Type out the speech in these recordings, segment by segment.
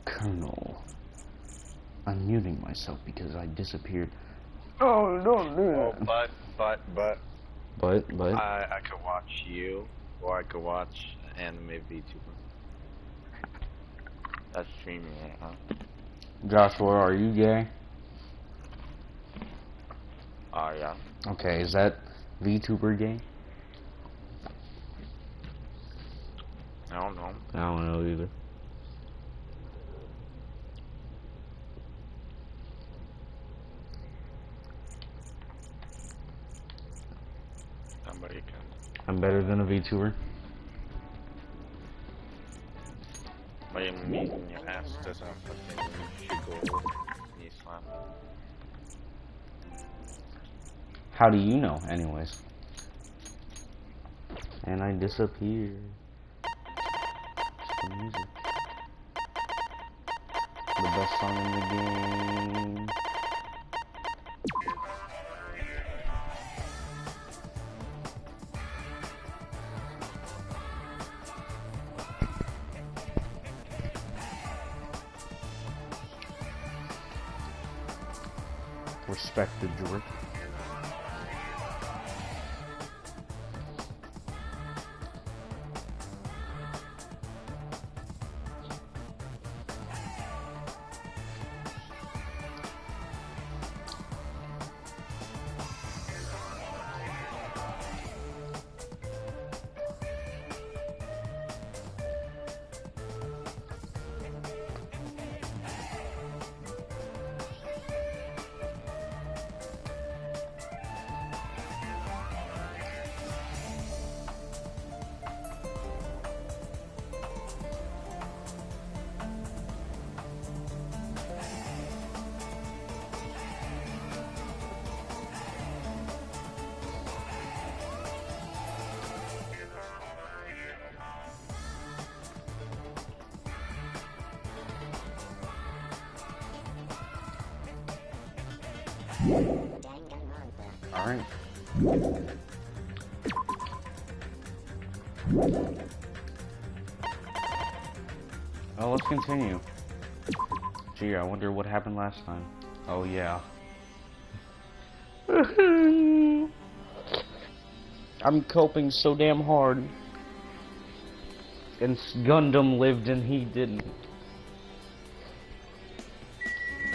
Colonel. I'm muting myself because I disappeared. Oh, don't do that. But I could watch you, or I could watch an anime VTuber. That's streaming right now. Joshua, are you gay? Yeah. Okay, is that VTuber gay? I don't know. I don't know either. Somebody can. I'm better than a VTuber. But your meat in your ass doesn't fucking go knee slam. How do you know, anyways? And I disappeared. The music. The best song in the game. Respect the drip. Alright. Well, let's continue. Gee, I wonder what happened last time. Oh, yeah. I'm coping so damn hard. And Gundam lived and he didn't.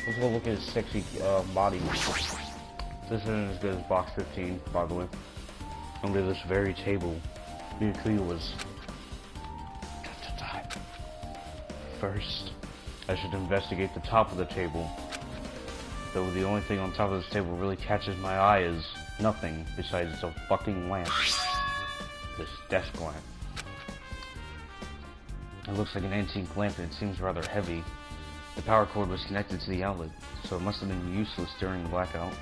Let's go look at his sexy body. This isn't as good as box 15, by the way. Under this very table, Miyuki was to die. First, I should investigate the top of the table. Though the only thing on top of this table really catches my eye is nothing besides a fucking lamp. This desk lamp. It looks like an antique lamp and it seems rather heavy. The power cord was connected to the outlet, so it must have been useless during the blackout.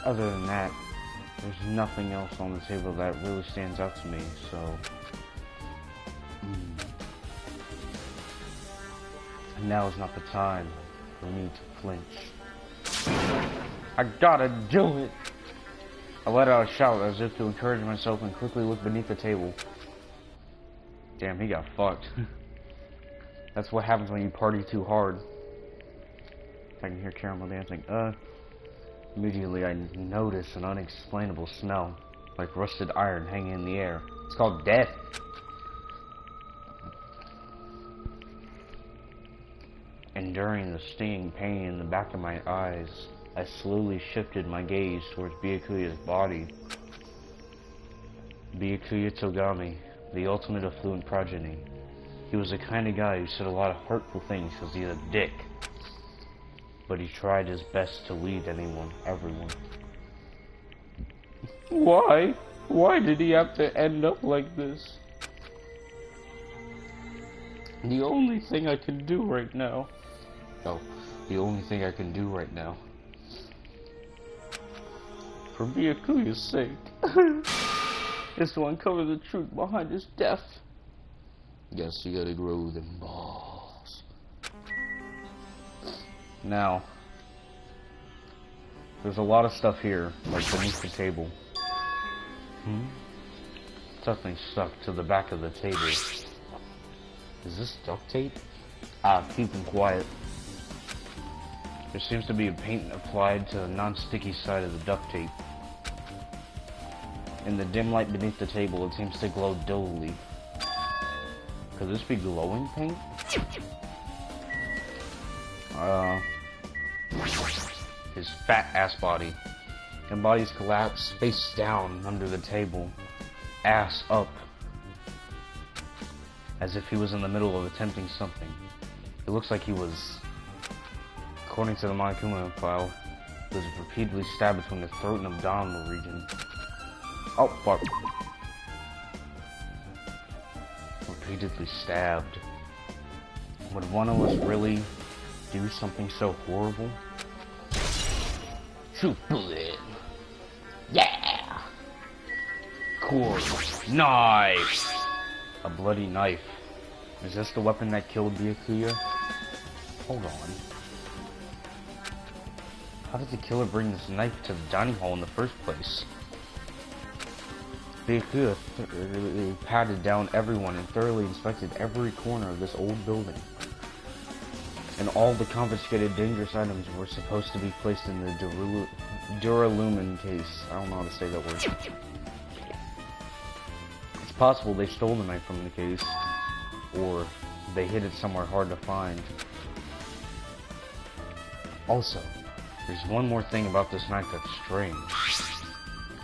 Other than that, there's nothing else on the table that really stands out to me, so... Now is not the time for me to flinch. I gotta do it! I let out a shout as if to encourage myself and quickly looked beneath the table. Damn, he got fucked. That's what happens when you party too hard. I can hear caramel dancing. Immediately I notice an unexplainable smell, like rusted iron hanging in the air. It's called death. Enduring the stinging pain in the back of my eyes, I slowly shifted my gaze towards Byakuya's body. Byakuya Togami, the ultimate affluent progeny. He was the kind of guy who said a lot of hurtful things because he's a dick. But he tried his best to lead everyone. Why? Why did he have to end up like this? The only thing I can do right now... Oh, the only thing I can do right now... For Byakuya's sake... is to uncover the truth behind his death. Guess you gotta grow them balls. Now, there's a lot of stuff here, like beneath the table. Something stuck to the back of the table. Is this duct tape? Ah, keep him quiet. There seems to be a paint applied to the non-sticky side of the duct tape. In the dim light beneath the table, it seems to glow dully. Could this be glowing paint? His fat ass body. And body's collapsed face down under the table. Ass up. As if he was in the middle of attempting something. It looks like he was, according to the Monokuma file, he was repeatedly stabbed between the throat and abdominal region. Oh, fuck. Repeatedly stabbed. Would one of us really do something so horrible? Shoot bullet. Yeah! Cord. Knife! A bloody knife. Is this the weapon that killed Byakuya? Hold on. How did the killer bring this knife to the dining hall in the first place? Byakuya patted down everyone and thoroughly inspected every corner of this old building. And all the confiscated dangerous items were supposed to be placed in the Duralumin case. I don't know how to say that word. It's possible they stole the knife from the case, or they hid it somewhere hard to find. Also, there's one more thing about this knife that's strange.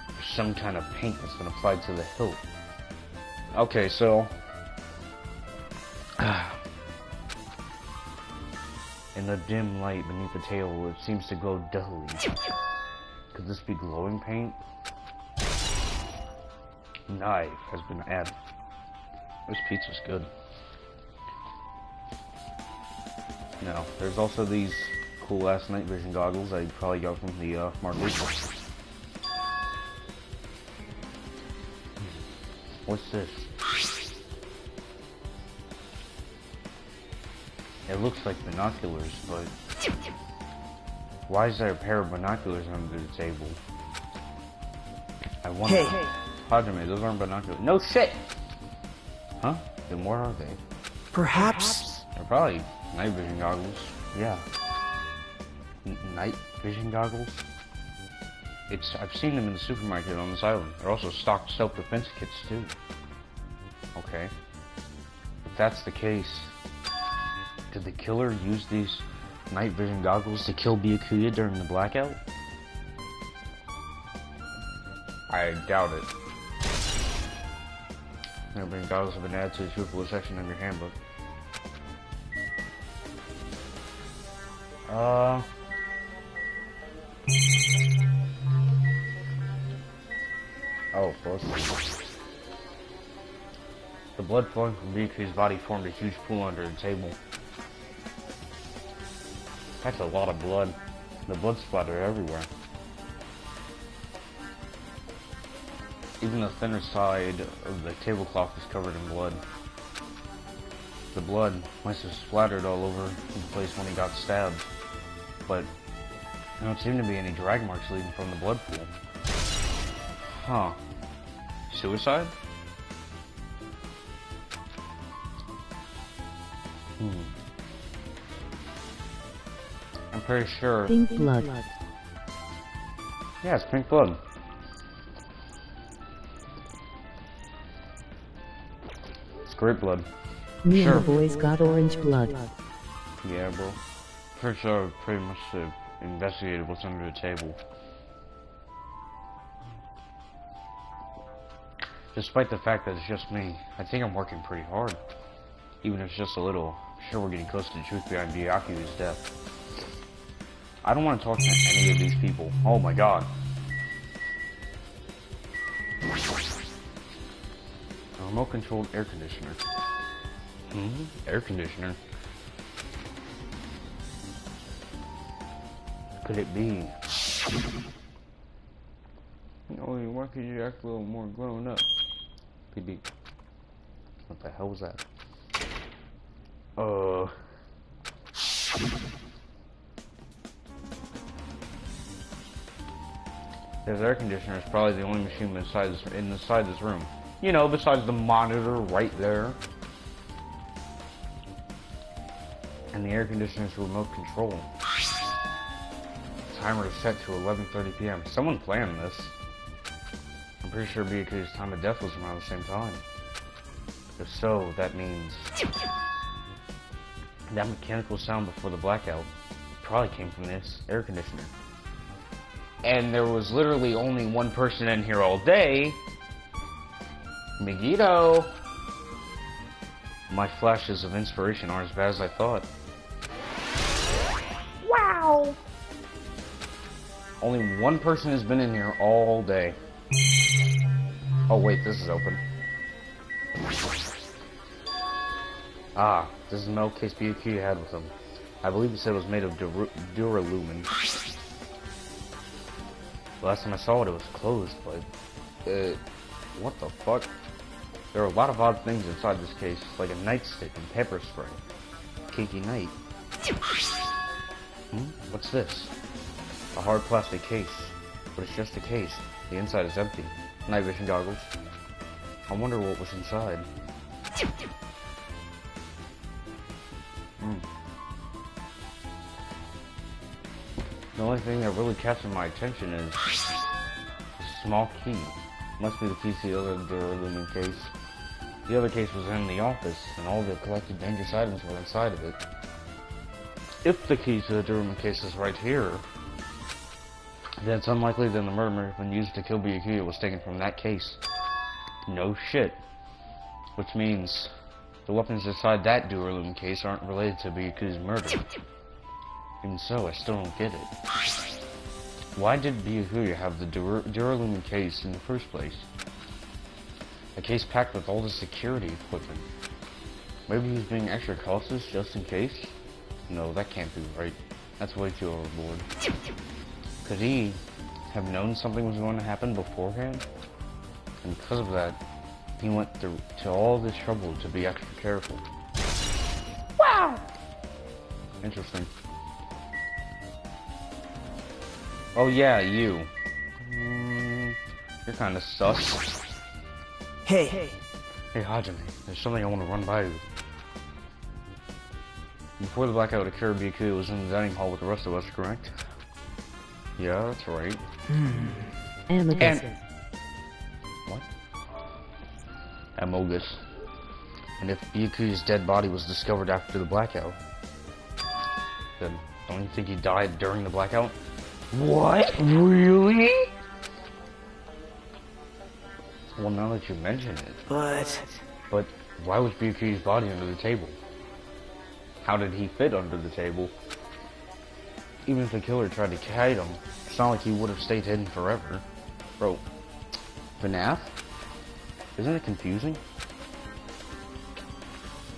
There's some kind of paint that's been applied to the hilt. Okay, so... in the dim light beneath the table, it seems to glow dully. Could this be glowing paint? Knife has been added. This pizza's good. Now, there's also these cool ass night vision goggles I probably got from the market. What's this? It looks like binoculars, but why is there a pair of binoculars under the table? I wonder. Hey. Hajime, those aren't binoculars. No shit! Huh? Then what are they? Perhaps. They're probably night vision goggles. Yeah. Night vision goggles? I've seen them in the supermarket on this island. They're also stocked self-defense kits too. Okay. If that's the case, did the killer use these night vision goggles to kill Byakuya during the blackout? I doubt it. Night vision goggles have been added to the truthful section of your handbook. Oh, close. The blood flowing from Byakuya's body formed a huge pool under the table. That's a lot of blood. The blood splattered everywhere. Even the thinner side of the tablecloth was covered in blood. The blood must have splattered all over the place when he got stabbed. But there don't seem to be any drag marks leading from the blood pool. Huh. Suicide? I'm pretty sure. Pink blood. Yeah, it's pink blood. It's grape blood. Me Sure. and the boys got orange blood. Yeah, bro. Pretty sure I pretty much investigated what's under the table. Despite the fact that it's just me, I think I'm working pretty hard. Even if it's just a little. I'm sure we're getting close to the truth behind Byakuya's death. I don't want to talk to any of these people. Oh my god. A remote-controlled air conditioner. Air conditioner? Could it be? Oh, why could you act a little more grown up? Could be. What the hell was that? This air conditioner is probably the only machine inside this room. You know, besides the monitor right there. And the air conditioner's remote control. The timer is set to 11:30 p.m. Someone planned this. I'm pretty sure Byakuya's time of death was around the same time. If so, that means that mechanical sound before the blackout probably came from this air conditioner. And there was literally only one person in here all day. Megito! My flashes of inspiration aren't as bad as I thought. Wow! Only one person has been in here all day. Oh wait, this is open. Ah, this is the metal case Byakuya had with him. I believe he said it was made of duralumin. The last time I saw it, it was closed, but... what the fuck? There are a lot of odd things inside this case, like a nightstick and pepper spray. Cakey night. What's this? A hard plastic case. But it's just a case. The inside is empty. Night vision goggles. I wonder what was inside. The only thing that really captured my attention is a small key. Must be the key to the other duralumin case. The other case was in the office, and all the collected dangerous items were inside of it. If the key to the duralumin case is right here, then it's unlikely that the murder when used to kill Byakuya was taken from that case. No shit. Which means the weapons inside that duralumin case aren't related to Byakuya's murder. Even so, I still don't get it. Why did Byakuya have the duralumin case in the first place? A case packed with all the security equipment. Maybe he's being extra cautious just in case? No, that can't be right. That's way too overboard. Could he have known something was going to happen beforehand? And because of that, he went to all this trouble to be extra careful. Wow! Interesting. Oh yeah, you. You're kinda sus. Hey. Hey Hajime, there's something I want to run by you. Before the blackout occurred, Byakuya was in the dining hall with the rest of us, correct? Yeah, that's right. Amogus. What? Amogus. And if Byakuya's dead body was discovered after the blackout, then don't you think he died during the blackout? What? Really? Well, now that you mention it. But why was Byakuya's body under the table? How did he fit under the table? Even if the killer tried to hide him, it's not like he would have stayed hidden forever. Bro, FNAF? Isn't it confusing?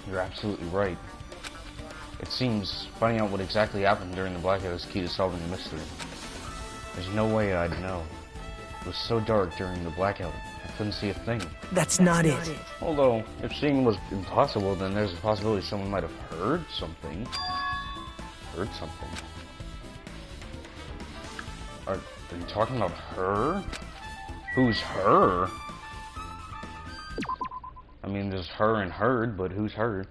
You're absolutely right. It seems finding out what exactly happened during the blackout is key to solving the mystery. There's no way I'd know. It was so dark during the blackout, I couldn't see a thing. That's not it. Although, if seeing was impossible, then there's a possibility someone might have heard something. Heard something? Are you talking about her? Who's her? I mean, there's her and heard, but who's her?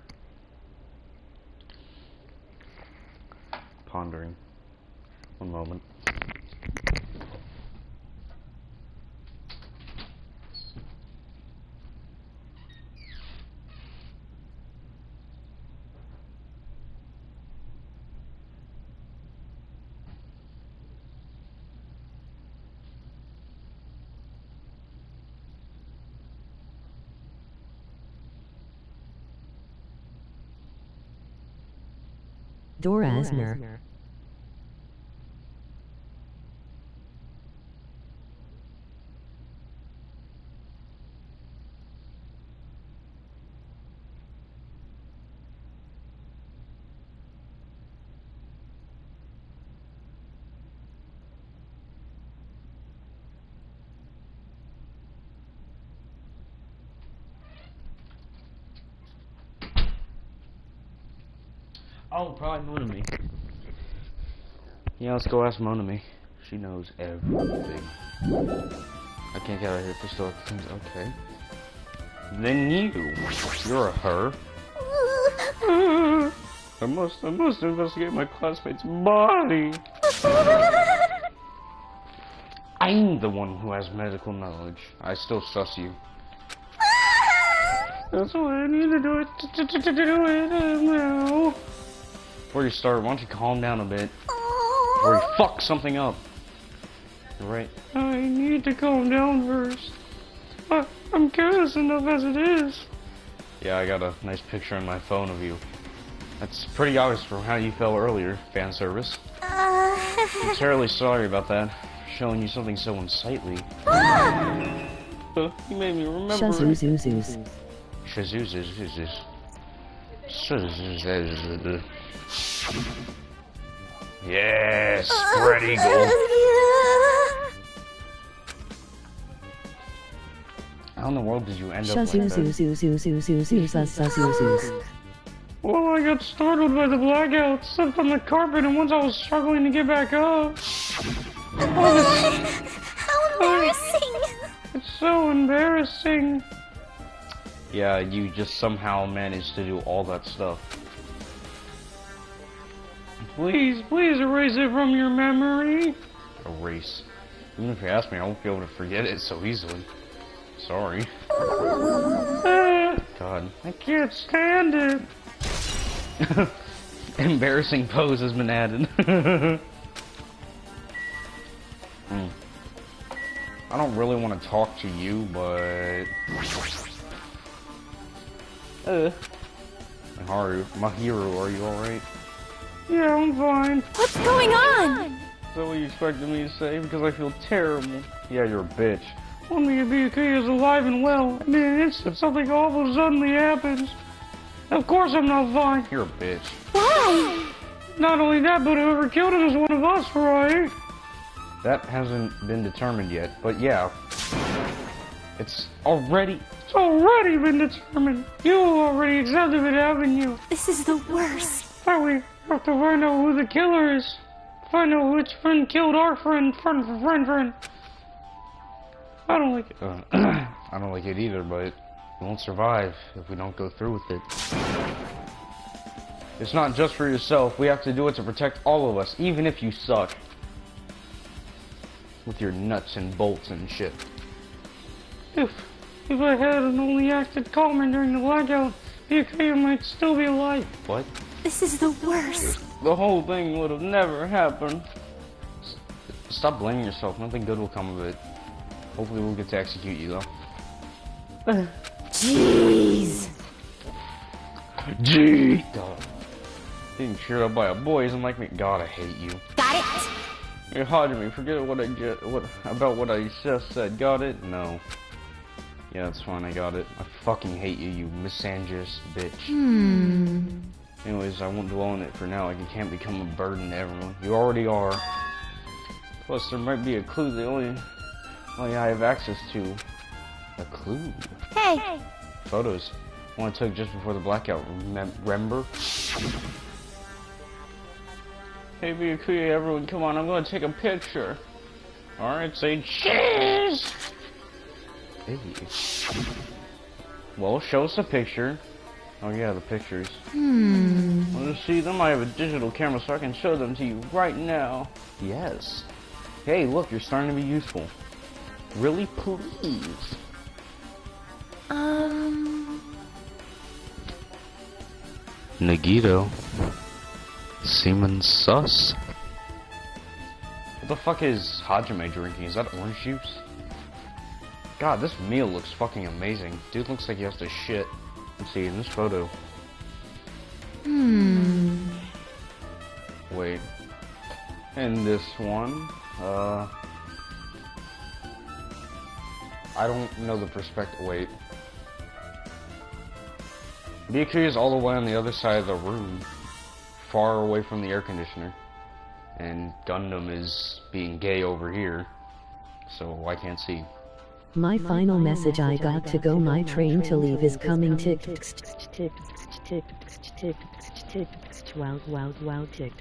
Pondering. One moment. Dorasmer. Oh, probably Monami. Yeah, let's go ask Monami. She knows everything. I can't get out of here for still things. Okay. Then you're a her. I must investigate my classmate's body. I'm the one who has medical knowledge. I still sus you. That's why I need to do it. Do it now. Before you start, why don't you calm down a bit? Or you fuck something up. You're right. I need to calm down first. I'm careless enough as it is. Yeah, I got a nice picture on my phone of you. That's pretty obvious from how you felt earlier, fan service. I'm terribly sorry about that. Showing you something so unsightly. You made me remember. Shazoo. Yes, spread eagle. How in the world did you end up like that? Well, I got startled by the blackout, slipped on the carpet, and once I was struggling to get back up. How embarrassing! It's so embarrassing. Yeah, you just somehow managed to do all that stuff. Please erase it from your memory. Erase. Even if you ask me, I won't be able to forget it so easily. Sorry. God, I can't stand it. Embarrassing pose has been added. I don't really want to talk to you, but... Mahiru, are you alright? Yeah, I'm fine. What's going on? Is that what you expected me to say? Because I feel terrible. Yeah, you're a bitch. Only Ibiki is alive and well, and in an instant something awful suddenly happens. Of course I'm not fine. You're a bitch. Why? Not only that, but whoever killed him is one of us, right? That hasn't been determined yet, but yeah. It's already been determined. You already accepted it, haven't you? This is the worst. But we have to find out who the killer is. Find out which friend killed our friend. I don't like it. I don't like it either, but we won't survive if we don't go through with it. It's not just for yourself. We have to do it to protect all of us, even if you suck. With your nuts and bolts and shit. If I had only acted calmer during the blackout, Yuki might still be alive. What? This is the worst. The whole thing would have never happened. Stop blaming yourself. Nothing good will come of it. Hopefully we'll get to execute you, though. Jeez. Gee. God. Being cheered up by a boy isn't like me. God, I hate you. Got it? You're hard to me. Forget about what I just said. Got it? No. Yeah, that's fine. I got it. I fucking hate you, you misandrous bitch. Anyways, I won't dwell on it for now. Like, you can't become a burden to everyone. You already are. Plus, there might be a clue that only I have access to. A clue? Hey! Photos. One I took just before the blackout. Remember? Hey, Byakuya, everyone, come on. I'm gonna take a picture. Alright, say cheese! Hey. Well, show us a picture. Oh yeah, the pictures. Want to see them? I have a digital camera so I can show them to you right now. Yes. Hey, look, you're starting to be useful. Really, please. Nagito. Semen sus. What the fuck is Hajime drinking? Is that orange juice? God, this meal looks fucking amazing. Dude looks like he has to shit. Let's see, in this photo. Wait. In this one, I don't know the perspective. Wait. Byakuya is all the way on the other side of the room, far away from the air conditioner. And Gundam is being gay over here, so I can't see. My final message: I got to go. My train to leave is coming. Tick. Wow. Tick.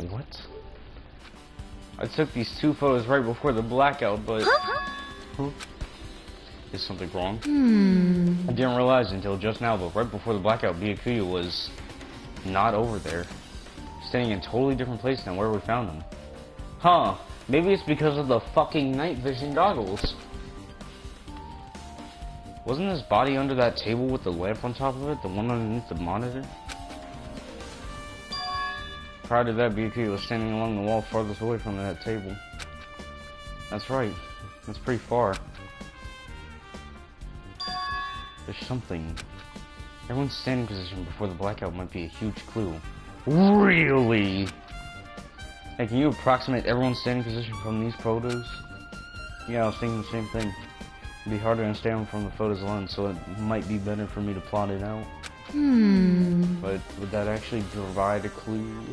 What? I took these two photos right before the blackout, but... Huh? Is something wrong? I didn't realize until just now, but right before the blackout, Byakuya was not over there. Standing in a totally different place than where we found him. Huh. Maybe it's because of the fucking night vision goggles. Wasn't his body under that table with the lamp on top of it? The one underneath the monitor? Prior to that, Byakuya was standing along the wall farthest away from that table. That's right. That's pretty far. There's something. Everyone's standing position before the blackout might be a huge clue. Really? Hey, can you approximate everyone's standing position from these photos? Yeah, I was thinking the same thing. It'd be harder to understand from the photos alone, so it might be better for me to plot it out. But would that actually provide a clue?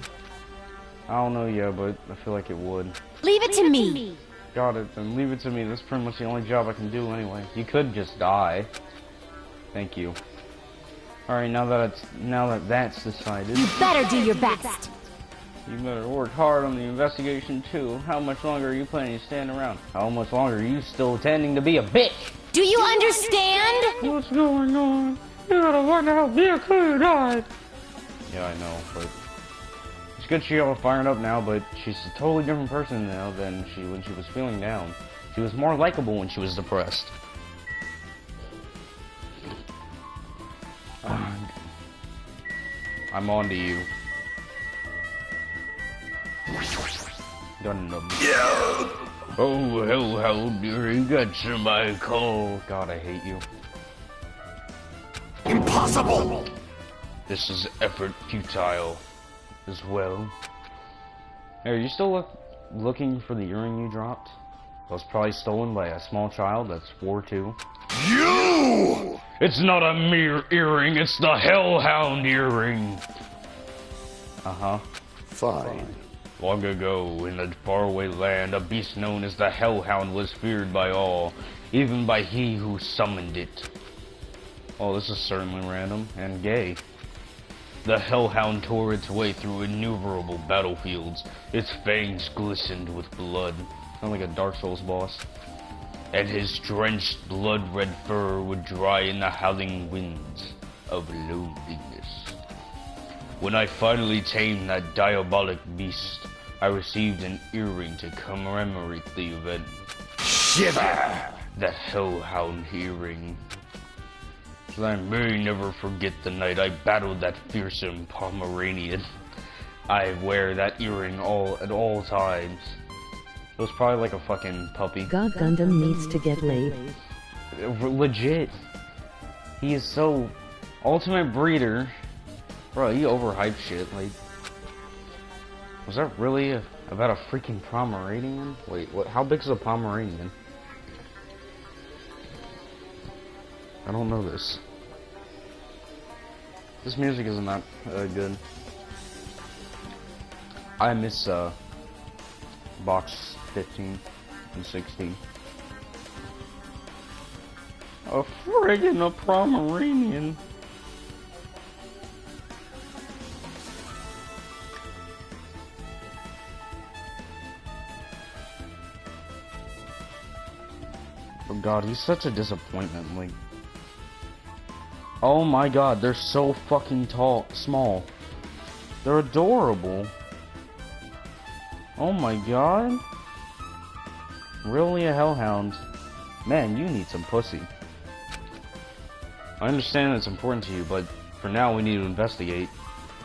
I don't know yet, but I feel like it would. Leave it to me. Got it, then leave it to me. That's pretty much the only job I can do anyway. You could just die. Thank you. Alright, now that that's decided. You better do your best. You better work hard on the investigation too. How much longer are you planning to stand around? How much longer are you still intending to be a bitch? Do you understand? What's going on? You gotta find out how Byakuya died. Yeah, I know, but it's good she's all fired up now, but she's a totally different person now than when she was feeling down. She was more likable when she was depressed. I'm on to you. Gundam. Yeah. Oh, hellhound, you got somebody call. God, I hate you. Impossible! This is effort futile as well. Hey, are you still looking for the earring you dropped? It was probably stolen by a small child that's 4'2". You! It's not a mere earring, it's the hellhound earring. Uh-huh. Fine. Long ago, in a faraway land, a beast known as the Hellhound was feared by all, even by he who summoned it. Oh, this is certainly random and gay. The Hellhound tore its way through innumerable battlefields. Its fangs glistened with blood. Sound like a Dark Souls boss. And his drenched blood-red fur would dry in the howling winds of loneliness. When I finally tamed that diabolic beast, I received an earring to commemorate the event. Shiver! The Hellhound earring. So I may never forget the night I battled that fearsome Pomeranian. I wear that earring at all times. It was probably like a fucking puppy. God Gundam needs to get laid. Legit. He is so ultimate breeder. Bro, you overhyped shit. Like, was that really about a freaking Pomeranian? Wait, what? How big is a Pomeranian? I don't know this. This music isn't that good. I miss box 15 and 16. A friggin' Pomeranian. Oh god, he's such a disappointment, like... Oh my god, they're so fucking small. They're adorable. Oh my god. Really a hellhound? Man, you need some pussy. I understand it's important to you, but for now we need to investigate.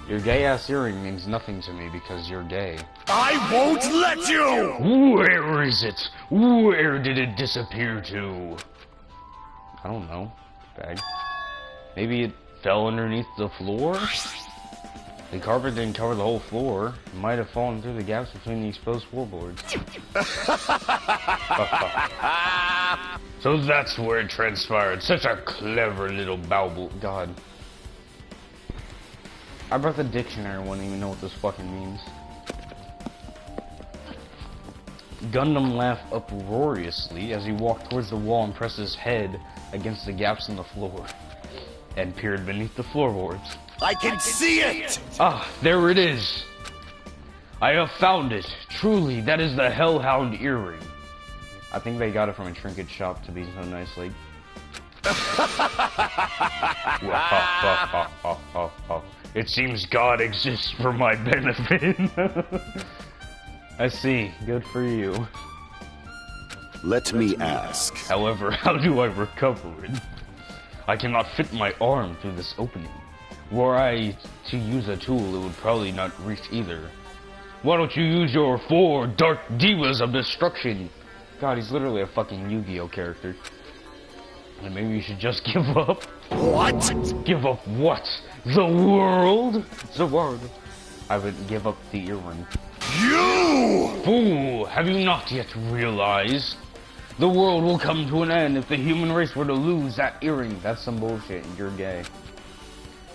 Your gay-ass earring means nothing to me because you're gay. I won't let you! Where is it? Where did it disappear to? I don't know. Bag. Maybe it fell underneath the floor? The carpet didn't cover the whole floor. It might have fallen through the gaps between the exposed floorboards. So that's where it transpired. Such a clever little bauble. God. I brought the dictionary, wouldn't even know what this fucking means. Gundam laughed uproariously as he walked towards the wall and pressed his head against the gaps in the floor. And peered beneath the floorboards. I can see it! Ah, there it is! I have found it! Truly, that is the Hellhound earring. I think they got it from a trinket shop to be so nice, like, It seems God exists for my benefit. I see. Good for you. Let me ask. However, how do I recover it? I cannot fit my arm through this opening. Were I to use a tool, it would probably not reach either. Why don't you use your 4 dark divas of destruction? God, he's literally a fucking Yu-Gi-Oh character. And maybe you should just give up. What? Give up what? The world? The world. I would give up the earring. You! Fool, have you not yet realized? The world will come to an end if the human race were to lose that earring. That's some bullshit, you're gay.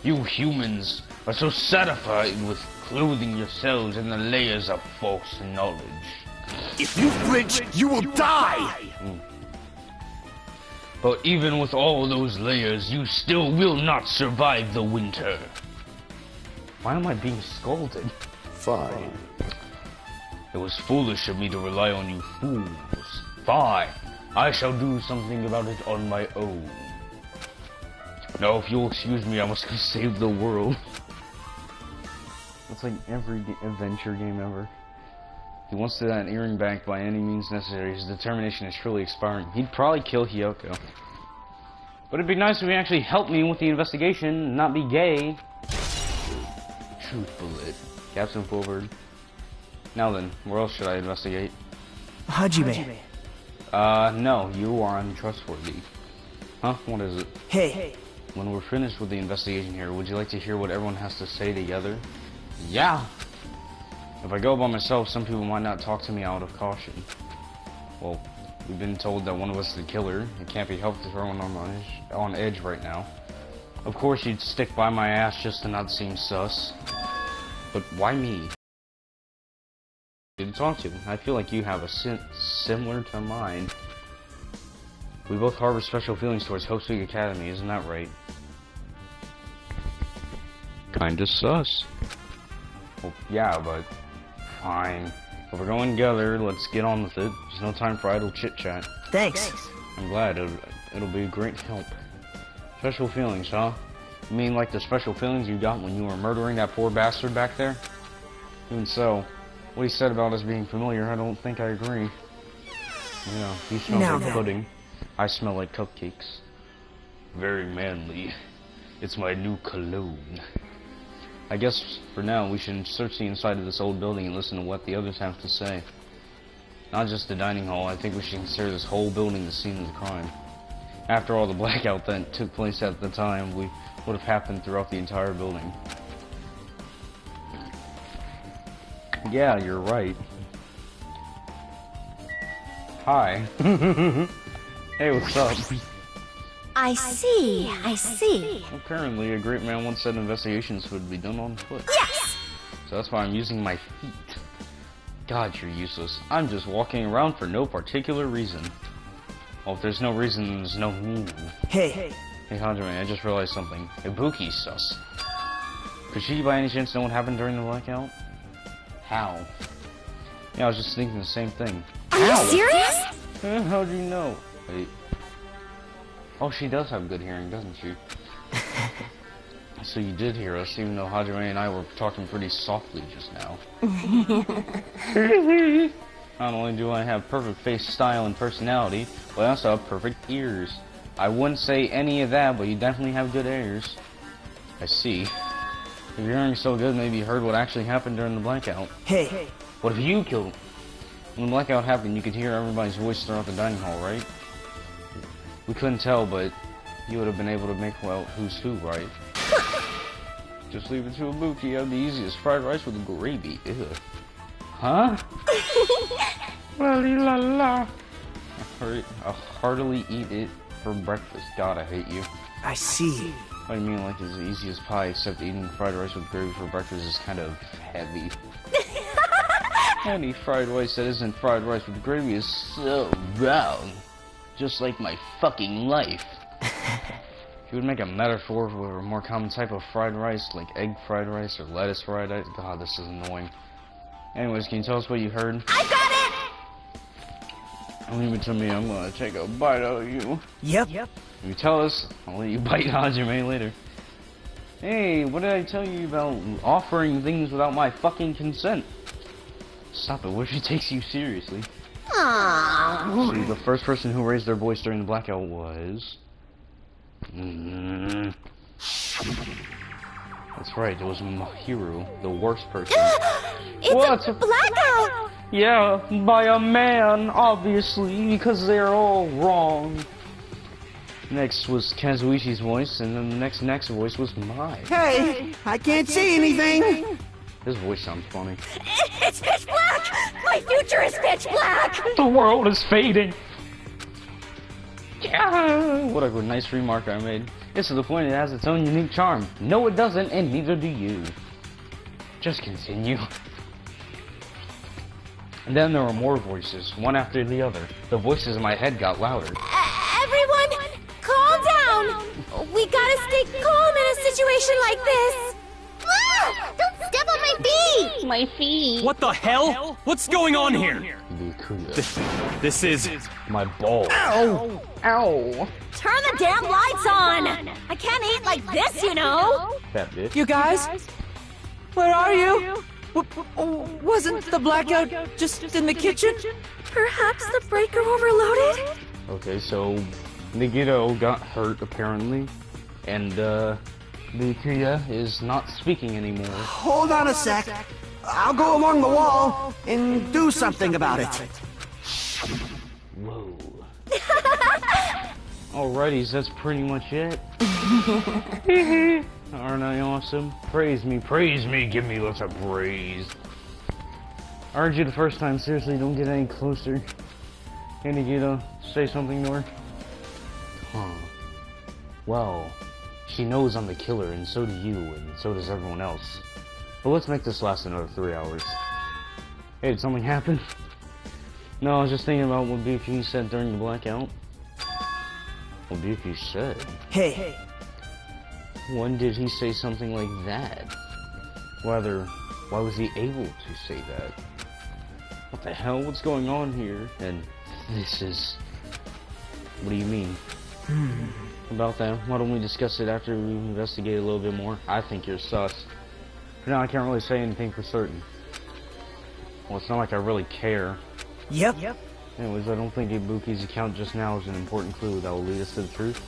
You humans are so satisfied with clothing yourselves in the layers of false knowledge. If you flinch, you will die! But even with all those layers, you still will not survive the winter. Why am I being scolded? Fine. It was foolish of me to rely on you fools. Fine. I shall do something about it on my own. Now, if you'll excuse me, I must go save the world. That's like every adventure game ever. He wants to that earring back by any means necessary. His determination is truly expiring. He'd probably kill Hyoko. But it'd be nice if he actually helped me with the investigation, not be gay. Truth bullet. Captain forward. Now then, where else should I investigate? Hajime. No, you are untrustworthy. Huh? What is it? Hey. When we're finished with the investigation here, would you like to hear what everyone has to say together? Yeah! If I go by myself, some people might not talk to me out of caution. Well, we've been told that one of us is the killer. It can't be helped if everyone on edge right now. Of course you'd stick by my ass just to not seem sus. But why me? To talk to. I feel like you have a similar to mine. We both harbor special feelings towards Hope Sweet Academy, isn't that right? Kinda sus. Well, yeah, but fine. If we're going together, let's get on with it. There's no time for idle chit-chat. Thanks. I'm glad. It'll be a great help. Special feelings, huh? You mean like the special feelings you got when you were murdering that poor bastard back there? Even so, what he said about us being familiar, I don't think I agree. Yeah, he smells like pudding. I smell like cupcakes. Very manly. It's my new cologne. I guess, for now, we should search the inside of this old building and listen to what the others have to say. Not just the dining hall, I think we should consider this whole building the scene of the crime. After all, the blackout that took place at the time would have happened throughout the entire building. Yeah, you're right. Hi. Hey, what's up? I see, I see. Apparently, a great man once said investigations would be done on foot. Yes! So that's why I'm using my feet. God, you're useless. I'm just walking around for no particular reason. Well, if there's no reason, then there's no meaning. Hey. Hey, Hajime, I just realized something. Ibuki's sus. Could she by any chance know what happened during the blackout? How? Yeah, I was just thinking the same thing. Are you serious? How'd you know? Wait. Oh, she does have good hearing, doesn't she? So you did hear us, even though Hajime and I were talking pretty softly just now. Not only do I have perfect face, style, and personality, but I also have perfect ears. I wouldn't say any of that, but you definitely have good ears. I see. If your hearing's so good, maybe you heard what actually happened during the blackout. Hey. What if you killed? When the blackout happened, you could hear everybody's voice throughout the dining hall, right? We couldn't tell, but you would have been able to make out who's who, right? Just leave it to Ibuki. You have the easiest fried rice with gravy. Ew. Huh? La la. I'll heartily eat it for breakfast. God, I hate you. I see. What do you mean, like it's the easiest pie, except eating fried rice with gravy for breakfast is kind of heavy. Any fried rice that isn't fried rice with gravy is so wrong. Just like my fucking life. If you would make a metaphor for a more common type of fried rice, like egg fried rice or lettuce fried rice. God, this is annoying. Anyways, can you tell us what you heard? I got Leave it to me, I'm gonna take a bite out of you. Yep. If you tell us, I'll let you bite Hajime later. Hey, what did I tell you about offering things without my fucking consent? Stop it, what if she takes you seriously? Aww. See, the first person who raised their voice during the blackout was... That's right, it was Mahiru, the worst person. It's What? a blackout! Yeah, by a man, obviously, because they're all wrong. Next was Kazuishi's voice, and then the next voice was mine. Hey, I can't see anything. His voice sounds funny. It's pitch black! My future is pitch black! The world is fading! Yeah, what a nice remark I made. It's to the point it has its own unique charm. No, it doesn't, and neither do you. Just continue. And then there were more voices, one after the other. The voices in my head got louder. Everyone, calm down! We gotta stay calm in a situation like this! Ah! Don't step on my feet! My feet! What the hell? What's going on here? Bikuya. This is... My balls. Ow! Ow! Turn the damn lights on! I can't eat like this, you know! That bitch. You guys? Where are you? Wasn't the blackout just in the kitchen? Perhaps the breaker overloaded? Okay, so Nagito got hurt apparently, and Bikuya is not speaking anymore. Hold on a sec. I'll go along the wall and do something about it. Whoa. Alrighty, so that's pretty much it. Aren't I awesome? Praise me, give me lots of praise. I heard you the first time, seriously, don't get any closer. Can you get say something to her? Huh. Well, she knows I'm the killer, and so do you, and so does everyone else. But let's make this last another 3 hours. Hey, did something happen? No, I was just thinking about what BP said during the blackout. What BP said? Hey. When did he say something like that? Rather, why was he able to say that? What the hell? What's going on here? And this is... What do you mean? About that, why don't we discuss it after we investigate a little bit more? I think you're sus. For now, I can't really say anything for certain. Well, it's not like I really care. Yep. Anyways, I don't think Ibuki's account just now is an important clue that will lead us to the truth.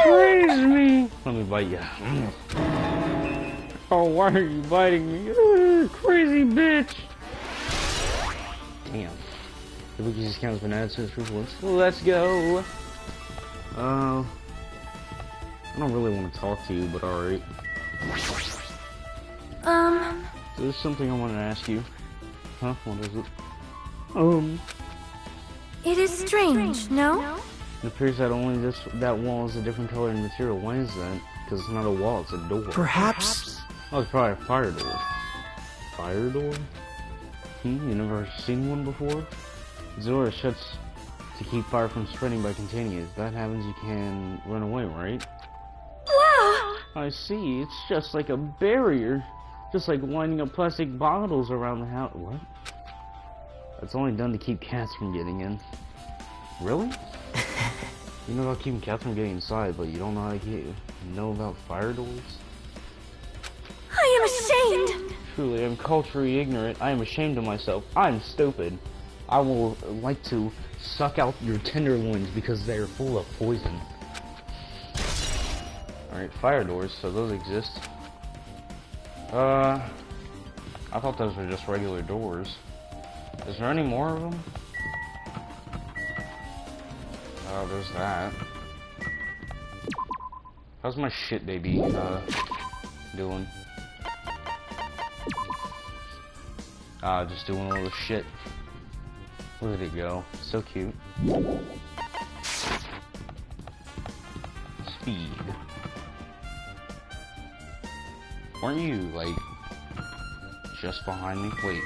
Praise me! Let me bite you. Oh, why are you biting me? Crazy bitch! Damn. Ibuki's account has been added to this proof list. Let's go! I don't really want to talk to you, but alright. There's something I want to ask you. Huh? What is it? It is strange, no? It appears that only that wall is a different color and material. Why is that? Because it's not a wall, it's a door. Perhaps. Oh, it's probably a fire door. Fire door? You never seen one before? The door shuts to keep fire from spreading by containing it. If that happens, you can run away, right? Wow! I see. It's just like a barrier. Just like winding up plastic bottles around the house. What? That's only done to keep cats from getting in. Really? You know about keeping cats from getting inside, but you don't know how to know about fire doors? I am ashamed! Truly, I'm culturally ignorant. I am ashamed of myself. I'm stupid. I will like to suck out your tenderloins because they are full of poison. Alright, fire doors, so those exist. I thought those were just regular doors. Is there any more of them? Oh, there's that. How's my shit baby, doing? Just doing a little shit. Look at it go. So cute. Speed. Weren't you, like, just behind me? Wait.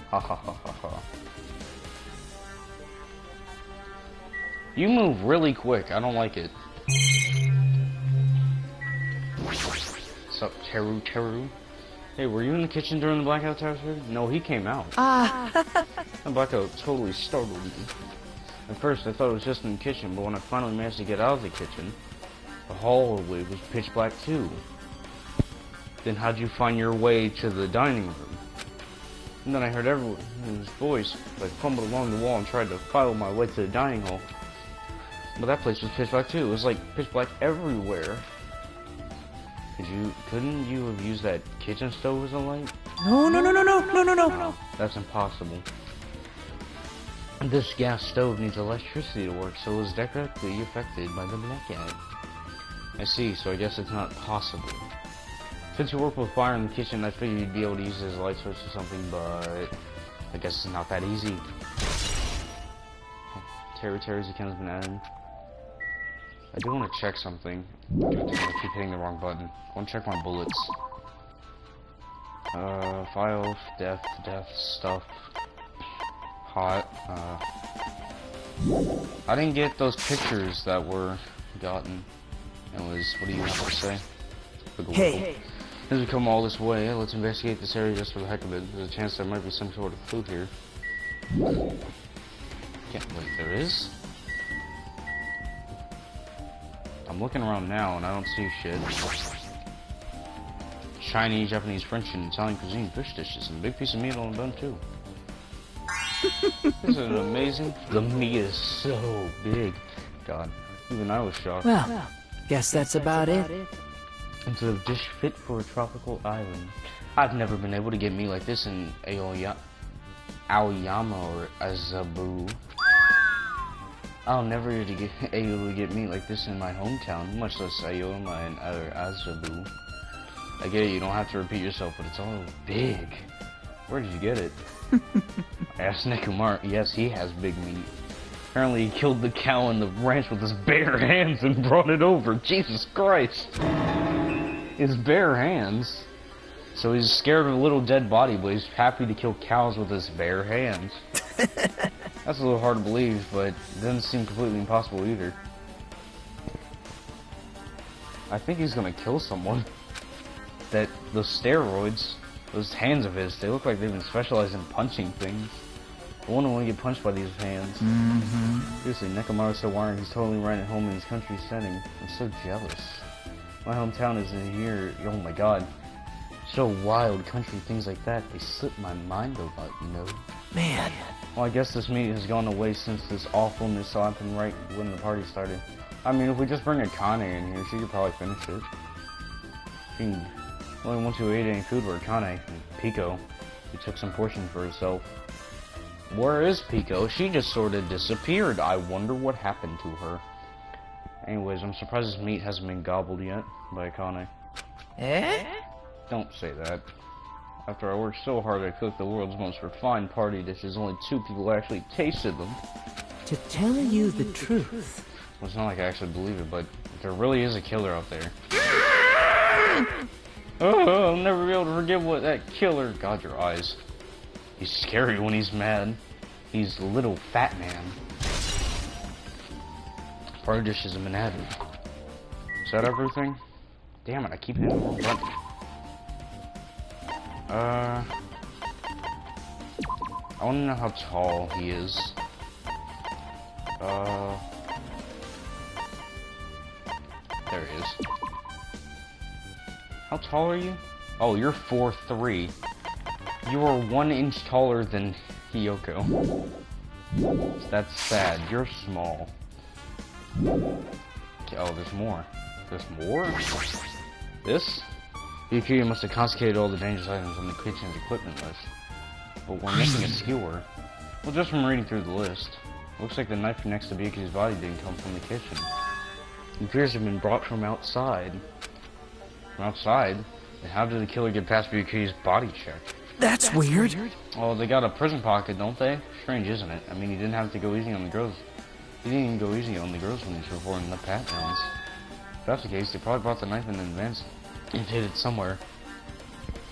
Ha ha ha ha ha. You move really quick. I don't like it. Sup, Teru? Hey, were you in the kitchen during the blackout, Tasha? No, he came out. The blackout totally startled me. At first, I thought it was just in the kitchen, but when I finally managed to get out of the kitchen, the hallway was pitch black too. Then how'd you find your way to the dining room? And then I heard everyone's voice, like, fumbled along the wall and tried to follow my way to the dining hall. But that place was pitch black too. It was like pitch black everywhere. Couldn't you have used that kitchen stove as a light? No. That's impossible. This gas stove needs electricity to work, so it was directly affected by the blackout. I see, so I guess it's not possible. Since you work with fire in the kitchen, I figured you'd be able to use it as a light source or something, but I guess it's not that easy. Terry's account has been added. I do want to check something. I keep hitting the wrong button. I want to check my bullets. Files, death, stuff. Hot. I didn't get those pictures that were gotten. It was, what do you want to say? Hey. As we come all this way, let's investigate this area just for the heck of it. There's a chance there might be some sort of clue here. Yeah, wait, there is? I'm looking around now and I don't see shit. Chinese, Japanese, French, and Italian cuisine, fish dishes, and a big piece of meat on the bun too. Isn't it amazing? The meat is so big. God, even I was shocked. Well, guess that's about it. It's a dish fit for a tropical island. I've never been able to get meat like this in Aoyama or Azabu. I'll never able to get meat like this in my hometown, much less Aoyama and Azabu. I get it, you don't have to repeat yourself, but it's all big. Where did you get it? I asked Nekumar. Yes, he has big meat. Apparently he killed the cow in the ranch with his bare hands and brought it over. Jesus Christ. His bare hands. So he's scared of a little dead body, but he's happy to kill cows with his bare hands. That's a little hard to believe, but it doesn't seem completely impossible either. I think he's gonna kill someone. Those steroids, those hands of his, they look like they've been specialized in punching things. I wouldn't want to get punched by these hands. Seriously, Nekomaru's so wired, he's totally right at home in his country setting. I'm so jealous. My hometown is in here. Oh my god. So wild, country things like that, they slip my mind a lot, you know? Man. Well, I guess this meat has gone away since this awfulness happened right when the party started. I mean, if we just bring Akane in here, she could probably finish it. The only ones who ate any food were Akane and Pico, who took some portion for herself. Where is Pico? She just sort of disappeared. I wonder what happened to her. Anyways, I'm surprised this meat hasn't been gobbled yet by Akane. Eh? Don't say that. After I worked so hard to cook the world's most refined party dishes, only 2 people actually tasted them. To tell you the truth. Well, it's not like I actually believe it, but there really is a killer out there. Oh, I'll never be able to forget what that killer... God, your eyes. He's scary when he's mad. He's a little fat man. Party dishes have been added. Is that everything? Damn it, I keep hitting the wrong button. I want to know how tall he is. There he is. How tall are you? Oh, you're 4'3". You are 1 inch taller than Hiyoko. That's sad. You're small. Okay, oh, there's more. There's more? This? Yukiya must have confiscated all the dangerous items on the kitchen's equipment list. But we're missing a skewer. Well, just from reading through the list, looks like the knife next to Yukiya's body didn't come from the kitchen. It appears to have been brought from outside. From outside? And how did the killer get past Yukiya's body check? That's weird. Oh, they got a prison pocket, don't they? Strange, isn't it? I mean, he didn't have to go easy on the girls. He didn't even go easy on the girls when he was performing the pat downs. If that's the case, they probably brought the knife in advance and hid it somewhere.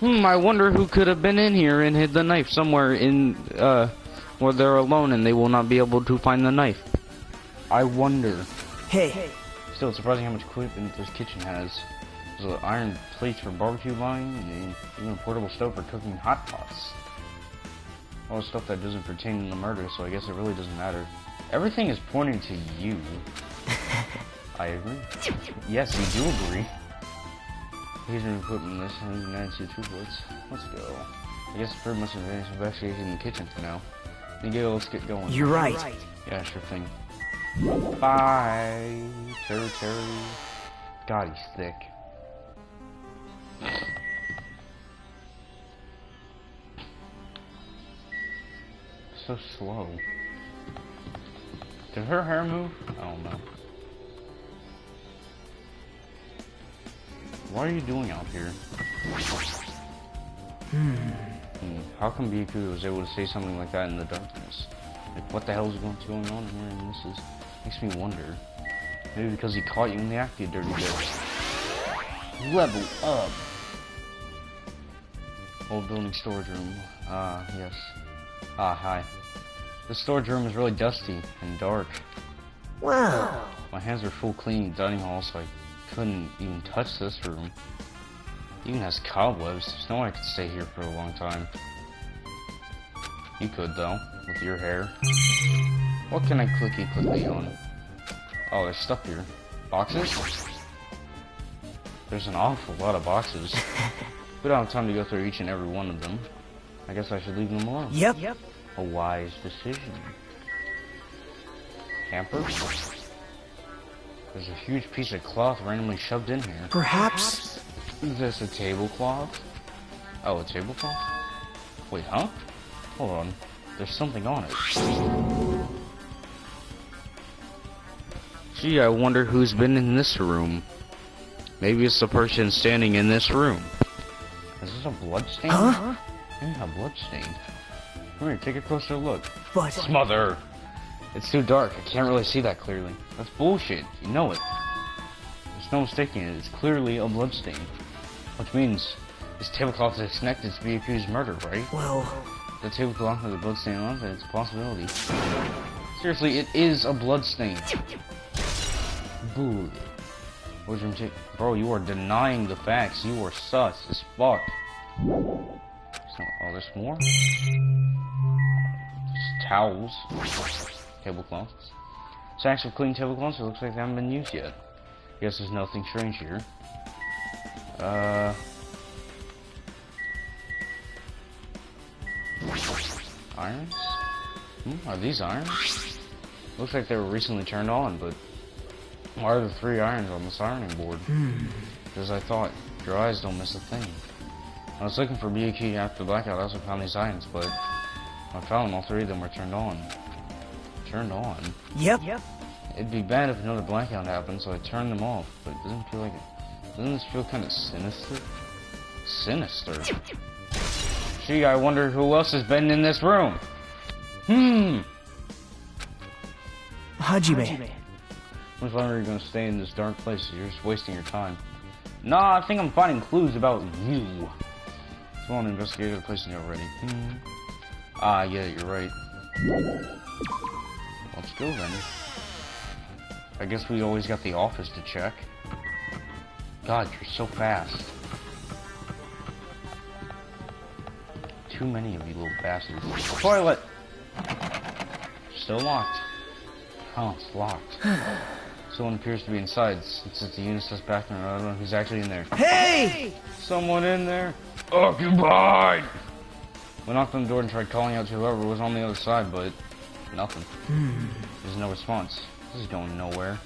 I wonder who could have been in here and hid the knife somewhere in, where they're alone and they will not be able to find the knife. I wonder. Hey. Still, it's surprising how much equipment this kitchen has. There's iron plates for barbecue line, and even a portable stove for cooking hot pots. All the stuff that doesn't pertain to the murder, so I guess it really doesn't matter. Everything is pointing to you. I agree. Yes, you do agree. Here's an equipment list, 192 bullets. Let's go. I guess it's pretty much advanced investigation in the kitchen for now. Let's get going. You're right. Yeah, sure thing. Bye. Terry. God, he's thick. So slow. Did her hair move? I don't know. What are you doing out here? How come Byakuya was able to say something like that in the darkness? Like, what the hell is going on here? And this makes me wonder. Maybe because he caught you in the act, you dirty bitch. Level up. Old building storage room. Yes. Hi. The storage room is really dusty and dark. Wow. My hands are full cleaning the dining hall, so I couldn't even touch this room. It even has cobwebs. There's no way I could stay here for a long time. You could, though, with your hair. What can I clicky on? Oh, there's stuff here. Boxes? There's an awful lot of boxes. We don't have time to go through each and every one of them. I guess I should leave them alone. Yep. A wise decision. Hamper? There's a huge piece of cloth randomly shoved in here. Perhaps. Is this a tablecloth? Oh, a tablecloth? Wait, huh? Hold on. There's something on it. Gee, I wonder who's been in this room. Maybe it's the person standing in this room. Is this a blood stain? Huh? Yeah, a blood stain. Come here, take a closer look. But... Smother! It's too dark. I can't really see that clearly. That's bullshit. You know it. There's no mistaking it. It's clearly a blood stain. Which means this tablecloth is connected to Byakuya's murder, right? Well... The tablecloth has a blood stain on it, it's a possibility. Seriously, it is a blood stain. Boo. Bro, you are denying the facts. You are sus as fuck. Oh, there's more? Just towels. Tablecloths. Sacks of clean tablecloths, it looks like they haven't been used yet. Guess there's nothing strange here. Irons? Are these irons? Looks like they were recently turned on, but why are there 3 irons on this ironing board? As I thought, your eyes don't miss a thing. I was looking for Byakuya after the blackout. I also found these irons, but I found them. All 3 of them were turned on. Turned on? Yep. It'd be bad if another blackout happened, so I turned them off. But it doesn't feel like it. Doesn't this feel kind of sinister? Sinister? Gee, I wonder who else has been in this room. Hajime. How much longer are you gonna stay in this dark place? You're just wasting your time. Nah, I think I'm finding clues about you. So I want to investigate the place already. Yeah, you're right. Let's go then. I guess we always got the office to check. God, you're so fast. Too many of you little bastards. Toilet! Still locked. Oh, it's locked. Someone appears to be inside. Since it's the unisex bathroom, I don't know who's actually in there. Hey! Someone in there. Occupied! We knocked on the door and tried calling out to whoever was on the other side, but nothing. There's no response. This is going nowhere.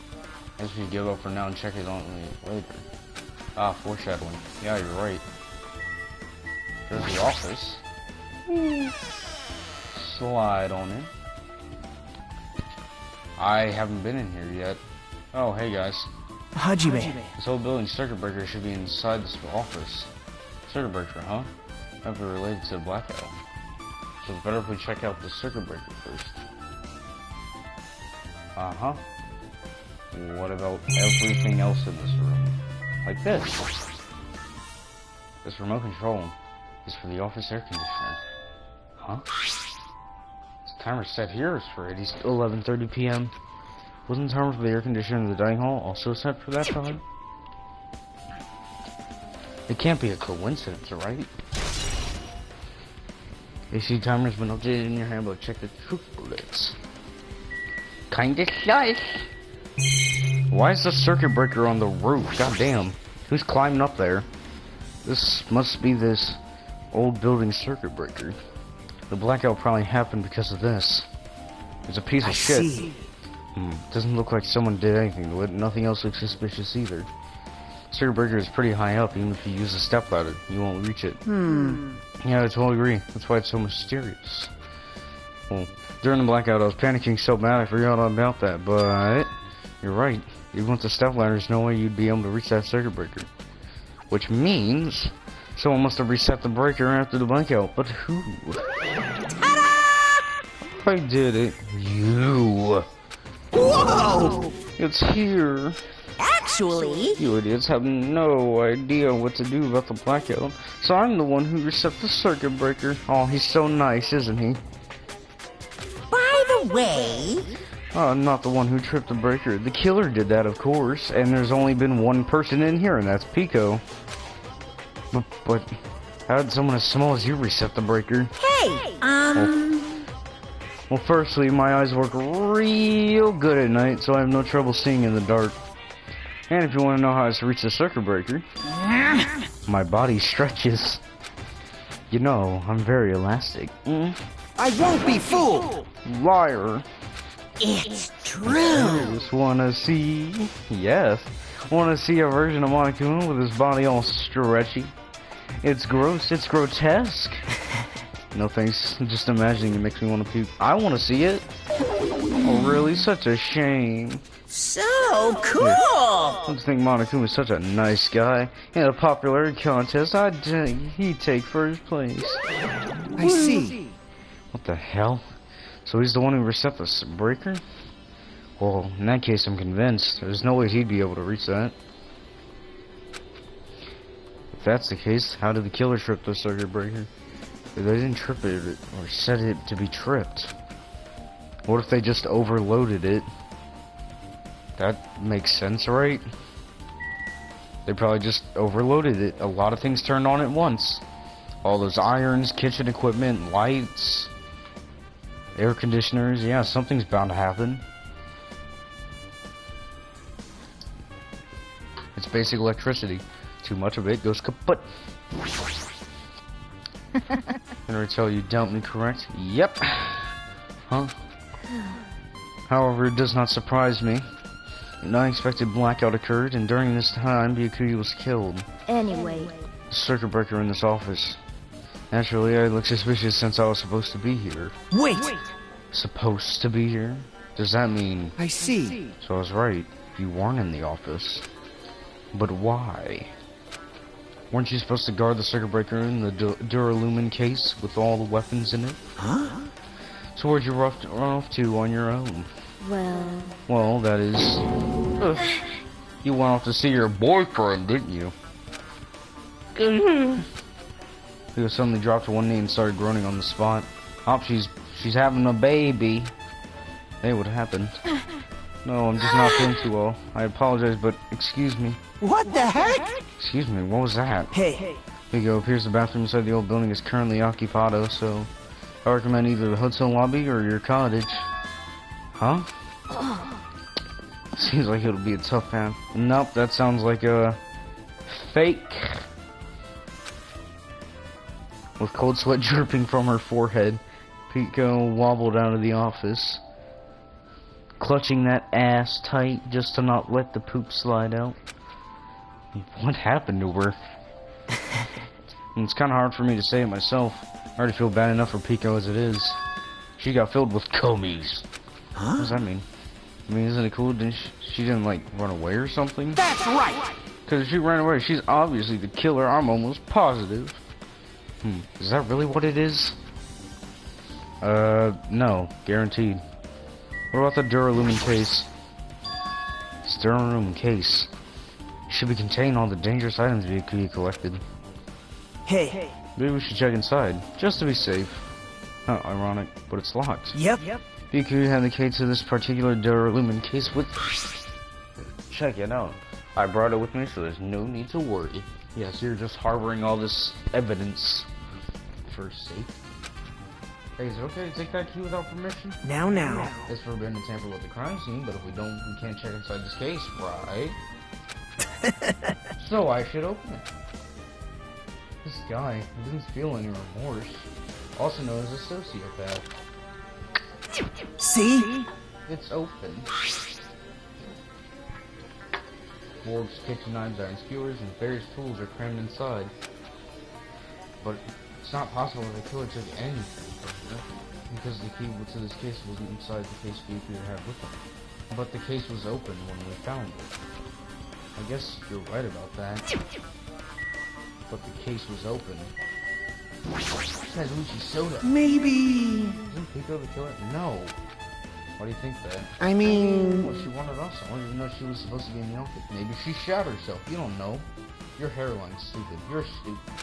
I guess we should give up for now and check it on later. Ah, foreshadowing. Yeah, you're right. There's the office. Slide on in. I haven't been in here yet. Oh, hey guys. Hajime. This whole building's circuit breaker should be inside this office. Circuit breaker, huh? Never related to the blackout. So it's better if we check out the circuit breaker first. Uh-huh. What about everything else in this room? Like this. This remote control is for the office air conditioner. Huh? This timer set here is for 11:30 p.m. Wasn't the timer for the air conditioner in the dining hall also set for that time? It can't be a coincidence, right? AC timer's been updated in your handbook. Check the truth bullets. Kinda sus. Why is the circuit breaker on the roof? God damn. Who's climbing up there? This must be this old building circuit breaker. The blackout probably happened because of this. It's a piece of shit. Doesn't look like someone did anything to it. Nothing else looks suspicious either. Circuit breaker is pretty high up. Even if you use a stepladder, you won't reach it. Yeah, I totally agree. That's why it's so mysterious. Well, during the blackout, I was panicking so bad I forgot all about that. But you're right. Even with the stepladder, there's no way you'd be able to reach that circuit breaker. Which means someone must have reset the breaker after the blackout. But who? I did it. You. Whoa! It's here. Actually, You idiots have no idea what to do about the blackout. So I'm the one who reset the circuit breaker. Oh, he's so nice, isn't he? by the way, I'm not the one who tripped the breaker. The killer did that, of course. And there's only been one person in here, and that's Pico. But how did someone as small as you reset the breaker? hey, Well, firstly, my eyes work real good at night, so I have no trouble seeing in the dark. And if you want to know how to reach the circuit breaker, my body stretches. You know, I'm very elastic. I won't be fooled! Liar. it's true. I just wanna see... Yes. Wanna see a version of Monokuma with his body all stretchy. It's gross. It's grotesque. No thanks. Just imagining it makes me want to puke. I want to see it. Oh, really? Such a shame. So cool. I just think Monokuma is such a nice guy. In a popularity contest, he'd take first place. I see. What the hell? So he's the one who reset the breaker? Well, in that case, I'm convinced. There's no way he'd be able to reach that. If that's the case, how did the killer trip the circuit breaker? They didn't trip it or set it to be tripped. What if they just overloaded it? That makes sense, right? They probably just overloaded it. A lot of things turned on at once. All those irons, kitchen equipment, lights, air conditioners. Yeah, something's bound to happen. It's basic electricity. Too much of it goes kaput. Can I tell you dealt me correct? Yep. Huh? However, it does not surprise me. An unexpected blackout occurred, and during this time, Byakuya was killed. Anyway, The circuit breaker in this office. Naturally, I look suspicious since I was supposed to be here. Wait! Supposed to be here? Does that mean... I see. So I was right. You weren't in the office. But why? Weren't you supposed to guard the circuit breaker in the Duralumin case with all the weapons in it? Huh? So where'd you run off to on your own? well, That is... you went off to see your boyfriend, didn't you? He suddenly dropped to one knee and started groaning on the spot. Oh, she's having a baby. Hey, what happened? No, I'm just not feeling too well. I apologize, but excuse me. What the heck? Excuse me, what was that? Hey, Here you go. Appears the bathroom inside the old building is currently occupado, so I recommend either the hotel lobby or your cottage. Huh? Seems like it'll be a tough path. Nope, that sounds like a fake. With cold sweat dripping from her forehead, Pico wobbled out of the office, clutching that ass tight just to not let the poop slide out. What happened to her? It's kind of hard for me to say it myself. I already feel bad enough for Pico as it is. She got filled with cummies. huh? What does that mean? I mean, isn't it cool? She didn't like run away or something? That's right! Because if she ran away, she's obviously the killer. I'm almost positive. Is that really what it is? No. Guaranteed. What about the Duralumin case? This Duralumin case should be containing all the dangerous items Byakuya collected. Hey. Maybe we should check inside, just to be safe. Huh, ironic, but it's locked. Yep. Byakuya had the key to this particular Duralumin case with... Check it out. I brought it with me, so there's no need to worry. Yes, you're just harboring all this evidence for safety. Hey, is it okay to take that key without permission? Now. It's forbidden to tamper with the crime scene, but if we don't, we can't check inside this case, right? So I should open it. This guy, he doesn't feel any remorse. Also known as a sociopath. See? It's open. Forks, kitchen knives, iron skewers, and various tools are crammed inside. But it's not possible that the killer took anything from here, because the key to this case wasn't inside the case we could have with him. But the case was open when we found it. I guess you're right about that. But the case was open. Says Lucy Soda. Maybe. Isn't Pico the killer? No. Why do you think that? I mean... Well, she wanted us. I wanted to know she was supposed to be in the outfit. Maybe she shot herself. You don't know. Your hairline's stupid. You're stupid.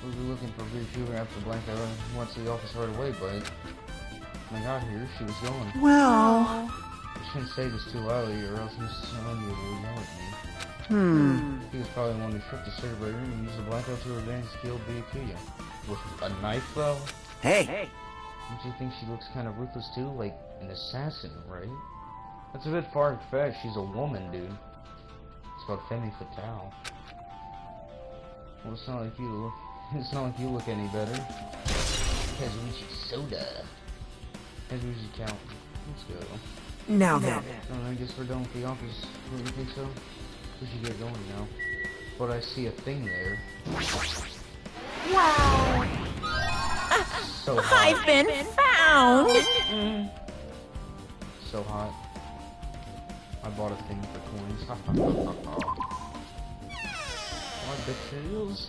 We were looking for Bree Shooter after Blanca went to the office right away, but when I got here, she was gone. Well... I shouldn't say this too loudly, or else Mrs. Sonia will yell at me. He was probably one who tripped the circuit breaker and used the blackout to revenge kill Byakuya. With a knife, though? Hey! Don't you think she looks kind of ruthless too? Like an assassin, right? That's a bit far-fetched. She's a woman, dude. It's called femme fatale. Well, it's not like you look. It's not like you look any better. Kazuichi Soda. Kazuichi count. Let's go. Now then. I guess we're done with the office. Don't you think so? We should get going now. But I see a thing there. Wow. So hot. I've been found! So hot. I bought a thing for coins. My bitches.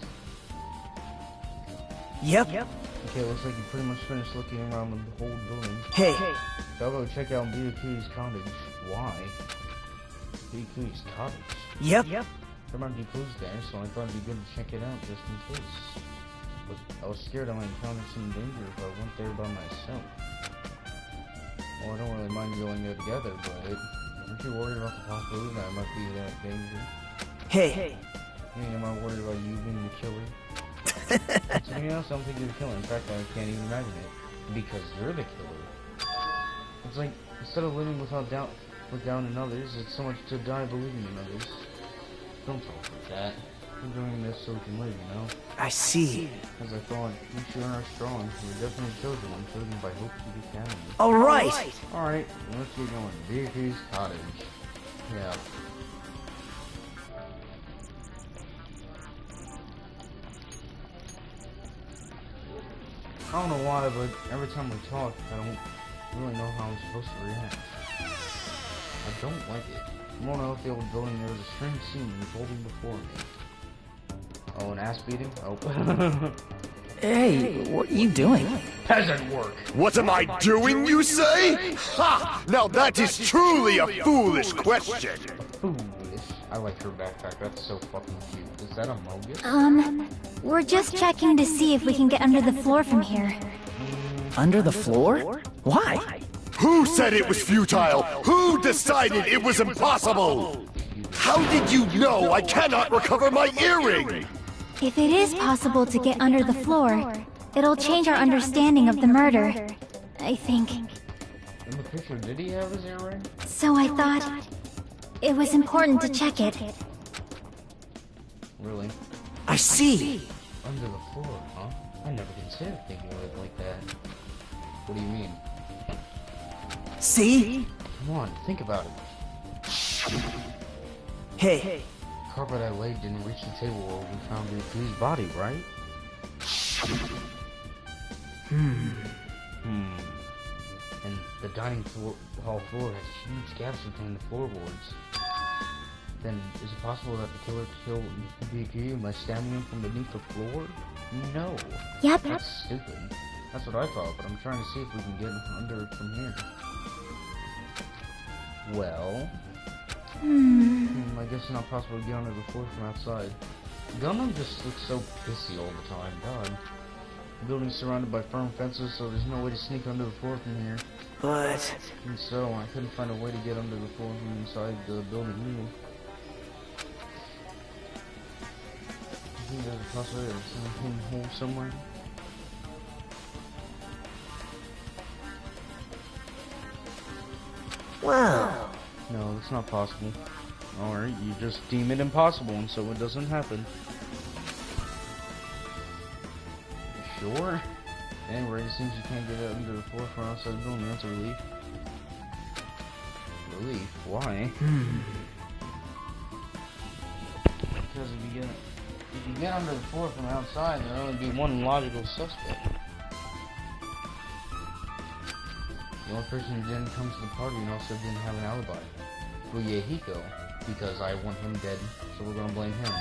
Yep. Okay, looks like you pretty much finished looking around the whole building. Hey. So I'll go check out Byakuya's cottage. Why? Byakuya's cottage? Yep. There might be clues there, so I thought it'd be good to check it out just in case. But I was scared I might encounter some danger if I went there by myself. Well, I don't really mind going there together, but aren't you worried about the possibility that I might be that danger? Hey. I mean, am I worried about you being the killer? Something else, I don't think you're the killer. In fact, I can't even imagine it. Because you're the killer. It's like, instead of living without doubt, with doubt in others, it's so much to die believing in others. Don't talk like that. We're doing this so we can live, you know? I see. As I thought, you sure are strong. You're definitely chosen one, chosen by Hope to be family. Alright. Alright, let's get going. Byakuya's cottage. Yeah. I don't know why, but every time we talk, I don't really know how I'm supposed to react. I don't like it. I'm going out the old building, there was a strange scene unfolding before me. Oh, an ass beating? Oh. Hey, what are you doing? Peasant work! What am I doing, you say? Ha! Now that is truly a foolish question. Foolish. I like her backpack, that's so fucking cute. Is that a Mogus? We're just checking to see if we can get under the floor from here. Under the floor? Why? Who said it was futile? Who decided it was impossible? How did you know I cannot recover my earring? If it is possible to get under the floor, it'll change our understanding of the murder, I think. In the picture, did he have his earring? So I thought it was important to check it. Really? I see. Under the floor, huh? I never considered thinking of it like that. What do you mean? See? Come on, think about it. Hey. The carpet I laid didn't reach the table where we found Byakuya's body, right? And the dining hall floor has huge gaps between the floorboards. Then, is it possible that the killer killed Byakuya by stabbing him from beneath the floor? No. Yep. That's stupid. That's what I thought, but I'm trying to see if we can get under it from here. Well... I guess it's not possible to get under the floor from outside. Gundam just looks so pissy all the time, God. The building's surrounded by firm fences, so there's no way to sneak under the floor from here. But... And so, I couldn't find a way to get under the floor from inside the building either. think there's a possibility of some hole somewhere? Wow. No, that's not possible. Alright, you just deem it impossible and so it doesn't happen. Sure? Anyway, it seems you can't get out into the forefront outside the building. That's a relief. Relief? Why? Because if you get under the floor from outside, there'll only be one logical suspect. The only person who didn't come to the party and also didn't have an alibi. Fuyehiko. Because I want him dead, so we're gonna blame him.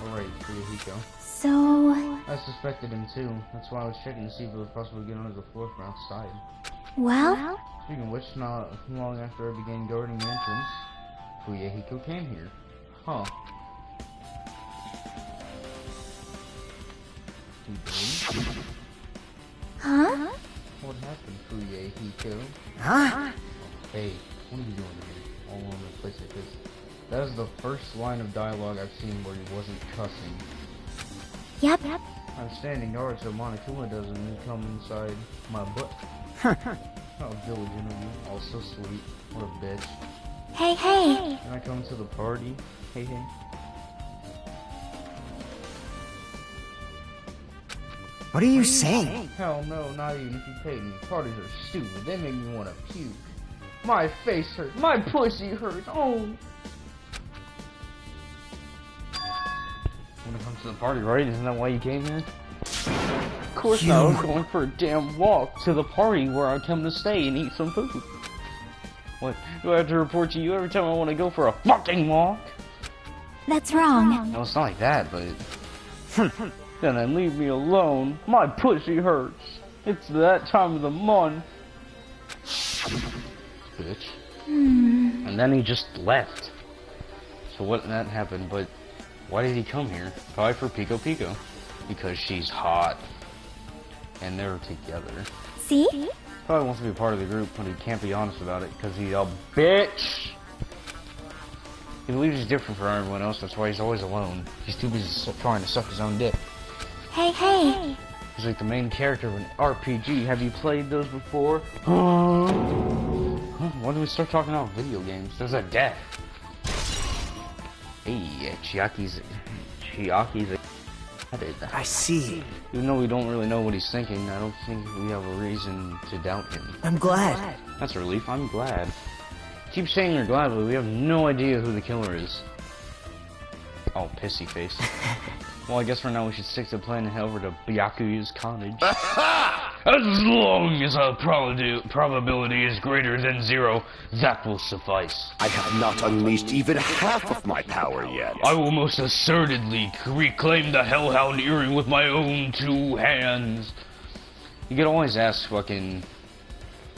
Alright, Fuyehiko. So... I suspected him too. That's why I was checking to see if it was possible to get under the floor from outside. Well? Speaking of which, not long after I began guarding the entrance, Fuyehiko came here. Huh. Huh? What happened, Fuyehiko? Huh? Hey, what are you doing here? All over the place like this. That is the first line of dialogue I've seen where he wasn't cussing. Yep. I'm standing guard so Monokuma doesn't come inside my butt. How diligent of you. All so sweet. What a bitch. Hey, hey. Can I come to the party? Hey, hey. What are you saying? Hell no, not even if you paid me. Parties are stupid. They make me want to puke. My face hurts. My pussy hurts. Oh. When it comes to the party, right? Isn't that why you came here? Of course not. I was going for a damn walk to the party where I come to stay and eat some food. What? Do I have to report to you every time I want to go for a fucking walk? That's wrong. No, it's not like that, but... Then leave me alone. My pussy hurts. It's that time of the month. Bitch. And then he just left. So what that happened, but why did he come here? Probably for Pico Pico. Because she's hot. And they're together. See? Probably wants to be a part of the group, but he can't be honest about it because he's a bitch. He believes he's different from everyone else, that's why he's always alone. He's too busy trying to suck his own dick. Hey, hey. He's like the main character of an RPG. Have you played those before? When do we start talking about video games? There's a death. Hey, Chiaki's I see. Even though we don't really know what he's thinking, I don't think we have a reason to doubt him. I'm glad. That's a relief. I'm glad. Keep saying you're glad, but we have no idea who the killer is. Oh, pissy face. Well, I guess for now we should stick to planning to head over to Byakuyu's cottage. As long as our probability is greater than 0, that will suffice. I have not unleashed even half of my power yet. I will most assertedly reclaim the Hellhound earring with my own 2 hands. You could always ask fucking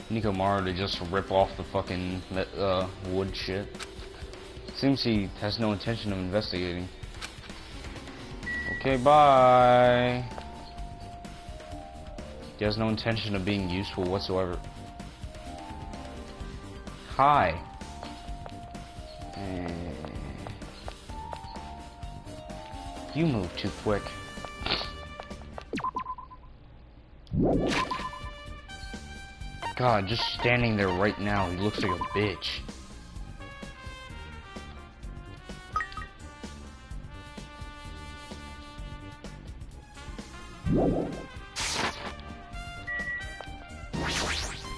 Nikomaru to just rip off the fucking wood shit. Seems he has no intention of investigating. Okay, bye. He has no intention of being useful whatsoever. Hi. You move too quick. God, just standing there right now, he looks like a bitch.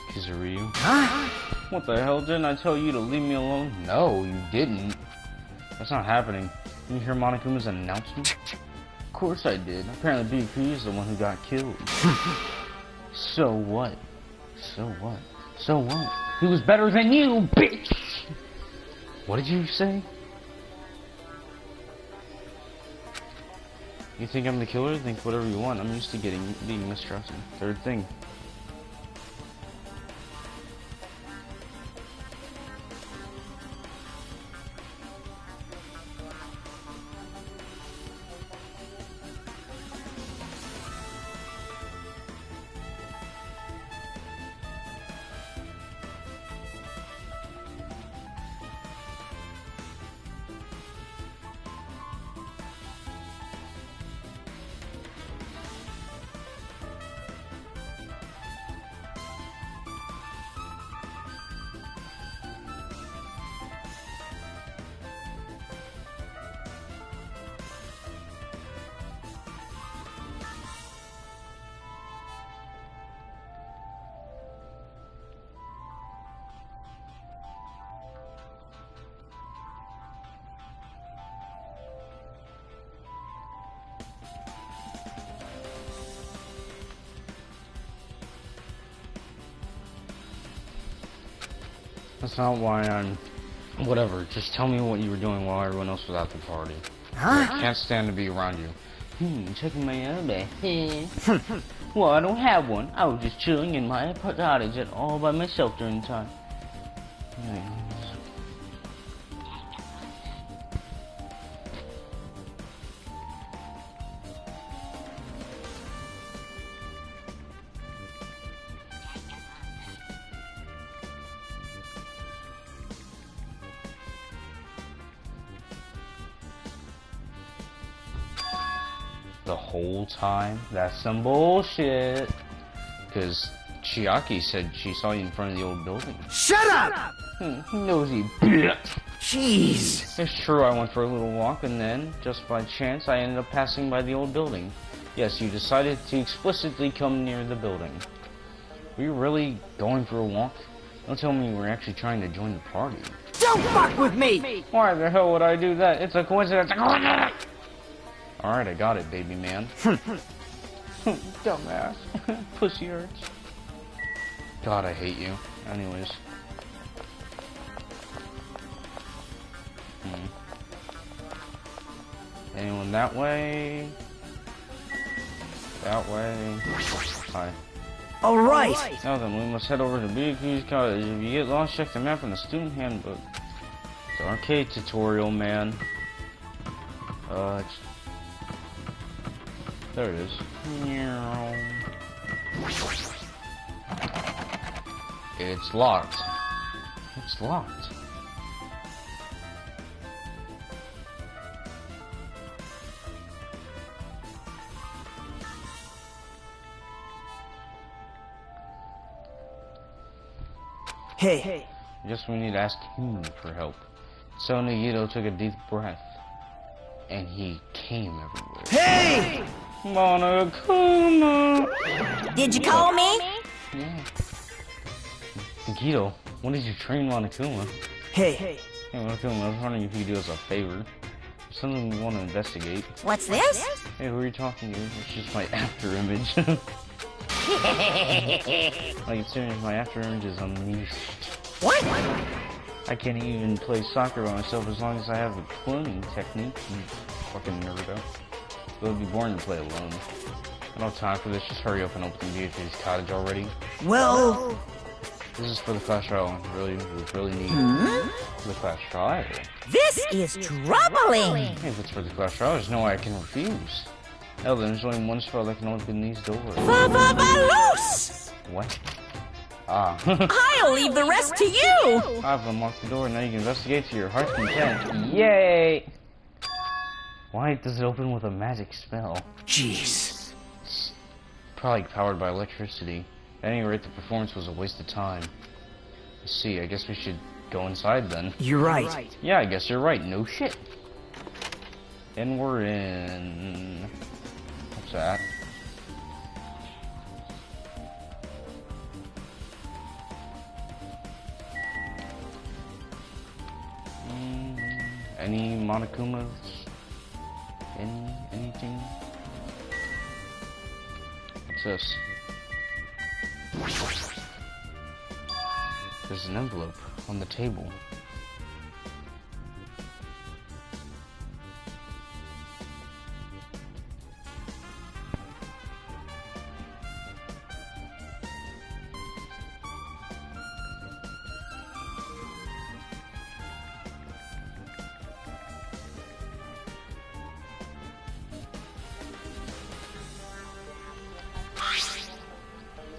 Kizuryu? Huh? What the hell? Didn't I tell you to leave me alone? No, you didn't. That's not happening. Didn't you hear Monokuma's announcement? Of course I did. Apparently BQ is the one who got killed. So what? So what? So what? He was better than you, bitch! What did you say? You think I'm the killer? Think whatever you want. I'm used to being mistrusted. Third thing. That's not why I'm... Whatever, just tell me what you were doing while everyone else was at the party. Huh? I can't stand to be around you. Checking my elbow. Well, I don't have one. I was just chilling in my cottage all by myself during the time. The whole time? That's some bullshit. Because Chiaki said she saw you in front of the old building. Shut up! Nosy bitch. Jeez. It's true, I went for a little walk and then, just by chance, I ended up passing by the old building. Yes, you decided to explicitly come near the building. Were you really going for a walk? Don't tell me you were actually trying to join the party. Don't fuck with me! Why the hell would I do that? It's a coincidence. Alright, I got it, baby man. Dumbass. Pussy hurts. God, I hate you. Anyways. Anyone that way? That way? Hi. Alright! Now then, we must head over to Boogaloo's cottage. If you get lost, check the map in the student handbook. It's an arcade tutorial, man. There it is. It's locked. It's locked. Hey. I guess we need to ask him for help. So Nagito took a deep breath. And he came everywhere. Hey! Monokuma! Did you call me? Yeah. Nagito, when did you train Monokuma? Hey. Hey Monokuma, I was wondering if you could do us a favor. Something we want to investigate. What's this? Hey, who are you talking to? It's just my after image. Like, as soon as my after image is unleashed. What? I can't even play soccer by myself as long as I have a cloning technique. Fucking nerdo. It would be boring to play alone. I don't have time for this, just hurry up and open Beatrice's cottage already. Well... This is for the Clash Royale. We really need the Clash Royale. This is troubling. Hey, if it's for the Clash Royale, there's no way I can refuse. Hell, then there's only one spell that can open these doors. Loose! What? Ah. I'll leave the rest to you. I've unlocked the door, now you can investigate to your heart's content. Yay! Why does it open with a magic spell? Jeez. It's probably powered by electricity. At any rate, the performance was a waste of time. Let's see, I guess we should go inside then. You're right. Yeah, I guess you're right. No shit. And we're in... What's that? Any Monokumas? Anything? What's this? There's an envelope on the table.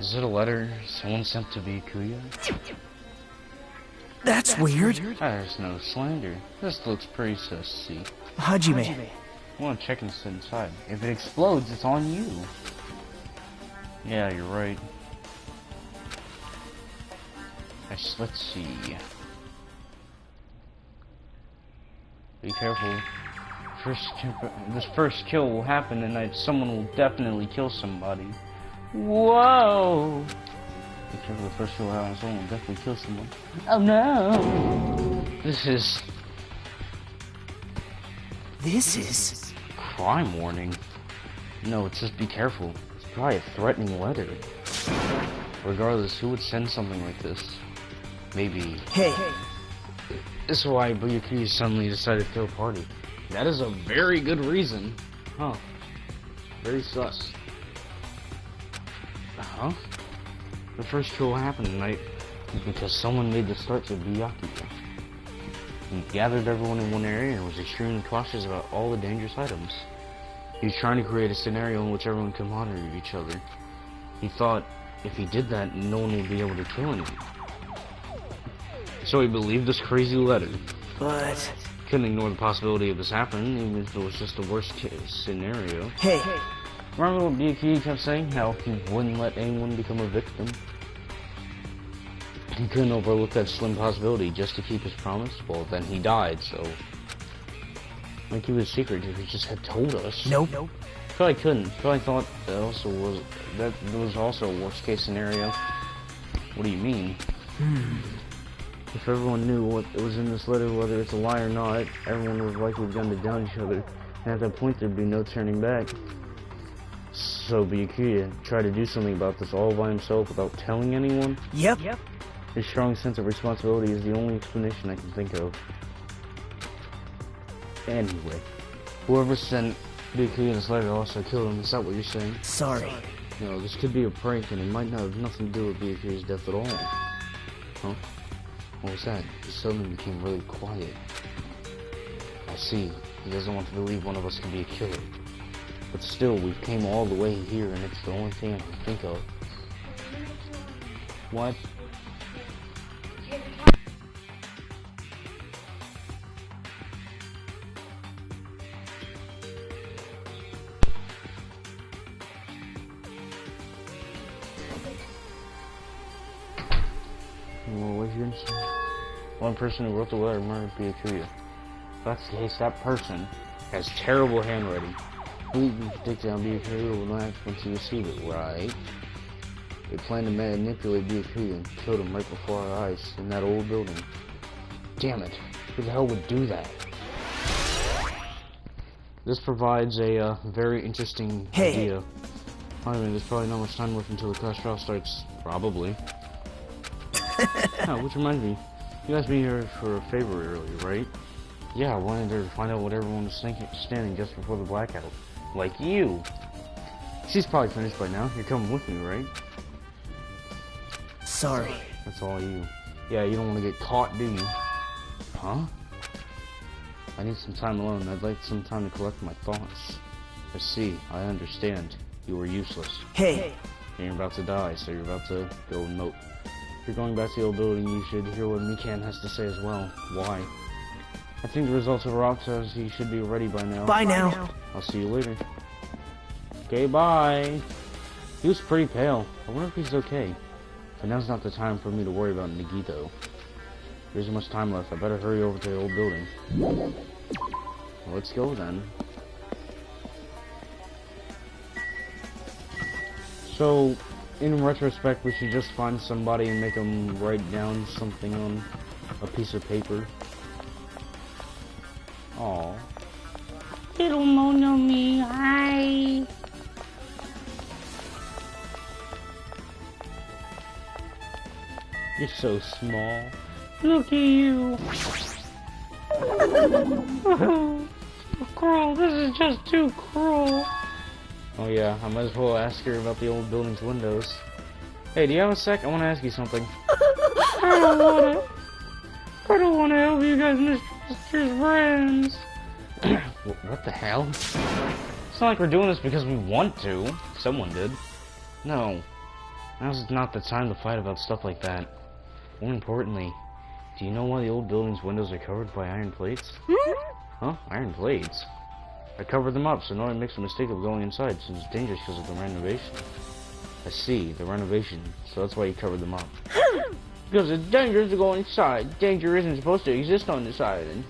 Is it a letter someone sent to Byakuya? That's weird. There's no slander. This looks pretty sussy. Hajime. I want to check inside. If it explodes, it's on you. Yeah, you're right. Let's see. Be careful. This first kill will happen tonight. Someone will definitely kill somebody. Whoa! Be careful, the first kill will happen. Someone will definitely kill someone. Oh no! This is crime warning. No, it says be careful. It's probably a threatening letter. Regardless, who would send something like this? Maybe Hey, this is why Buyuki suddenly decided to throw a party. That is a very good reason. Huh. Very sus. Huh? The first kill happened tonight because someone made the start to Buyaki. He gathered everyone in one area and was extremely cautious about all the dangerous items. He was trying to create a scenario in which everyone could monitor each other. He thought if he did that, no one would be able to kill anyone. So he believed this crazy letter. but... Couldn't ignore the possibility of this happening, even if it was just a worst case scenario. Hey, Remember what Buyuki kept saying? How he wouldn't let anyone become a victim? He couldn't overlook that slim possibility just to keep his promise. Well, then he died, so... Like he was secret if he just had told us. nope. Probably couldn't. Probably thought that was also a worst case scenario. What do you mean? If everyone knew what was in this letter, whether it's a lie or not, everyone would likely gun to down each other. And at that point, there'd be no turning back. So Byakuya tried to do something about this all by himself without telling anyone. Yep. His strong sense of responsibility is the only explanation I can think of. Anyway, whoever sent Byakuya this letter also killed him. Is that what you're saying? Sorry. No, this could be a prank, and it might not have nothing to do with Byakuya's death at all. Huh? What was that? He suddenly became really quiet. I see. He doesn't want to believe one of us can be a killer. But still, we came all the way here, and it's the only thing I can think of. What? Well, what you gonna say? One person who wrote the letter murdered Byakuya. If that's the case, that person has terrible handwriting. We predicted how Byakuya will act once he received it, right? They planned to manipulate Byakuya and killed him right before our eyes in that old building. Damn it! Who the hell would do that? This provides a very interesting idea. I mean, there's probably not much time left until the class trial starts. Probably. Oh, which reminds me, you asked me here for a favor earlier, right? Yeah, I wanted to find out what everyone was thinking, standing just before the blackout. Like you. She's probably finished by now. You're coming with me, right? Sorry. That's all you. Yeah, you don't want to get caught, do you? Huh? I need some time alone. I'd like some time to collect my thoughts. I see. I understand. You were useless. Hey. And you're about to die, so you're about to go and mope. If you're going back to the old building, you should hear what Mikan has to say as well. Why? I think the results of Rob says he should be ready by now. Bye now. I'll see you later. Okay, bye. He was pretty pale. I wonder if he's okay. But now's not the time for me to worry about Nagito. There isn't much time left. I better hurry over to the old building. Well, let's go then. So, in retrospect, we should just find somebody and make them write down something on a piece of paper. Aww. Little Monomi, hi! You're so small. Look at you! Oh, cruel, this is just too cruel. Oh yeah, I might as well ask her about the old building's windows. Hey, do you have a sec? I want to ask you something. I don't want to help you guys, Mr. Friends. What the hell? It's not like we're doing this because we want to. Someone did. No. Now's not the time to fight about stuff like that. More importantly, do you know why the old building's windows are covered by iron plates? Huh? Iron plates? I covered them up so no one makes the mistake of going inside since it's dangerous because of the renovation. I see, the renovation, so that's why you covered them up. Because it's dangerous to go inside. Danger isn't supposed to exist on this island.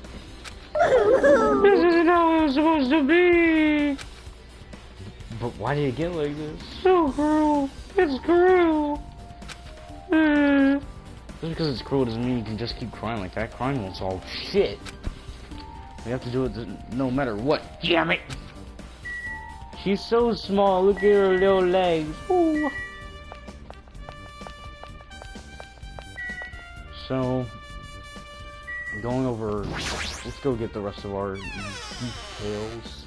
This isn't how it was supposed to be! But why did it get like this? So cruel! It's cruel! Just because it's cruel doesn't mean you can just keep crying like that. Crying won't solve shit. We have to do it no matter what. Damn it! She's so small. Look at her little legs. Ooh. So, going over, let's go get the rest of our details.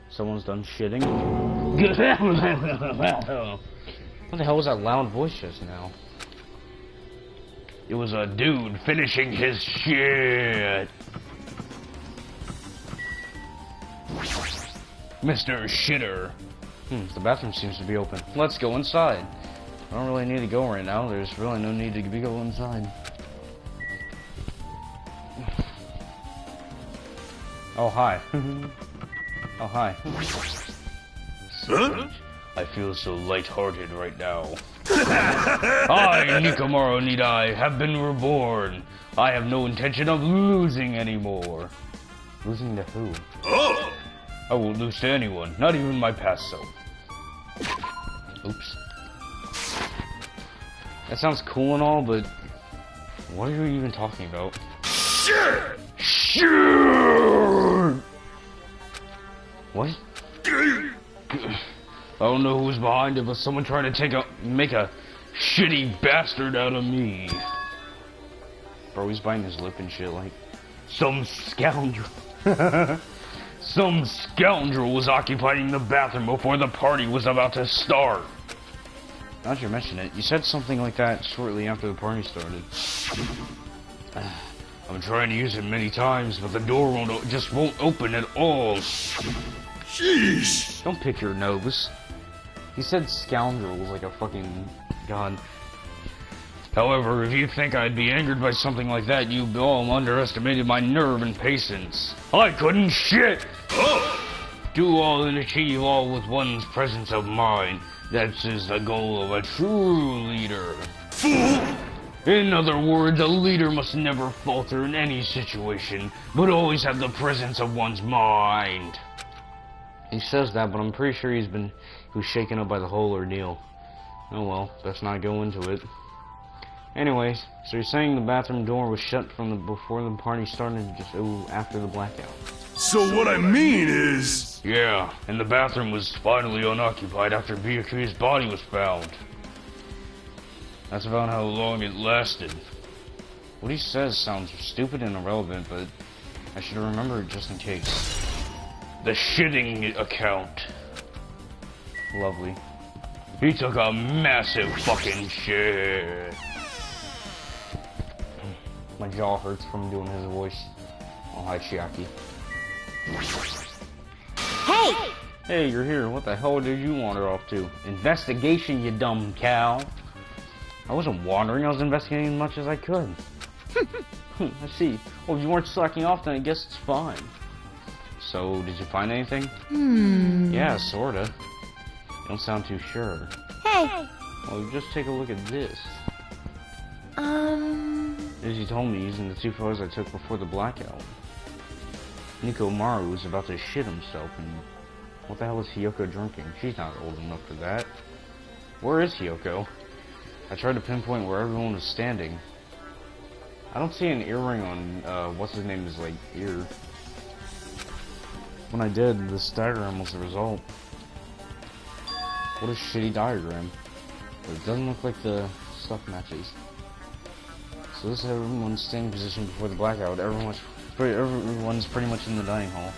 Someone's done shitting. What the hell was that loud voice just now? It was a dude finishing his shit. Mr. Shitter. The bathroom seems to be open. Let's go inside. I don't really need to go right now. There's really no need to be going inside. Oh, hi. Oh, hi. Huh? I feel so lighthearted right now. I, Nikomaru Nidai, have been reborn. I have no intention of losing anymore. Losing to who? Oh! I won't lose to anyone, not even my past self. Oops. That sounds cool and all, but what are you even talking about? Sure! Sure! What? I don't know who's behind it, but someone trying to make a shitty bastard out of me. Bro, he's biting his lip and shit like some scoundrel. Some scoundrel was occupying the bathroom before the party was about to start. Now that you mention it, you said something like that shortly after the party started. I'm trying to use it many times, but the door just won't open at all. Jeez! Don't pick your nose. He said scoundrel was like a fucking god. However, if you think I'd be angered by something like that, you all underestimated my nerve and patience. I couldn't shit! Do all and achieve all with one's presence of mind. That is the goal of a true leader. Fool! In other words, a leader must never falter in any situation, but always have the presence of one's mind. He says that, but I'm pretty sure he was shaken up by the whole ordeal. Oh well, let's not go into it. Anyways, so you're saying the bathroom door was shut from before the party started, just after the blackout. So what I mean is... Yeah, and the bathroom was finally unoccupied after Byakuya's body was found. That's about how long it lasted. What he says sounds stupid and irrelevant, but I should remember it just in case. The shitting account. Lovely. He took a massive fucking shit. My jaw hurts from doing his voice. Oh, hi, Chiaki. Hey! Hey, you're here. What the hell did you wander off to? Investigation, you dumb cow. I wasn't wandering. I was investigating as much as I could. I see. Well, if you weren't slacking off, then I guess it's fine. So, did you find anything? Yeah, sorta. You don't sound too sure. Hey! Well, just take a look at this. As you told me, using the 2 photos I took before the blackout. Nikomaru was about to shit himself, and what the hell is Hiyoko drinking? She's not old enough for that. Where is Hiyoko? I tried to pinpoint where everyone was standing. I don't see an earring on, what's his name's, like, ear. When I did, this diagram was the result. What a shitty diagram. But it doesn't look like the stuff matches. So this is everyone's standing position before the blackout. Everyone's pretty much in the dining hall.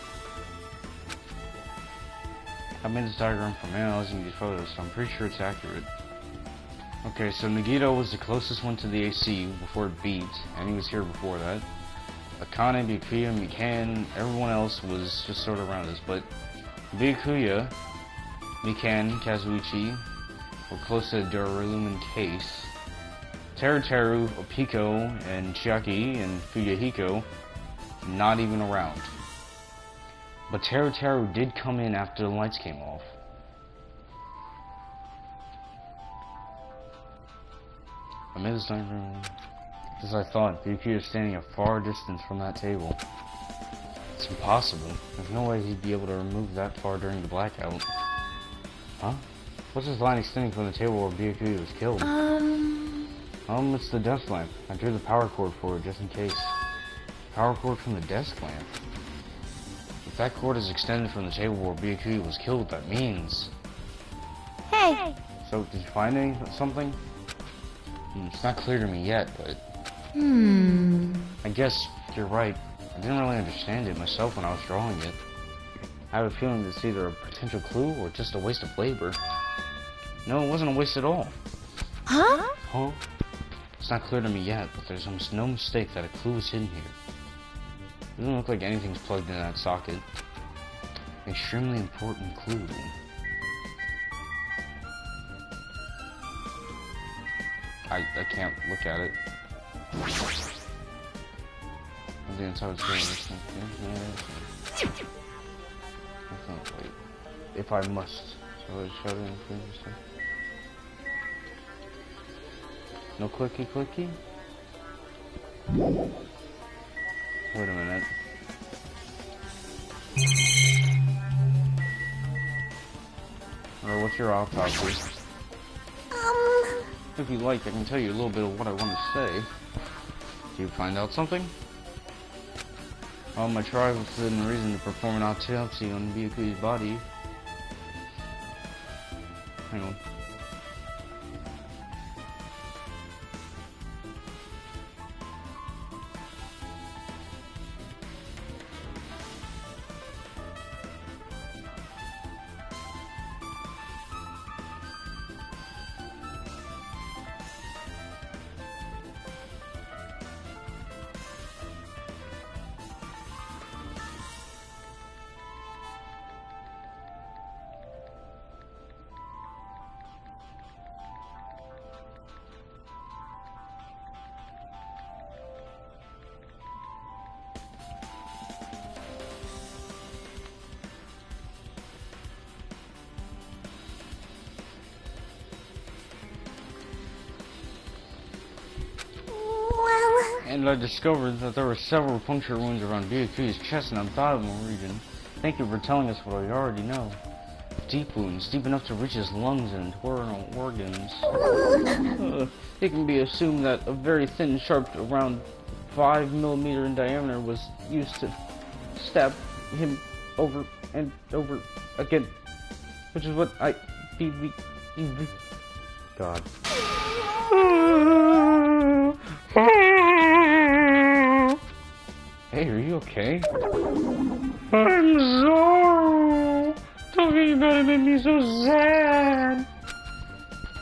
I made this diagram from analyzing these photos, so I'm pretty sure it's accurate. Okay, so Nagito was the closest one to the AC before it beat, and he was here before that. Akane, Byakuya, Mikan, everyone else was just sort of around us, but Byakuya, Mikan, Kazuichi were close to the Duralumin case. Teru, Opiko, and Chiaki, and Fuyahiko, not even around. But Teru did come in after the lights came off. I made this diagram as I thought. Byakuya is standing a far distance from that table. It's impossible. There's no way he'd be able to remove that far during the blackout. Huh? What's this line extending from the table where Byakuya was killed? It's the desk lamp. I drew the power cord for it just in case. Power cord from the desk lamp? If that cord is extended from the table where Byakuya was killed, that means... Hey! So So, did you find something? It's not clear to me yet, but... I guess you're right. I didn't really understand it myself when I was drawing it. I have a feeling it's either a potential clue or just a waste of labor. No, it wasn't a waste at all. Huh? Huh? It's not clear to me yet, but there's almost no mistake that a clue is hidden here. It doesn't look like anything's plugged in that socket. An extremely important clue. I can't look at it. I think that's how it's going. Wait. If I must. So let's show them stuff. No clicky clicky? Wait a minute. Or what's your autopsy? If you like, I can tell you a little bit of what I want to say. Do you find out something? I tried within reason to perform an autopsy on Byakuya's body. Hang on. And I discovered that there were several puncture wounds around Byakuya's chest and abdominal region. Thank you for telling us what we already know. Deep wounds, deep enough to reach his lungs and internal organs. It can be assumed that a very thin, sharp, around 5 mm in diameter was used to stab him over and over again. Which is what I... God. Hey, are you okay? I'm sorry. Talking about it made me so sad.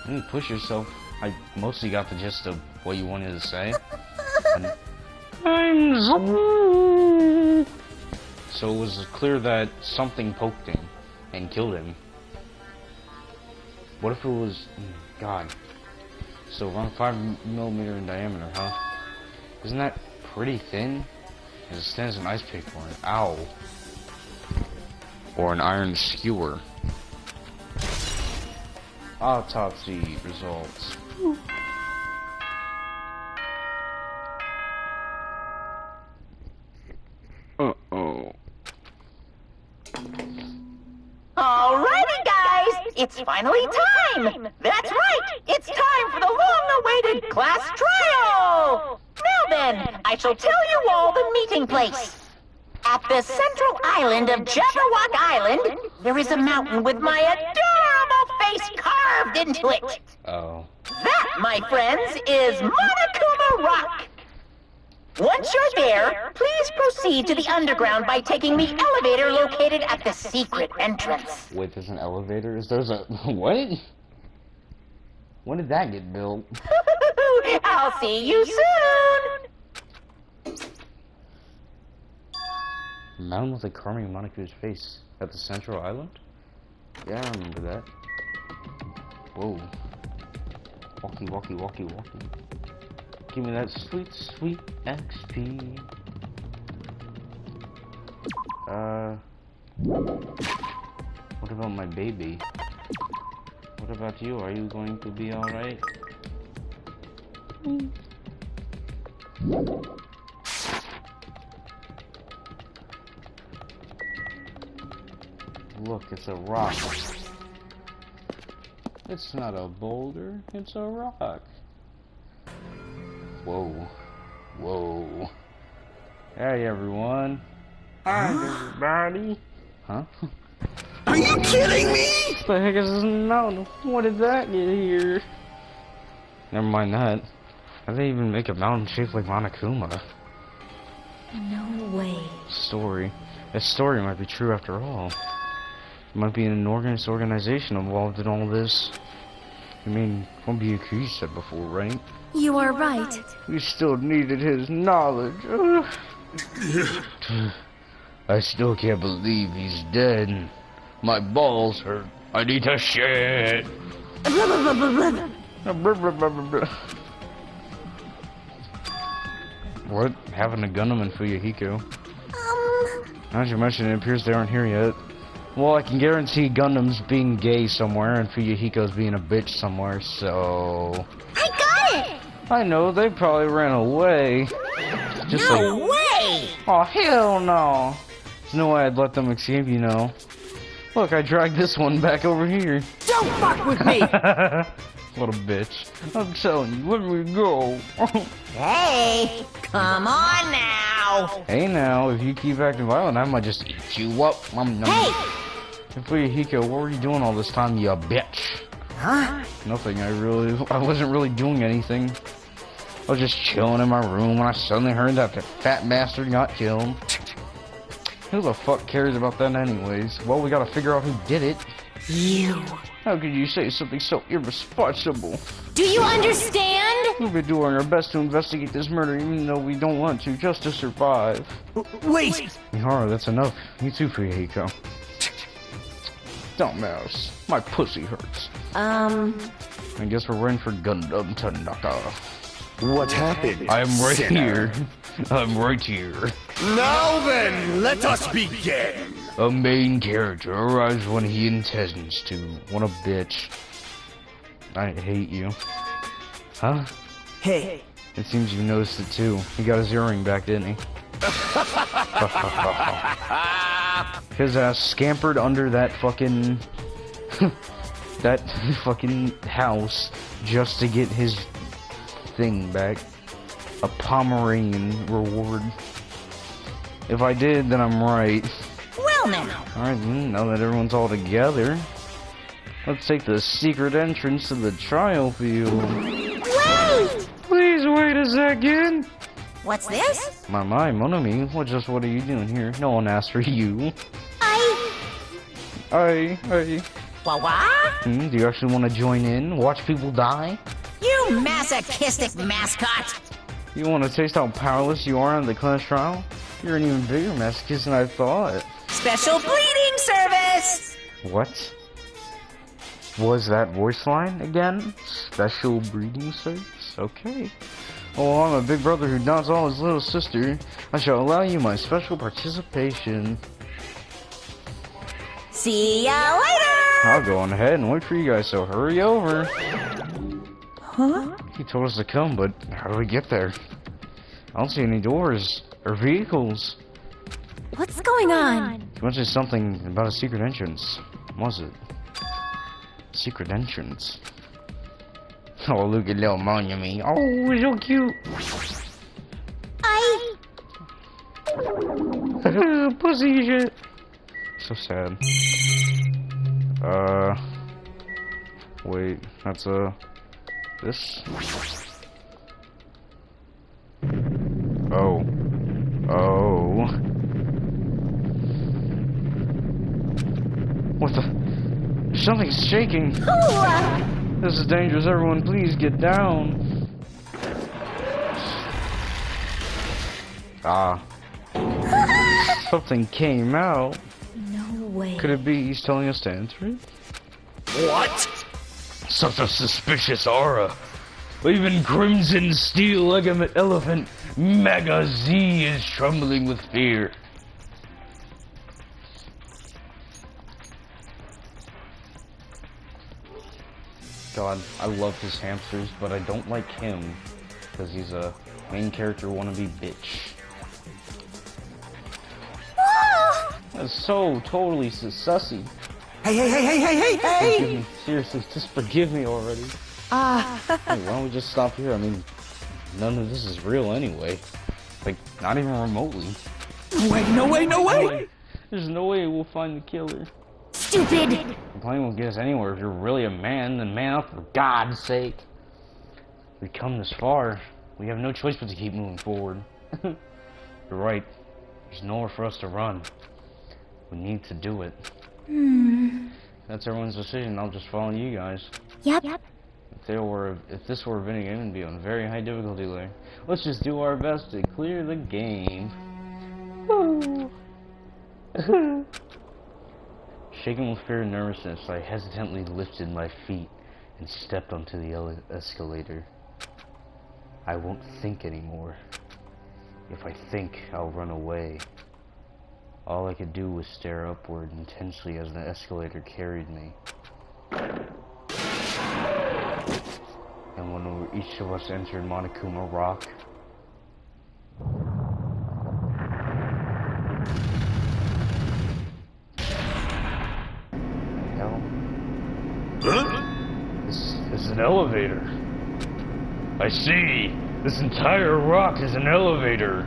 You didn't push yourself. I mostly got the gist of what you wanted to say. I'm sorry. So it was clear that something poked him and killed him. What if it was... God. So around 5 mm in diameter, huh? Isn't that pretty thin? As thin as an ice pick or an owl. Or an iron skewer. Autopsy results. Uh-oh. Alrighty, guys! It's finally time! That's right! It's time for the long-awaited class trial! Now then, I shall tell you all the meeting place. At the central island of Jabberwock Island, there is a mountain with my adorable face carved into it. Oh. That, my friends, is Monokuma Rock. Once you're there, please proceed to the underground by taking the elevator located at the secret entrance. Wait, there's an elevator? There's a... What? When did that get built? I'll see you soon! Mountain with a carving of Monoku's face at the central island? Yeah, I remember that. Whoa. Walkie, walkie, walkie, walkie. Give me that sweet, sweet XP. What about my baby? What about you? Are you going to be alright? Look, it's a rock. It's not a boulder, it's a rock. Whoa. Whoa. Hey everyone. Hi everybody. Huh? Are you kidding me? What the heck is this? No, what did that get here? Never mind that. How do they even make a mountain shaped like Monokuma? No way. Story. This story might be true after all. It might be an organization involved in all this. I mean, what BQ said before, right? You are right. We still needed his knowledge. I still can't believe he's dead. My balls hurt. I need to shit. What? Having a Gundam in Fuyuhiko? Now that you mention it, appears they aren't here yet. Well, I can guarantee Gundam's being gay somewhere and Fuyuhiko's being a bitch somewhere, so... I got it! I know, they probably ran away. Just No like... way! Oh, hell no! There's no way I'd let them escape, you know. Look, I dragged this one back over here. Don't fuck with me! What a bitch. I'm telling you, let me go. Hey, come on now. Hey now, if you keep acting violent, I might just eat you up. Hey! Fuyuhiko, what were you doing all this time, you bitch? Huh? Nothing, I wasn't really doing anything. I was just chilling in my room when I suddenly heard that the fat bastard got killed. Who the fuck cares about that anyways? Well, we gotta figure out who did it. You. How could you say something so irresponsible? Do you understand? We've been doing our best to investigate this murder even though we don't want to, just to survive. Wait! Mihara, that's enough. You too, Fuyuhiko. Dumbass. My pussy hurts. I guess we're waiting for Gundam Tanaka. What happened? I'm right sinner? here. I'm right here. Now then, let us begin. A main character arrives when he intends to. What a bitch. I hate you. Huh? Hey. It seems you noticed it too. He got his earring back, didn't he? His ass scampered under that fucking... that fucking house just to get his thing back. A Pomeranian reward. If I did, then I'm right. Well now. Alright, now that everyone's all together, let's take the secret entrance to the trial field. Wait! Please wait a second! What's this? My, Monami, what are you doing here? No one asked for you. Hey. What? Do you actually want to join in? Watch people die? You masochistic mascot! You want to taste how powerless you are in the class trial? You're an even bigger masochist than I thought. Special bleeding service! What? Was that voice line again? Special breeding service? Okay. Oh, I'm a big brother who nods all his little sister. I shall allow you my special participation. See ya later! I'll go on ahead and wait for you guys, so hurry over. Huh? He told us to come, but how do we get there? I don't see any doors or vehicles. What's going on? You mentioned something about a secret entrance. What was it? Secret entrance. Oh, look at little Monument. Oh, he's so cute. Pussy shit. So sad. Wait, that's this? Oh. What the? Something's shaking. This is dangerous. Everyone, please get down. Something came out. No way. Could it be he's telling us to enter it? What? Such a suspicious aura. Even Crimson Steel Elephant Mega Z is trembling with fear. God, I love his hamsters, but I don't like him because he's a main character wannabe bitch. That's so totally sussy. Hey! Forgive me. Seriously, just forgive me already. Hey, why don't we just stop here? I mean, none of this is real anyway. Like, not even remotely. No way! There's no way we'll find the killer. stupid! The plane won't get us anywhere. If you're really a man, then man up for God's sake. We've come this far. We have no choice but to keep moving forward. You're right. There's nowhere for us to run. We need to do it. That's everyone's decision. I'll just follow you guys. Yep. If this were a video game, it'd be on very high difficulty layer. Let's just do our best to clear the game. Shaken with fear and nervousness, I hesitantly lifted my feet and stepped onto the escalator. I won't think anymore. If I think, I'll run away. All I could do was stare upward intensely as the escalator carried me. And when each of us entered Monokuma Rock, hell? This is an elevator. I see. This entire rock is an elevator.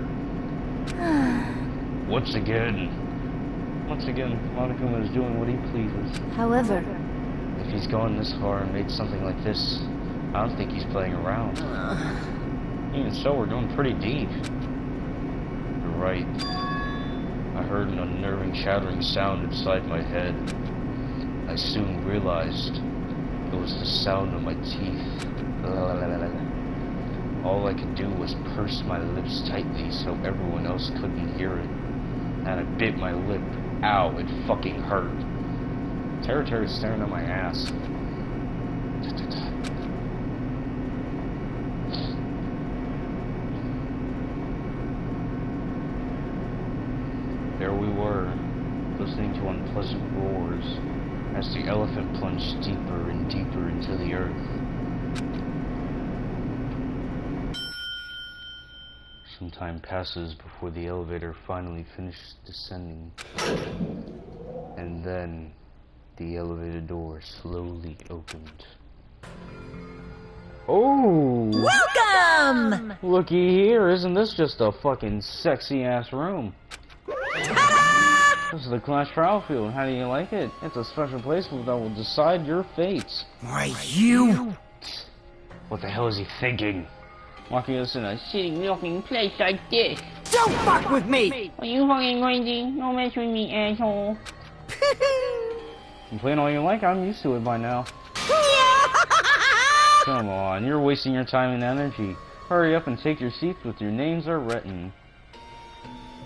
Once again, Monokuma is doing what he pleases. However, If he's gone this far and made something like this, I don't think he's playing around. Even so, we're going pretty deep. You're right. I heard an unnerving shattering sound inside my head. I soon realized it was the sound of my teeth. All I could do was purse my lips tightly so everyone else couldn't hear it. And I bit my lip. Ow, it fucking hurt. Territory is staring at my ass. There we were, listening to unpleasant roars as the elephant plunged deeper and deeper into the earth. Some time passes before the elevator finally finishes descending. And then, the elevator door slowly opened. Oh! welcome! Looky here, isn't this just a fucking sexy-ass room? This is the Clash Trial Field. How do you like it? It's a special place that will decide your fates. Why, you? What the hell is he thinking? Walking us in a shitty looking place like this. Don't fuck with me! Are you fucking crazy? Don't mess with me, asshole. Complain all you like, I'm used to it by now. Come on, you're wasting your time and energy. Hurry up and take your seats with your names are written.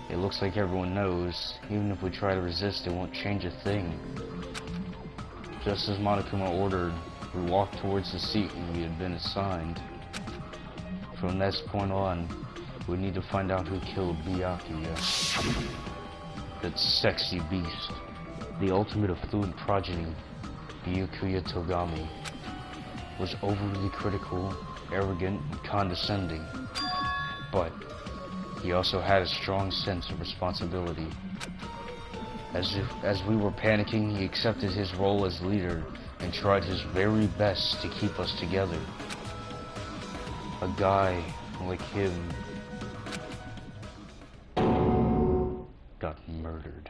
It looks like everyone knows. Even if we try to resist, it won't change a thing. Just as Monokuma ordered, we walked towards the seat we had been assigned. From this point on, we need to find out who killed Byakuya. That sexy beast. The ultimate of fluid progeny, Byakuya Togami, was overly critical, arrogant, and condescending. But he also had a strong sense of responsibility. As we were panicking, he accepted his role as leader and tried his very best to keep us together. A guy like him got murdered.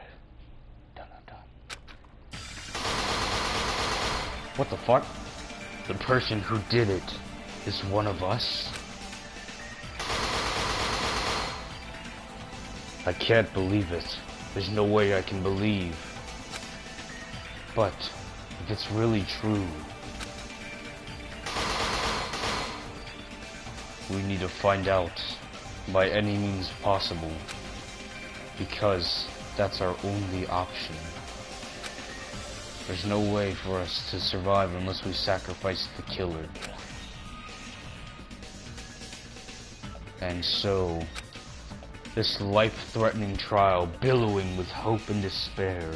Dun, dun, dun. What the fuck? The person who did it is one of us? I can't believe it. There's no way I can believe. But if it's really true, we need to find out by any means possible, because that's our only option. There's no way for us to survive unless we sacrifice the killer. And so, this life-threatening trial, billowing with hope and despair,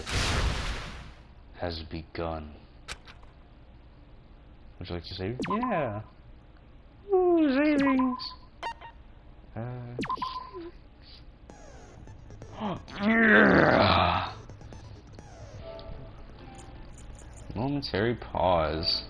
has begun. Would you like to save? Yeah. Ooh, savings. Yeah. Momentary pause.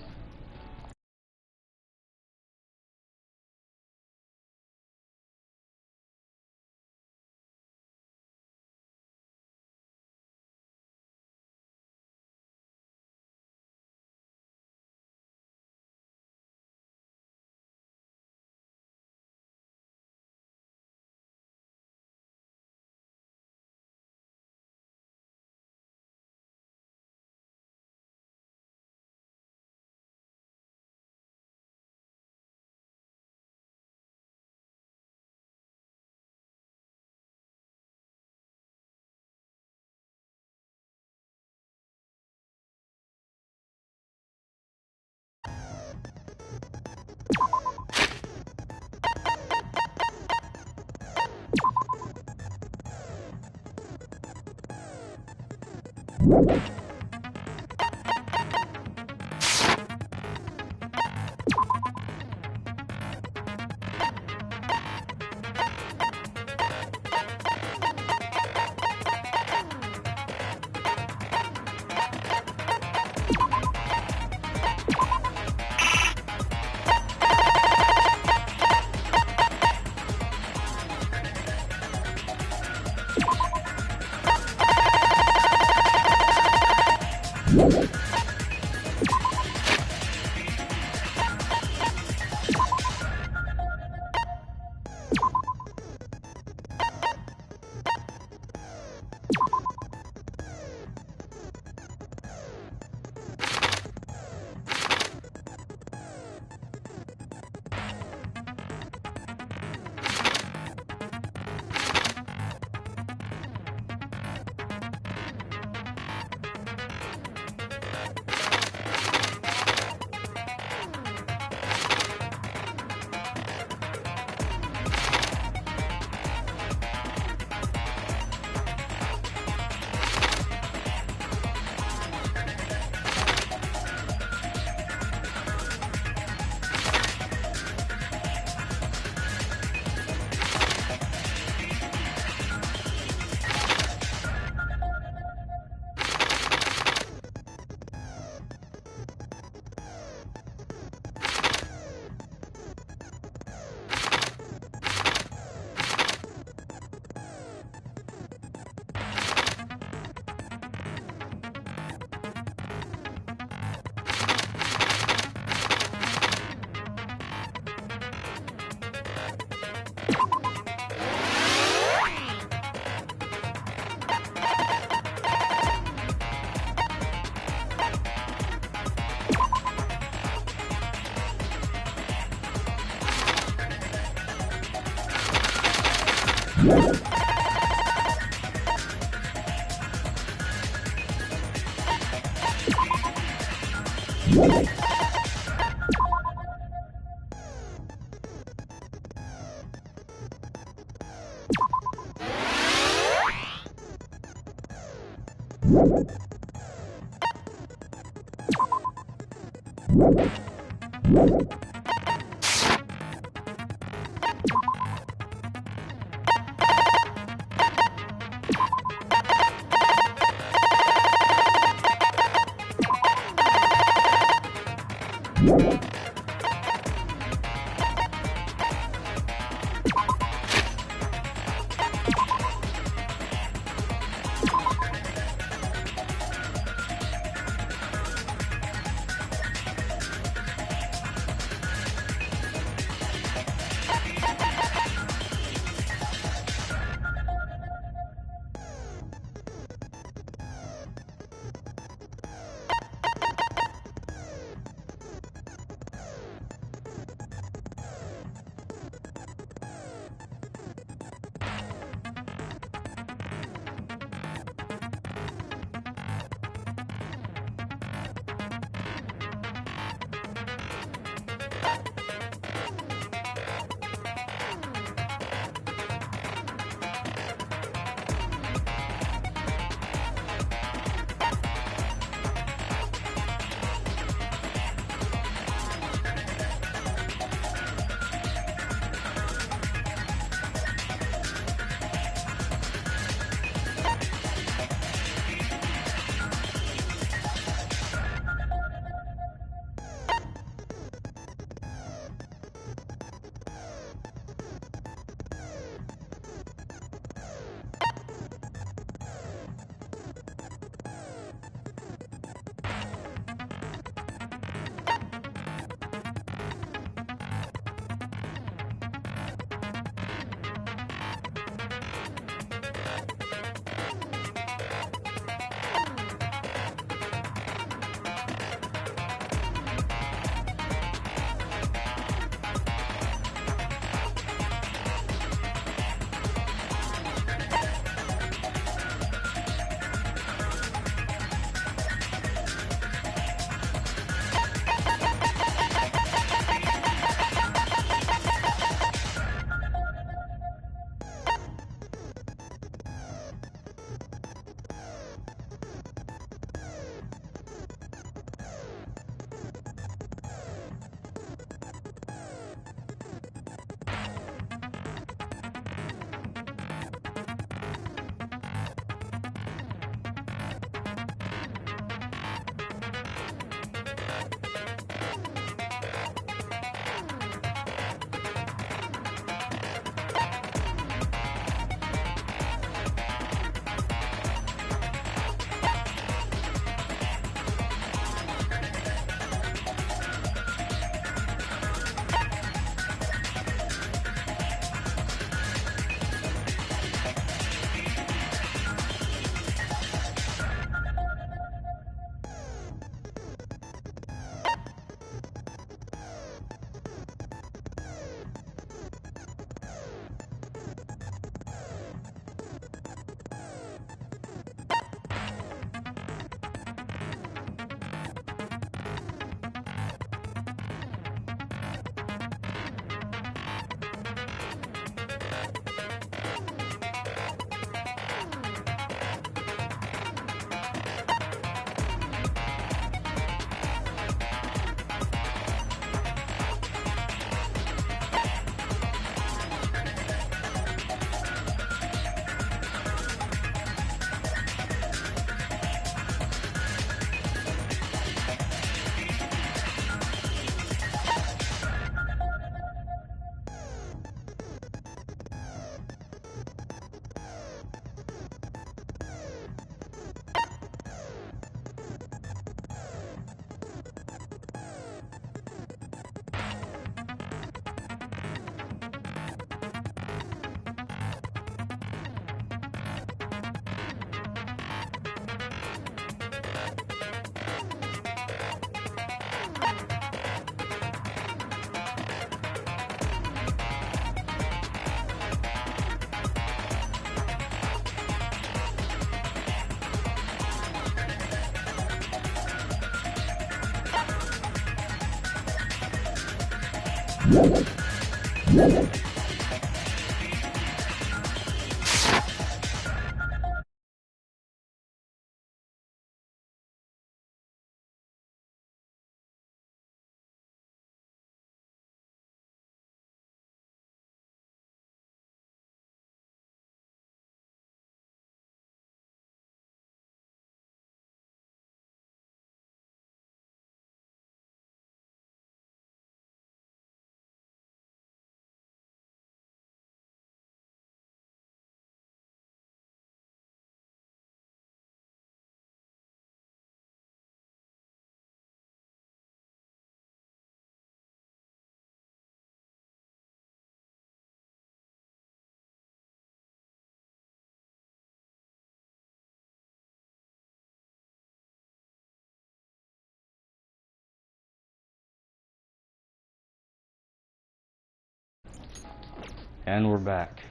And we're back.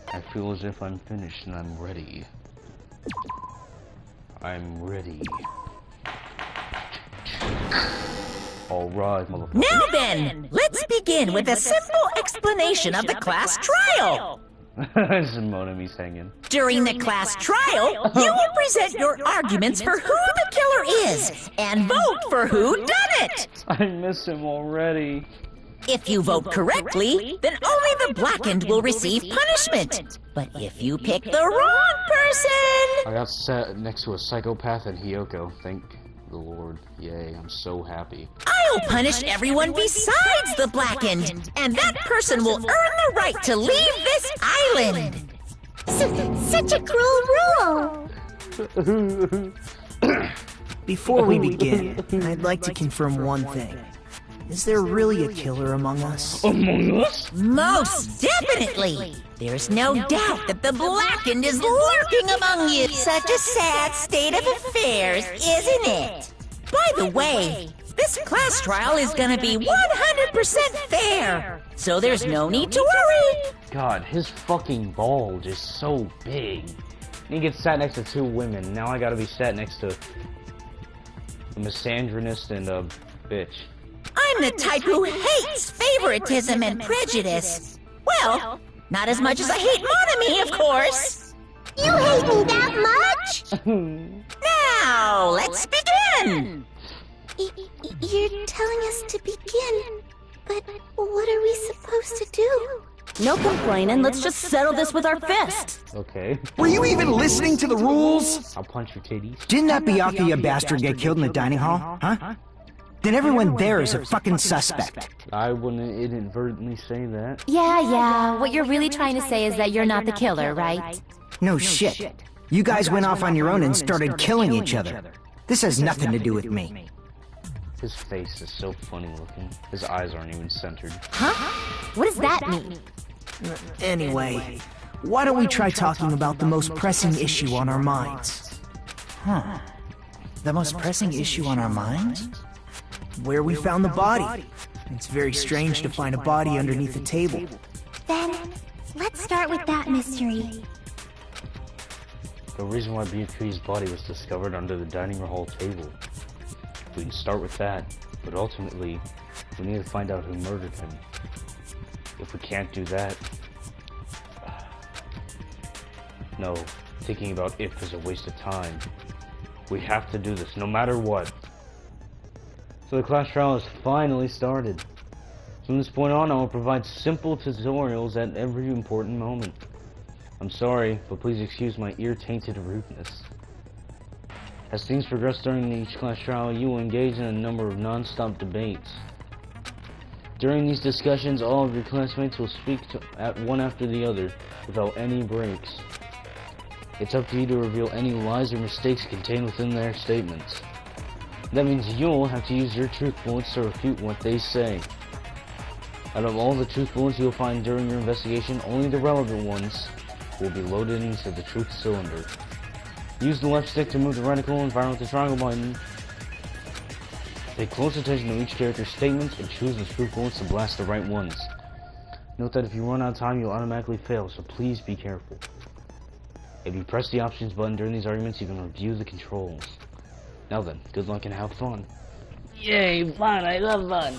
I feel as if I'm finished and I'm ready. I'm ready. Alright, motherfucker. Now then, let's begin with a simple explanation of the class trial. Simone hanging. During the class trial, you will present your arguments for who the killer is and vote for who done it. I miss him already. If you vote correctly, then only the blackened will receive punishment. But if you pick the wrong person... I got sat next to a psychopath and Hiyoko. Thank the Lord. Yay, I'm so happy. I'll punish everyone besides the blackened, and that person will earn the right to leave this island. Such a cruel rule. Before we begin, I'd like to confirm one thing. Is there really a killer among us? Among us? Most definitely! There's no doubt that the blackened is lurking among you. Such a sad state of affairs, isn't it? By the way, this class trial is gonna be 100% fair, so there's no need to worry. God, his fucking bulge is so big. He gets sat next to two women. Now I gotta be sat next to a misandrist and a bitch. I'm the type who hates favoritism and prejudice. Well, not as much as I hate monogamy, of course. You hate me that much? Now, let's begin! You're telling us to begin, but what are we supposed to do? No complaining, let's just settle this with our fist. Okay. Were you even listening to the rules? I'll punch your titties. Didn't that Byakuya bastard get killed in the dining hall? Huh? Then everyone there is a fucking suspect. I wouldn't inadvertently say that. Yeah, what you're really trying to say is that you're not the killer, right? No shit. You guys went off on your own and started killing each other. This has nothing to do with me. His face is so funny looking. His eyes aren't even centered. Huh? What does that mean? Anyway, why don't we try talking about the most pressing issue on our minds? Huh. The most pressing issue on our minds? Where we found the body. It's very strange to find a body underneath a table. Then, let's start with that mystery. The reason why Byakuya's body was discovered under the dining hall table. We can start with that, but ultimately, we need to find out who murdered him. If we can't do that... No, thinking about if is a waste of time. We have to do this, no matter what. So the class trial has finally started. From this point on, I will provide simple tutorials at every important moment. I'm sorry, but please excuse my ear-tainted rudeness. As things progress during each class trial, you will engage in a number of non-stop debates. During these discussions, all of your classmates will speak at one after the other, without any breaks. It's up to you to reveal any lies or mistakes contained within their statements. That means you'll have to use your truth bullets to refute what they say. Out of all the truth bullets you'll find during your investigation, only the relevant ones will be loaded into the truth cylinder. Use the left stick to move the reticle and fire with the triangle button. Pay close attention to each character's statements and choose the truth bullets to blast the right ones. Note that if you run out of time, you'll automatically fail, so please be careful. If you press the options button during these arguments, you can review the controls. Now then, good luck and have fun. Yay, fun, I love fun.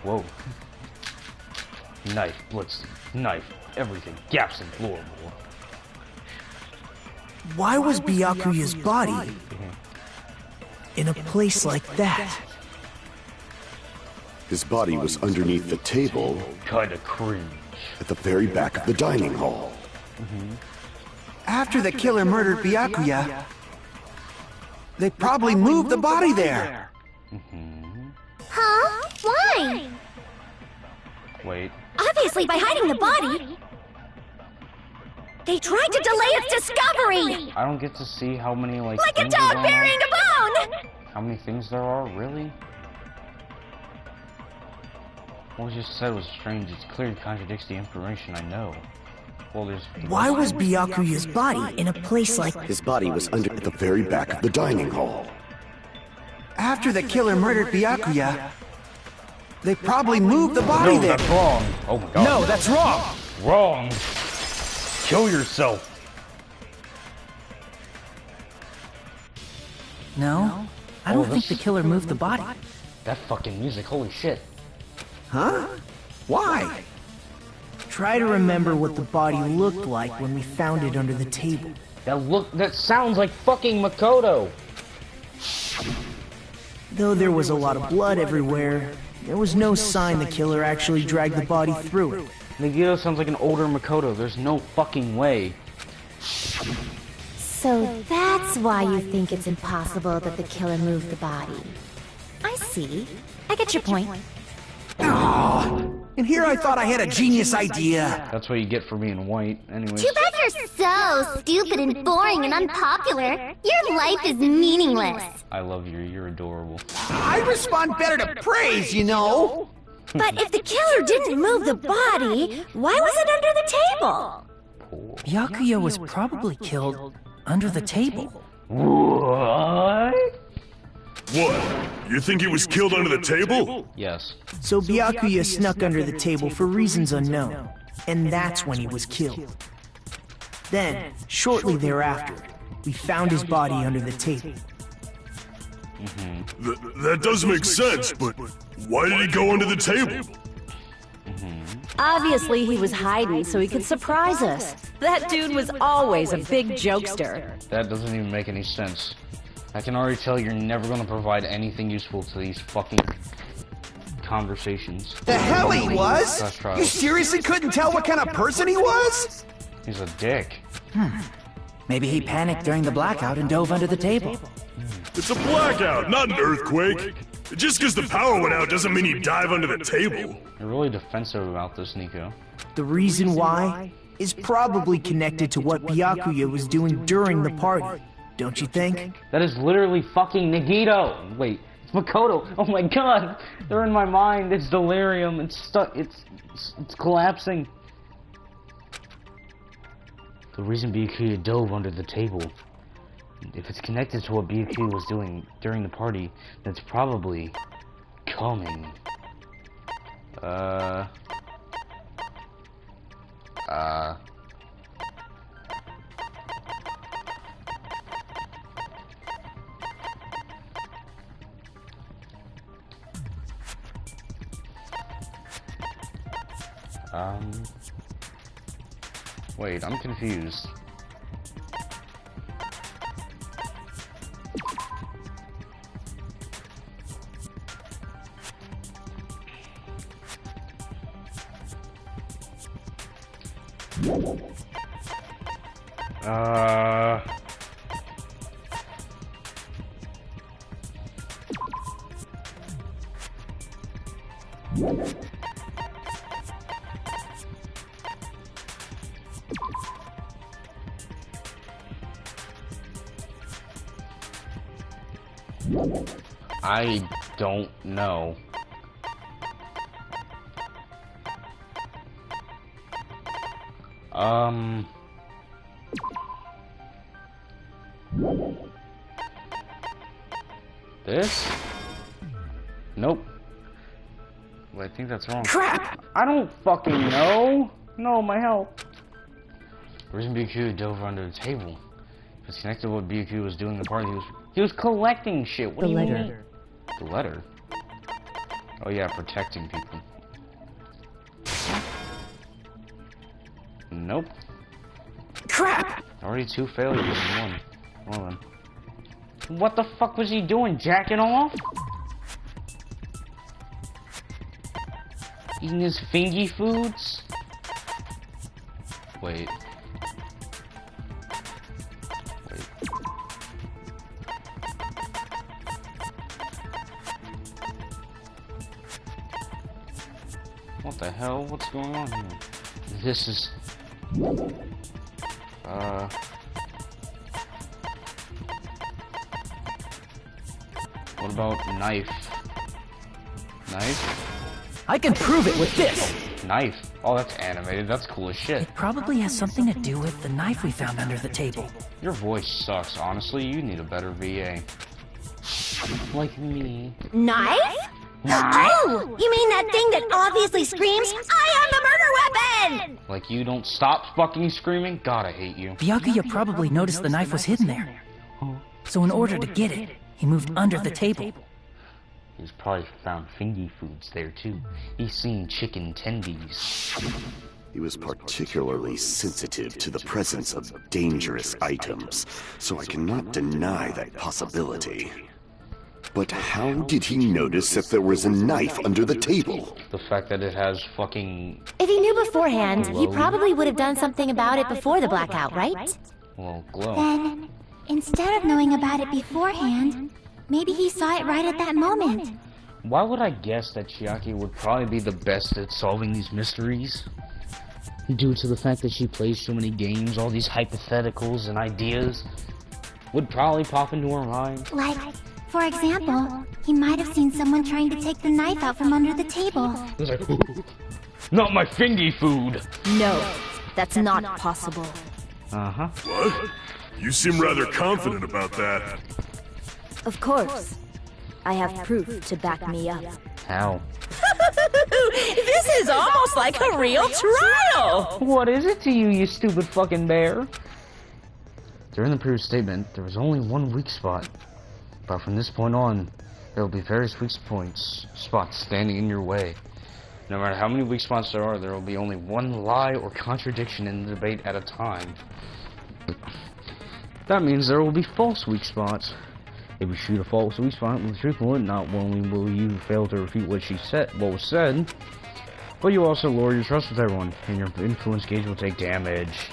Whoa. Knife, blitz, knife, everything, gaps in floor. Why was Byakuya's body in a place like that? His body was underneath the table. Kinda cringe. At the very back of the dining hall. After the killer murdered Byakuya, they probably moved the body there. Huh? Why? Wait. Obviously by hiding the body. They tried to delay its discovery! I don't get to see how many, like a things dog are going burying on. a bone! How many things there are, really? What was just said was strange. It clearly contradicts the information I know. Well, there's... Why was Byakuya's body in a place like... His body was under at the very back of the dining hall. After the killer murdered Byakuya, they probably moved the body No, there. that's wrong. Oh my god. No, that's wrong. Wrong. Kill yourself. No, I don't think the killer moved the body. That fucking music, holy shit. Huh? Why? Try to remember what the body looked like when we found it under the table. That sounds like fucking Makoto. Though there was a lot of blood everywhere, there was no sign the killer actually dragged the body through it. Nagito sounds like an older Makoto. There's no fucking way. So that's why you think it's impossible that the killer moved the body. I see. I get your point. Oh, and here I thought I had a genius idea. That's what you get for being white, anyways. Too bad you're so stupid and boring and unpopular. Your life is meaningless. I love you. You're adorable. I respond better to praise, you know. But if the killer didn't move the body, why was it under the table? Byakuya was probably killed under the table. What? What? You think he was killed under the table? Yes. So Byakuya snuck under the table for reasons unknown, and that's when he was killed. Then, shortly thereafter, we found his body under the table. That does make sense, but why did he go under the table? Obviously, he was hiding so he could surprise us. That dude was always a big jokester. That doesn't even make any sense. I can already tell you're never gonna provide anything useful to these fucking conversations. The hell he was? You seriously couldn't tell what kind of person he was? He's a dick. Maybe he panicked during the blackout and dove under the table. It's a blackout, not an earthquake. Just because the power went out doesn't mean you dive under the table. You're really defensive about this, Nico. The reason why is probably connected to what Byakuya was doing during the party, don't you think? That is literally fucking Nagito! Wait, it's Makoto! Oh my god! They're in my mind, it's delirium, it's stuck, it's collapsing. The reason Byakuya dove under the table, if it's connected to what Byakuya was doing during the party, then it's probably coming. Wait, I'm confused. I don't know. This? Nope. Wait, I think that's wrong. Crap! I don't fucking know! No, my help. Reason BQ dove under the table. If it's connected to what BQ was doing in the party, he was collecting shit. What do you mean? letter. The letter? Oh yeah, protecting people. Nope. Crap! Already 2 failures in 1. Well then. What the fuck was he doing? Jacking off? Eating his fingy foods? Wait. What the hell? What's going on here? This is... What about knife? Knife? I can prove it with this! Knife? Oh, that's animated. That's cool as shit. It probably has something to do with the knife we found under the table. Your voice sucks. Honestly, you need a better VA. Like me. Knife? Oh! You mean that thing that obviously screams, I am the murder weapon! Like you don't stop fucking screaming? God, I hate you. Byakuya probably noticed the knife was hidden there. So in order to get it, he moved under the table. He's probably found fingy foods there too. He's seen chicken tendies. He was particularly sensitive to the presence of dangerous items, so I cannot deny that possibility. But how did he notice that there was a knife under the table? The fact that it has fucking... If he knew beforehand, he probably would have done something about it before the blackout, right? Well, glow. Then, instead of knowing about it beforehand, maybe he saw it right at that moment. Why would I guess that Chiaki would probably be the best at solving these mysteries? Due to the fact that she plays so many games, all these hypotheticals and ideas would probably pop into her mind. Like, for example, he might have seen someone trying to take the knife out from under the table. He was like, not my fingy food! No, that's not possible. Uh-huh. What? You seem rather confident about that. Of course. I have proof to back me up. How? This is almost like a real trial! What is it to you, you stupid fucking bear? During the previous statement, there was only one weak spot. But from this point on, there will be various weak spots standing in your way. No matter how many weak spots there will be only one lie or contradiction in the debate at a time. That means there will be false weak spots. If you shoot a false weak spot with a truthful one, not only will you fail to refute what was said, but you also lower your trust with everyone, and your influence gauge will take damage.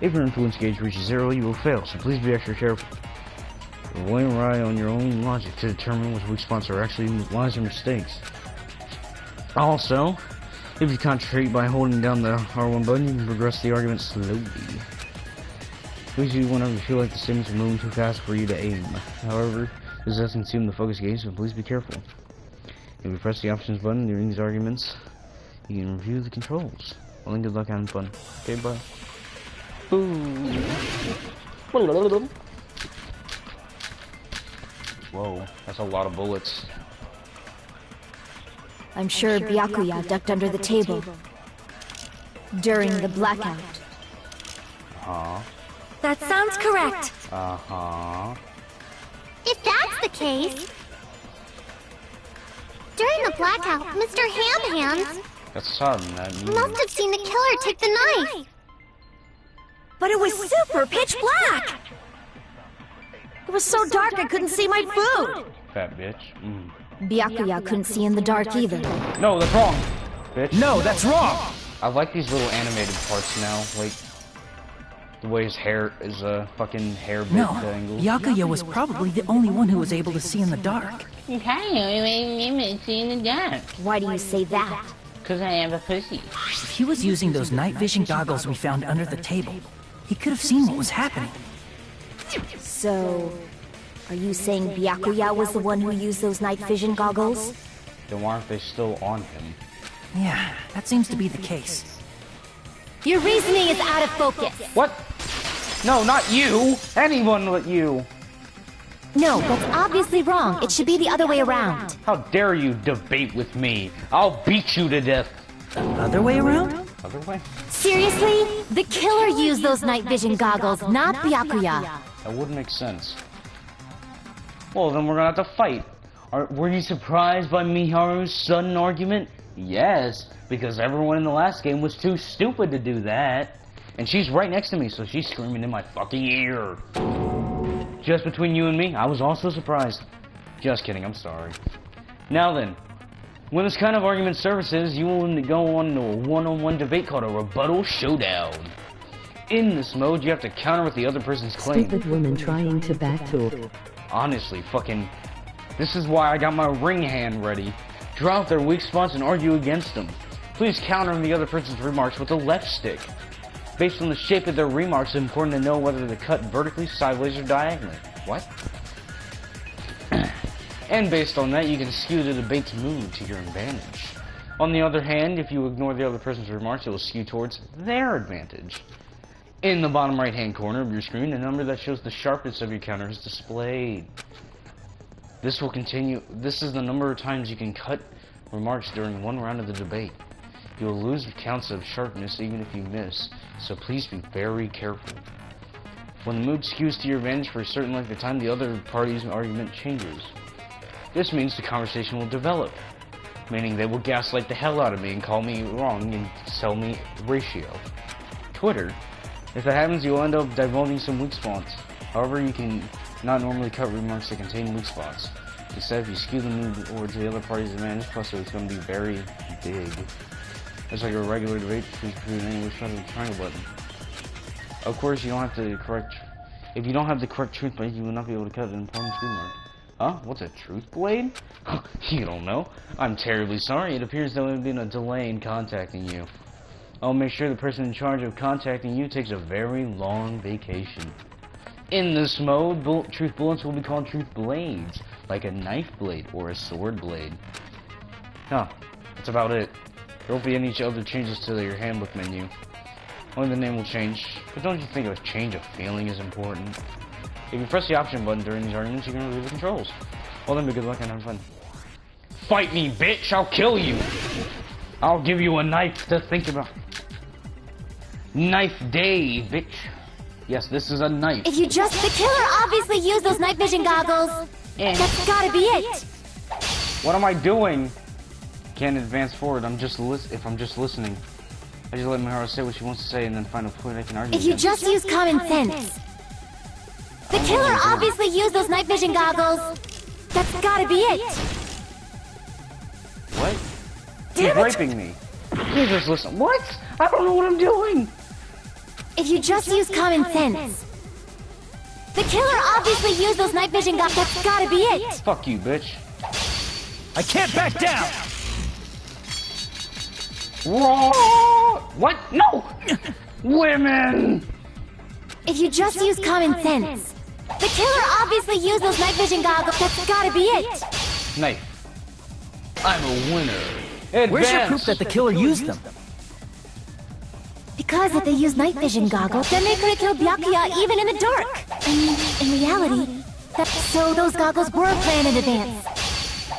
If your influence gauge reaches 0, you will fail, so please be extra careful. Rely on your own logic to determine which weak spots are actually lies or mistakes. Also, if you concentrate by holding down the R1 button, you can progress the argument slowly. Please do whenever you feel like the statements are moving too fast for you to aim. However, this does consume the focus gauge, so please be careful. If you press the options button during these arguments, you can review the controls. Well, then good luck having fun. Okay, bye. Boom. Whoa, that's a lot of bullets. I'm sure Byakuya ducked under the table during the blackout. Uh-huh. That sounds correct. Uh-huh. If that's the case... During the blackout, Mr. Ham-Hands That's sudden, that means... must have seen the killer take the knife. But it was super pitch black! It was so dark I couldn't see my food! Fat bitch. Byakuya couldn't see in the dark either. No, that's wrong! Bitch. No, that's wrong! I like these little animated parts now, like... The way his hair is a fucking hair bit No, angle. Byakuya was probably the only one who was able to see in the dark. Why do you say that? Because I have a pussy. If he was using those night vision goggles we found under the table, he could have seen what was happening. So, are you saying Byakuya was the one who used those night vision goggles? Then why aren't they still on him? Yeah, that seems to be the case. Your reasoning is out of focus. What? No, not you! Anyone but you! No, that's obviously wrong. It should be the other way around. How dare you debate with me? I'll beat you to death. Other way around? Other way? Seriously? The killer used those night vision goggles, not Byakuya. That wouldn't make sense. Well, then we're gonna have to fight. Were you surprised by Miharu's sudden argument? Yes, because everyone in the last game was too stupid to do that. And she's right next to me, so she's screaming in my fucking ear. Just between you and me, I was also surprised. Just kidding, I'm sorry. Now then, when this kind of argument surfaces, you will go on to a one-on-one debate called a rebuttal showdown. In this mode, you have to counter with the other person's claim. Stupid woman trying to backtalk. Honestly, fucking... This is why I got my ring hand ready. Draw out their weak spots and argue against them. Please counter the other person's remarks with the left stick. Based on the shape of their remarks, it's important to know whether to cut vertically, sideways, or diagonally. What? And based on that, you can skew the debate's mood to your advantage. On the other hand, if you ignore the other person's remarks, it will skew towards their advantage. In the bottom right-hand corner of your screen, a number that shows the sharpness of your counter is displayed. This will continue. This is the number of times you can cut remarks during one round of the debate. You will lose counts of sharpness even if you miss, so please be very careful. When the mood skews to your advantage for a certain length of time, the other party's argument changes. This means the conversation will develop, meaning they will gaslight the hell out of me and call me wrong and sell me ratio. Twitter. If that happens, you'll end up divulging some weak spots. However, you can not normally cut remarks that contain weak spots. Instead, if you skew the mood towards the other party's advantage, plus it's going to be very big. It's like a regular debate between any which side of the triangle button. Of course, you don't have to correct... If you don't have the correct truth blade, you will not be able to cut an important remark. Huh? What's a truth blade? You don't know. I'm terribly sorry. It appears there has been a delay in contacting you. I'll make sure the person in charge of contacting you takes a very long vacation. In this mode, truth bullets will be called truth blades, like a knife blade or a sword blade. Huh. That's about it. There won't be any other changes to your handbook menu. Only the name will change, but don't you think a change of feeling is important? If you press the option button during these arguments, you can review the controls. Well then, be good luck and have fun. Fight me, bitch! I'll kill you! I'll give you a knife to think about. Knife day, bitch. Yes, this is a knife. If you just... The killer obviously used those night vision goggles. That's gotta be it. What am I doing? Can't advance forward. If I'm just listening. I just let Miharu say what she wants to say and then find a point I can argue If you just use common sense. The killer obviously used those night vision goggles. That's gotta be it. What? He's raping me. You just listen. What? I don't know what I'm doing. If you just use common sense. The killer obviously used those night vision goggles. That's gotta be it. Fuck you, bitch. I can't back down! What? No! Women! If you just use common sense. The killer obviously used those night vision goggles. That's gotta be it. Knife. I'm a winner. Advance. Where's your proof that the killer used them? Because if they used night vision goggles, then they could have killed Byakuya even in the dark. I mean, in reality, so those goggles were planned in advance.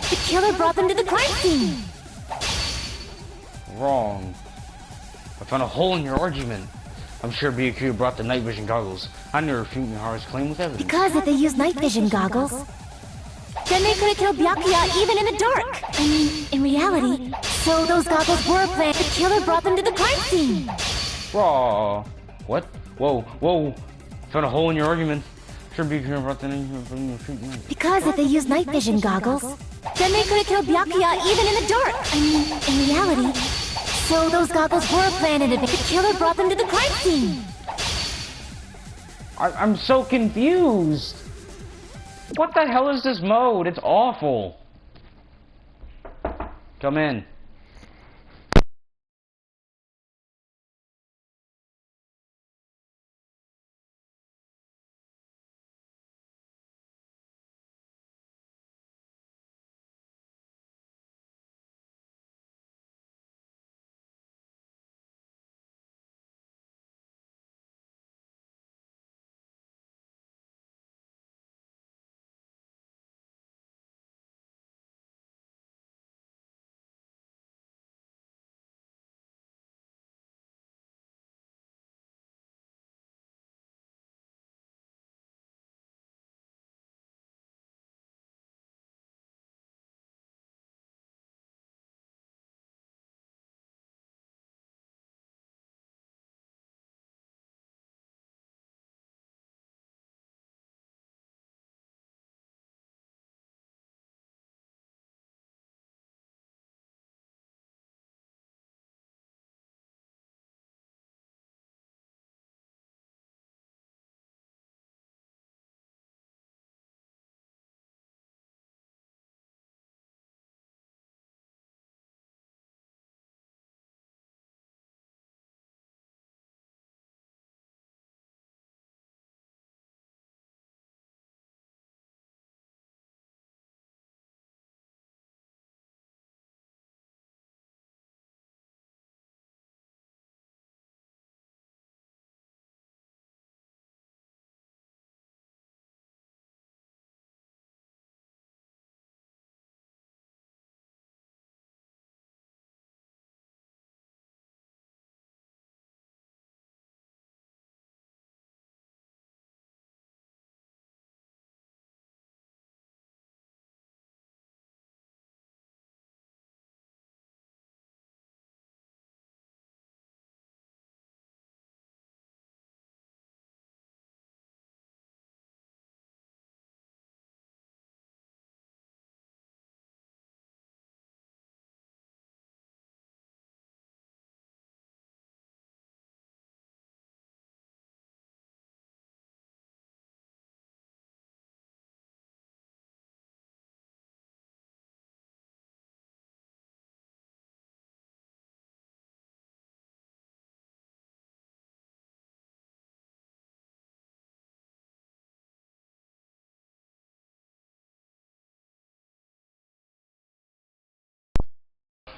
The killer brought them to the crime scene. Wrong. I found a hole in your argument. I'm sure Byakuya brought the night vision goggles. I never refute Miharu's claim with evidence. Because if they used night vision goggles, then they could have killed Byakuya even in the dark. I mean, in reality, so those goggles were planned. The killer brought them to the crime scene. Raw. What? Whoa, whoa. Found a hole in your argument. Sure Byakuya brought the night vision. Because if they used night vision goggles, then they could have killed Byakuya even in the dark. I mean, in reality, so those goggles were planned in advance. The killer brought them to the crime scene. I'm so confused. What the hell is this mode? It's awful. Come in.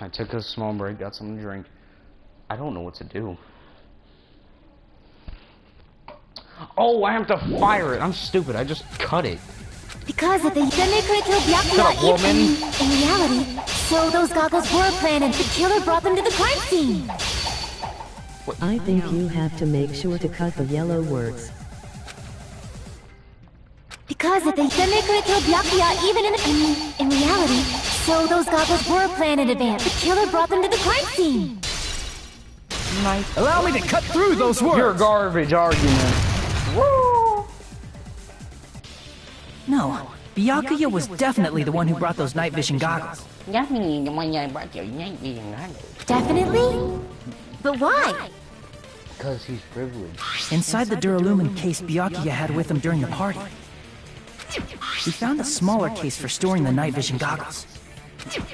I took a small break, got something to drink. I don't know what to do. Oh, I have to fire it. I'm stupid. I just cut it. Because if the Danganronpa killed Shut up, Byakuya, woman. in reality, so those goggles were planned and the killer brought them to the crime scene. I think you have to make sure to cut the yellow words. Because if the Danganronpa killed Byakuya, even in reality, so those goggles were planned in advance. The killer brought them to the crime scene. Nice. Allow me to cut through those words. Your garbage argument. Woo! No, Byakuya was definitely the one who brought those night vision goggles. Definitely? But why? Because he's privileged. Inside the Duralumin case Byakuya had with him during the party, we found a smaller case for storing the night vision goggles.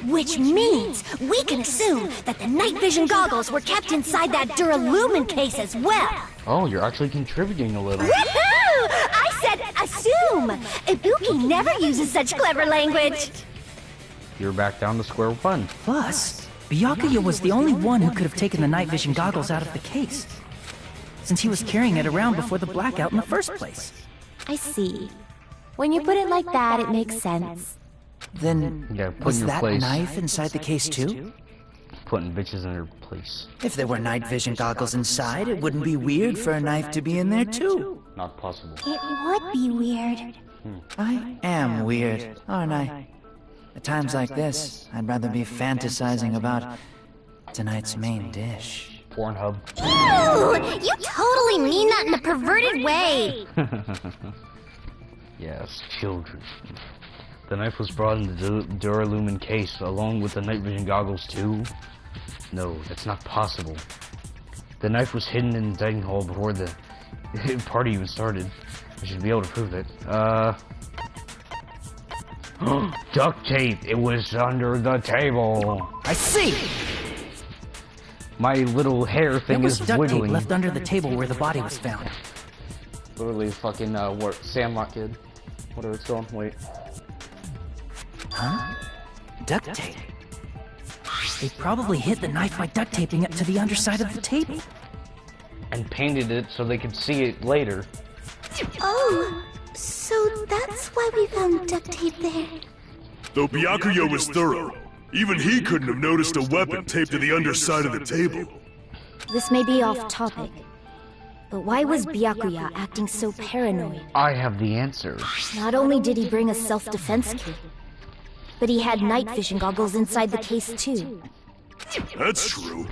Which means we can assume that the night vision goggles were kept inside that Duralumin case as well. Oh, you're actually contributing a little. Woohoo! I said assume! Ibuki never uses such clever language. You're back down to square one. Plus, Byakuya was the only one who could have taken the night vision goggles out of the case, since he was carrying it around before the blackout in the first place. I see. When you put it like that, it makes sense. Then, Yeah, put was in your that place. knife inside the case too? Putting bitches in their place. If there were night vision goggles inside, it wouldn't be weird for a knife to be in there too. Not possible. It would be weird. I am weird, aren't I? At times like this, I'd rather be fantasizing about tonight's main dish. Pornhub. Ooh, you totally mean that in a perverted way. Yes, children. The knife was brought in the Duralumin case along with the night vision goggles too? No, that's not possible. The knife was hidden in the dining hall before the party even started. I should be able to prove it. Duct tape! It was under the table! I see! My little hair thing There was is duct tape wiggling. left under the table where the body was found. Literally fucking, what, Sandlot kid. Whatever it's called, wait. Huh? Duct tape. They probably hid the knife by duct taping it to the underside of the table. And painted it so they could see it later. Oh, so that's why we found duct tape there. Though Byakuya was thorough, even he couldn't have noticed a weapon taped to the underside of the table. This may be off topic, but why was Byakuya acting so paranoid? I have the answer. Not only did he bring a self-defense kit, but he had night vision goggles inside the case too. That's true.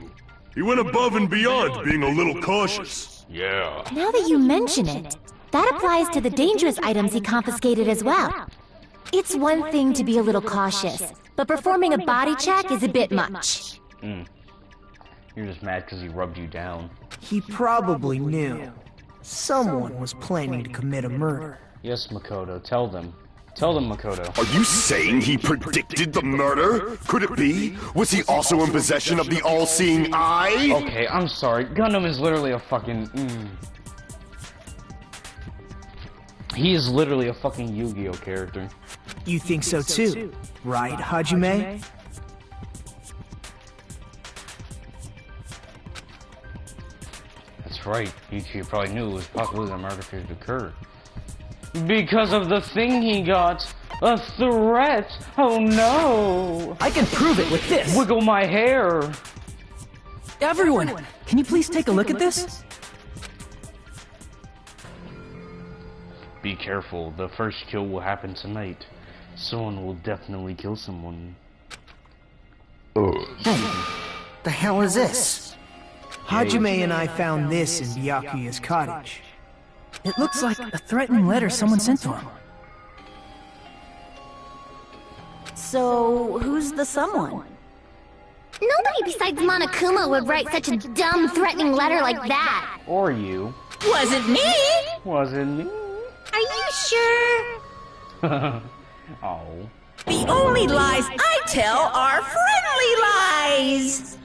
He went above and beyond, being a little cautious. Yeah. Now that you mention it, that applies to the dangerous items he confiscated as well. It's one thing to be a little cautious, but performing a body check is a bit much. You're just mad because he rubbed you down. He probably knew. Someone was planning to commit a murder. Yes, Makoto, tell them. Tell them, Makoto. Are you saying he predicted the murder? Could it be? Was he also in possession of the all-seeing eye? Okay, I'm sorry. Gundam is literally a fucking... He is literally a fucking Yu-Gi-Oh character. You think so too, right, Hajime? That's right. You probably knew it was possible that murder could occur. Because of the thing he got! A threat! Oh no! I can prove it with this! Wiggle my hair! Everyone, can you please take a look at this? Be careful, the first kill will happen tonight. Someone will definitely kill someone. Hey, the hell is this? Hajime and I found this in Byakuya's cottage. It looks like a threatening letter someone sent to him. So, who's the someone? Nobody besides Monokuma would write such a dumb, threatening letter like that. Or you. Wasn't me! Wasn't me. Are you sure? Oh. The only lies I tell are friendly lies!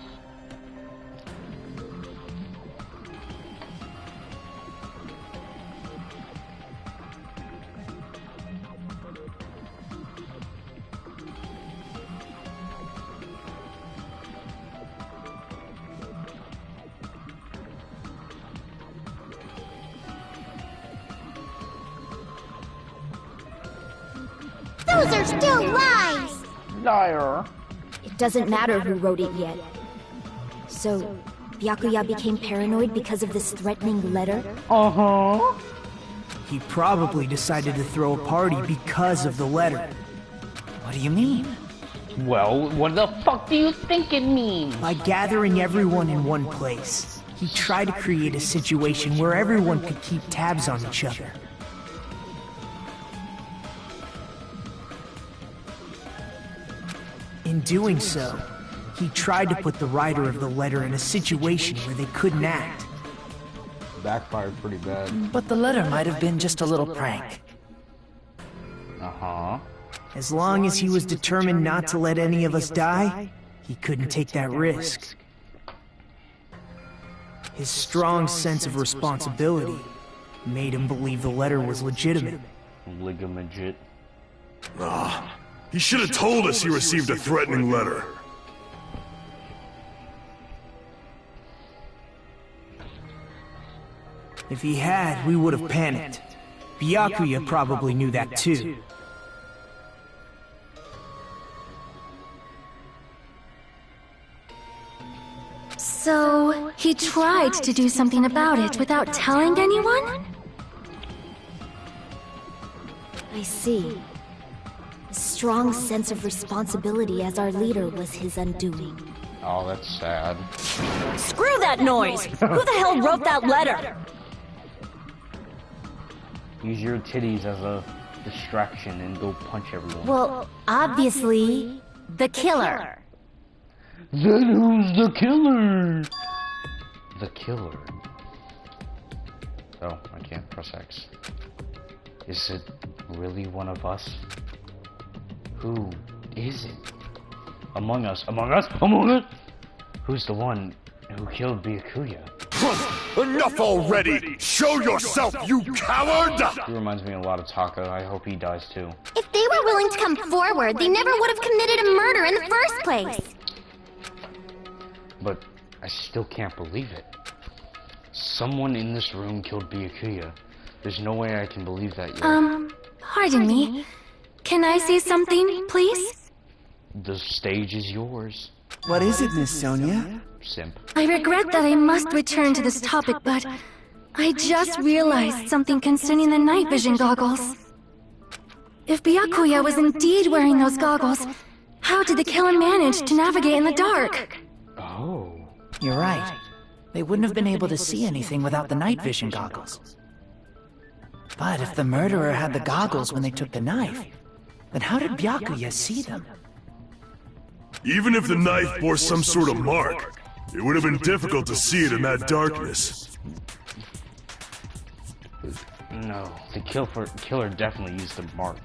Those are still lies! Liar. It doesn't matter who wrote it yet. So, Byakuya became paranoid because of this threatening letter? Uh-huh. He probably decided to throw a party because of the letter. What do you mean? Well, what the fuck do you think it means? By gathering everyone in one place, he tried to create a situation where everyone could keep tabs on each other. In doing so, he tried to put the writer of the letter in a situation where they couldn't act. Backfired pretty bad. But the letter might have been just a little prank. Uh-huh. As long as he was determined not to let any of us die, he couldn't take that risk. His strong sense of responsibility made him believe the letter was legitimate. Legit. He should have told us he received a threatening letter. If he had, we would have panicked. Byakuya probably knew that too. So, he tried to do something about it without telling anyone? I see. A strong sense of responsibility as our leader was his undoing. Oh, that's sad. Screw that noise! Who the hell wrote that letter? Use your titties as a distraction and go punch everyone. Well, obviously, the killer. Then who's the killer? The killer. Oh, I can't press X. Is it really one of us? Who is it? Among us, among us, among us! Who's the one who killed Byakuya? Enough already! Show yourself, you coward! He reminds me a lot of Taka. I hope he dies too. If they were willing to come forward, they never would have committed a murder in the first place. But I still can't believe it. Someone in this room killed Byakuya. There's no way I can believe that yet. Pardon me. Can I say something, please? The stage is yours. What is it, Miss Sonia? Simp. I regret that I must return to this topic, but I just realized something concerning the night vision goggles. If Byakuya was indeed wearing those goggles, how did the killer manage to navigate in the dark? Oh. You're right. They wouldn't have been able to see anything without the night vision goggles. But if the murderer had the goggles when they took the knife, then how did Byakuya see them? Even if the knife bore some sort of mark, it would have been difficult to see it in that darkness. No, the killer definitely used the mark.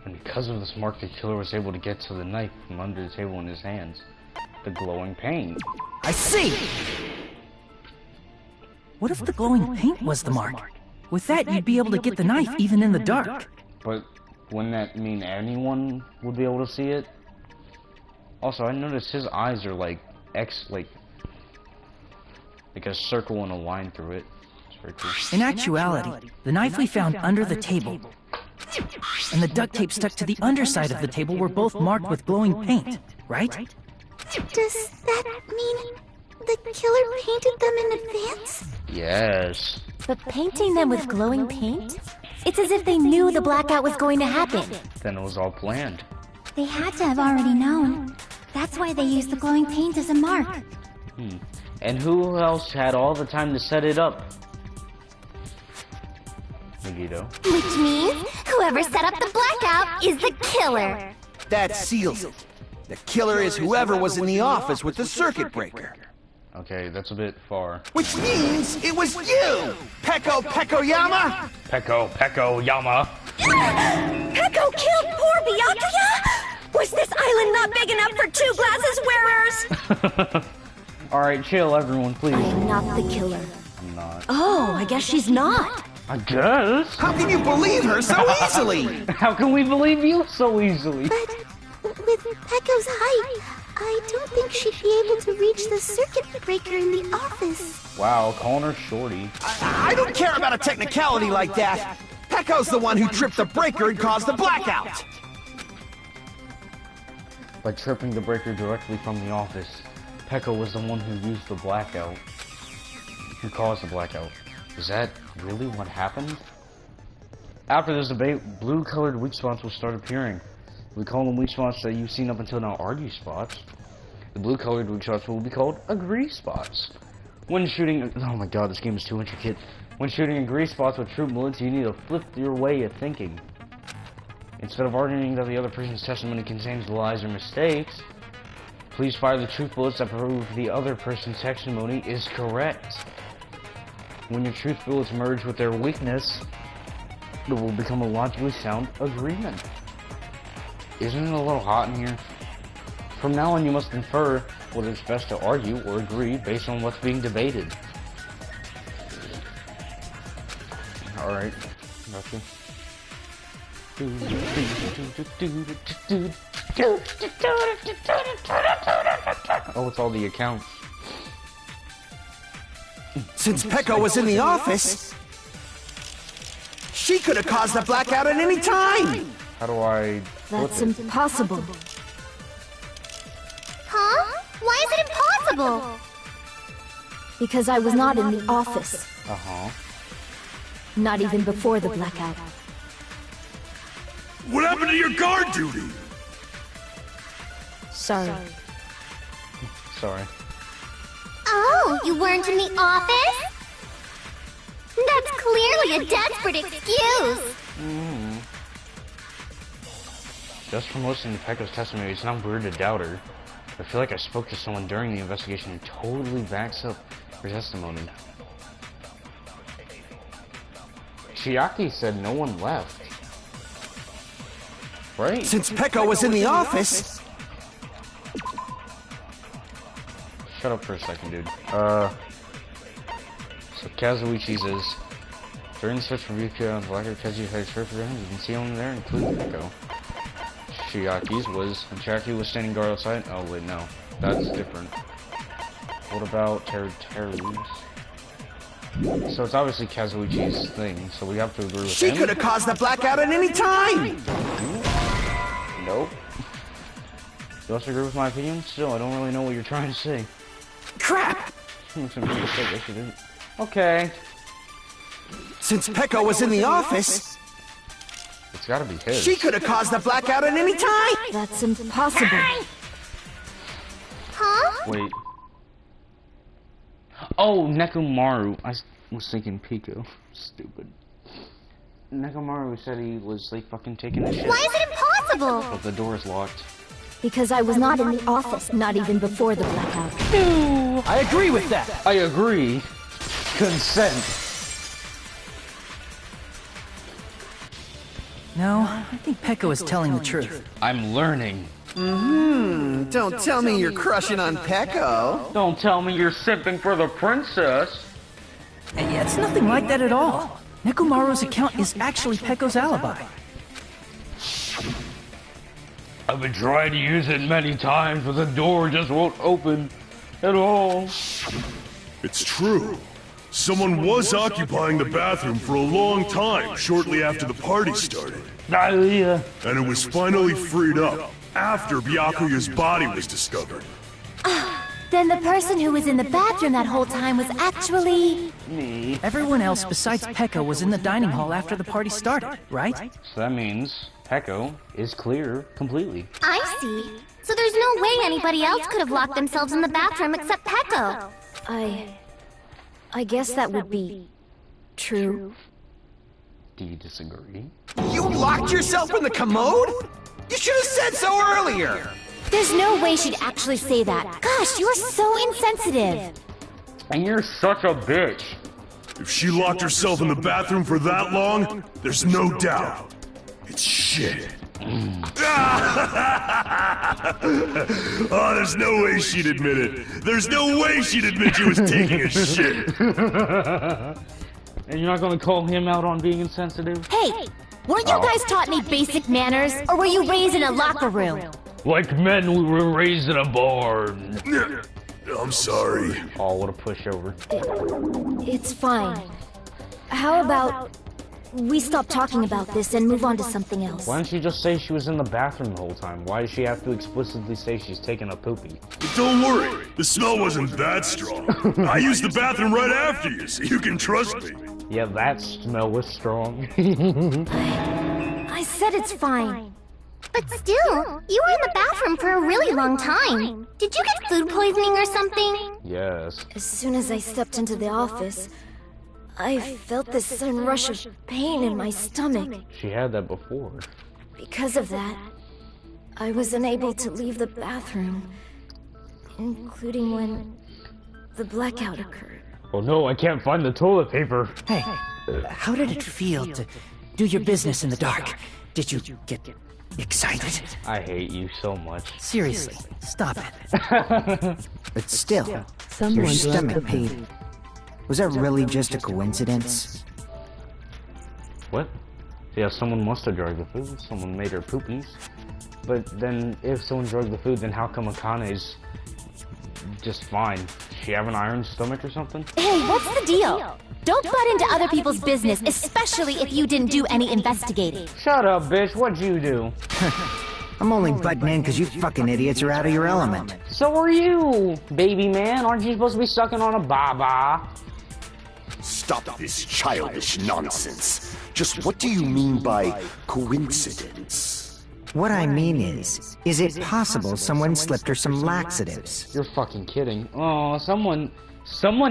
And because of this mark, the killer was able to get to the knife from under the table in his hands. The glowing paint. I see! What if the glowing paint was the mark? With that, you'd be able to get the knife even in the dark. But wouldn't that mean anyone would be able to see it? Also, I noticed his eyes are like like a circle and a line through it. It's very cool. In actuality, the knife we found under the table and the duct tape stuck to the underside of the table were both marked with glowing paint, right? Does that mean the killer painted them in advance? Yes. But painting them with glowing paint? It's as if they knew the blackout was going to happen. Then it was all planned. They had to have already known. That's why they used the glowing paint as a mark. And who else had all the time to set it up? Megiddo. Which means whoever set up the blackout is the killer. That seals it. The killer is whoever was in the office with the circuit breaker. Okay, that's a bit far. Which means it was you! Peko-Yama! Peko-Yama. Peko killed poor Byakuya? Was this island not big enough for 2 glasses wearers? Alright, chill everyone, please. I am not the killer. I'm not. Oh, I guess she's not. I guess? How can you believe her so easily? How can we believe you so easily? But with Peko's height, I don't think she'd be able to reach the circuit breaker in the office. Wow, calling her shorty. I don't care about a technicality like that. Peko's the one who tripped the breaker and caused the blackout. By tripping the breaker directly from the office, Peko was the one who used the blackout. Who caused the blackout. Is that really what happened? After this debate, blue-colored weak spots will start appearing. We call them weak spots that you've seen up until now argue spots. The blue-colored weak spots will be called agree spots. When shooting... Oh my god, this game is too intricate. When shooting agree spots with true bullets, you need to flip your way of thinking. Instead of arguing that the other person's testimony contains lies or mistakes, please fire the truth bullets that prove the other person's testimony is correct. When your truth bullets merge with their weakness, it will become a logically sound agreement. Isn't it a little hot in here? From now on, you must infer whether it's best to argue or agree based on what's being debated. Alright, gotcha. Oh, it's all the accounts. Since Peko was in the office, she could have caused the blackout at any time! How do I... That's impossible. Huh? Why is it impossible? Because I was not in the office. Uh-huh. Not even before the blackout. What happened to your guard duty? Sorry. Sorry. Oh, you weren't in the office? That's clearly a desperate excuse. Just from listening to Peko's testimony, it's not weird to doubt her. I feel like I spoke to someone during the investigation who totally backs up her testimony. Chiaki said no one left. Right? Since Peko was in the office... Shut up for a second, dude. So Kazuichi's is... During the search for Ryuki on the Blacker, Kazuichi had a search for him. You can see him there, including Peko. Chiaki's was... When Chiaki was standing guard outside... Oh, wait, no. That's different. What about Teru's? So it's obviously Kazuichi's thing, so we have to agree with him. She could have caused the blackout at any time! Nope. You also agree with my opinion? Still, I don't really know what you're trying to say. Crap! Okay. Since Peko was in the office... It's gotta be his. She could have caused the blackout at any time! That's impossible. Huh? Wait. Oh, Nekomaru. I was thinking Pico. Stupid. Nekomaru said he was like fucking taking a shit. Why is it impossible? But the door is locked. Because I was not in the office, not even before the blackout. I agree with that! I agree. Consent. No, I think Peko is telling the truth. I'm learning. Don't tell me you're crushing on Peko. Don't tell me you're simping for the princess. It's nothing like that at all. Nekomaru's account is actually Peko's alibi. I've been trying to use it many times, but the door just won't open at all. It's true. Someone was occupying the bathroom for a long time shortly after the party started. And it was finally freed up after Byakuya's body was discovered. Then the person who was in the bathroom that whole time was actually... Me. Everyone else besides Peko was in the dining hall after the party started, right? So that means Peko is clear completely. I see. So there's no way anybody else could have locked themselves in the bathroom except Peko. I guess that would be... true. Do you disagree? You locked yourself in the commode? You should have said so earlier! There's no way she'd actually say that. Gosh, you're so insensitive. And you're such a bitch. If she locked herself in the bathroom for that long, there's no doubt. It's shit. Oh, there's no way she'd admit it. There's no way she'd admit she was taking a shit. And you're not gonna call him out on being insensitive? Hey, weren't you guys taught any basic manners, or were you raised in a locker room? Like men, we were raised in a barn. I'm sorry. Oh, what a pushover. It's fine. How about we stop talking about this and move on to something else? Why didn't she just say she was in the bathroom the whole time? Why does she have to explicitly say she's taking a poopy? Don't worry, the smell wasn't that strong. I used the bathroom right after you, so you can trust me. Yeah, that smell was strong. I said it's fine. But still, you were in the bathroom for a really long time. Did you get food poisoning or something? Yes. As soon as I stepped into the office, I felt this sudden rush of pain in my stomach. She had that before. Because of that, I was unable to leave the bathroom, including when the blackout occurred. Oh no, I can't find the toilet paper. Hey, how did it feel to do your business in the dark? Did you get excited? I hate you so much. Seriously, stop it. But still, your Someone stomach dropped the pain. food. Was that really just a coincidence? What? Yeah, someone must have drugged the food. Someone made her poopies. But then, if someone drugged the food, then how come Akane's just fine? She have an iron stomach or something? Hey, what's the deal? Don't butt into other people's business, especially if you didn't do any investigating. Shut up, bitch. What'd you do? I'm only butting in because you fucking idiots are out of your element. So are you, baby man. Aren't you supposed to be sucking on a baba? Stop this childish nonsense. Just what do you mean by coincidence? What I mean is it possible someone slipped her some laxatives? You're fucking kidding. Oh, someone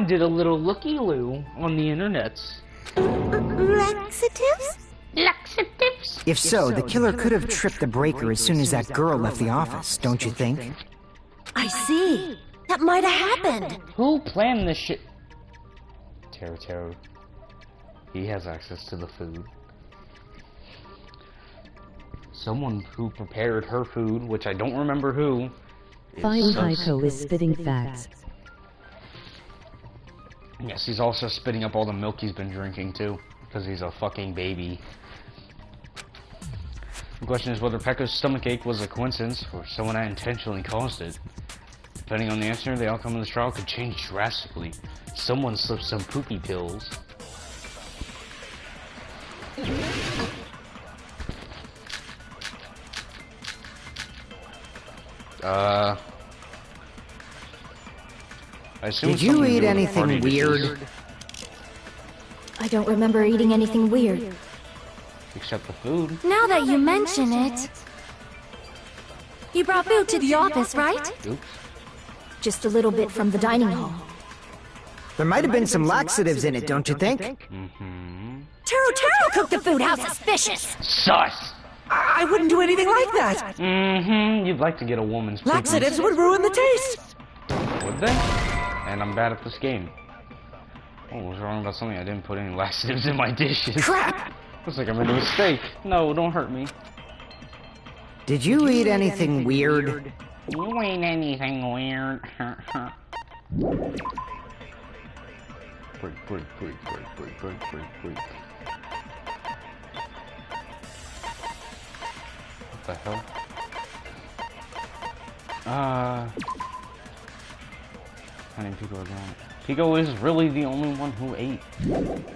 did a little looky-loo on the internets. Laxatives? Laxatives? If so, the killer could have tripped the breaker as soon as that girl left the office, don't you think? I see. That might have happened. Who planned this shit? Taro. He has access to the food. Someone who prepared her food, which I don't remember who. Fine Heiko is spitting facts. Yes, he's also spitting up all the milk he's been drinking too, because he's a fucking baby. The question is whether Pekka's stomachache was a coincidence or someone had intentionally caused it. Depending on the answer, the outcome of this trial could change drastically. Someone slipped some poopy pills. I assume Did you eat anything weird? I don't remember eating anything weird. Except the food. Now that you mention it... You brought food to the office, right? Oops. Just a little bit from the dining hall. There might have been some laxatives in it, don't you think? Mm-hmm. Taro cooked the food. How suspicious. Sus! I wouldn't do anything like that. Mm-hmm. You'd like to get a woman's Laxatives would ruin the taste. Would they? And I'm bad at this game. Oh, what's wrong about something? I didn't put any laxatives in my dishes. Crap! Looks like I made a mistake. No, don't hurt me. Did you eat anything weird? You ain't anything weird. Break. What the hell? How many people are gone? Pico is really the only one who ate.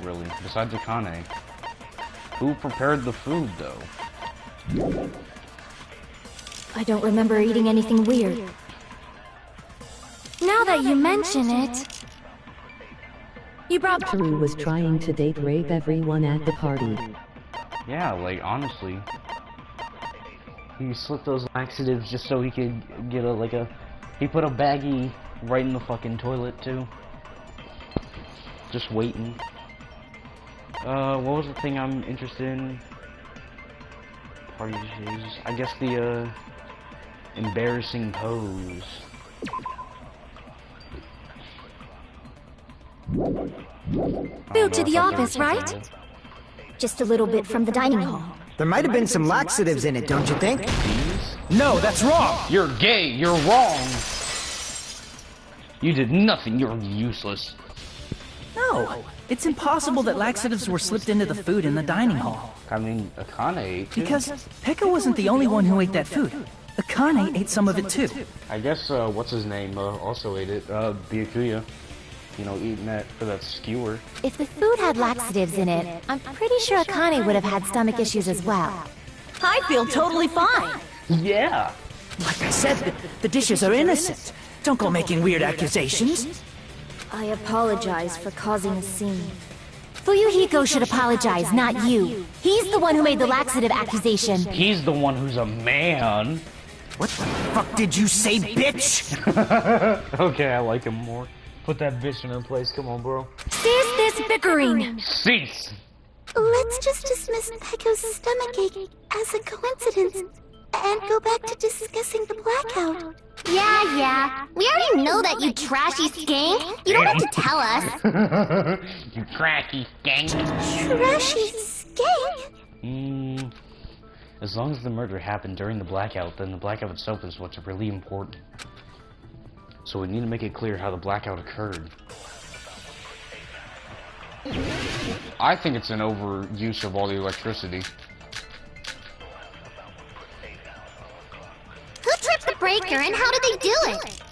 Really, besides Akane. Who prepared the food, though? I don't remember eating anything weird. Now that you mention it... You brought... Taru was trying to date rape everyone at the party. Yeah, like, honestly. He slipped those laxatives just so he could get a, he put a baggie right in the fucking toilet, too. Just waiting. What was the thing I'm interested in? Party dishes. I guess Embarrassing pose. Boot to the office, right? Just a little bit from the dining hall. There might have been some laxatives in it, don't you think? No, that's wrong! You're gay, you're wrong! You did nothing, you're useless. No, it's impossible that laxatives were slipped into the food in the dining hall. I mean, Akane ate too. Because Pekka wasn't the only one who ate that food. Akane ate some of it too. I guess, what's his name, also ate it. Byakuya. You know, eating that for that skewer. If the food had laxatives in it, I'm pretty sure Akane would have had stomach issues as well. I feel totally fine. Yeah. Like I said, the dishes are innocent. Don't go making weird accusations. I apologize for causing a scene. Fuyuhiko should apologize, not you. He's the one who made the laxative accusation. He's the one who's a man. What the fuck did you say, bitch? Okay, I like him more. Put that bitch in her place, come on, bro. Cease this bickering! Cease! Let's just dismiss Pekko's stomachache as a coincidence and go back to discussing the blackout. Yeah. We already know that, you trashy skank. You don't have to tell us. You trashy skank. Trashy skank? As long as the murder happened during the blackout, then the blackout itself is what's really important. So we need to make it clear how the blackout occurred. I think it's an overuse of all the electricity. Who tripped the breaker and how did they do it?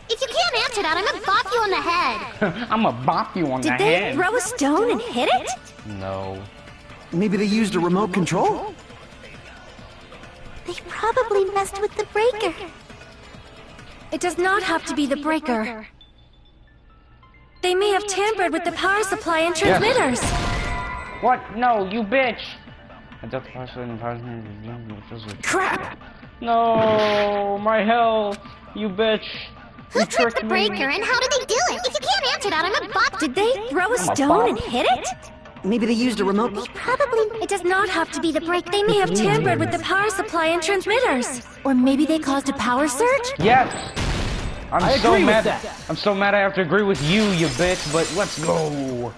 If you can't answer that, I'm gonna bop you on the head. I'm gonna bop you on the head. Did they throw a stone and hit it? No. Maybe they used a remote control? They probably messed with the breaker. It does not have to be the breaker. They may have tampered with the power supply and transmitters. Yes. What? No, you bitch! Crap! No, my health, you bitch. Who tripped the breaker and how did they do it? If you can't answer that, I'm gonna bop. Did they throw a stone and hit it? Maybe they used a remote... Probably. It does not have to be the break. They may have tampered with the power supply and transmitters. Or maybe they caused a power surge? Yes! I so agree with mad. that. I'm so mad I have to agree with you, you bitch, but let's go.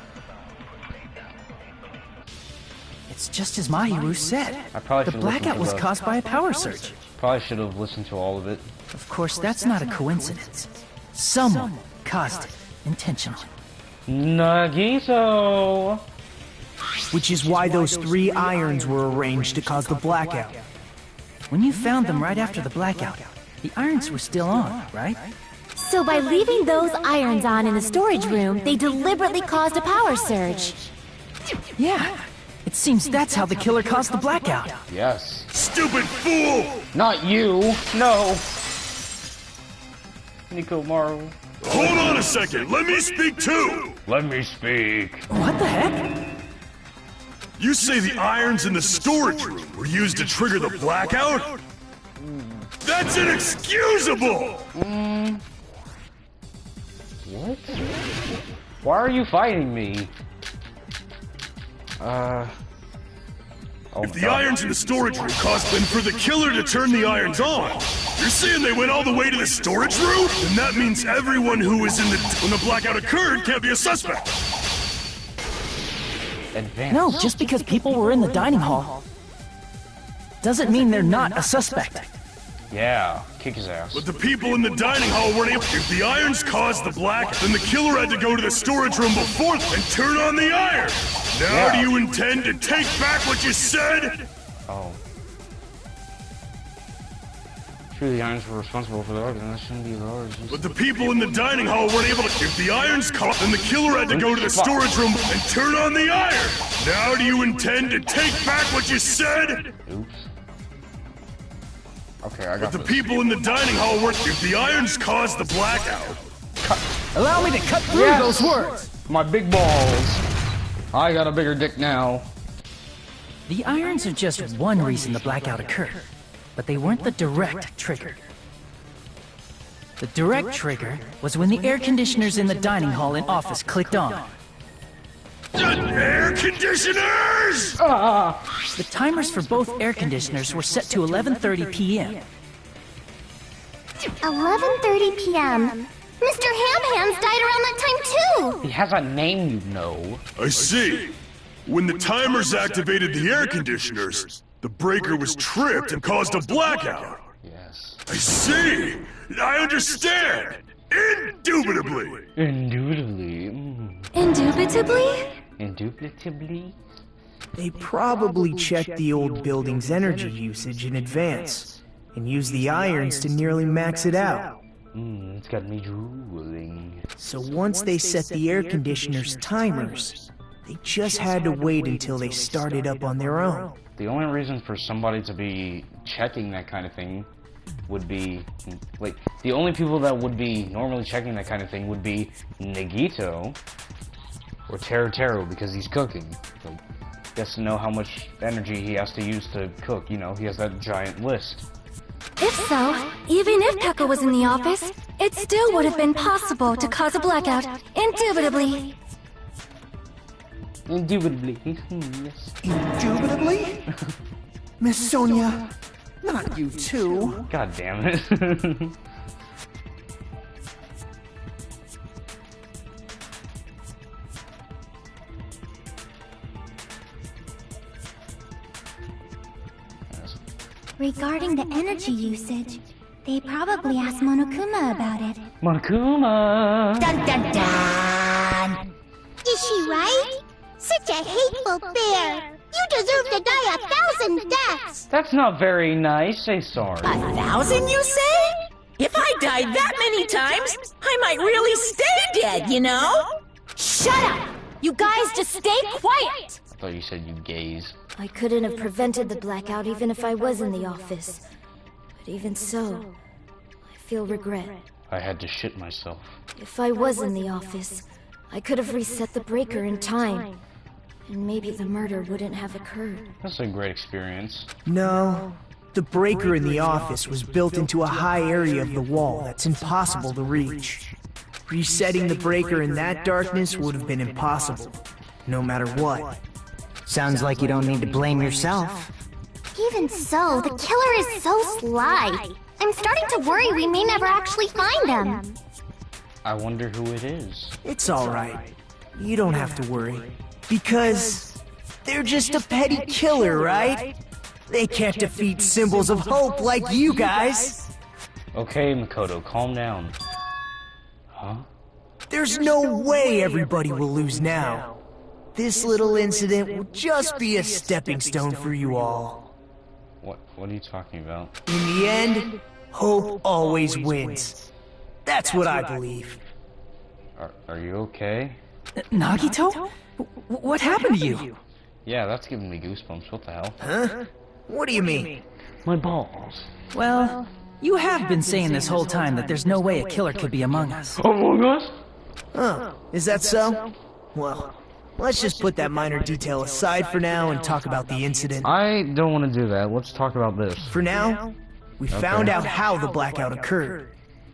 It's just as Mahiru said. I probably The should blackout was listen to caused by a power surge. Probably should have listened to all of it. Of course, that's not a coincidence. Someone caused it intentionally. Nagito! Which is why those 3 irons were arranged to cause the blackout. When you found them right after the blackout, the irons were still on, right? So by leaving those irons on in the storage room, they deliberately caused a power surge. Yeah. It seems that's how the killer caused the blackout. Yes. Stupid fool! Not you! No! Nico Maru. Hold on a second, let me speak too! Let me speak. What the heck? You say the irons in the storage room were used to trigger the blackout? That's inexcusable! What? Why are you fighting me? Oh If the irons in the storage room caused them for the killer to turn the irons on, you're saying they went all the way to the storage room? Then that means everyone who was in when the blackout occurred can't be a suspect. Advanced. No, just because people were in the dining hall doesn't mean they're not a suspect. Yeah, kick his ass. But the people in the dining hall weren't able. If the irons caused the black, then the killer had to go to the storage room before and turn on the iron. Now do you intend to take back what you said? Oh. True, the irons were responsible for the order, and that shouldn't be the orders. But the people in the dining hall weren't able to. If the irons caught, then the killer had to go to the storage room and turn on the iron. Now do you intend to take back what you said? Oops. Okay, I got But the this. people in the dining hall weren't. If the irons caused the blackout. Allow me to cut through those words. My big balls. I got a bigger dick now. The irons are just one reason the blackout occurred, but they weren't the direct trigger. The direct trigger was when the air conditioners in the dining hall and office clicked on. Air conditioners! The timers for both air conditioners were set to 11:30 p.m. 11:30 p.m. Mr. Ham-Hands died around that time too! He has a name, you know. I see. When the timers activated the air conditioners, the breaker was tripped and caused a blackout. Yes. I see! I understand! Indubitably! Indubitably. Indubitably? Indubitably? They probably checked the old building's energy usage in advance, and used the irons to nearly max it out. It's got me drooling. So once they set the air conditioner's timers, they just had to wait until they started up on their own. The only reason for somebody to be checking that kind of thing would be, like, the only people that would be normally checking that kind of thing would be Nagito or Teru because he's cooking. Like, he has to know how much energy he has to use to cook, you know, he has that giant list. If so, even if Pekka was in the office, it still would have been possible to cause a blackout, indubitably. Indubitably. Yes. Indubitably? Miss Sonia, not you too. God damn it. Regarding the energy usage, they probably asked Monokuma about it. Monokuma! Dun dun dun! Is she right? Such a hateful bear! You deserve to die 1,000 deaths! That's not very nice, say sorry. 1,000, you say? If I died that many times, I might really stay dead, you know? Shut up! You guys just stay quiet! I thought you said you gays. I couldn't have prevented the blackout even if I was in the office. But even so, I feel regret. I had to shit myself. If I was in the office, I could have reset the breaker in time. And maybe the murder wouldn't have occurred. That's a great experience. No. The breaker in the office was built into a high area of the wall that's impossible to reach. Resetting the breaker in that darkness would have been impossible, no matter what. Sounds like you don't need to blame yourself. Even so, the killer is so sly. I'm starting to worry we may never actually find them. I wonder who it is. It's alright. You don't have to worry. Because they're just a petty killer, right? They can't defeat symbols of hope like you guys. Okay, Makoto, calm down. Huh? There's no way everybody will lose now. This little incident will just be a stepping stone for you all. What are you talking about? In the end, hope always wins. That's what I believe. Are you okay? Nagito? What happened to you? Yeah, that's giving me goosebumps. What the hell? Huh? What do you mean? My balls. Well, you have been saying this whole time that there's no way a killer could be among us. Among us? Huh, is that so? Well, let's just put that minor detail aside for now and talk about the incident. I don't want to do that. Let's talk about this. For now, we found out how the blackout occurred.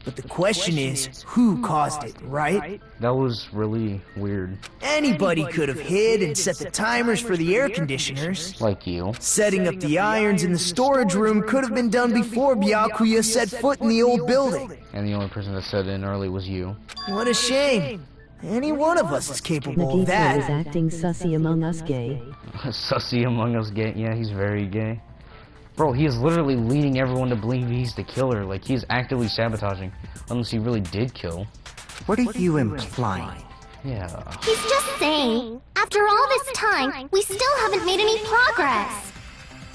But the question is, who caused it, right? That was really weird. Anybody could have hid and set the timers for the air conditioners. Like you. Setting up the irons in the storage room could have been done before Byakuya set foot in the old building. And the only person that set in early was you. What a shame. Any one of us is capable of that. Nagito is acting sussy among us gay. Sussy among us gay. Yeah, he's very gay. Bro, he is literally leading everyone to believe he's the killer. Like, he's actively sabotaging. Unless he really did kill. What are you implying? Yeah. He's just saying, after all this time, we still haven't made any progress.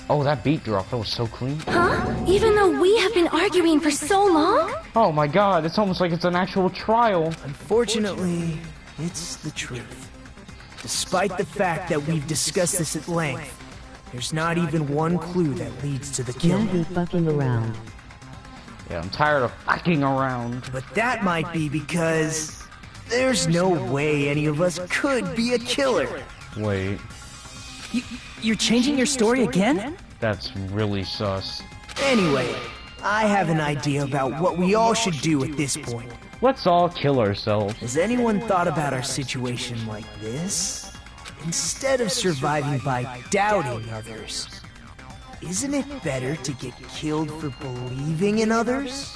Oh, that beat drop. That was so clean. Huh? Even though we have been arguing for so long? Oh my god, it's almost like it's an actual trial. Unfortunately, it's the truth. Despite the fact that we've discussed this at length, there's not even one clue that leads to the Now killing. he fucking around. Yeah, I'm tired of fucking around. But that might be because there's no way any of us could be a killer. Wait, You're changing your story again? that's really sus. Anyway, I have an idea about what we all should do at this point. Let's all kill ourselves. Has anyone thought about our situation like this? Instead of surviving by doubting others, isn't it better to get killed for believing in others?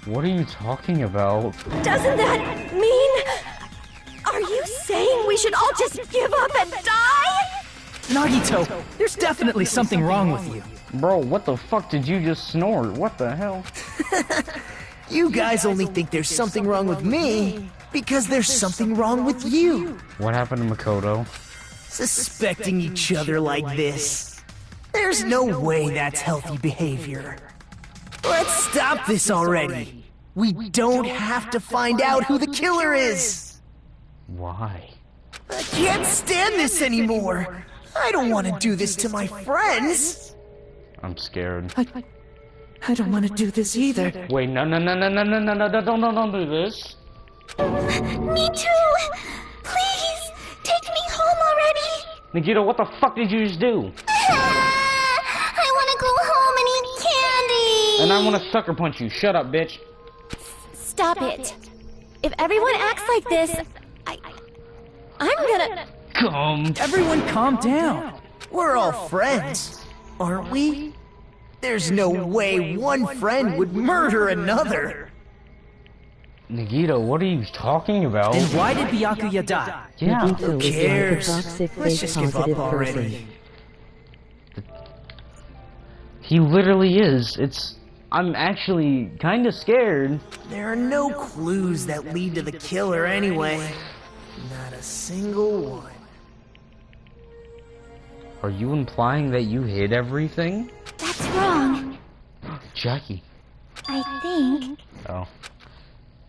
What are you talking about? Doesn't that mean... Are you saying we should all just give up and die? Nagito, there's definitely something wrong with you. Bro, what the fuck did you just snort? What the hell? You guys only think there's something wrong with me because there's something wrong with you. What happened to Makoto? Suspecting each other like this. There's no way that's healthy behavior. Let's stop this already. We don't have to find out who the killer is. Why? I can't stand this anymore. I don't want to do this to my friends. I'm scared. I don't want to do this either. Wait, no, don't do this. Me too! Please, take me home already! Nagito, what the fuck did you just do? I want to go home and eat candy! And I want to sucker punch you. Shut up, bitch. Stop it. If everyone acts like this, I'm gonna... Everyone calm down. We're all friends, aren't we? There's no way one friend would murder another. Nagito, what are you talking about? Then why did Byakuya die? Yeah, who cares? Let's just give up already. He literally is. I'm actually kind of scared. There are no clues that lead to the killer anyway. Not a single one. Are you implying that you hid everything? That's wrong. Jackie. I think... Oh.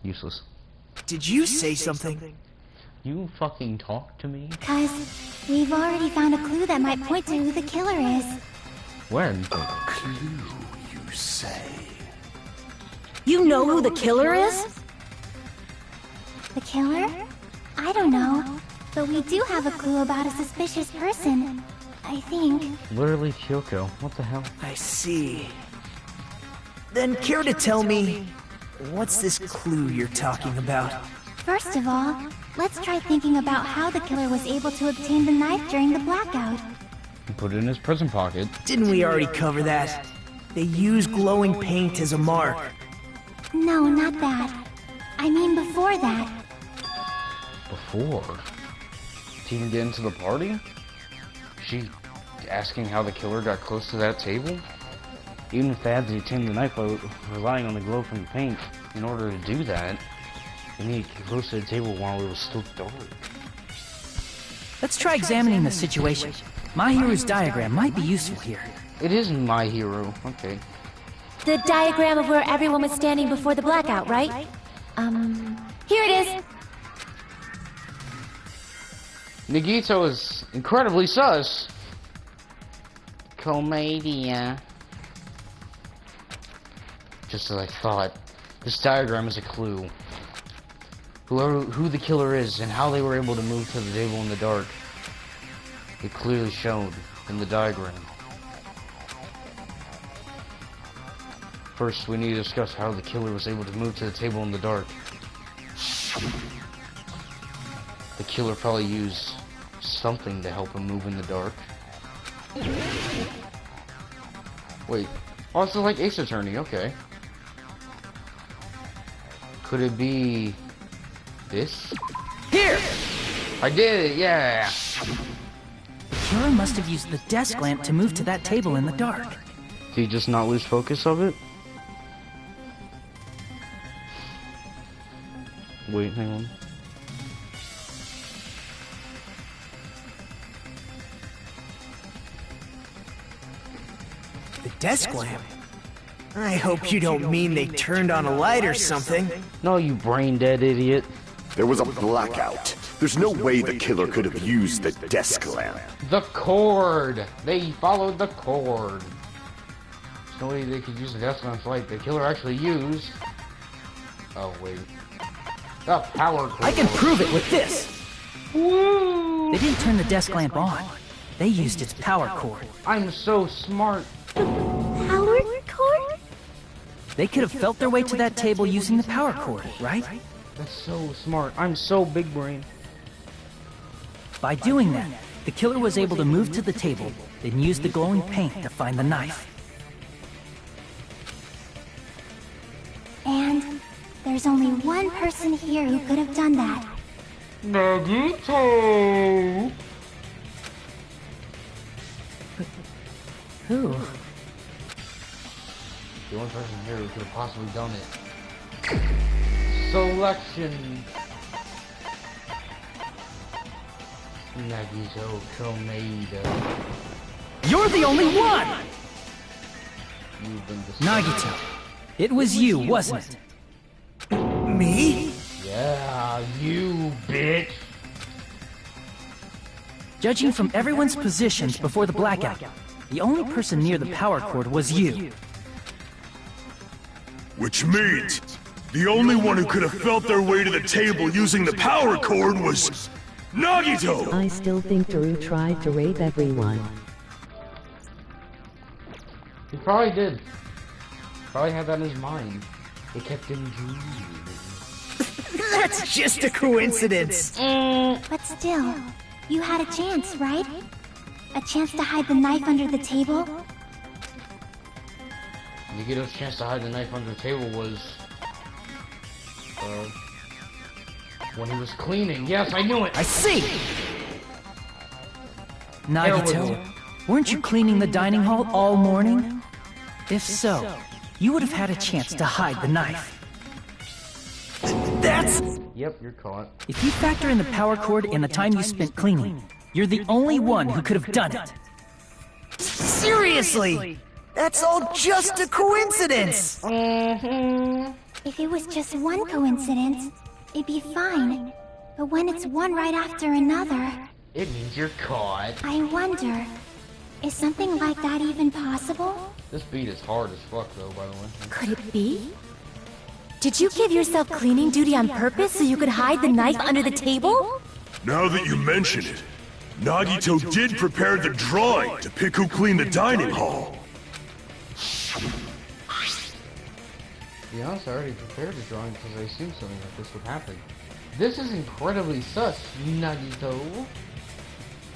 Useless. Did you say something? You fucking talk to me? 'Cause we've already found a clue that might point to who the killer is. When? A clue, you say? You know who the killer is? The killer? I don't know. But we do have a clue about a suspicious person. I think. Literally Kyoko. What the hell? I see. Then care to tell me, what's this clue you're talking about? First of all, let's try thinking about how the killer was able to obtain the knife during the blackout. He put it in his prison pocket. Didn't we already cover that? They use glowing paint as a mark. No, not that. I mean before that. Before? To even get into the party? She asking how the killer got close to that table? Even if they had to obtain the knife by relying on the glow from the paint, in order to do that, they needed to get close to the table while it was still dark. Let's try examining the situation. My hero's diagram might be useful here. It is my hero. Okay. The diagram of where everyone was standing before the blackout, right? Here it is. Nagito is incredibly sus. Commedia. Just as I thought, this diagram is a clue. Who the killer is and how they were able to move to the table in the dark. It clearly shown in the diagram. First, we need to discuss how the killer was able to move to the table in the dark. The killer probably used something to help him move in the dark. Wait. Oh, it's like Ace Attorney, okay. Could it be... this? Here! I did it, yeah! The killer must have used the desk lamp to move to that table in the dark. Did he just not lose focus of it? Wait, hang on. The desk lamp? I hope you don't mean they turned on a light or something. No, you brain-dead idiot. There was a blackout. There's no way the killer could have used the desk lamp. The cord! They followed the cord. There's no way they could use the desk lamp's light. The killer actually used... oh, wait. The power cord. I can prove it with this! Woo! They didn't turn the desk lamp on. They used its power cord. I'm so smart. Power cord? They could have felt their way to that table using the power cord, right? That's so smart. I'm so big brain. By doing that, the killer was able to move to the table, then use the glowing paint to find the knife. And There's only one person here who could have done that. Nagito! Who? The only person here who could have possibly done it. Selection! Nagito Komeida. You're the only one! You've been Nagito, it was you, wasn't it? Me? Yeah, you bitch! Judging from everyone's positions before the blackout, the only person near the power cord was you. Which means, the only one who could have felt their way to the table using the power cord was Nagito! I still think Daru tried to rape everyone. He probably did. Probably had that in his mind. It kept him dreaming. That's just a coincidence. But still, you had a chance, right? A chance to hide the knife under the table? Nagito's chance to hide the knife under the table was... when he was cleaning. Yes, I knew it! I see! Nagito, weren't you cleaning the dining hall all morning? If so, you would have had a chance to hide the knife. That's... Yep, you're caught. If you factor in the power cord and the time you spent cleaning, you're the only one who could have done it. Seriously! That's all just a coincidence! If it was just one coincidence, it'd be fine. But when it's one right after another... It means you're caught. I wonder, is something like that even possible? This beat is hard as fuck though, by the way. Could it be? Did you give yourself cleaning duty on purpose so you could hide the knife under the table? Now that you mention it, Nagito did prepare the drawing to pick who cleaned the dining hall. To be honest, I already prepared the drawing because I assumed something like this would happen. This is incredibly sus, Nagito.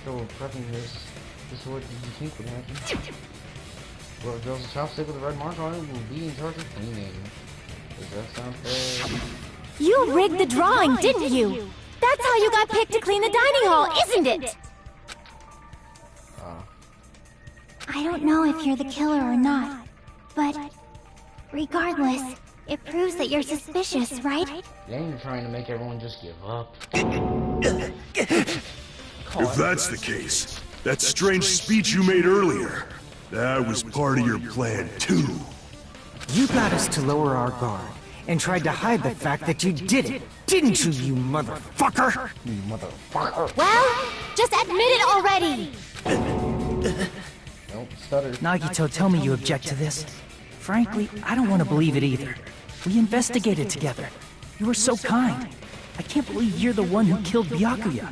So we're prepping this. This is what did you think would happen? Well, girls, a chopstick with a red mark on it will be in charge of cleaning. Does that sound fair? You rigged the drawing, didn't you? That's how you got picked to clean the dining hall, isn't it? I don't know if you're the killer or not, but regardless, it proves that you're suspicious, right? Then you're trying to make everyone just give up. If that's the case, that strange speech you made earlier, that was part of your plan too. You got us to lower our guard, and tried to hide the fact that you did it, didn't you, you motherfucker? You motherfucker. Well, just admit it already! Nope, stutter. Nagito, tell me you object to this. Frankly, I don't want to believe it either. We investigated together. You were so kind. I can't believe you're the one who killed Byakuya.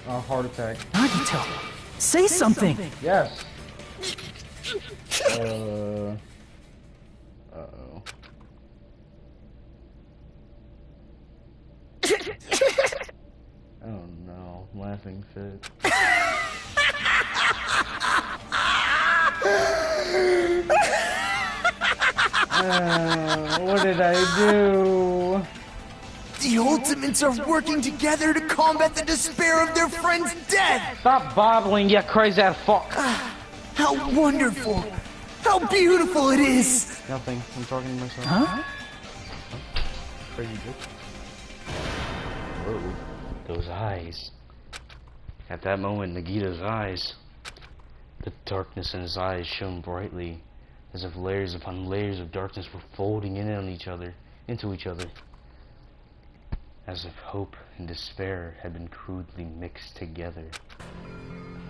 Heart attack. Nagito, say something! Yes. Uh-oh. Oh no, laughing fit. What did I do? The Ultimates are working together to combat the despair of their friend's death! Stop bobbling, you crazy ass fuck! How wonderful! How beautiful it is! Nothing, I'm talking to myself. Huh? Crazy bitch. Whoa, those eyes. At that moment, Nagito's eyes. The darkness in his eyes shone brightly, as if layers upon layers of darkness were folding in on each other, into each other. As if hope and despair had been crudely mixed together.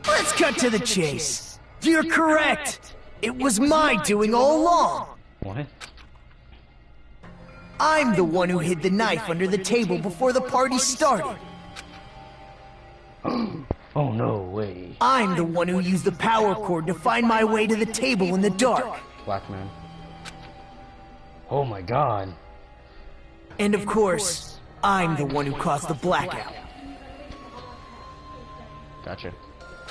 Let's cut to the chase. You're correct. It was my doing all along. What? I'm the one who hid the knife under the table before the party started. Oh, no way. I'm the one who used the power cord to find my way to the table in the dark. Black man. Oh my god. And of course, I'm the one who caused the blackout. Gotcha.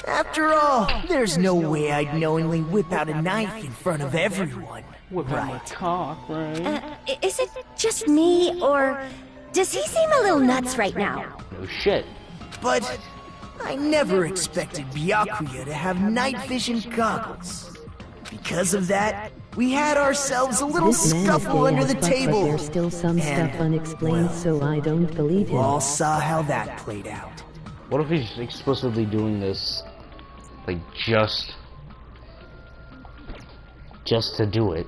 After all, there's no way I'd knowingly whip out a knife in front of everyone. Whip out my cock, right? Is it just me, or does he seem a little nuts right now? No shit. But I never expected Byakuya to have night vision goggles. Because of that, we had ourselves a little This man is scuffle gay under as the fuck, but table. there's still some And, stuff unexplained, so I don't believe We him. all saw how that played out. What if he's explicitly doing this, like, just to do it?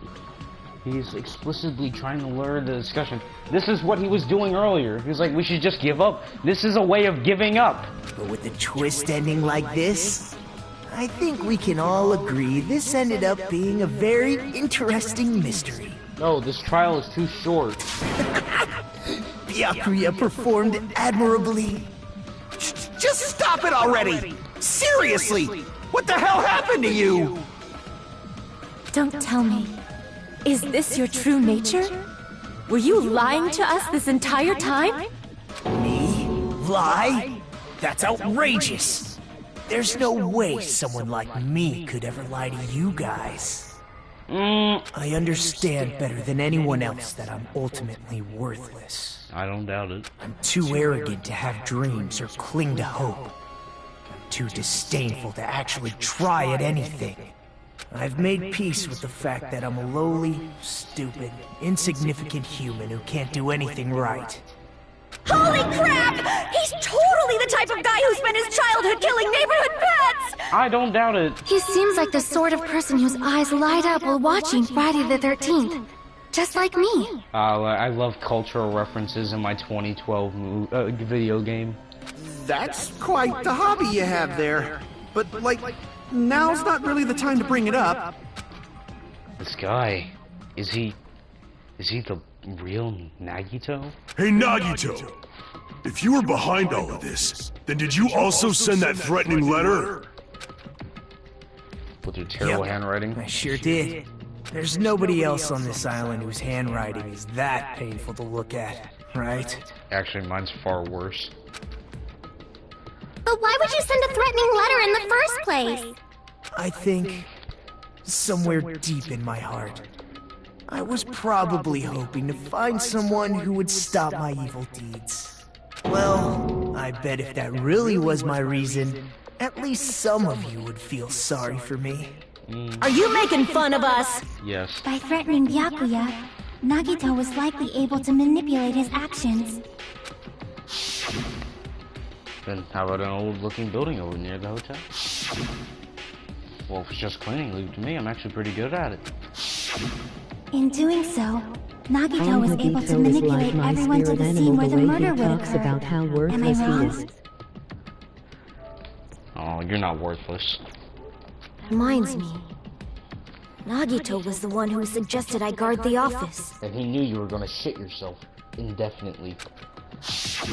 He's explicitly trying to lure the discussion. This is what he was doing earlier. He was like, we should just give up. This is a way of giving up. But with a twist ending like this, I think we can all agree this ended up being a very interesting mystery. No, this trial is too short. Byakuya performed admirably. Just stop it already! Seriously! What the hell happened to you? Don't tell me. Is this your true nature? Were you lying to us this entire time? Me? Lie? That's outrageous! There's no way someone like me could ever lie to you guys. I understand better than anyone else that I'm ultimately worthless. I don't doubt it. I'm too arrogant to have dreams or cling to hope. I'm too disdainful to actually try at anything. I've made peace with the fact that I'm a lowly, stupid, insignificant human who can't do anything right. Holy crap! He's totally the type of guy who spent his childhood killing neighborhood pets! I don't doubt it. He seems like the sort of person whose eyes light up while watching Friday the 13th. Just like me. I love cultural references in my 2012 video game. That's quite the hobby you have there. But, like, now's not really the time to bring it up. This guy, is he the real Nagito? Hey Nagito! If you were behind all of this, then did you also send that threatening letter? With your terrible handwriting? I sure did. There's nobody else on this island whose handwriting is that painful to look at, right? Actually, mine's far worse. But why would you send a threatening letter in the first place? I think, somewhere deep in my heart, I was probably hoping to find someone who would stop my evil deeds. Well, I bet if that really was my reason, at least some of you would feel sorry for me. Are you making fun of us? Yes. By threatening Byakuya, Nagito was likely able to manipulate his actions. Then how about an old-looking building over near the hotel? Well, if it's just cleaning, leave it to me. I'm actually pretty good at it. In doing so, Nagito was able to Nagito is manipulate like my everyone to spirit the animal, scene where the the way he murder would talks occur. about how Am I worthless he wrong? is. Oh, you're not worthless. Reminds me. Nagito was the one who suggested I guard the office. And he knew you were gonna shit yourself indefinitely. It's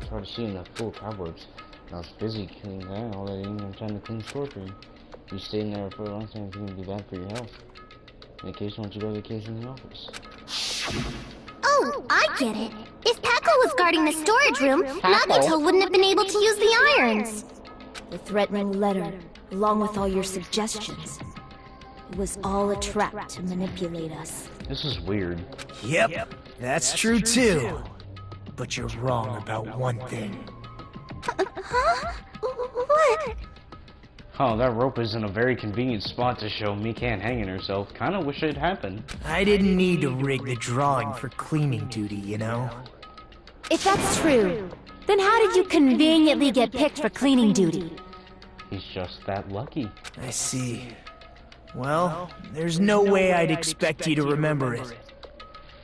hard to see in the full cobwebs. I was busy cleaning that all that I didn't have time to clean the storeroom. You stay in there for a long time, it's gonna be bad for your health. In case once you go to vacation in the office. Oh, I get it. If Peko was guarding the storage room, Nagito wouldn't have been able to use the irons. The threatening letter, along with all your suggestions. It was all a trap to manipulate us. This is weird. Yep, that's true too. But you're wrong about one thing. Huh? What? Oh, that rope is in a very convenient spot to show Mikan hanging herself. Kinda wish it happened. I didn't need to rig the drawing for cleaning duty, you know? If that's true, then how did you conveniently get picked for cleaning duty? He's just that lucky. I see. Well, there's no way I'd expect you to remember it.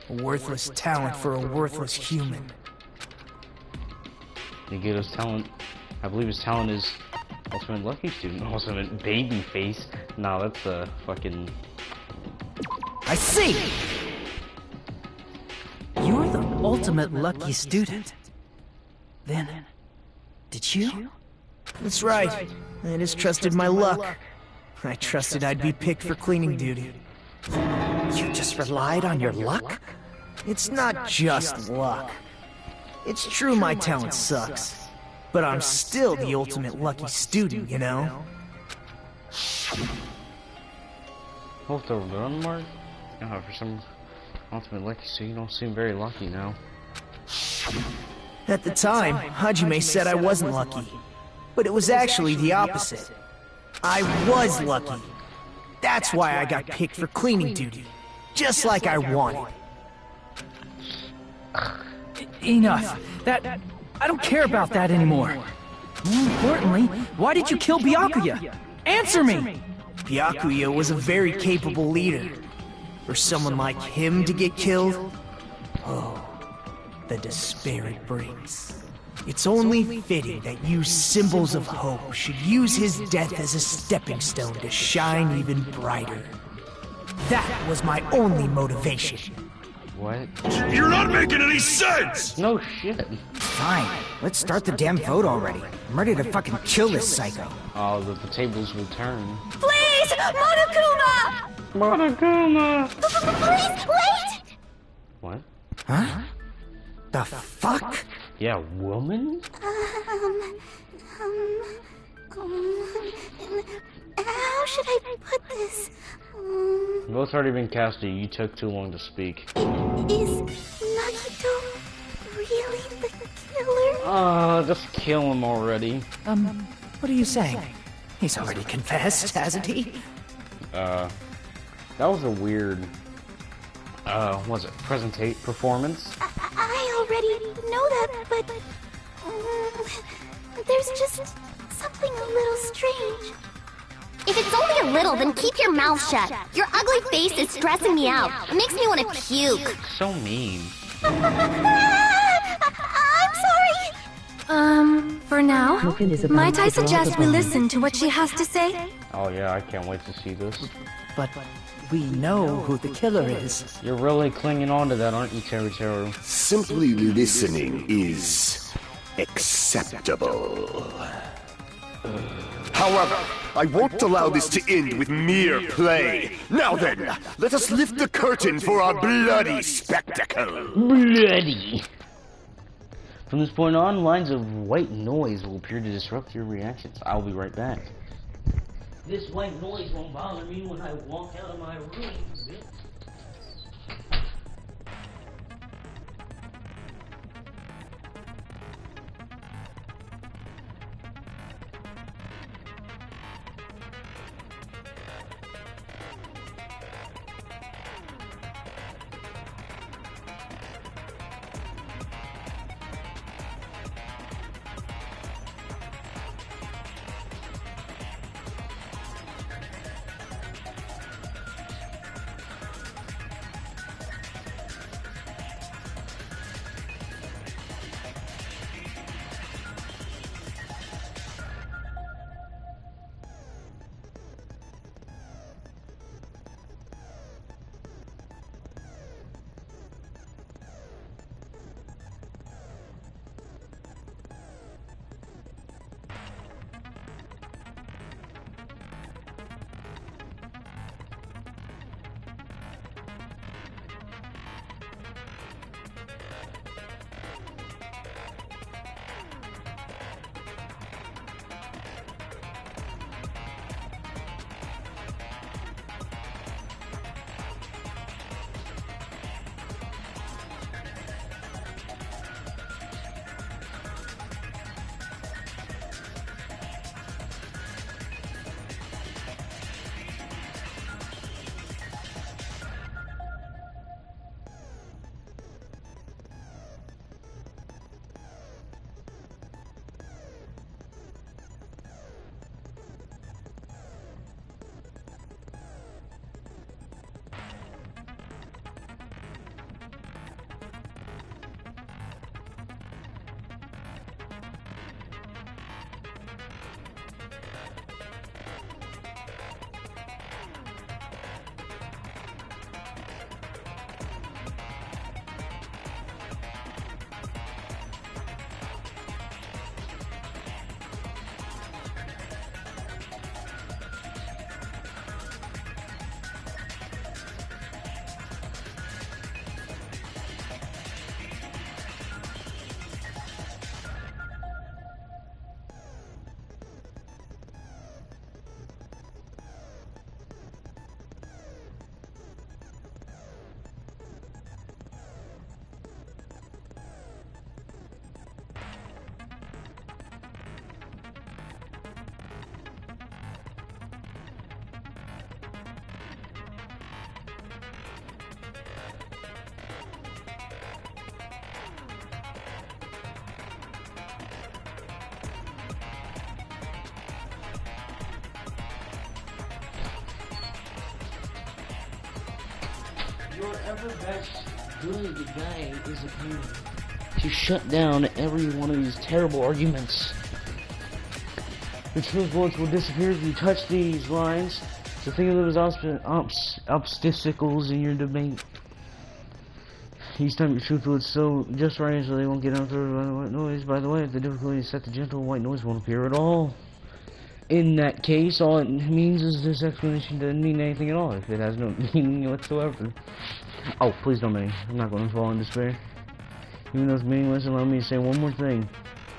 A worthless talent for a worthless human. You get his talent. I believe his talent is Ultimate Lucky Student. Ultimate Baby Face. No, that's a fucking... I see! You're the ultimate lucky student. Then, did you? That's right. I just trusted my luck. I trusted I'd be picked for cleaning duty. You just relied on your luck? It's not just luck. It's true my talent sucks. But I'm still the ultimate lucky student, you know? Hold the run mark? For some ultimate lucky, so you don't seem very lucky now. At the time, Hajime said I wasn't lucky. But it was actually the opposite. I was lucky. That's why I got picked for cleaning duty. Just like I wanted. Enough. I don't care about that anymore. More importantly, why did you kill Byakuya? Answer me! Byakuya was a very capable leader. For someone like him to get killed? Oh, the despair it brings. It's only fitting that you symbols of hope should use his death as a stepping stone to shine even brighter. That was my only motivation. What? You're not making any sense! No shit. Fine, let's start the damn vote already. I'm ready to fucking kill this psycho. Oh, the tables will turn. Please! Monokuma! Monokuma! Please, wait! What? Huh? The fuck? Yeah, woman? How should I put this? Both already been casted. You took too long to speak. Is Nagito really the killer? Just kill him already. What are you saying? He's already confessed, hasn't he? That was a weird, was it performance? I already know that, but there's just something a little strange. If it's only a little, then keep your mouth shut. Your ugly face is stressing me out. It makes me want to puke. So mean. I'm sorry. For now, might I suggest we listen to what she has to say? Oh yeah, I can't wait to see this. But we know who the killer is. You're really clinging on to that, aren't you, Teru? Simply listening is acceptable. However, I won't allow this to end with mere play. Now then, let us lift the curtain for our bloody spectacle. Bloody! From this point on, lines of white noise will appear to disrupt your reactions. I'll be right back. This white noise won't bother me when I walk out of my room, bitch. whatever best good the guy is appearing to shut down every one of these terrible arguments. The truth bullets will disappear if you touch these lines, so think of them as obstacles in your debate. Each time your truth bullets so just right so they won't get interrupted by the white noise. By the way, if the difficulty is set to gentle, white noise won't appear at all. In that case, all it means is this explanation doesn't mean anything at all, if it has no meaning whatsoever. Oh, please don't make me. I'm not going to fall in despair. Even though it's meaningless, allow me to say one more thing.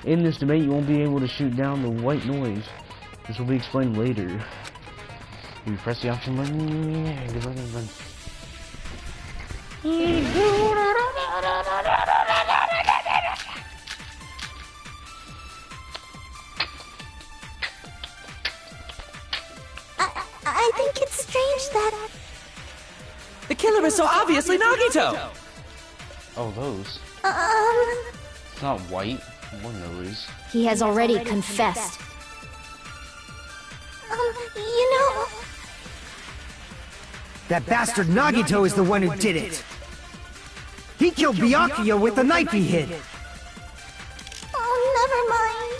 In this debate, you won't be able to shoot down the white noise. This will be explained later. You press the option button. Yeah, good luck, everyone. I think it's strange that... The killer is so obviously Nagito! Oh, those. It's not white. Or nose. He has already confessed. You know... That bastard Nagito is the one who did it! He killed Byakuya with the knife he hid! Oh, never mind.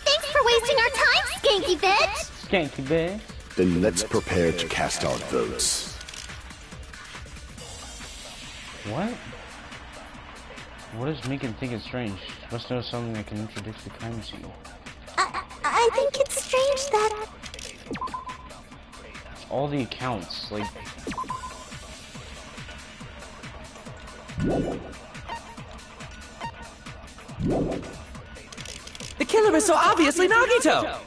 Thanks for wasting our time, skanky bitch! Skanky bitch. Then let's prepare to cast our votes. What? What does make him think it's strange? Must know something that can introduce the crime scene. I think it's strange that... All the accounts, like... The killer is so obviously Nagito!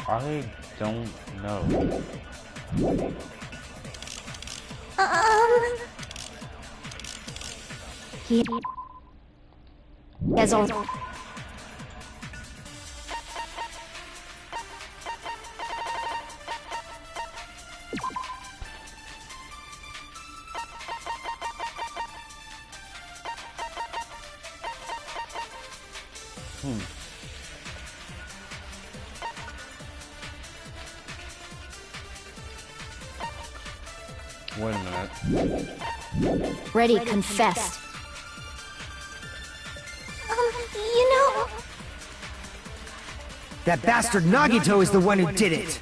I don't know. He has already... Wait a minute. Already confessed. You know... That bastard Nagito is the one who did it!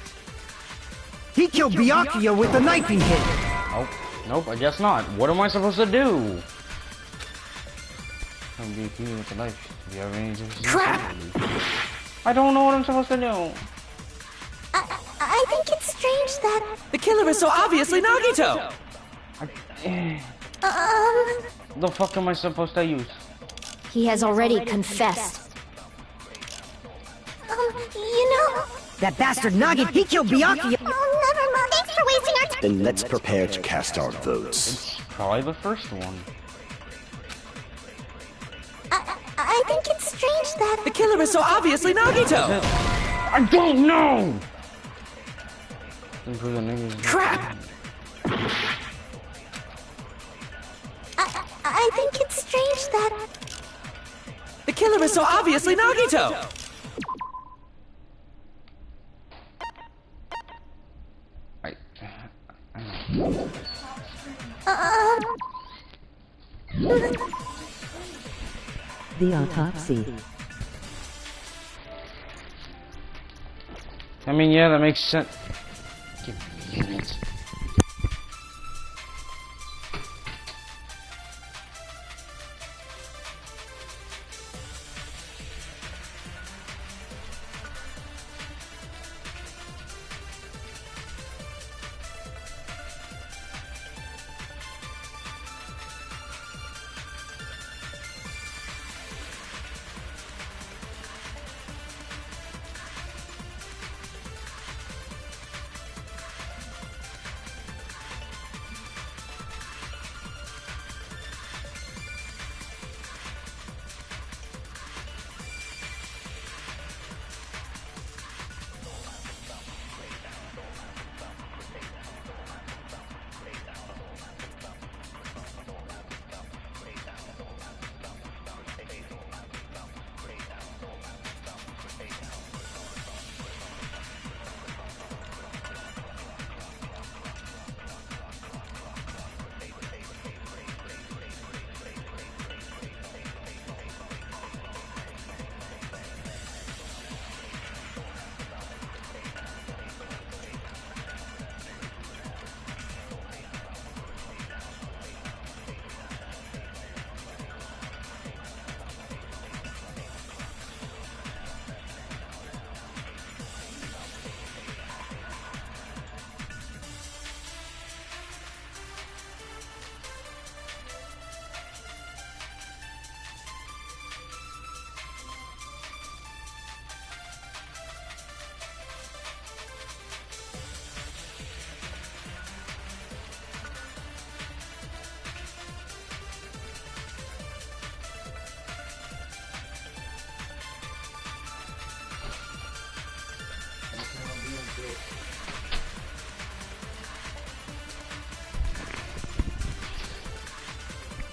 He killed Byakuya with the knife he hid! Nope. Nope, I guess not. What am I supposed to do? I'm being beaten with the knife. Do you have any Crap! I don't know what I'm supposed to do. I think it's strange that... The killer is so obviously Nagito! The fuck am I supposed to use? He has already confessed. You know... That bastard Nagito, he killed Byakuya! Oh, never mind. Thanks for wasting our time. Then let's prepare to cast our votes. It's probably the first one. I think it's strange that... The killer is so obviously Nagito! I don't know! Crap! I think it's strange that... The killer is so obviously Nagito! The autopsy. I mean, yeah, that makes sense. Give me a minute.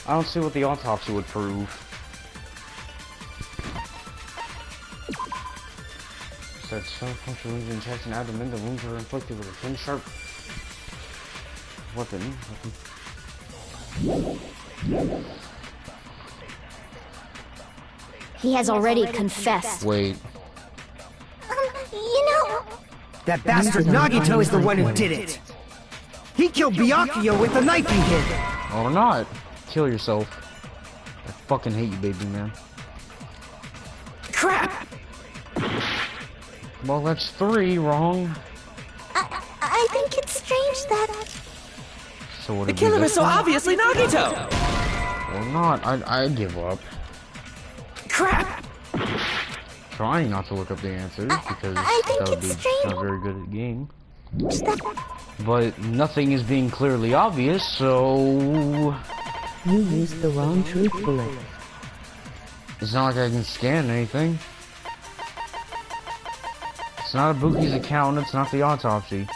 I don't see what the autopsy would prove. Said some puncture wounds in chest and abdomen. The wounds were inflicted with a thin, sharp weapon. He has already confessed. Wait. You know... That bastard Nagito is the one who did it. He killed Byakuya with the knife he hid. Or not. Kill yourself. I fucking hate you, baby man. Crap! Well, that's 3 wrong. I think it's strange that... So what? The killer is so obviously Nagito! Or not. I give up. Crap! Trying not to look up the answers because that would be not very good at the game. But nothing is being clearly obvious, so... You used the wrong truth bullet. It's not like I can scan anything. It's not Ibuki's account, it's not the autopsy.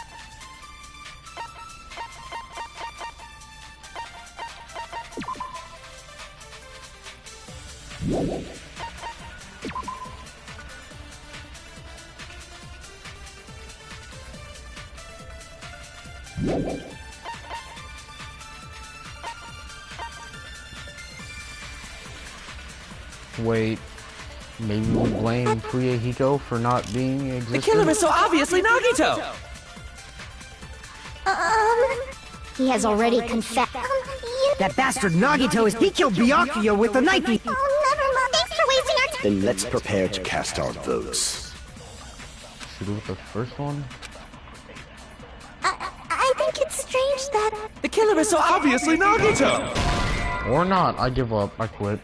Wait, maybe we blame Fuyehiko for not being existent? The killer is so obviously Nagito! He has already confessed. That bastard Nagito he killed Byakuya with the knife he... never mind. Thanks for wasting our time. Then let's prepare to cast our votes. Should we go with the first one? I think it's strange that... The killer is so obviously Nagito! Or not, I give up, I quit.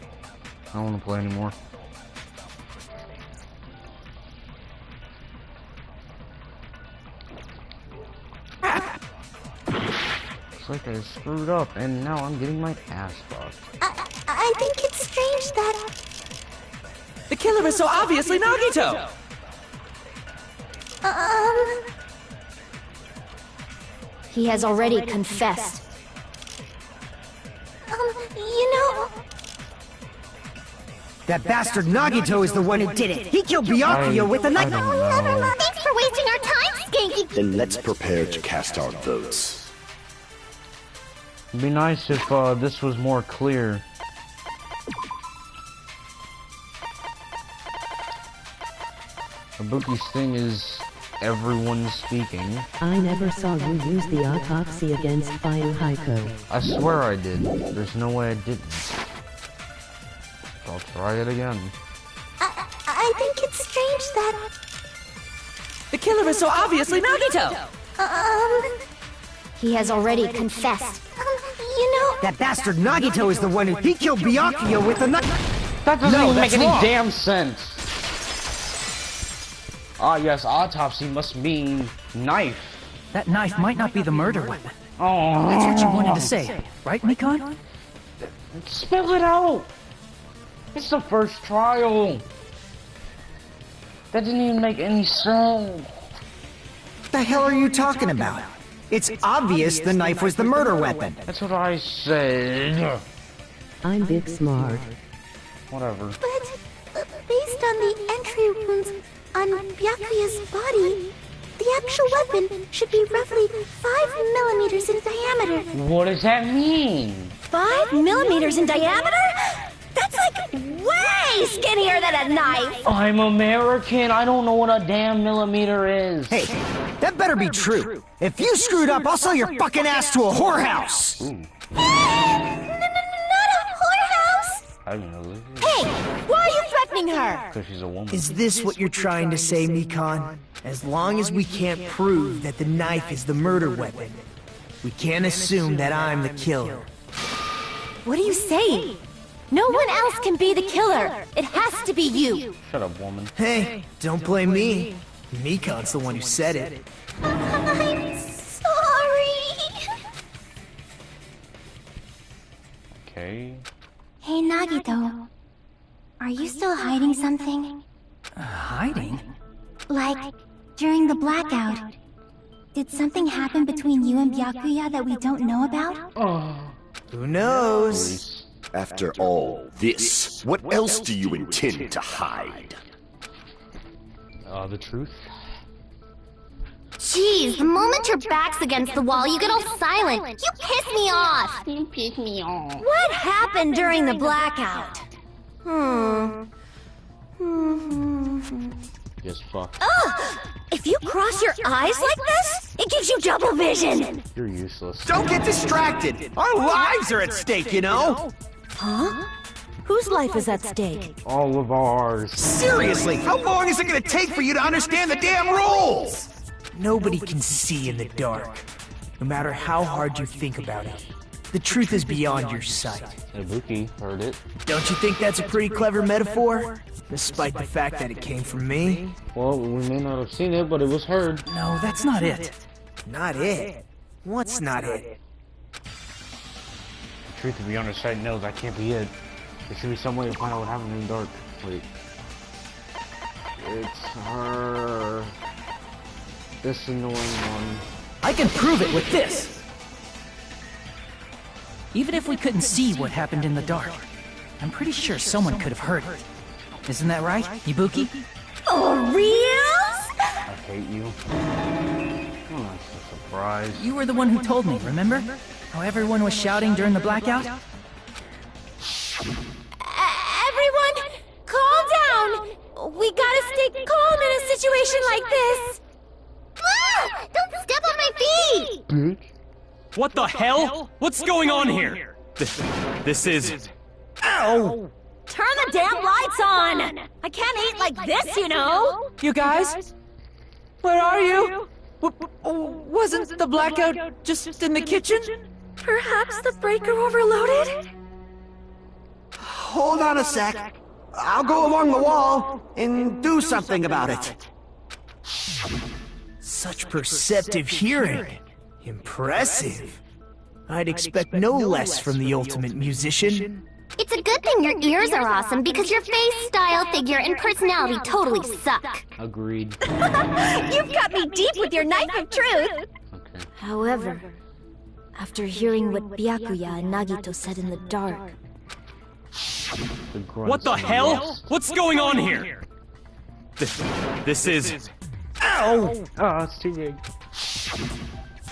I don't want to play anymore. Looks like I screwed up, and now I'm getting my ass fucked. I think it's strange that... The killer is so obviously Nagito! He has already confessed. You know... That bastard Nagito is the one who did it. He killed Byakuya with the knife. Never mind. Thanks for wasting our time, Skanky. Then let's prepare to cast our votes. It'd be nice if this was more clear. Ibuki's thing is everyone speaking. I never saw you use the autopsy against Fuyehiko. I swear I did. There's no way I didn't. I'll try it again. I think it's strange that... The killer is so obviously Nagito! He has already confessed. You know... That bastard Nagito is the one who... He killed Byakuya with the knife. That doesn't even make any wrong. damn sense. Ah, yes, autopsy must mean knife. That knife might not be the murder weapon. Oh. That's what you wanted to say, right, Mikon? Spell it out! It's the first trial! That didn't even make any sense. What the hell are you talking about? It's obvious the knife was the murder weapon. That's what I said. I'm big smart. Whatever. But, based on the entry wounds on Byakuya's body, the actual weapon should be roughly 5 millimeters in diameter. What does that mean? 5 millimeters in diameter? That's like way skinnier than a knife! I'm American, I don't know what a damn millimeter is. Hey, that better be true. If you screwed up, I'll sell your fucking ass to a whorehouse! Not a whorehouse! I didn't know this. Hey, why are you threatening her? Because she's a woman. Is this what you're trying to say, Mikon? As long as we can't prove that the knife is the murder weapon, we can't assume that I'm the killer. What are you saying? No one else can be the killer. It has to be you. Shut up, woman. Hey, don't blame me. Mikon's the one who said it. I'm sorry. Okay. Hey, Nagito. Are you still hiding something? Hiding? Like, during the blackout. Did something happen between you and Byakuya that we don't know about? Oh. Who knows? After all this, what else do you intend to hide? The truth? Jeez, the moment your back's against the wall, you get all silent. You piss me off. You piss me off. What happened during the blackout? Just fuck. Ugh! If you cross your eyes like this, it gives you double vision. You're useless. Don't get distracted! Our lives are at stake, you know? Huh? Whose life is at stake? All of ours. Seriously, how long is it gonna take for you to understand the damn rules? Nobody can see in the dark, no matter how hard you think about it. The truth is beyond your sight. Ibuki heard it. Don't you think that's a pretty clever metaphor? Despite the fact that it came from me? Well, we may not have seen it, but it was heard. No, that's not it. Not it? What's not it? The truth is beyond our sight. No, that can't be it. There should be some way to find out what happened in the dark. Wait. It's her. This annoying one. I can prove it with this! Even if we couldn't see what happened in the dark, I'm pretty sure someone could have heard it. Isn't that right, Ibuki? For reals? I hate you. Oh, that's a surprise. You were the one who told me, remember? How everyone was shouting during the blackout? Everyone, calm down! We gotta stay calm in a situation like this! Ah! Don't step on my feet! Bitch. What the hell? What's going on here? This is... Ow! Turn the damn lights on! I can't eat like this, you know! You guys? Where are you? Wasn't the blackout just in the kitchen? Perhaps the breaker overloaded? Hold on a sec. I'll go along the wall and do something about it. Such perceptive hearing. Impressive. I'd expect no less from the ultimate musician. It's a good thing your ears are awesome because your face, style, figure, and personality totally suck. Agreed. You've got me deep with your knife of truth! Okay. However, after hearing what Byakuya and Nagito said in the dark... What the hell? What's going on here? This is... Ow! Oh, it's too big.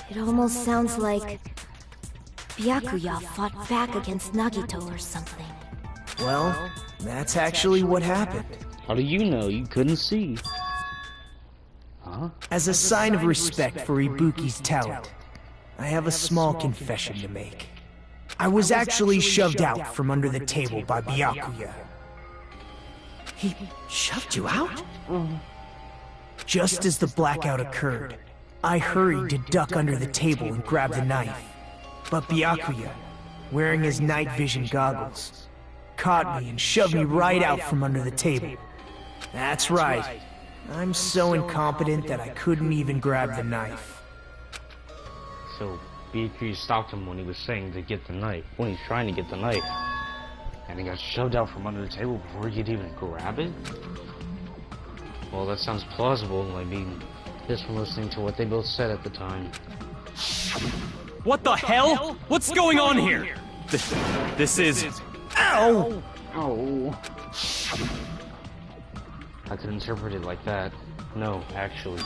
It almost sounds like... Byakuya fought back against Nagito or something. Well, that's actually what happened. How do you know? You couldn't see. Huh? As a sign of respect for Ibuki's talent, I have a small confession to make. I was actually shoved out from under the table by Byakuya. He shoved you out? Just as the blackout occurred, I hurried to duck under the table and grab the knife. But Byakuya, wearing his night vision goggles, caught me and shoved me right out from under the table. That's right. I'm so incompetent that I couldn't even grab the knife. So, BQ stopped him when he was saying to get the knife. When he's trying to get the knife. And he got shoved out from under the table before he could even grab it? Well, that sounds plausible. I mean, just from listening to what they both said at the time. What the hell? What's going on here? This is... Ow! Oh. I could interpret it like that. No, actually.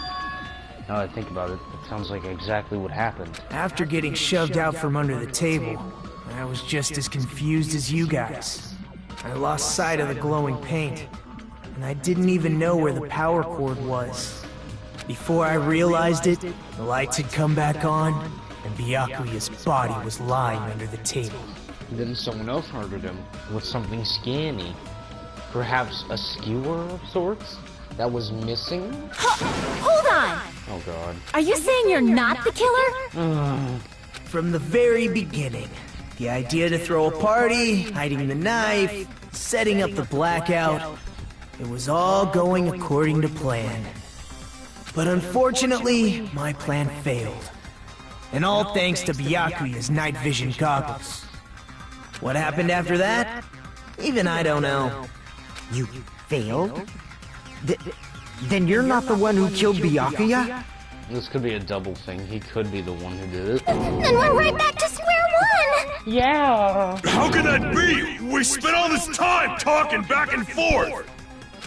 Now that I think about it, it sounds like exactly what happened. After getting shoved out from under the table, I was just as confused as you guys. I lost sight of the glowing paint, and I didn't even know where the power cord was. Before I realized it, the lights had come back on, and Byakuya's body was lying under the table. Then someone else murdered him with something scanny. Perhaps a skewer of sorts that was missing? Hold on! Oh god. Are you saying you're not the killer? From the very beginning, the idea to throw a party, hiding the knife, setting up the blackout, it was all going according to plan. But unfortunately, my plan failed. And all thanks to Byakuya's night vision goggles. What happened after that? Even I don't know. You failed? Then you're not the one who killed Byakuya? This could be a double thing. He could be the one who did it. Then we're right back to square Yeah. How can that be? We spent all this time talking back and forth.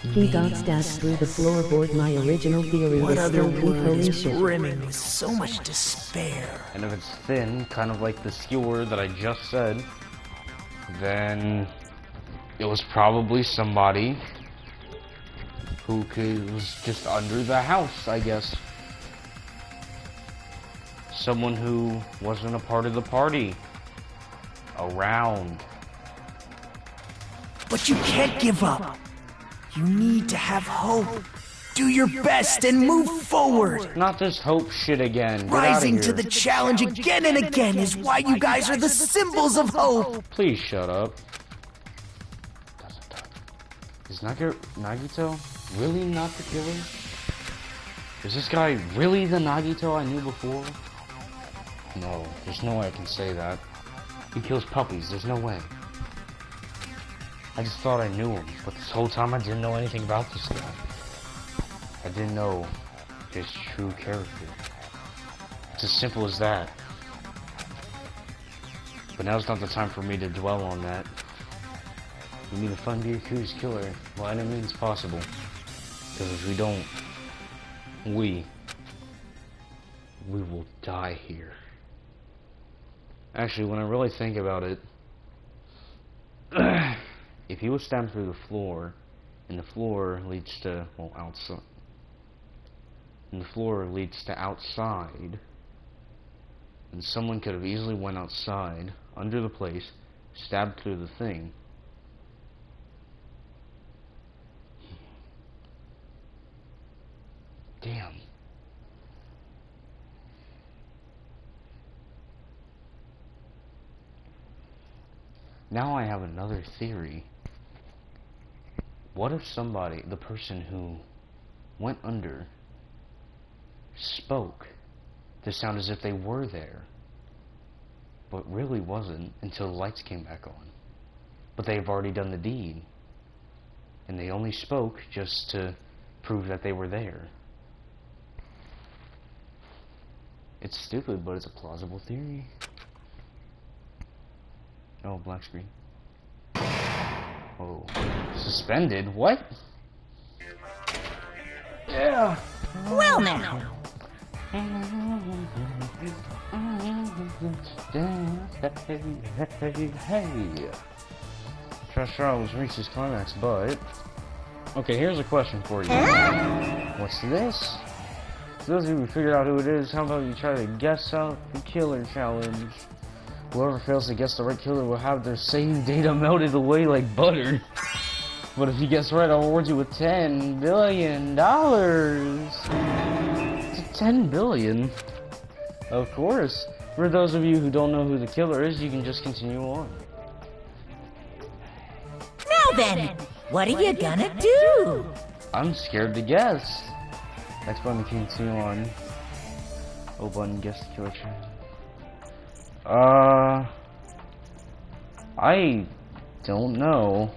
He got stashed through the floorboard. My original theory What was other still word is depletion. brimming with so much despair? And if it's thin, kind of like the skewer that I just said, then it was probably somebody who was just under the house, I guess. Someone who wasn't a part of the party. Around. But you can't give up. You need to have hope. Do your best and move forward. Not this hope shit again. Get Rising outta to here. the challenge again and again is why you guys are the symbols of hope. Please shut up. Is Nagito really not the killer? Is this guy really the Nagito I knew before? No, there's no way I can say that. He kills puppies, there's no way. I just thought I knew him, but this whole time I didn't know anything about this guy. I didn't know his true character. It's as simple as that. But now's not the time for me to dwell on that. We need to find Byakuya's killer by any means possible. Because if we don't, we will die here. Actually, when I really think about it, if he was stabbed through the floor, and the floor leads to, well, outside, and the floor leads to outside, then someone could have easily went outside, under the place, stabbed through the thing. Damn. Now I have another theory. What if somebody, the person who went under, spoke to sound as if they were there, but really wasn't until the lights came back on? But they have already done the deed, and they only spoke just to prove that they were there. It's stupid, but it's a plausible theory. Oh, black screen. Oh. Suspended? What? Yeah. Well now. Hey. Trash Charles reached his climax, but... Okay, here's a question for you. What's this? For those of you who figured out who it is, how about you try to guess out the killer challenge? Whoever fails to guess the right killer will have their saved data melted away like butter. But if you guess right, I'll reward you with $10 billion. It's 10 billion. Of course. For those of you who don't know who the killer is, you can just continue on. Now then, what are you gonna do? I'm scared to guess. Next button to continue on. O button, guess the killer challenge. I don't know.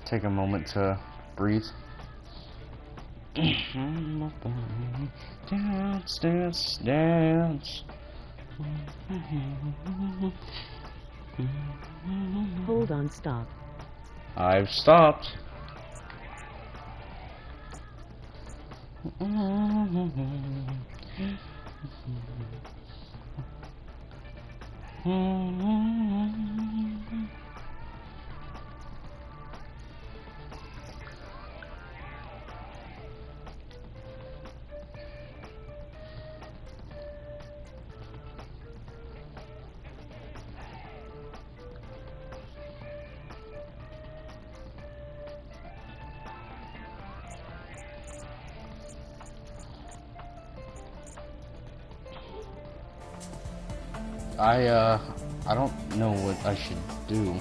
Take a moment to breathe. Dance, dance, dance. Hold on, stop. I've stopped. I don't know what I should do.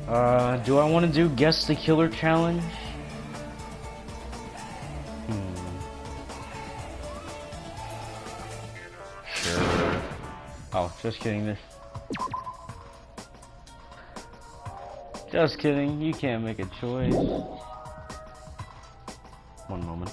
Do I want to do Guess the Killer challenge? Sure. Oh, just kidding. Just kidding. You can't make a choice. One moment.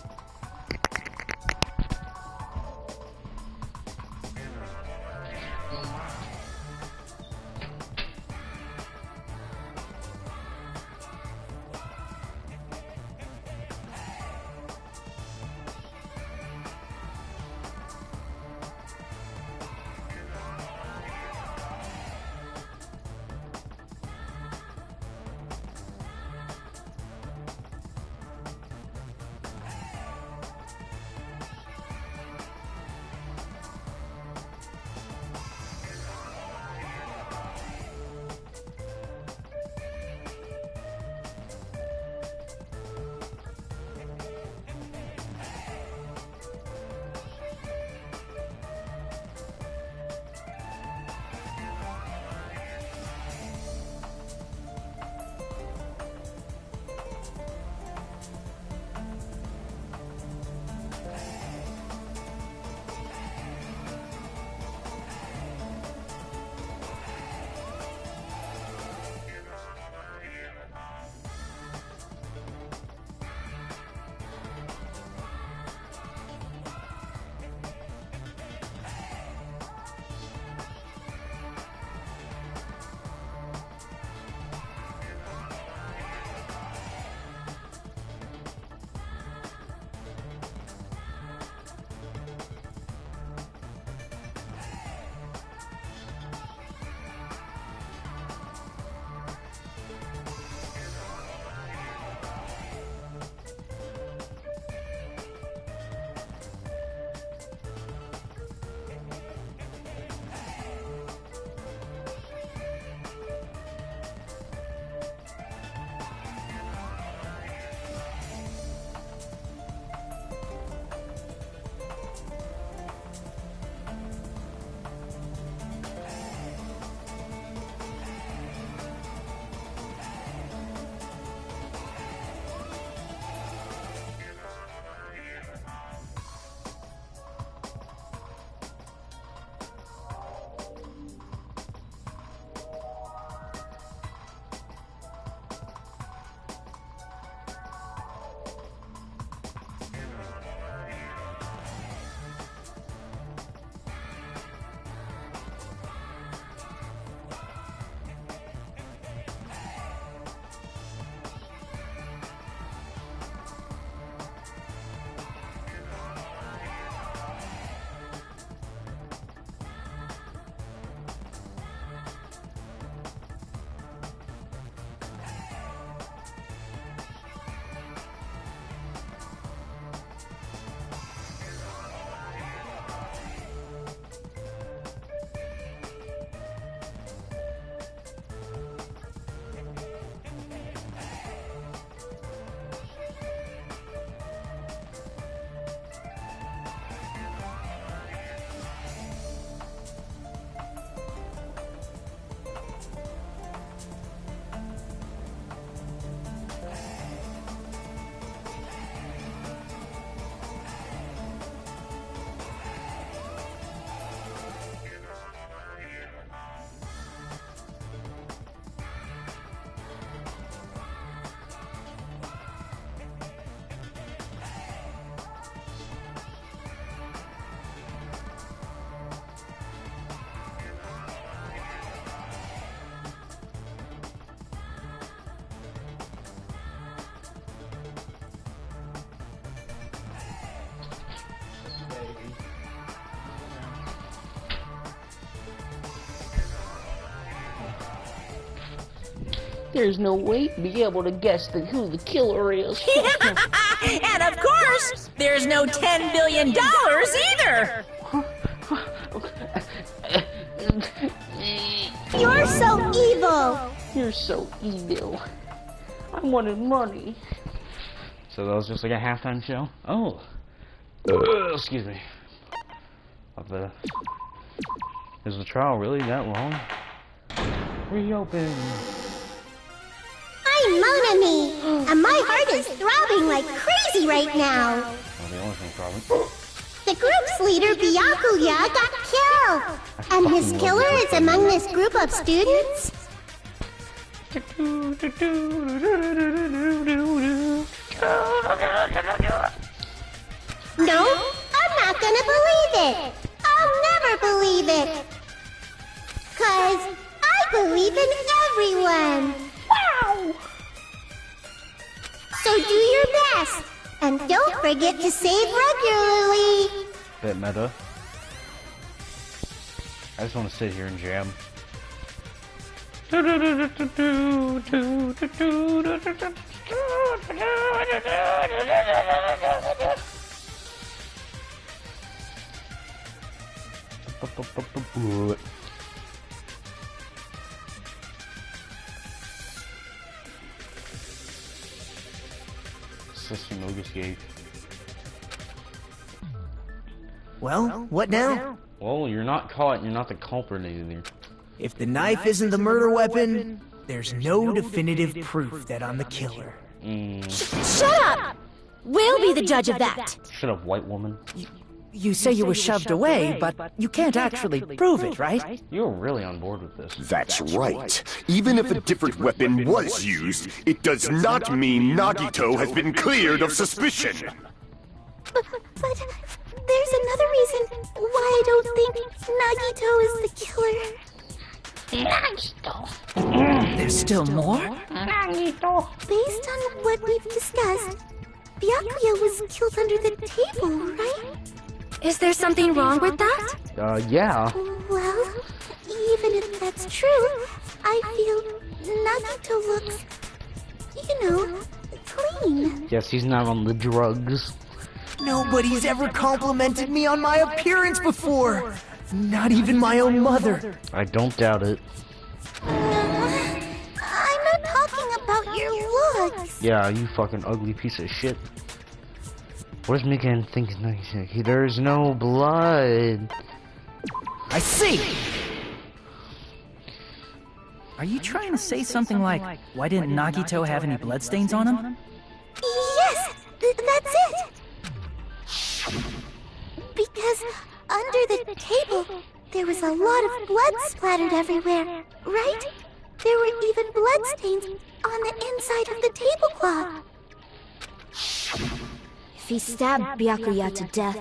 There's no way to be able to guess who the killer is. And of course, there's no $10 billion either! You're so evil! You're so evil. I wanted money. So that was just like a halftime show? Oh. Excuse me. Is the trial really that long? Reopen. Mon Ami, and my heart is throbbing like crazy right now. Well, the only thing throbbing. The group's leader, Byakuya, got killed. And his killer is among this group of students? No, I'm not gonna believe it. I'll never believe it. 'Cause I believe in everyone. Wow! So do your best. And don't forget to save regularly. Bit meta. I just want to sit here and jam. System escape. Well, what now? Well, you're not caught, you're not the culprit either. If the knife isn't the murder weapon, there's no definitive proof that I'm the killer. Shut up! We'll be the judge of that. Shut up, white woman. You say you were shoved away, but you can't actually prove it, right? You're really on board with this. That's right. Even if a different weapon was used, it does not mean Nagito has been cleared of suspicion. But there's another reason why I don't think Nagito is the killer. Nagito. There's still more? Nagito. Based on what we've discussed, Byakuya was killed under the table, right? Is there something wrong with that? Yeah. Well, even if that's true, I feel Nagito looks, clean. Yes, he's not on the drugs. Nobody's ever complimented me on my appearance before. Not even my own mother. I don't doubt it. I'm not talking about your looks. Yeah, you fucking ugly piece of shit. What does Mika think is nice? There's no blood. I see! Are you trying to say something like, why didn't Nagito have any bloodstains on him? Yes, that's it. Because under the table, there was a lot of blood splattered everywhere, right? There were even bloodstains on the inside of the tablecloth. If he stabbed Byakuya to death,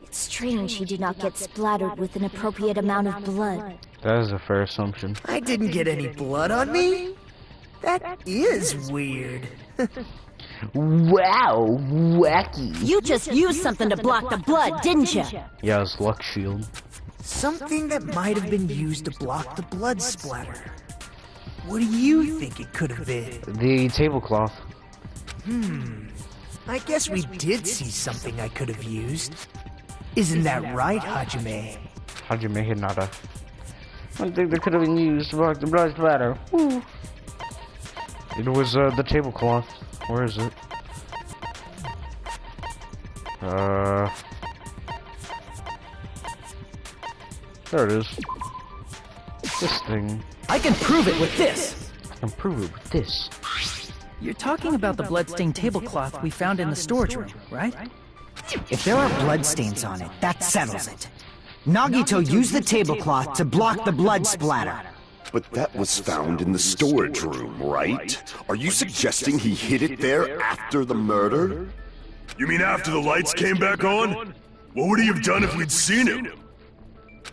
it's strange he did not get splattered with an appropriate amount of blood. That is a fair assumption. I didn't get any blood on me? That is weird. Wow, wacky. You just used something to block the blood, didn't you? Yeah, his luck shield. Something that might have been used to block the blood splatter. What do you think it could have been? The tablecloth. I guess we did see something I could have used. Isn't that right, Hajime? Hajime Hinata. One thing that could have been used to block the blood splatter. Woo. It was the tablecloth. Where is it? There it is. This thing. I can prove it with this! I can prove it with this. You're talking about the bloodstained tablecloth we found in the storage room, right? If there are bloodstains on it, that settles it. Nagito used the tablecloth to block the blood splatter. But that was found in the storage room, right? Are you suggesting he hid it there after the murder? You mean after the lights came back on? What would he have done if we'd seen him?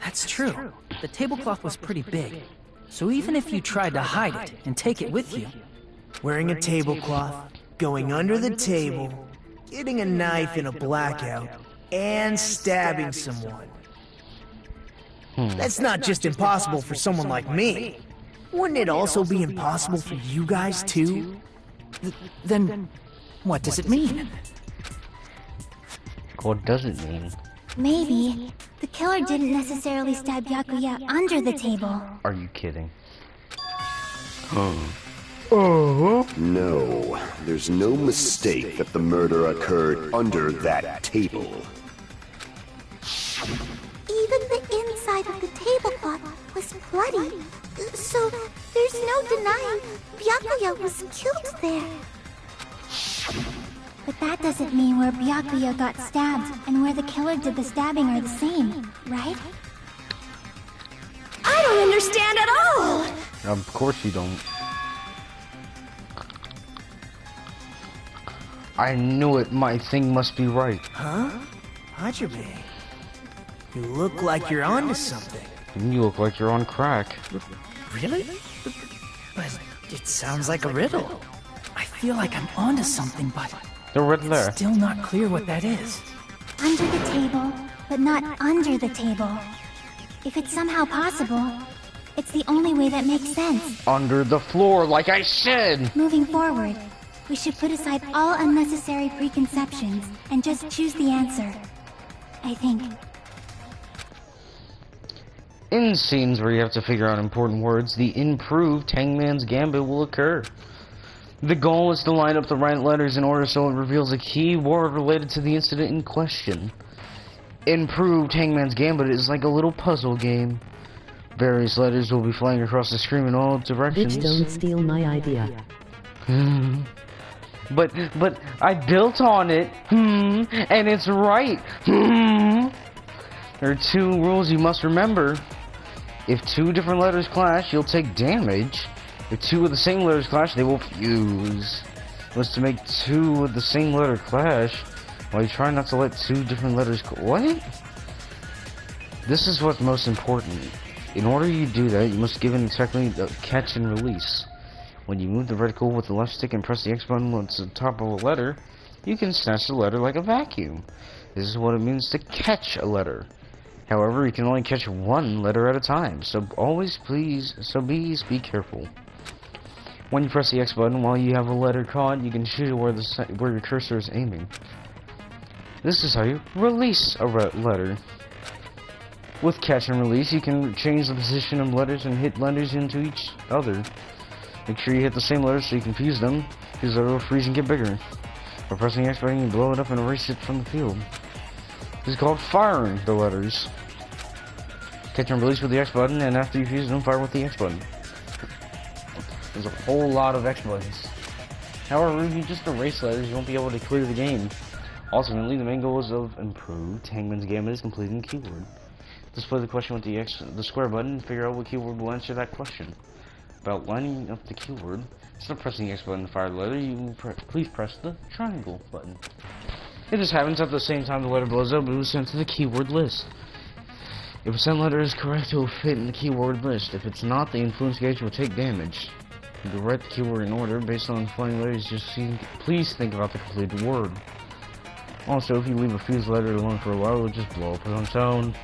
That's true. The tablecloth was pretty big. So even if you tried to hide it and take it with you... Wearing a tablecloth, going under the table, getting a knife in a blackout, and stabbing someone. That's not just impossible for someone like me. Wouldn't it also be impossible for you guys too? Then, what does it mean? What does it mean? Maybe the killer didn't necessarily stab Byakuya under the table. Are you kidding? No, there's no mistake that the murder occurred under that table. Even the inside of the tablecloth was bloody, so there's no no denying Byakuya was killed there. But that doesn't mean where Byakuya got stabbed and where the killer did the stabbing are the same, right? I don't understand at all! Of course you don't. I knew it. My thing must be right. Huh? Hajime, you look like you're onto something. You look like you're on crack. Really? But it sounds like a riddle. I feel like I'm onto something, but The Riddler. it's still not clear what that is. Under the table, but not under the table. If it's somehow possible, it's the only way that makes sense. Under the floor, like I said. Moving forward, we should put aside all unnecessary preconceptions and just choose the answer. I think. In scenes where you have to figure out important words, the improved Hangman's Gambit will occur. The goal is to line up the right letters in order so it reveals a key word related to the incident in question. Improved Hangman's Gambit is like a little puzzle game. Various letters will be flying across the screen in all directions. Bitch, don't steal my idea. But I built on it, and it's right, There are two rules you must remember. If two different letters clash, you'll take damage. If two of the same letters clash, they will fuse. Was to make two of the same letter clash, while you try not to let two different letters what? This is what's most important. In order you do that, you must give an technique of catch and release. When you move the reticle with the left stick and press the X button once the top of a letter, you can snatch the letter like a vacuum. This is what it means to catch a letter. However, you can only catch one letter at a time, so please be careful. When you press the X button while you have a letter caught, you can shoot it where your cursor is aiming. This is how you release a letter. With catch and release, you can change the position of letters and hit letters into each other. Make sure you hit the same letters so you can fuse them, because they will freeze and get bigger. By pressing X button, you blow it up and erase it from the field. This is called firing the letters. Catch and release with the X button, and after you fuse them, fire with the X button. There's a whole lot of X buttons. However, if you just erase letters, you won't be able to clear the game. Ultimately, the main goal is of improved Hangman's Gambit is completing the keyword. Display the question with the square button and figure out what keyword will answer that question. About lining up the keyword, instead of pressing the X button to fire the letter, you please press the triangle button. If this happens at the same time the letter blows up, it will sent to the keyword list. If a sent letter is correct, it will fit in the keyword list. If it's not, the influence gauge will take damage. You can write the keyword in order based on the flying letters. Please think about the completed word. Also, if you leave a fused letter alone for a while, it will just blow up on its own.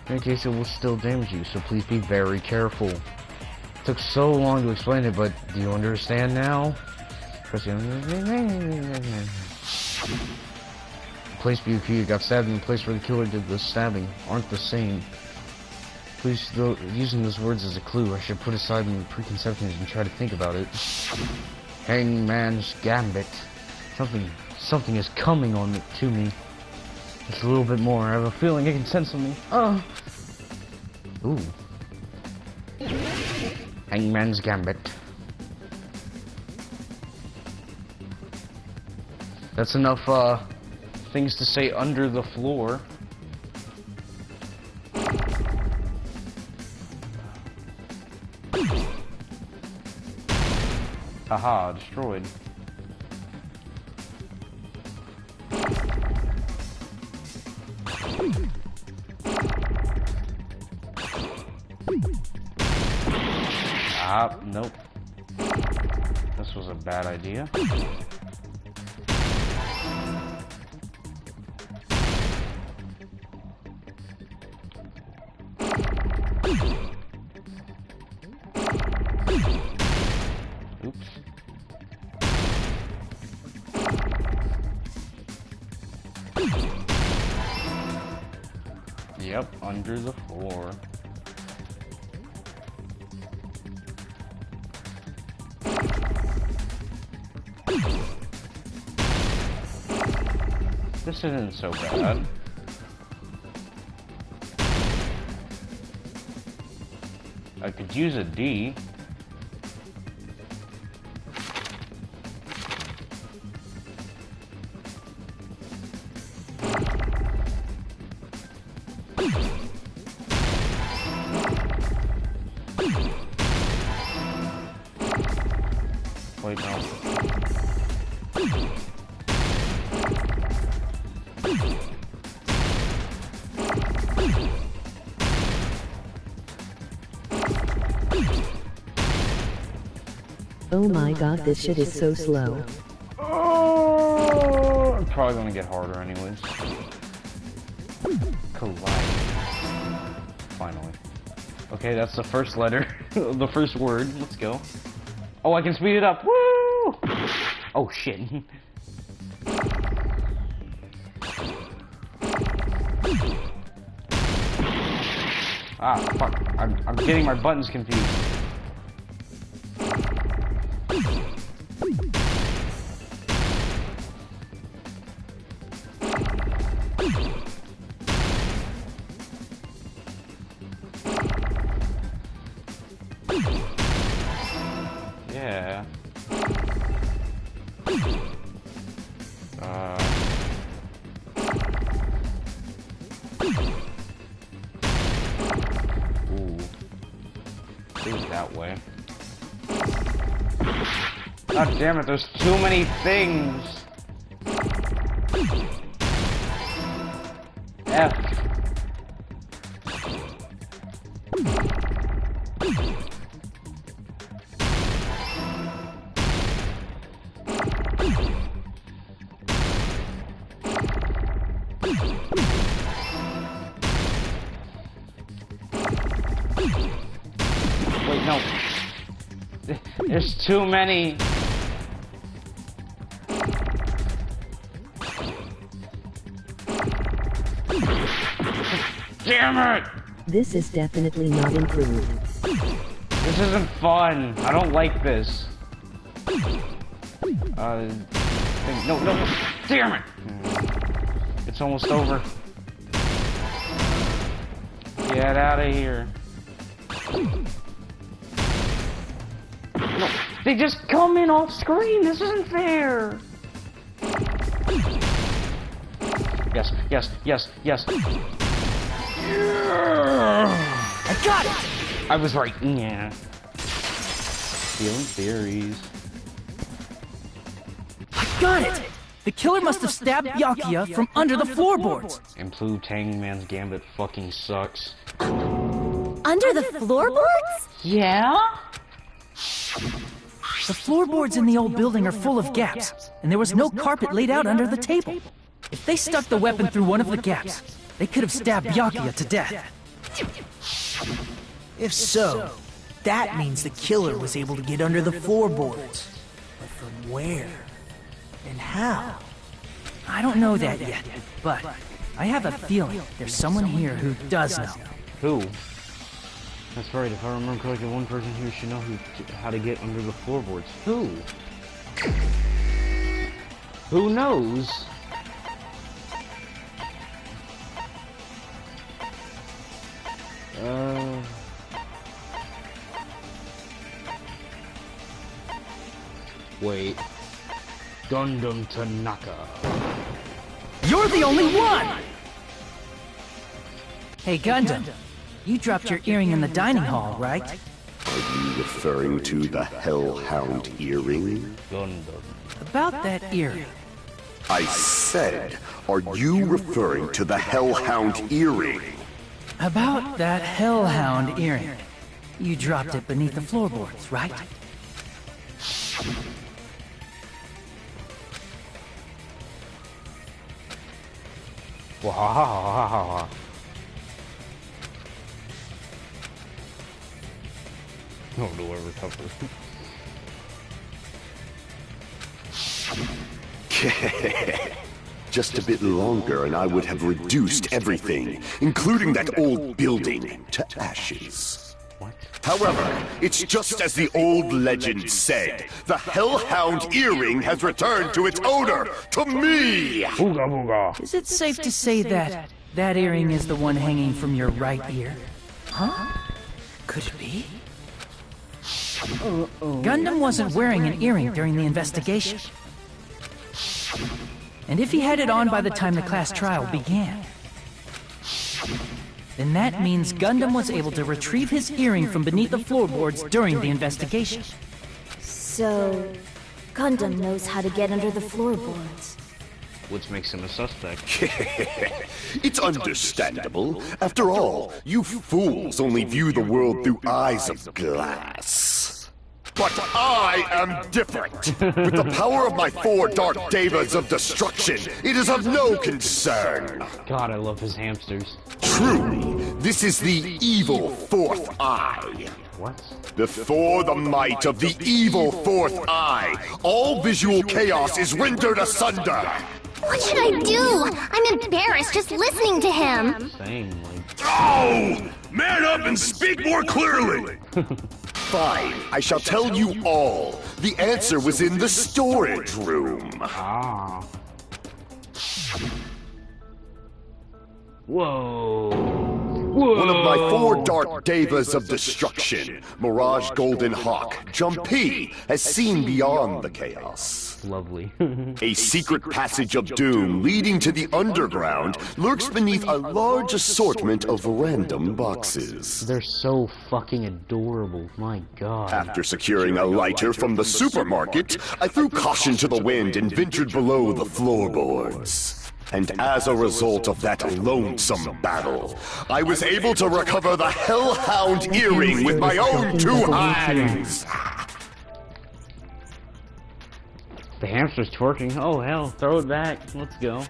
In any case, it will still damage you, so please be very careful. It took so long to explain it, but do you understand now? Press the place Byakuya got stabbed and the place where the killer did the stabbing aren't the same. Please, though, using those words as a clue, I should put aside my preconceptions and try to think about it. Hangman's Gambit. Something is coming to me. Just a little bit more. I have a feeling I can sense something. Oh. Ooh. Hangman's Gambit. That's enough, things to say under the floor. Haha, destroyed. Nope. This was a bad idea. Oops. Yep, under the floor. This isn't so bad. I could use a D. Wait, no. Oh my god, this shit is so slow. Oh, I'm probably gonna get harder anyways. Collide. Finally. Okay, that's the first letter. The first word. Let's go. Oh, I can speed it up. Woo! Oh, shit. Ah, fuck. I'm getting my buttons confused. Yeah. Ooh. Ooh, that way. God damn it, there's too many things! F. Wait, no. There's too many. Damn it! This is definitely not improved. This isn't fun. I don't like this. No. Damn it! It's almost over. Get out of here. No, they just come in off screen. This isn't fair. Yes. I got it! I was right. Yeah. Stealing theories. I got it! The killer must have stabbed Byakuya from under the floorboards. Improved Hangman's Gambit fucking sucks. Under the floorboards? Yeah? The floorboards in the old building are full of gaps, and there was no carpet laid out under the table. If they stuck the weapon through one of the gaps, they could have stabbed Byakuya to death. If so, that means the killer was able to get under the floorboards. But from where? And how? I don't know that yet, but I have a feeling there's someone here who does know. Who? That's right, if I remember correctly, one person here should know how to get under the floorboards. Who? Who knows? Wait. Gundam Tanaka. You're the only one! Hey, Gundam. You dropped your earring in the dining hall, right? Are you referring to the Hellhound earring? Gundam. About that earring. I said, are you referring to the Hellhound earring? About that Hellhound earring. You dropped it beneath the floorboards, right? Wow. Oh, no, ever tougher. Just a bit longer and I would have reduced everything, including that old building, to ashes. What? However, it's just as the old legend said. The Hellhound earring has returned to its owner, to me! Booga booga. Is it safe to say that that earring is the one hanging from your right ear? Huh? Could it be? Gundam wasn't wearing an earring during the investigation. And if he had it on by the time the class trial began, then that means Gundam was able to retrieve his earring from beneath the floorboards during the investigation. So, Gundam knows how to get under the floorboards. Which makes him a suspect. It's understandable. After all, you fools only view the world through eyes of glass. But I am different. With the power of my 4 dark devas of destruction, it is of no concern. God, I love his hamsters. Truly, this is the evil 4th eye. What? Before the might of the evil 4th eye, all visual chaos is rendered asunder. What should I do? I'm embarrassed just listening to him. Same, like... Oh! Man up and speak more clearly! Fine, I shall tell you all. The answer was in the storage room. Ah. Whoa. Whoa. One of my 4 dark devas of destruction, Mirage Golden Hawk, Jumpy, has seen beyond the chaos. Lovely. A secret passage of doom leading to the underground lurks beneath a large assortment of random boxes. They're so fucking adorable, my god. After securing a lighter from the supermarket, I threw caution to the wind and ventured below the floorboards. And as a result of that lonesome battle, I was able to recover the Hellhound earring with my own 2 hands! The hamster's twerking. Oh hell, throw it back. Let's go.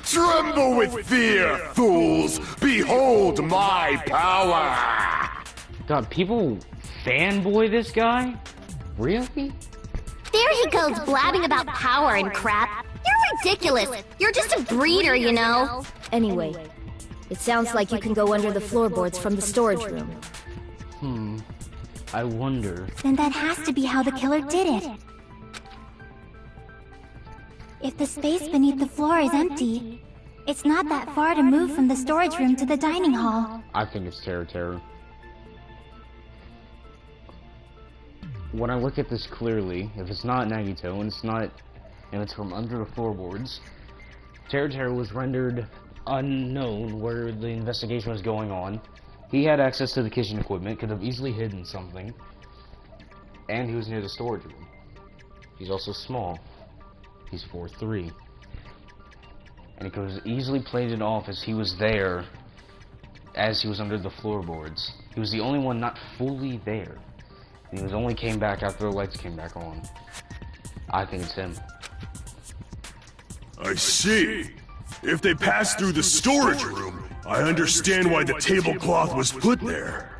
Tremble with fear, fools! Behold my power! God, people fanboy this guy? Really? There he goes blabbing about power and crap. You're ridiculous. You're just a breeder, you know. Anyway, it sounds like you can go under the floorboards from the storage room. I wonder. Then that has to be how the killer did it. If the space beneath the floor is empty, it's not that far to move from the storage room to the dining hall. I think it's Terror. When I look at this clearly, if it's not Nagito and it's from under the floorboards, Terror was rendered unknown where the investigation was going on. He had access to the kitchen equipment, could have easily hidden something, and he was near the storage room. He's also small. He's 4'3". And he could have easily played it off as he was there as he was under the floorboards. He was the only one not fully there. And he only came back after the lights came back on. I think it's him. I see. If they passed through the storage room, I understand why the tablecloth was put there.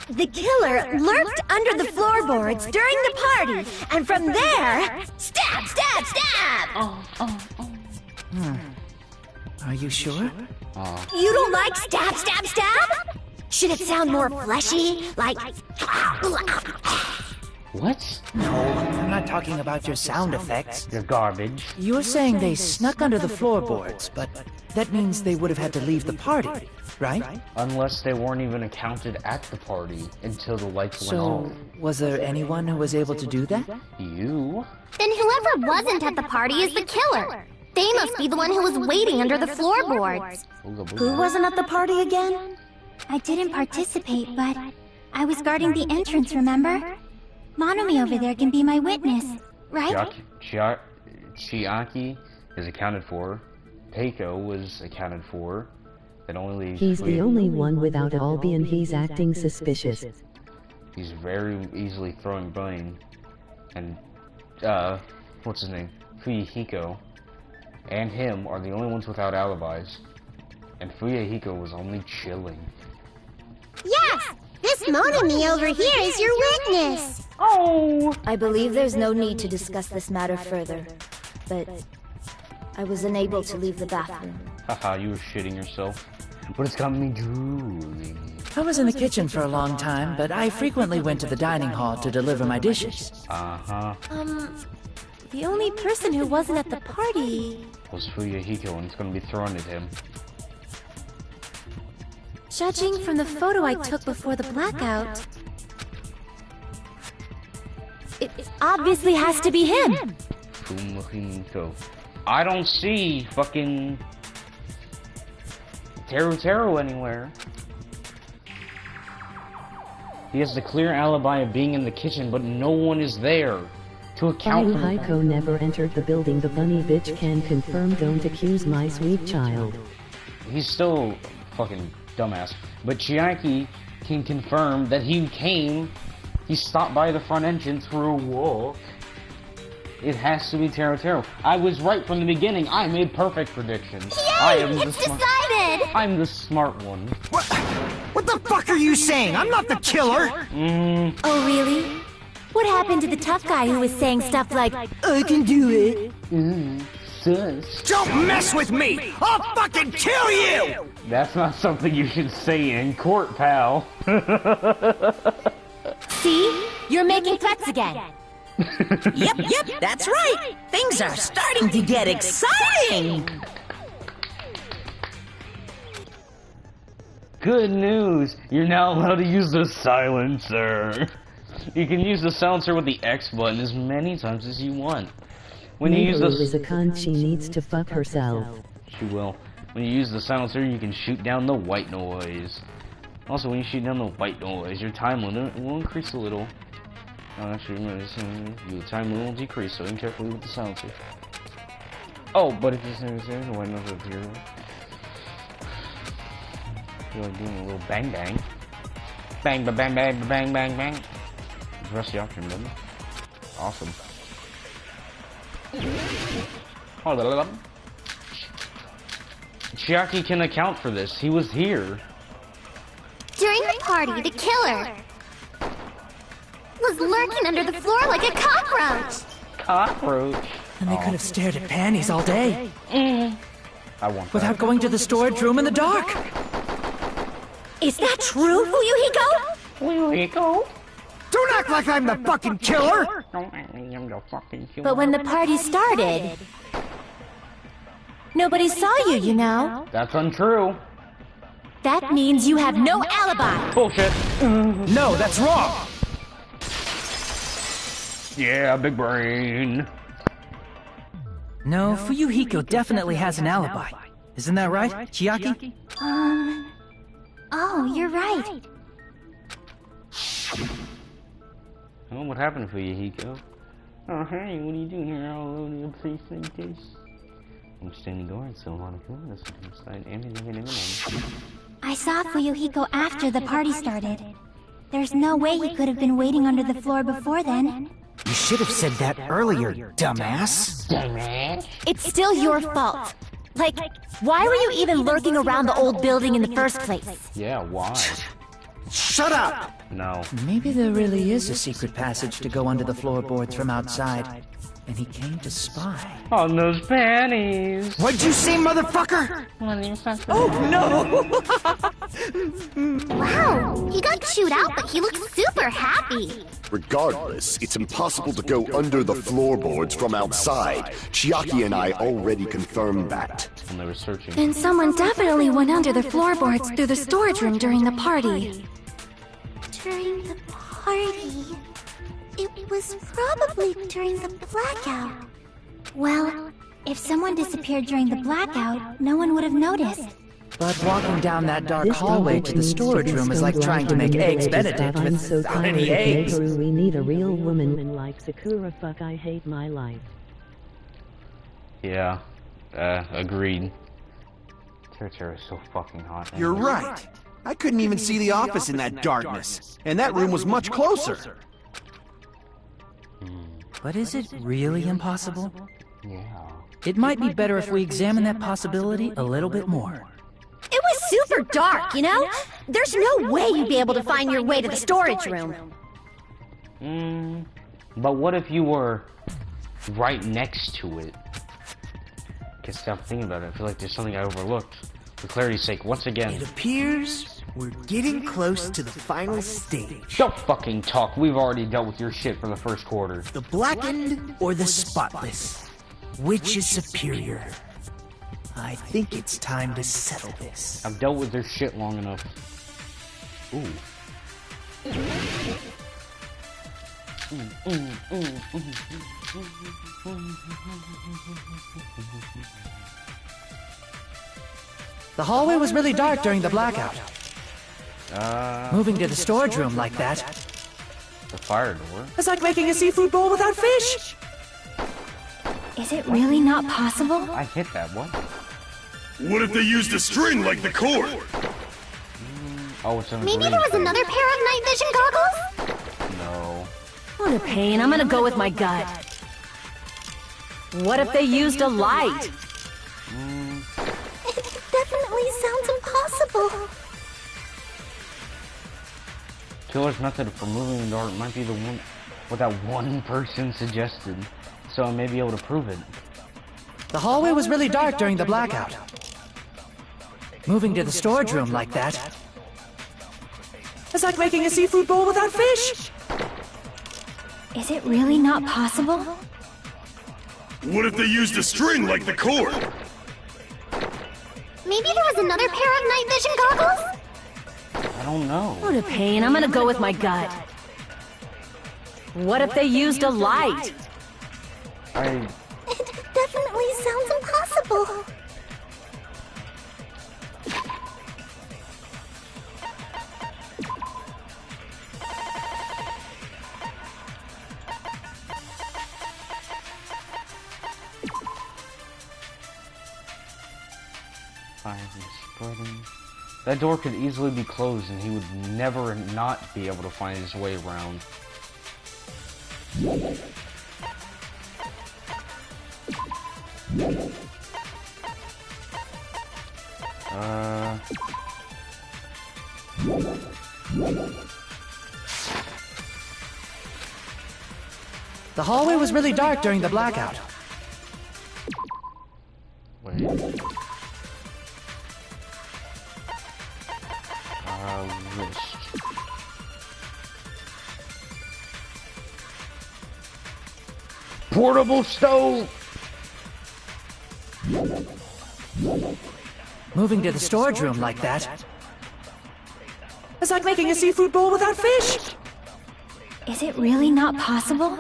The killer lurked under the floorboards during the party, and from there, stab, stab, stab! Are you sure? You don't like stab, stab, stab? Should it sound more fleshy? Like... What? No, I'm not talking about your sound effects. You're garbage. You're saying they snuck under the floorboards, but that means they would have had to leave the party, right? Unless they weren't even accounted at the party until the lights went off. So, was there anyone who was able to do that? You? Then whoever wasn't at the party is the killer. They must be the one who was waiting under the floorboards. Who wasn't at the party again? I didn't participate, but I was guarding the entrance, remember? Monomi over there can be my witness, right? Chiaki is accounted for. Peiko was accounted for. That only leaves... He's the only one without Albi and he's acting suspicious. He's very easily throwing blame. And, what's his name? Fuyuhiko and him are the only ones without alibis. And Fuyuhiko was only chilling. Yes! This Monomi over here is your witness! Oh! I believe there's no need to discuss this matter further, but I was unable to leave the bathroom. Haha, you were shitting yourself. But it's got me drooling. I was in the kitchen for a long time, but I frequently went to the dining hall to deliver my dishes. The only person who wasn't at the party... was Fuyuhiko, and it's gonna be thrown at him. Judging from the photo I took before the blackout... it obviously has to be him! Fuyuhiko. I don't see fucking Taro anywhere. He has the clear alibi of being in the kitchen, but no one is there to account for him. Heiko never entered the building. The bunny bitch can confirm. Don't accuse my sweet child. He's still fucking dumbass. But Chiaki can confirm that he stopped by the front entrance for a walk. It has to be Taro. I was right from the beginning. I made perfect predictions. Yay! It's decided! I'm the smart one. What the fuck are you saying? I'm not the killer! Oh, really? What happened to the tough guy who was saying stuff like, I can do it? Sus. Don't mess with me! I'll fucking kill you! That's not something you should say in court, pal. See? You're making threats again. Yep, that's right. Things are starting to get exciting. Good news! You're now allowed to use the silencer. You can use the silencer with the X button as many times as you want. When you use the is a cunt. She needs to fuck herself. She will. When you use the silencer, you can shoot down the white noise. Also, when you shoot down the white noise, your time limit will increase a little. Actually, your time limit will decrease, so aim carefully with the silencer. Oh, but if you're the white noise will appear. Feel like doing a little bang bang. Bang ba bang bang bang bang bang. Press the option button. Awesome. Hold on. Chiaki can account for this. He was here. During the party, the killer was lurking under the floor like a cockroach. Cockroach? And they could have stared at panties all day. I want that. Without going to the storage room in the dark. Is that true, Fuyuhiko? Fuyuhiko? Don't act like I'm the fucking killer! Don't act like I'm the fucking killer. But when the party started, nobody saw you, you know. That's untrue. That means you have no alibi. Bullshit. No, that's wrong. Yeah, big brain. No, Fuyuhiko definitely has an alibi. Isn't that right, Chiaki? Oh, you're right. Oh, what happened for you, Hiko? Oh, hey, what are you doing here all over the place like this? I'm standing guard, so a lot of villains inside anything. I saw Fuyuhiko after the party started. There's no way he could have been waiting under the floor before then. You should have said that earlier, dumbass. It's still your fault. Like, why were you even lurking around the old building in the first place? Yeah, why? Shut up! No. Maybe there really is a secret passage to go under the floorboards from outside. And he came to spy. On those panties. What'd you say, motherfucker? Oh, no! Wow, he got chewed out, but he looks super happy. Regardless, it's impossible to go under the floorboards from outside. Chiaki and I already confirmed that. When they were searching. Then someone definitely went under the floorboards through the storage room during the party. During the party... It was probably during the blackout. Well, if someone disappeared during the blackout, no one would have noticed. But walking down that dark hallway to the storage room is like trying to make eggs Benedict without any eggs. We need a real woman like Sakura. Fuck, I hate my life. Yeah, agreed. Tara is so fucking hot. You're right. I couldn't even see the office in that darkness. And that room was much closer. But is it really impossible? Yeah. It might be better if we examine that possibility a little bit more. It was super dark, you know? There's no way you'd be able to find your way to the storage room. But what if you were right next to it? Can't stop thinking about it. I feel like there's something I overlooked. For clarity's sake, once again. It appears we're getting close to the final stage. Don't fucking talk. We've already dealt with your shit for the first quarter. The blackened or the spotless? Which is superior? I think it's time to settle this. I've dealt with their shit long enough. Ooh. The hallway was really dark during the blackout. Moving to the storage room like that. The fire door? It's like making a seafood bowl without fish! Is it really not possible? I hit that one. What if they used a string like the cord? Oh, it's in the Maybe green there was thing. another pair of night vision goggles? No. What a pain. I'm gonna go with my gut. What if they used a light? It definitely sounds impossible. Killer's method for moving in the dark might be the one what that one person suggested, so I may be able to prove it. The hallway was really dark during the blackout. Moving to the storage room like that. It's like making a seafood bowl without fish! Is it really not possible? What if they used a string like the cord? Maybe there was another pair of night vision goggles? I don't know. What a pain. I'm gonna go with my gut. What if they used a light? It definitely sounds impossible. Fire is spreading. That door could easily be closed and he would never not be able to find his way around. The hallway was really dark during the blackout. Wait. Wrist. Portable stove! Moving to the storage room like that. It's like making a seafood bowl without fish! Is it really not possible?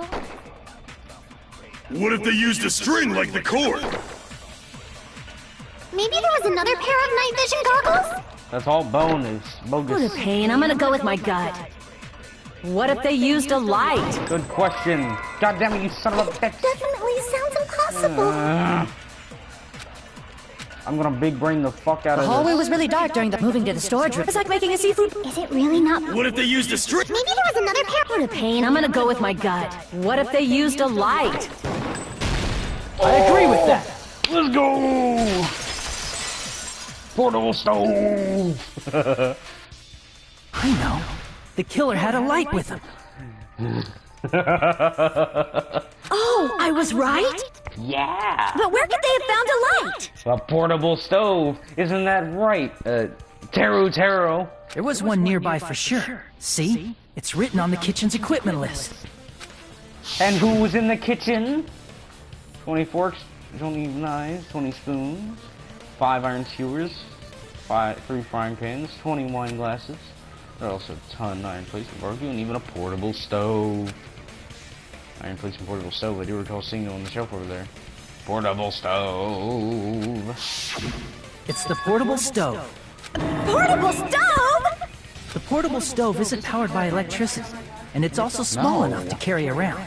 What if they used a string like the cord? Maybe there was another pair of night vision goggles? That's all bonus. Bogus. What a pain. I'm gonna go with my gut. What if they used a light? Good question. God damn it, you son of a bitch. Definitely sounds impossible. I'm gonna big brain the fuck out The of hallway this. was really dark during the moving to the storage room. It's like making a seafood. Is it really not? What if they used a string? Maybe there was another pair. What a pain. I'm gonna go with my gut. What if they used a light? I agree with that. Let's go! Portable stove! I know. The killer had a light with him. Oh, I was right? Yeah! But where could they have found a light? A portable stove! Isn't that right? Taro. There was one nearby for sure. See? It's written on the kitchen's equipment list. And who was in the kitchen? 20 forks, 20 knives, 20 spoons, 5 iron skewers, 3 frying pans, 20 wine glasses. There are also a ton of iron plates, a barbecue, and even a portable stove. Iron plates and portable stove. I do recall seeing it on the shelf over there. Portable stove. It's the portable stove. Portable stove? The portable stove isn't powered by electricity, and it's also small enough to carry around.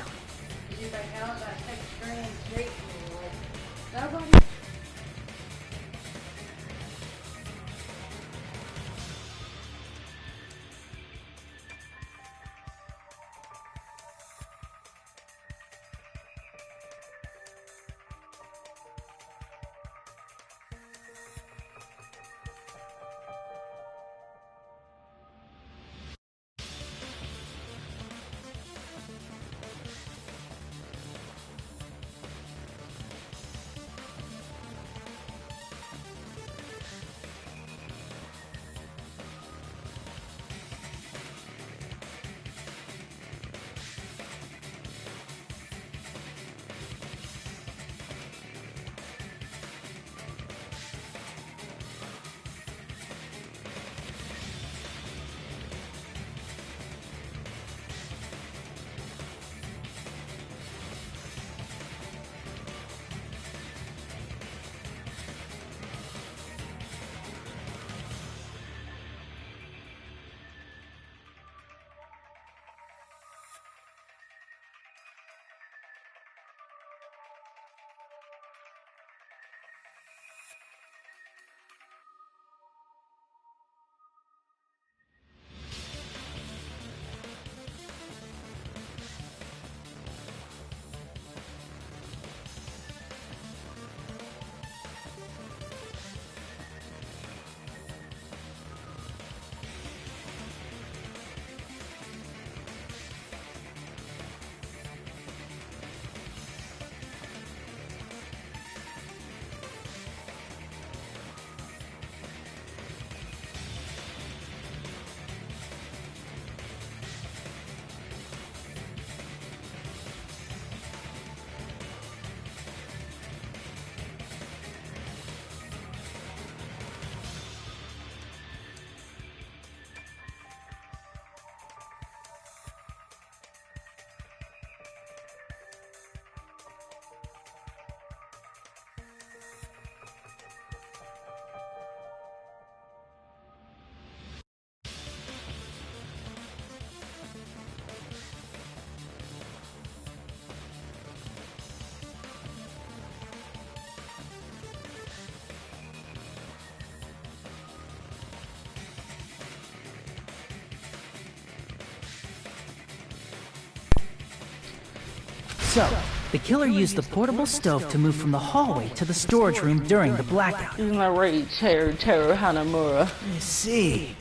So, the killer used the portable stove to move from the hallway to the storage room during the blackout. Isn't that right, Teru Hanamura? I see.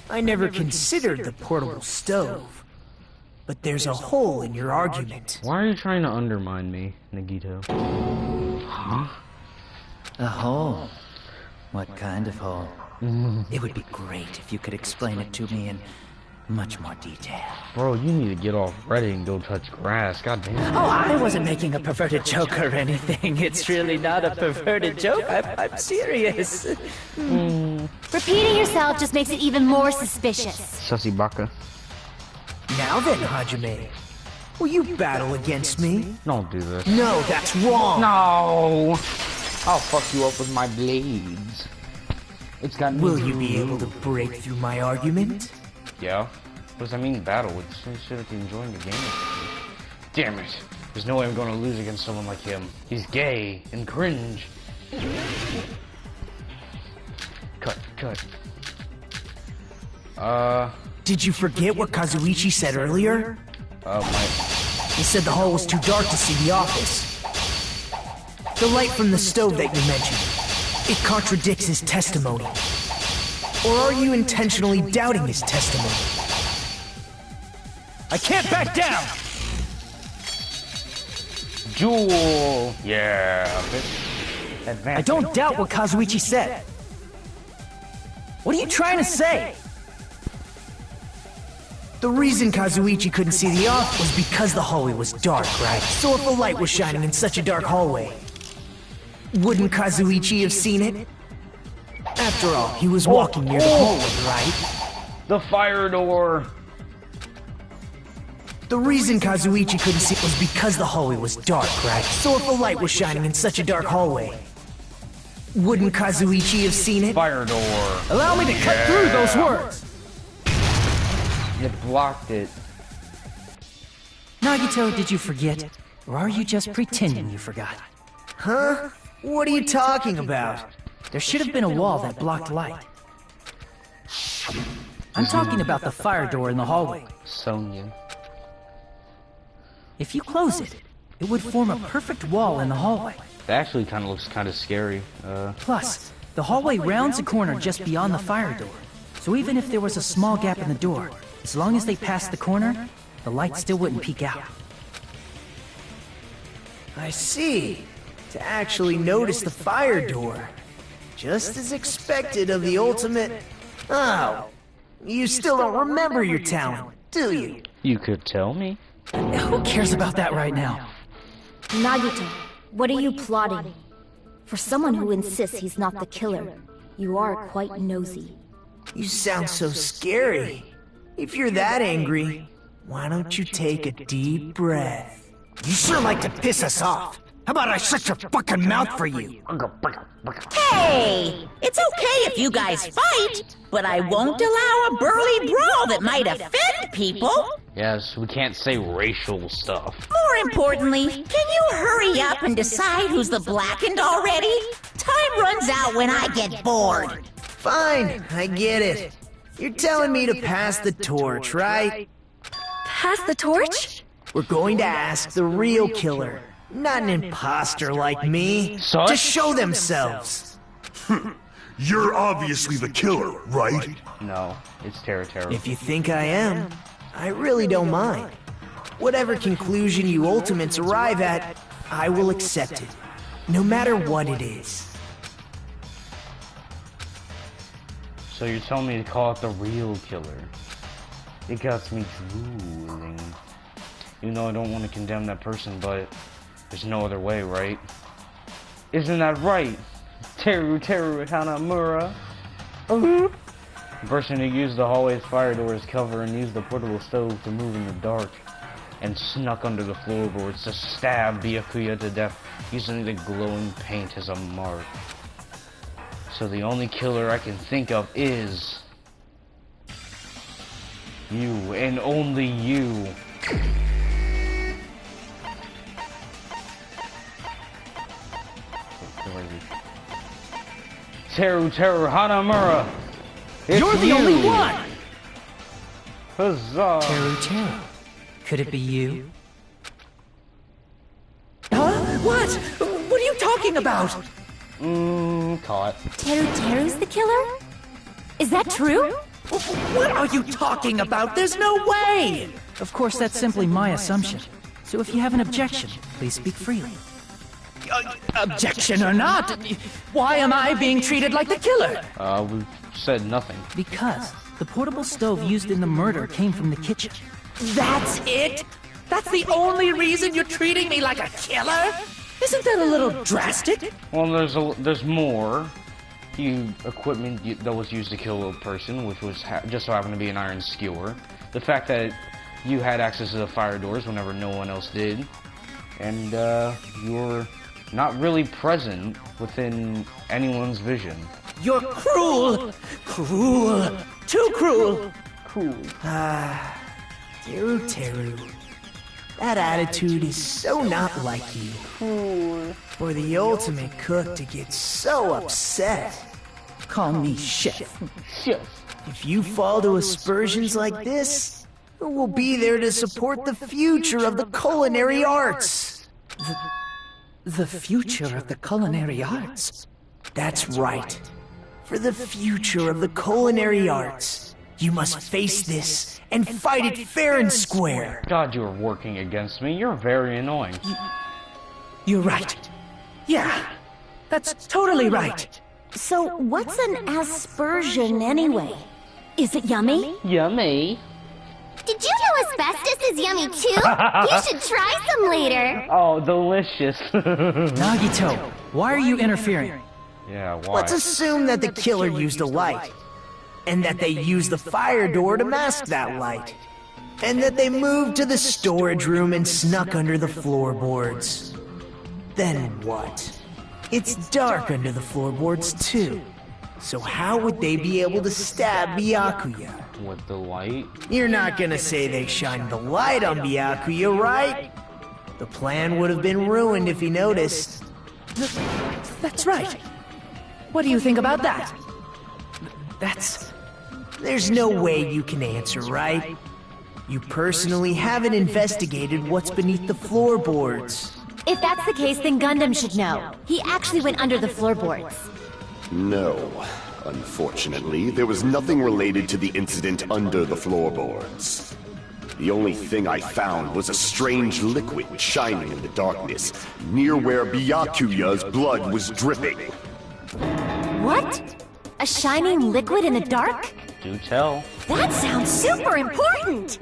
I never considered the portable stove. But there's a hole in your argument. Why are you trying to undermine me, Nagito? A hole? What kind of hole? It would be great if you could explain it to me in much more detail. Bro, you need to get off Reddit and go touch grass. God damn. Oh, I wasn't making a perverted joke or anything. It's really not a perverted joke. I'm serious. Repeating yourself just makes it even more suspicious. Sussy baka. Now then, Hajime. Will you battle against me? Don't do this. No, that's wrong! No! I'll fuck you up with my blades. It's got. Will you be able to break through my argument? Yeah. What does that mean, battle? It's shit like enjoying the game. Damn it. There's no way I'm gonna lose against someone like him. He's gay and cringe. Cut. Did you forget what Kazuichi said earlier? He said the hall was too dark to see the office. The light from the stove that you mentioned, it contradicts his testimony. Or are you intentionally doubting his testimony? I can't back down! Jewel! Yeah, I don't doubt what Kazuichi said. What are you trying to say? The reason Kazuichi couldn't see the office was because the hallway was dark, right? So if a light was shining in such a dark hallway, wouldn't Kazuichi have seen it? After all, he was walking near the hallway, right? The fire door! The reason Kazuichi couldn't see it was because the hallway was dark, right? So if a light was shining in such a dark hallway, wouldn't Kazuichi have seen it? Fire door. Allow me to cut through those words! You blocked it. Nagito, did you forget? Or are you just pretending you forgot? Huh? What are you talking about? There should have been a wall that blocked light. I'm talking about the fire door in the hallway. Sonya. If you close it, it would form a perfect wall in the hallway. It actually kind of looks kind of scary. Plus, the hallway rounds a corner just beyond the fire door. So even if there was a small gap in the door, as long as they passed the corner, the light still wouldn't peek out. I see. To actually notice the fire door. Just as expected of the ultimate... Oh, you still don't remember your talent, do you? You could tell me. Who cares about that right now? Nagito, what are you plotting? For someone who insists he's not the killer, you are quite nosy. You sound so scary. If you're that angry, why don't you take a deep breath? You sure like to piss us off. How about I shut your fucking mouth for you? Hey! It's okay if you guys fight, but I won't allow a burly brawl that might offend people. Yes, we can't say racial stuff. More importantly, can you hurry up and decide who's the blackened already? Time runs out when I get bored. Fine, I get it. You're telling me to pass the torch, right? Pass the torch? We're going to ask the real killer, not an imposter like me, to show themselves. You're obviously the killer, right? No, it's Teru. If you think I am, I really don't mind. Whatever conclusion you ultimates arrive at, I will accept it, no matter what it is. So you're telling me to call it the real killer? It got me drooling. Even though I don't want to condemn that person, but there's no other way, right? Isn't that right? Teru Hanamura? The person who used the hallway's fire door as cover and used the portable stove to move in the dark and snuck under the floorboards to stab Byakuya to death using the glowing paint as a mark. So the only killer I can think of is you, and only you. Teru Hanamura! You're the only one! Huzzah! Teru. Could it be you? What? What are you talking about? Caught. Teru's the killer? Is that true? What are you talking about? There's no way! Of course, that's simply my assumption. So if you have an objection, please speak freely. Objection or not, why am I being treated like the killer? We said nothing. Because the portable stove used in the murder came from the kitchen. That's it? That's the only reason you're treating me like a killer? Isn't that a little drastic? Well, there's more. Equipment that was used to kill a person, which was just so happened to be an iron skewer. The fact that you had access to the fire doors whenever no one else did, and you're not really present within anyone's vision. You're cruel! Cruel! Too cruel! Cool. Teru. That attitude is so not like you. For the ultimate cook to get so upset. Call me chef. If you fall to aspersions like this, who will be there to support the future of the culinary arts? The future of the culinary arts? That's right. For the future of the culinary arts, you must face this and fight it fair and square. God, you're working against me. You're very annoying. You're right. Yeah, that's totally right. So, what's an aspersion anyway? Is it yummy? Yummy. Did you know asbestos is yummy too? You should try some later. Oh, delicious. Nagito, why are you interfering? Yeah, why? Let's assume that the killer used a light, and that they used the fire door to mask that light, and that they moved to the storage room and snuck under the floorboards. Then what? It's dark under the floorboards too. So how would they be able to stab Byakuya? With the light? You're not gonna say they shined the light on Byakuya, right? The plan would have been ruined if he noticed. That's right. What do you think about that? There's no way you can answer, right? You personally haven't investigated what's beneath the floorboards. If that's the case, then Gundam should know. He actually went under the floorboards. No. Unfortunately, there was nothing related to the incident under the floorboards. The only thing I found was a strange liquid shining in the darkness, near where Byakuya's blood was dripping. What? A shining liquid in the dark? Do tell. That sounds super important!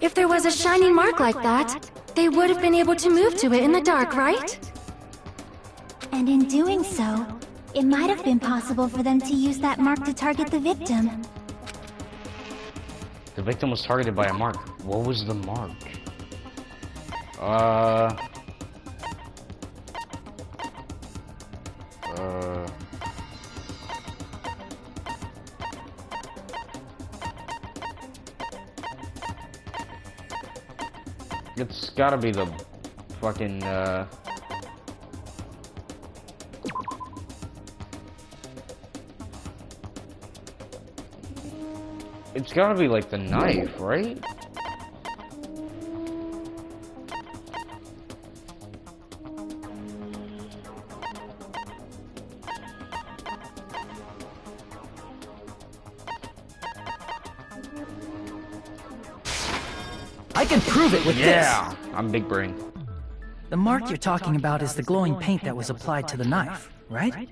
If there was a shining mark like that, they would have been able to move to it in the dark, right? And in doing so, it might have been possible for them to use that mark to target the victim. The victim was targeted by a mark. What was the mark? It's gotta be the fucking, It's gotta be like the knife, right? I can prove it with this! Yeah! I'm big brain. The mark you're talking about is the glowing paint that was applied to the knife, right?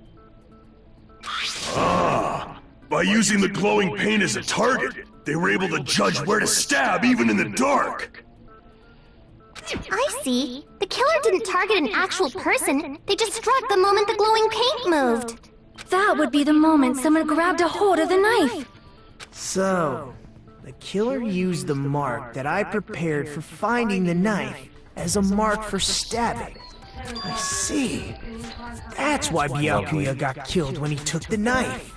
Ah! By using the glowing paint as a target, they were able to judge where to stab even in the dark! I see. The killer didn't target an actual person. They just struck the moment the glowing paint moved. That would be the moment someone grabbed a hold of the knife. So, the killer used the mark that I prepared for finding the knife as a mark for stabbing. I see. That's why Byakuya got killed when he took the knife.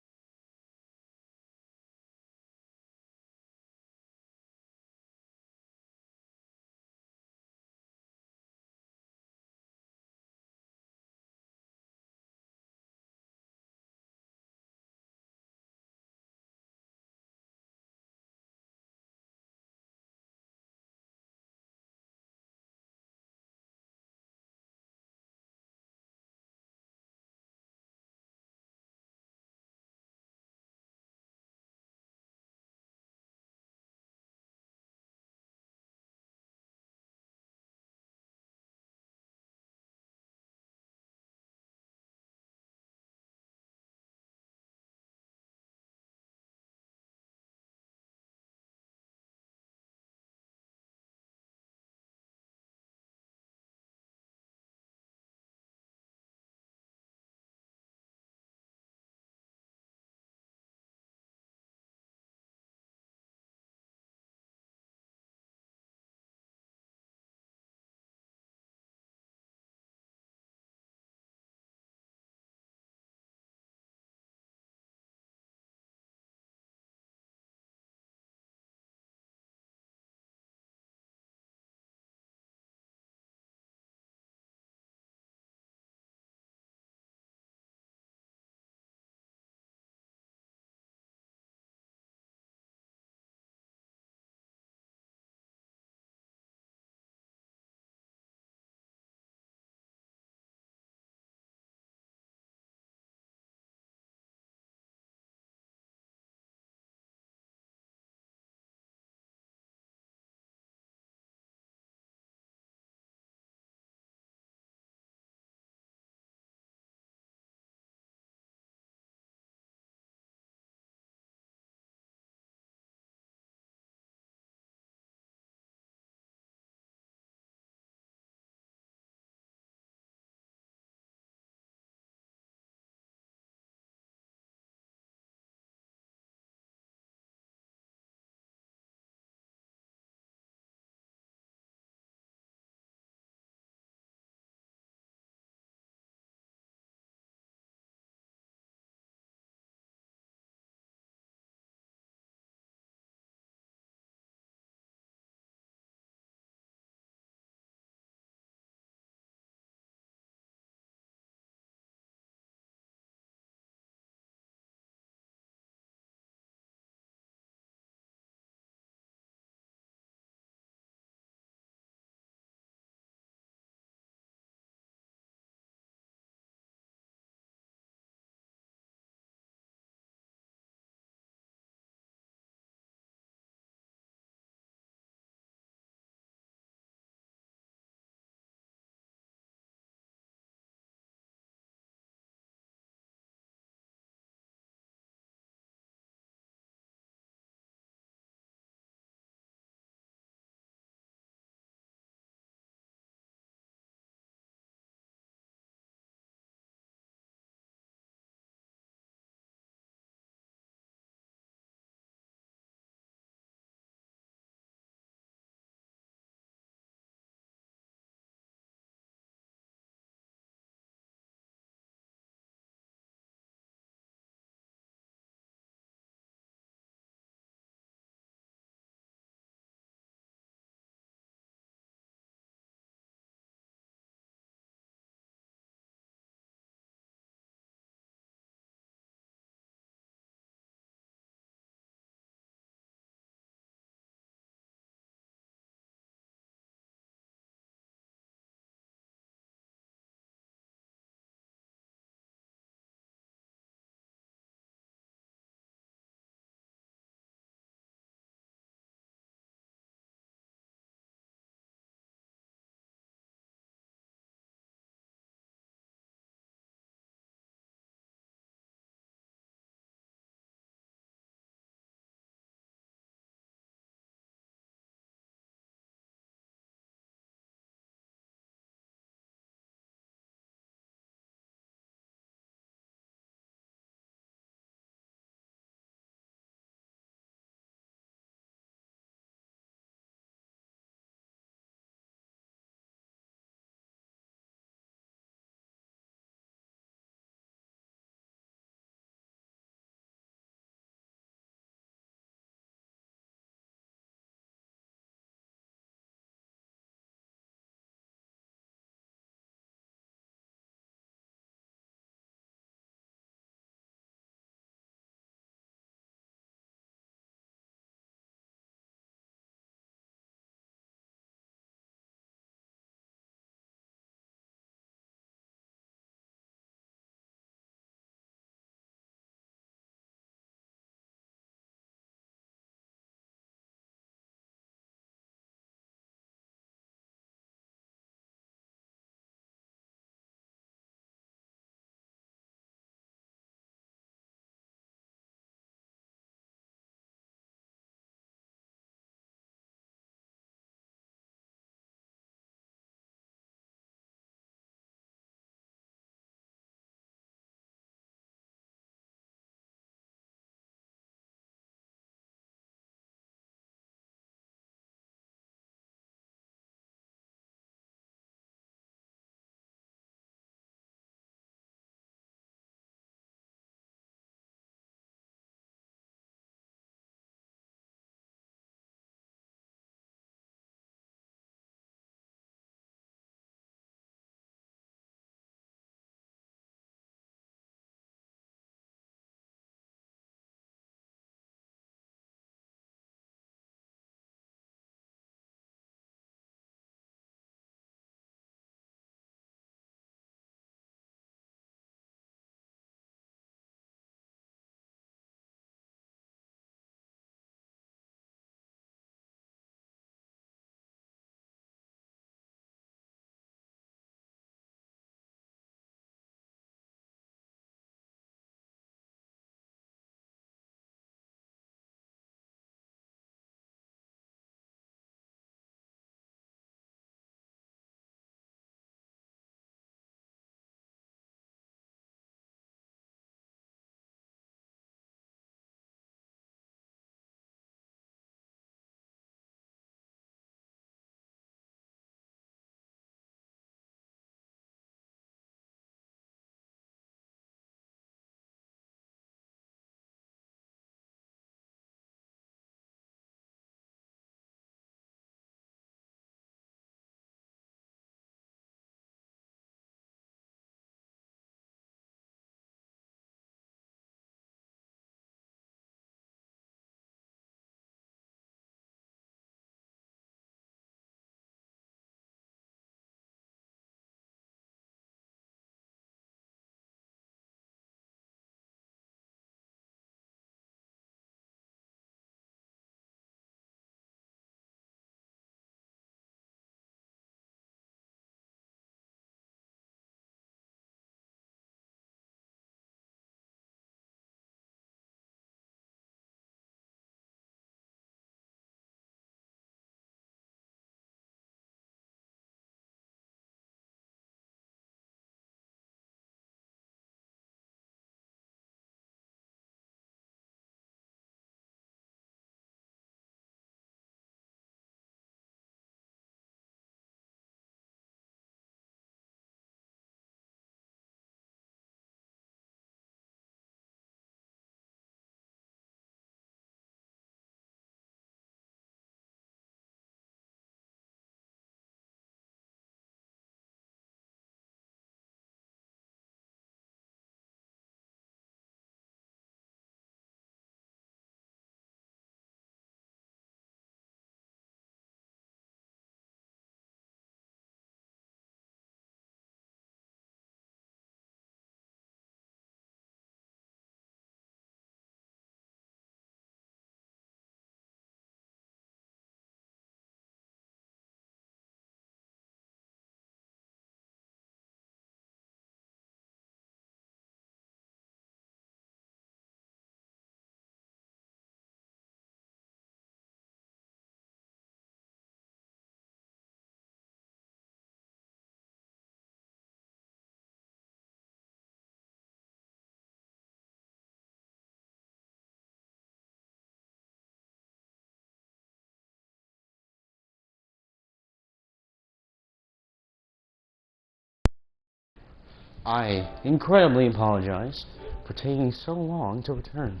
I incredibly apologize for taking so long to return.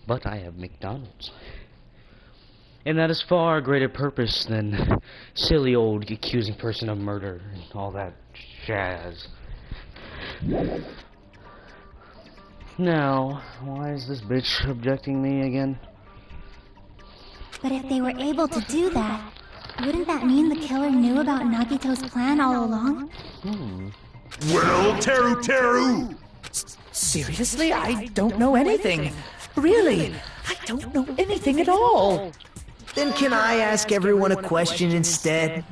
But I have McDonald's. And that is far greater purpose than silly old accusing person of murder and all that jazz. Now, why is this bitch objecting me again? But if they were able to do that, wouldn't that mean the killer knew about Nagito's plan all along? Well, Teru! Seriously? I don't know anything. Really? I don't know anything at all. Then can I ask everyone a question instead?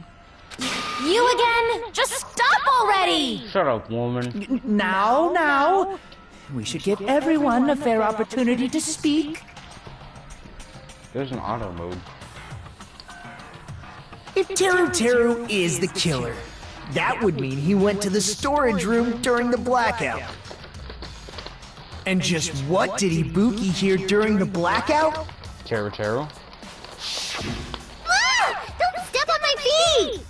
You again? Just stop already! Shut up, woman. Now. We should give everyone a fair opportunity to speak. There's an auto mode. If Teru is the killer, that would mean he went to the storage room during the blackout. And just what did Ibuki hear during the blackout? Teru? Ah! Don't step on my feet!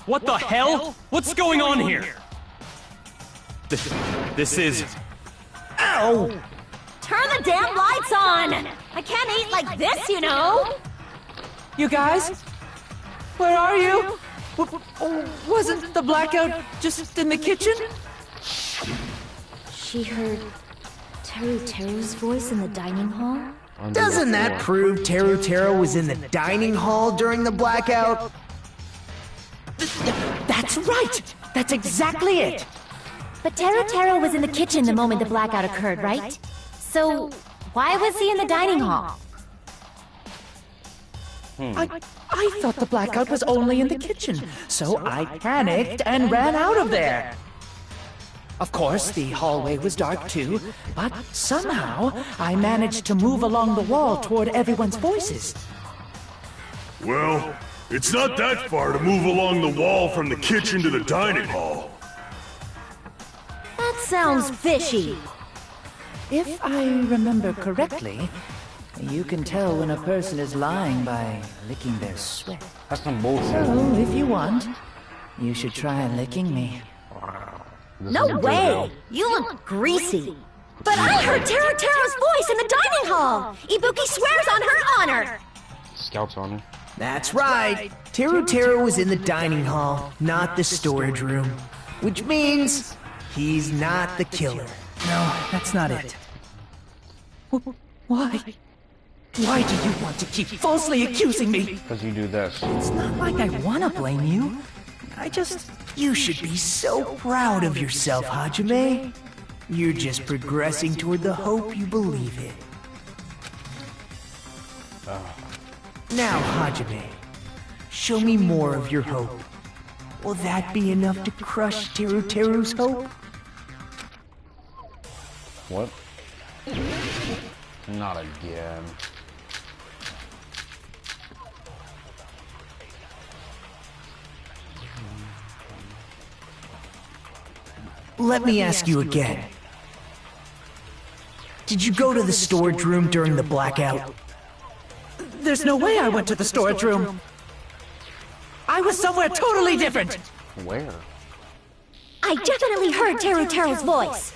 What the hell? What's going on here? This is... Ow! Turn the damn lights on! I can't eat like this, you know! You guys? Where are you? Wasn't the blackout just in the kitchen? She heard Teru's voice in the dining hall? Doesn't that prove Teru was in the dining hall during the blackout? That's right! That's exactly it! But Teru was in the kitchen the moment the blackout occurred, right? So, why was he in the dining hall? I thought the blackout was only in the kitchen, so I panicked and ran out of there. Of course, the hallway was dark too, but somehow I managed to move along the wall toward everyone's voices. Well, it's not that far to move along the wall from the kitchen to the dining hall. That sounds fishy. If I remember correctly, you can tell when a person is lying by licking their sweat. That's some bullshit. So, if you want, you should try licking me. No way! You look greasy. But I heard Teru's voice in the dining hall! Ibuki swears on her honor! Scouts on her. That's right. Teru was in the dining hall, not the storage room. Which means he's not the killer. No, that's not it. Why? Why do you want to keep falsely accusing me? Because you do this. It's not like I want to blame you. You should be so proud of yourself, Hajime. You're just progressing toward the hope you believe in. Now, Hajime, show me more of your hope. Will that be enough to crush Teru's hope? What? Not again. Let me ask you again. Did you go to the storage room during the blackout? There's no way I went to the storage room. I was somewhere totally different. Where? I definitely heard Teru's voice.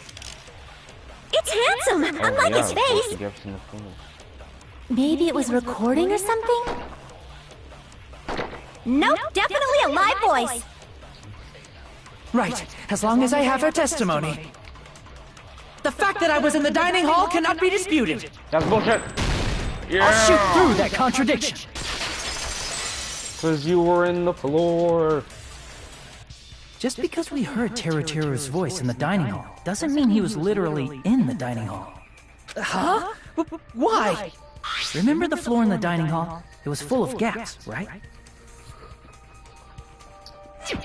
It's handsome, unlike his face. Maybe it was recording or something? Nope, definitely a live voice. Right, as long as I have her testimony. The fact that I was in the dining hall cannot be disputed. That's bullshit. Yeah. I'll shoot through that contradiction. Because you were in the floor. Just because we heard Teru's voice in the dining hall doesn't mean he was literally in the dining hall. Huh? Why? Remember the floor in the dining hall? It was full of gaps, right?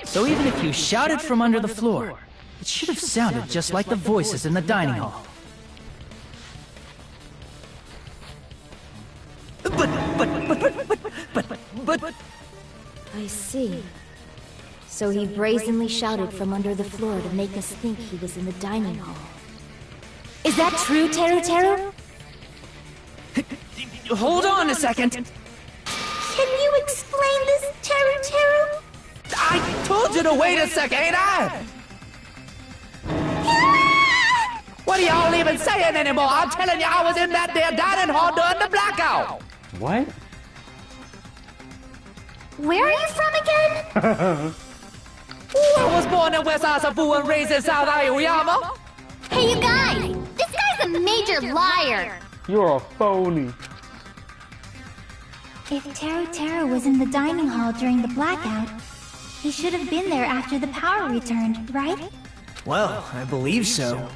So even if you shouted from under the floor, it should have sounded just like the voices in the dining hall. But... I see. So he brazenly shouted from under the floor to make us think he was in the dining hall. Is that true, Teru? Hold on a second. Can you explain this, Teru? I told you to wait a second, ain't I? What are y'all even saying anymore? I'm telling you, I was in that there dining hall during the blackout. What? Where are you from again? I was born in West Asafu and raised in South Aoyama. Hey, you guys! This guy's a major liar! You're a phony. If Teru Teru was in the dining hall during the blackout, he should have been there after the power returned, right? Well, I believe so.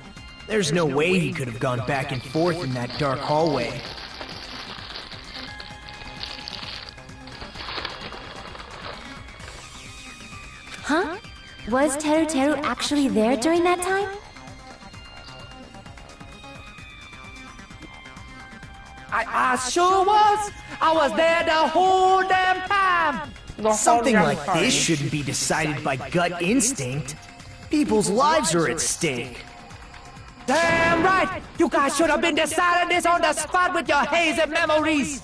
There's no way he could have gone back and forth in that dark hallway. Huh? Was Teru Teru actually there during that time? I sure was. I was there the whole damn time. Something like this shouldn't be decided by gut instinct. People's lives are at stake. Damn right. You guys should have been deciding this on the spot with your hazy memories.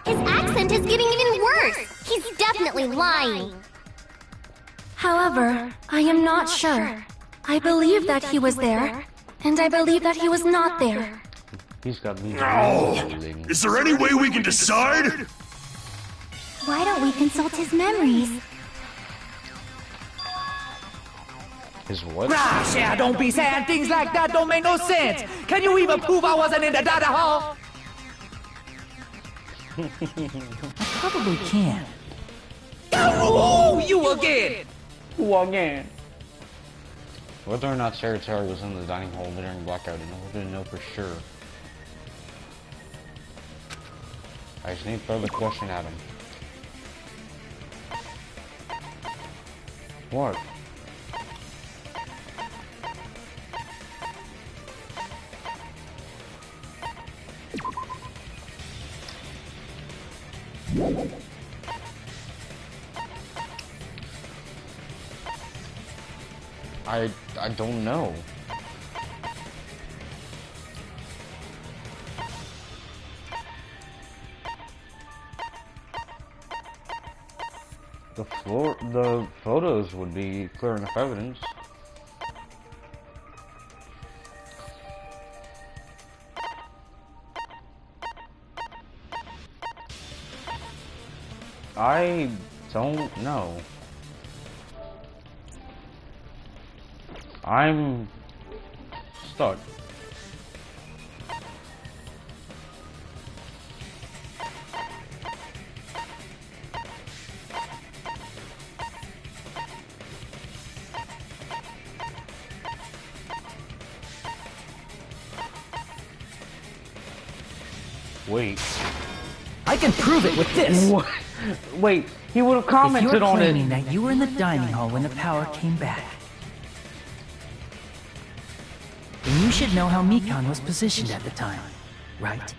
His accent is getting even worse. He's definitely lying. However, I am not sure. I believe that he was there, and I believe that he was not there. He's got me. Is there any way we can decide? Why don't we consult his memories? His what? Gosh, yeah, don't be saying things like that. Don't make no sense. Can you even prove I wasn't in the dining hall? I probably can. Oh, you again! Who again? Whether or not Teru Teru was in the dining hall during blackout, in order to know for sure, I just need to throw the question at him. What? I don't know. The photos would be clear enough evidence. I don't know. I'm stuck. Wait. I can prove it with this! What? Wait, he would have commented on it. If you're claiming that you were in the dining hall when the power came back, then you should know how Mikan was positioned at the time, right?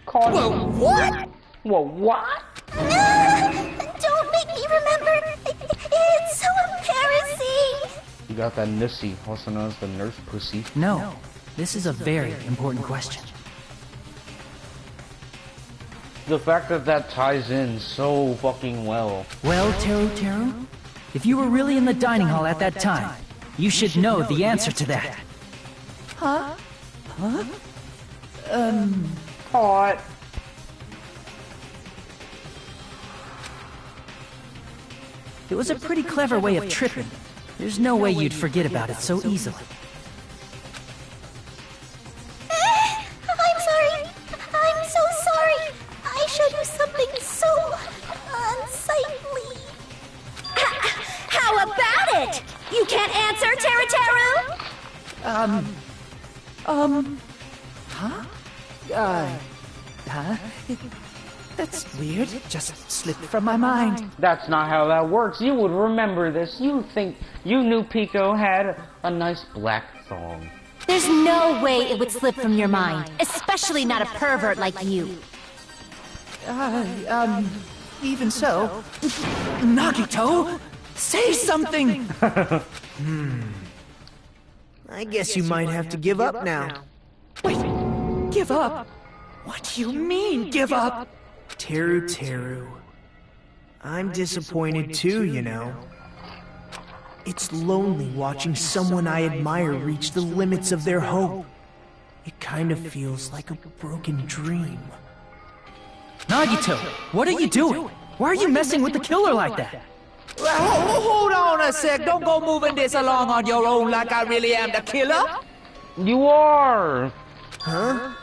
Whoa, what? Whoa, what? Don't make me remember. It's so embarrassing. You got that Nissy, also known as the nurse pussy. No, this is a very important question. The fact that that ties in so fucking well. Well, Teru Teru, if you were really in the dining hall at that time, you should know the answer to that. Huh? Huh? What? It was a pretty clever way of tripping. There's no way you'd forget about it so easily. I'm sorry. I'm so sorry. I showed you something so unsightly. How about it? You can't answer, Teru Teru? Huh? That's weird. It just slipped from my mind. That's not how that works. You would remember this. You think you knew Pico had a nice black thong. There's no way it would slip from your mind, especially not a pervert like you. Even so. Nagito, say something! I guess you might have to give up now. Wait, give up? What do you mean, give up? Teru Teru. I'm disappointed too, you know. It's lonely watching someone I admire reach the limits of their hope. It kind of feels like a broken dream. Nagito, what are you doing? Why are you messing with the killer like that? Well, hold on a sec. Don't go moving this along on your own like I really am the killer. You are! Huh?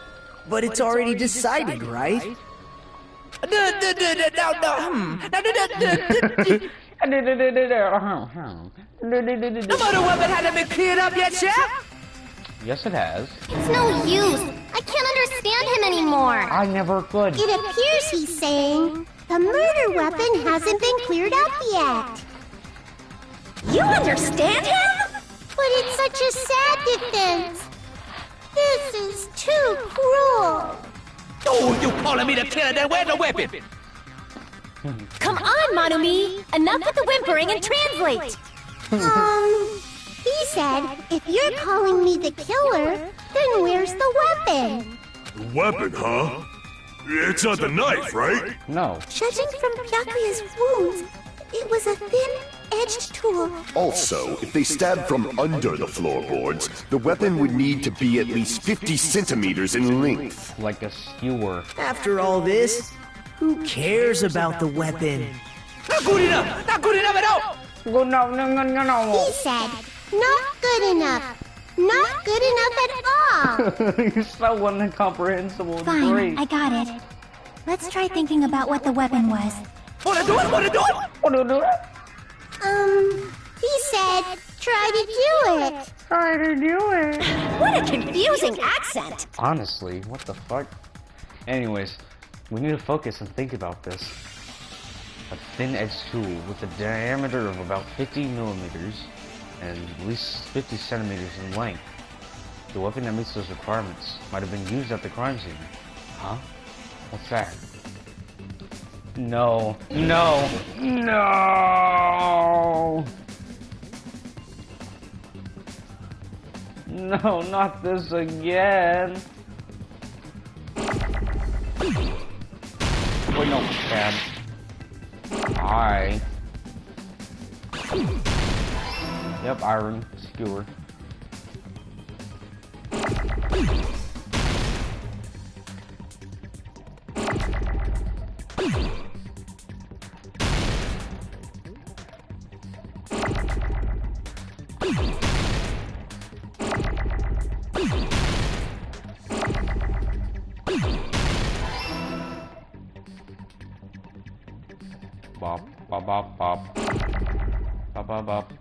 But it's already decided, right? No. The murder weapon hasn't been cleared up yet, Chef? Yes, it has. It's no use. I can't understand him anymore. I never could. It appears he's saying the murder weapon hasn't been cleared up yet. You understand him? But it's such a sad defense. This is too cruel. Oh, you calling me the killer, then where's the weapon? Come on, Manumi. Enough with the whimpering and translate. He said, if you're calling me the killer, then where's the weapon? Weapon, huh? It's not the knife, right? No. Judging from Byakuya's wounds, it was a thin-edged tool. Also, if they stabbed from under the floorboards, the weapon would need to be at least 50 centimeters in length. Like a skewer. After all this, who cares about the weapon? Not good enough! Not good enough at all! No. He said, not good enough. Not good enough at all. You're so incomprehensible. Fine, Great. I got it. Let's try thinking about what the weapon was. Wanna do it? He said, try to do it. Try to do it. What a confusing accent. Honestly, what the fuck? Anyways, we need to focus and think about this. A thin-edged tool with a diameter of about 50 millimeters and at least 50 centimeters in length. The weapon that meets those requirements might have been used at the crime scene. Huh? What's that? No. No. No! No, not this again. Wait, no, Dad. Hi. Yep, iron skewer. Bop, bop, bop, bop. Bop, bop, bop.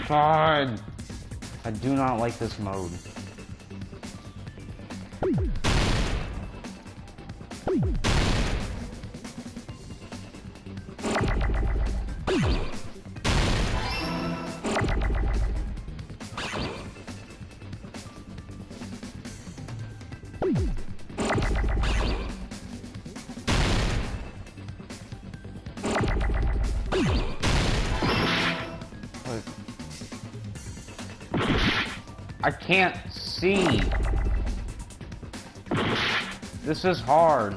Fine. I do not like this mode. I can't see. This is hard.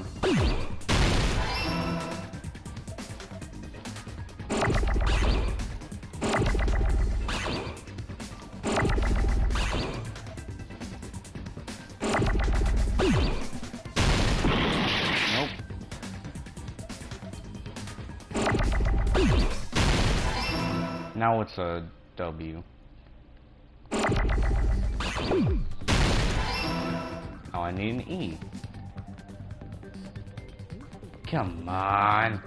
Nope. Now it's a W. Oh, I need an E. Come on.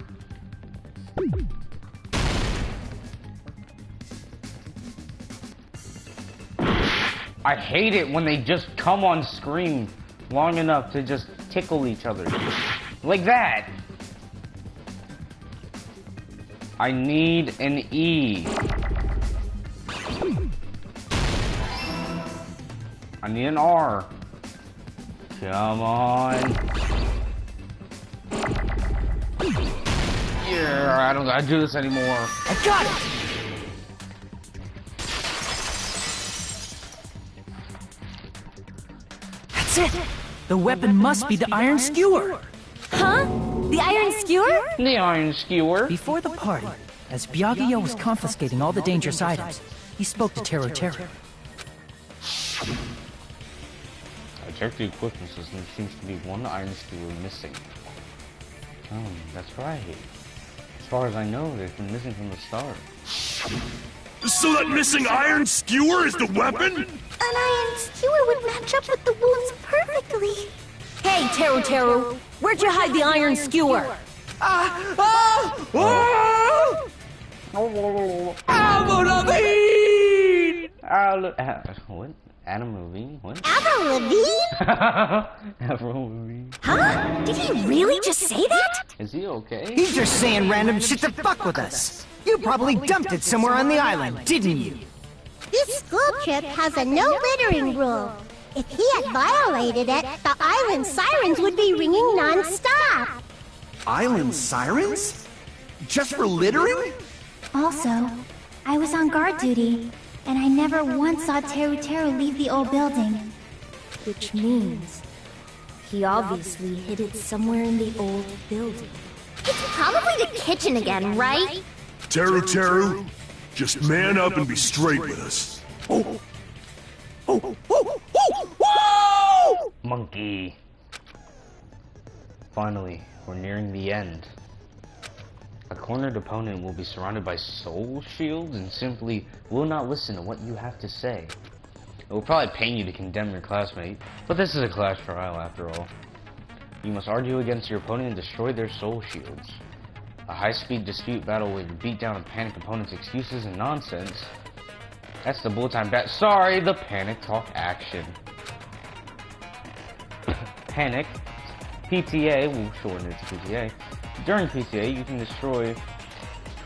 I hate it when they just come on screen long enough to just tickle each other. Like that. I need an E. I need an R. Come on. Yeah, I don't gotta do this anymore. I got it! That's it! The weapon must be the iron skewer! Huh? The iron skewer? The iron skewer. Before the party, as Byakuya was confiscating all the dangerous items, he spoke to Teru Teru. I checked the equipment system. There seems to be one iron skewer missing. Oh, that's right. As far as I know, they've been missing from the start. So that missing iron skewer is the weapon? An iron skewer would match up with the wounds perfectly. Hey, Teru Teru, where'd you hide the iron skewer? What? Adam Levine? What? Avril Lavigne? Avril Lavigne. Huh? Did he really just say that? Is he okay? He's just saying random shit to fuck with us. You probably dumped it somewhere on the island, didn't you? This school trip has a no littering rule. If he had violated it, the island sirens would be ringing non-stop. Island sirens? Just for littering? Also, I was on guard duty, and I never once saw Teru Teru leave the old building. Which means he obviously hid it somewhere in the old building. It's probably the kitchen again, right? Teru Teru, just man up and be straight with us. Monkey. Finally, we're nearing the end. A cornered opponent will be surrounded by soul shields and simply will not listen to what you have to say. It will probably pain you to condemn your classmate, but this is a class trial after all. You must argue against your opponent and destroy their soul shields. A high-speed dispute battle will beat down a panic opponent's excuses and nonsense. That's the bullet time bat. Sorry, the panic talk action. Panic. PTA, we'll shorten it to PTA. During PTA,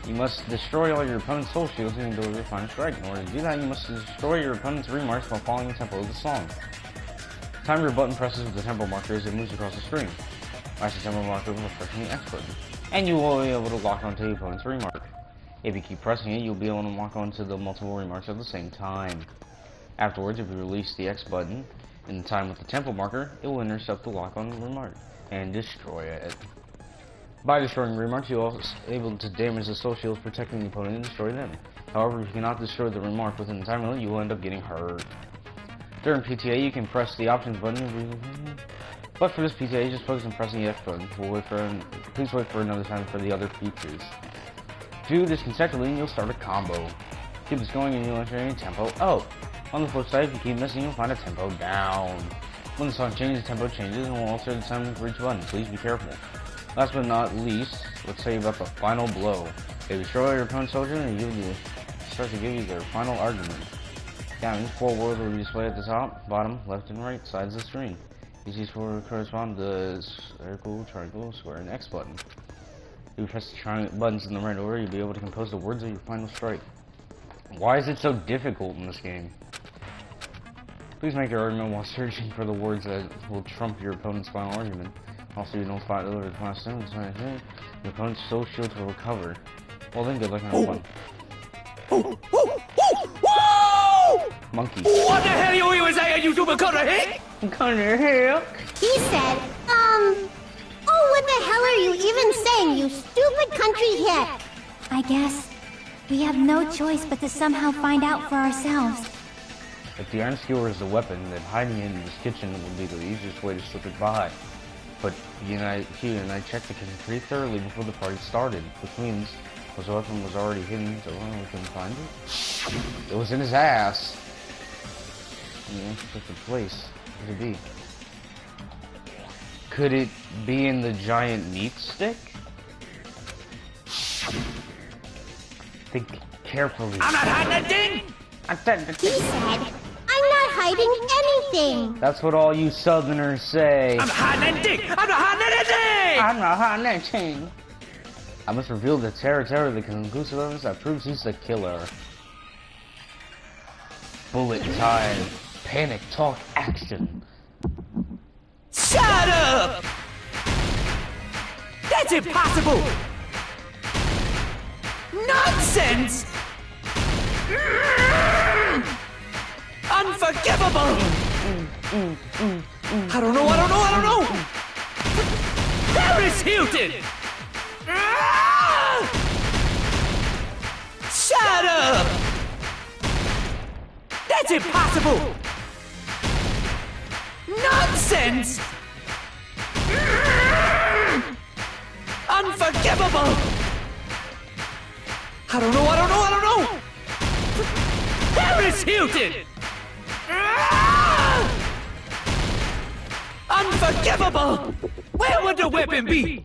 you must destroy all your opponent's soul shields and deliver your final strike. In order to do that, you must destroy your opponent's remarks while following the tempo of the song. Time your button presses with the tempo marker as it moves across the screen. Mash the tempo marker before pressing the X button, and you will be able to lock onto the opponent's remark. If you keep pressing it, you'll be able to lock onto the multiple remarks at the same time. Afterwards, if you release the X button in time with the tempo marker, it will intercept the lock-on remark and destroy it. By destroying remarks, you are also able to damage the soul shields protecting the opponent and destroy them. However, if you cannot destroy the remark within the time limit, you will end up getting hurt. During PTA, you can press the options button, but for this PTA, just focus on pressing the X button. Please wait for another time for the other features. Do this consecutively and you'll start a combo. Keep this going and you'll enter any tempo up. On the flip side, if you keep missing, you'll find a tempo down. When the song changes, the tempo changes and will alter the time for each button. Please be careful. Last but not least, let's tell you about the final blow. They destroy your opponent's soldier and start to give you their final argument. Counting 4 words will be displayed at the top, bottom, left, and right sides of the screen. These will correspond to the circle, triangle, square, and X button. If you press the buttons in the right order, you'll be able to compose the words of your final strike. Why is it so difficult in this game? Please make your argument while searching for the words that will trump your opponent's final argument. Also, you don't fight over the final stone, your opponent's soul shield will recover. Well then, good luck and have fun. Monkey. What the hell you even saying, you stupid Connor Hick? Connor Hick? He said, oh, what the hell are you even saying, you stupid country hick? I guess we have no choice but to somehow find out for ourselves. If the iron skewer is the weapon, then hiding it in this kitchen would be the easiest way to slip it by. But Hugh and I checked the kitchen pretty thoroughly before the party started, which means the weapon was already hidden, so we couldn't find it. It was in his ass. Yeah, just a place. Could it be? Could it be in the giant meat stick? Think carefully. I'm not hiding anything! He said, I'm not hiding anything! That's what all you southerners say. I'm not hiding anything! I'm not hiding anything! I'm not hiding anything! I must reveal to Teru Teru the conclusive evidence that proves he's the killer. Bullet time. Panic talk action. Shut up! That's impossible! Nonsense! Unforgivable! I don't know. Paris Hilton! Ah! Shut up! That's impossible! Nonsense! Unforgivable! I don't know. Paris Hilton! Ah! Unforgivable! Where would the weapon be?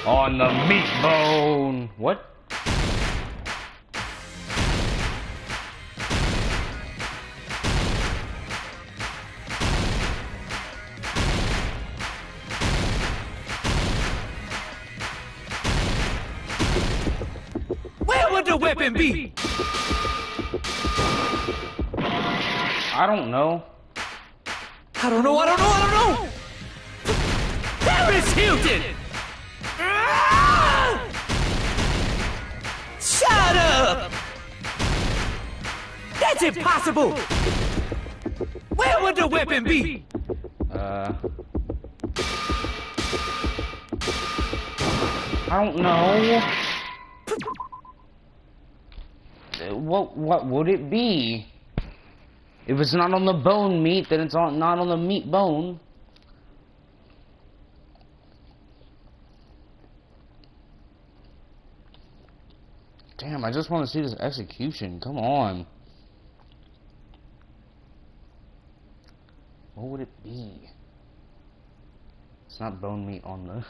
On the meat bone. What? Where would the weapon be? I don't know. I don't know. Paris Hilton! Ah! Shut up! That's impossible! Where would the weapon be? I don't know. What would it be? If it's not on the bone meat, then it's not on the meat bone. Damn, I just want to see this execution. Come on. What would it be? It's not bone meat on the...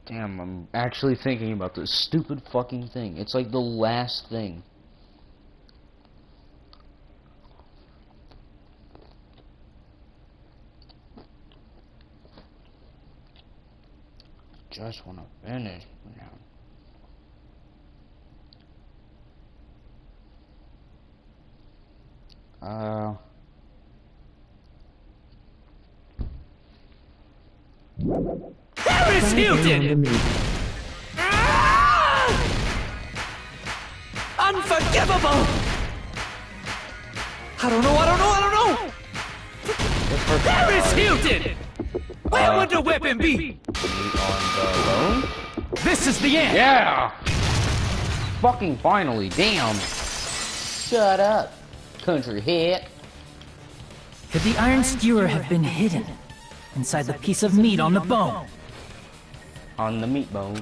Damn, I'm actually thinking about this stupid fucking thing. It's like the last thing. Just want to finish now. Paris Hilton! Ah! Unforgivable! I don't know. Paris Hilton! Where would the weapon be? On the bone? This is the end! Yeah! Fucking finally, damn! Shut up, country head. Could the iron skewer have been hidden inside the piece of meat on the bone? On the meat bone.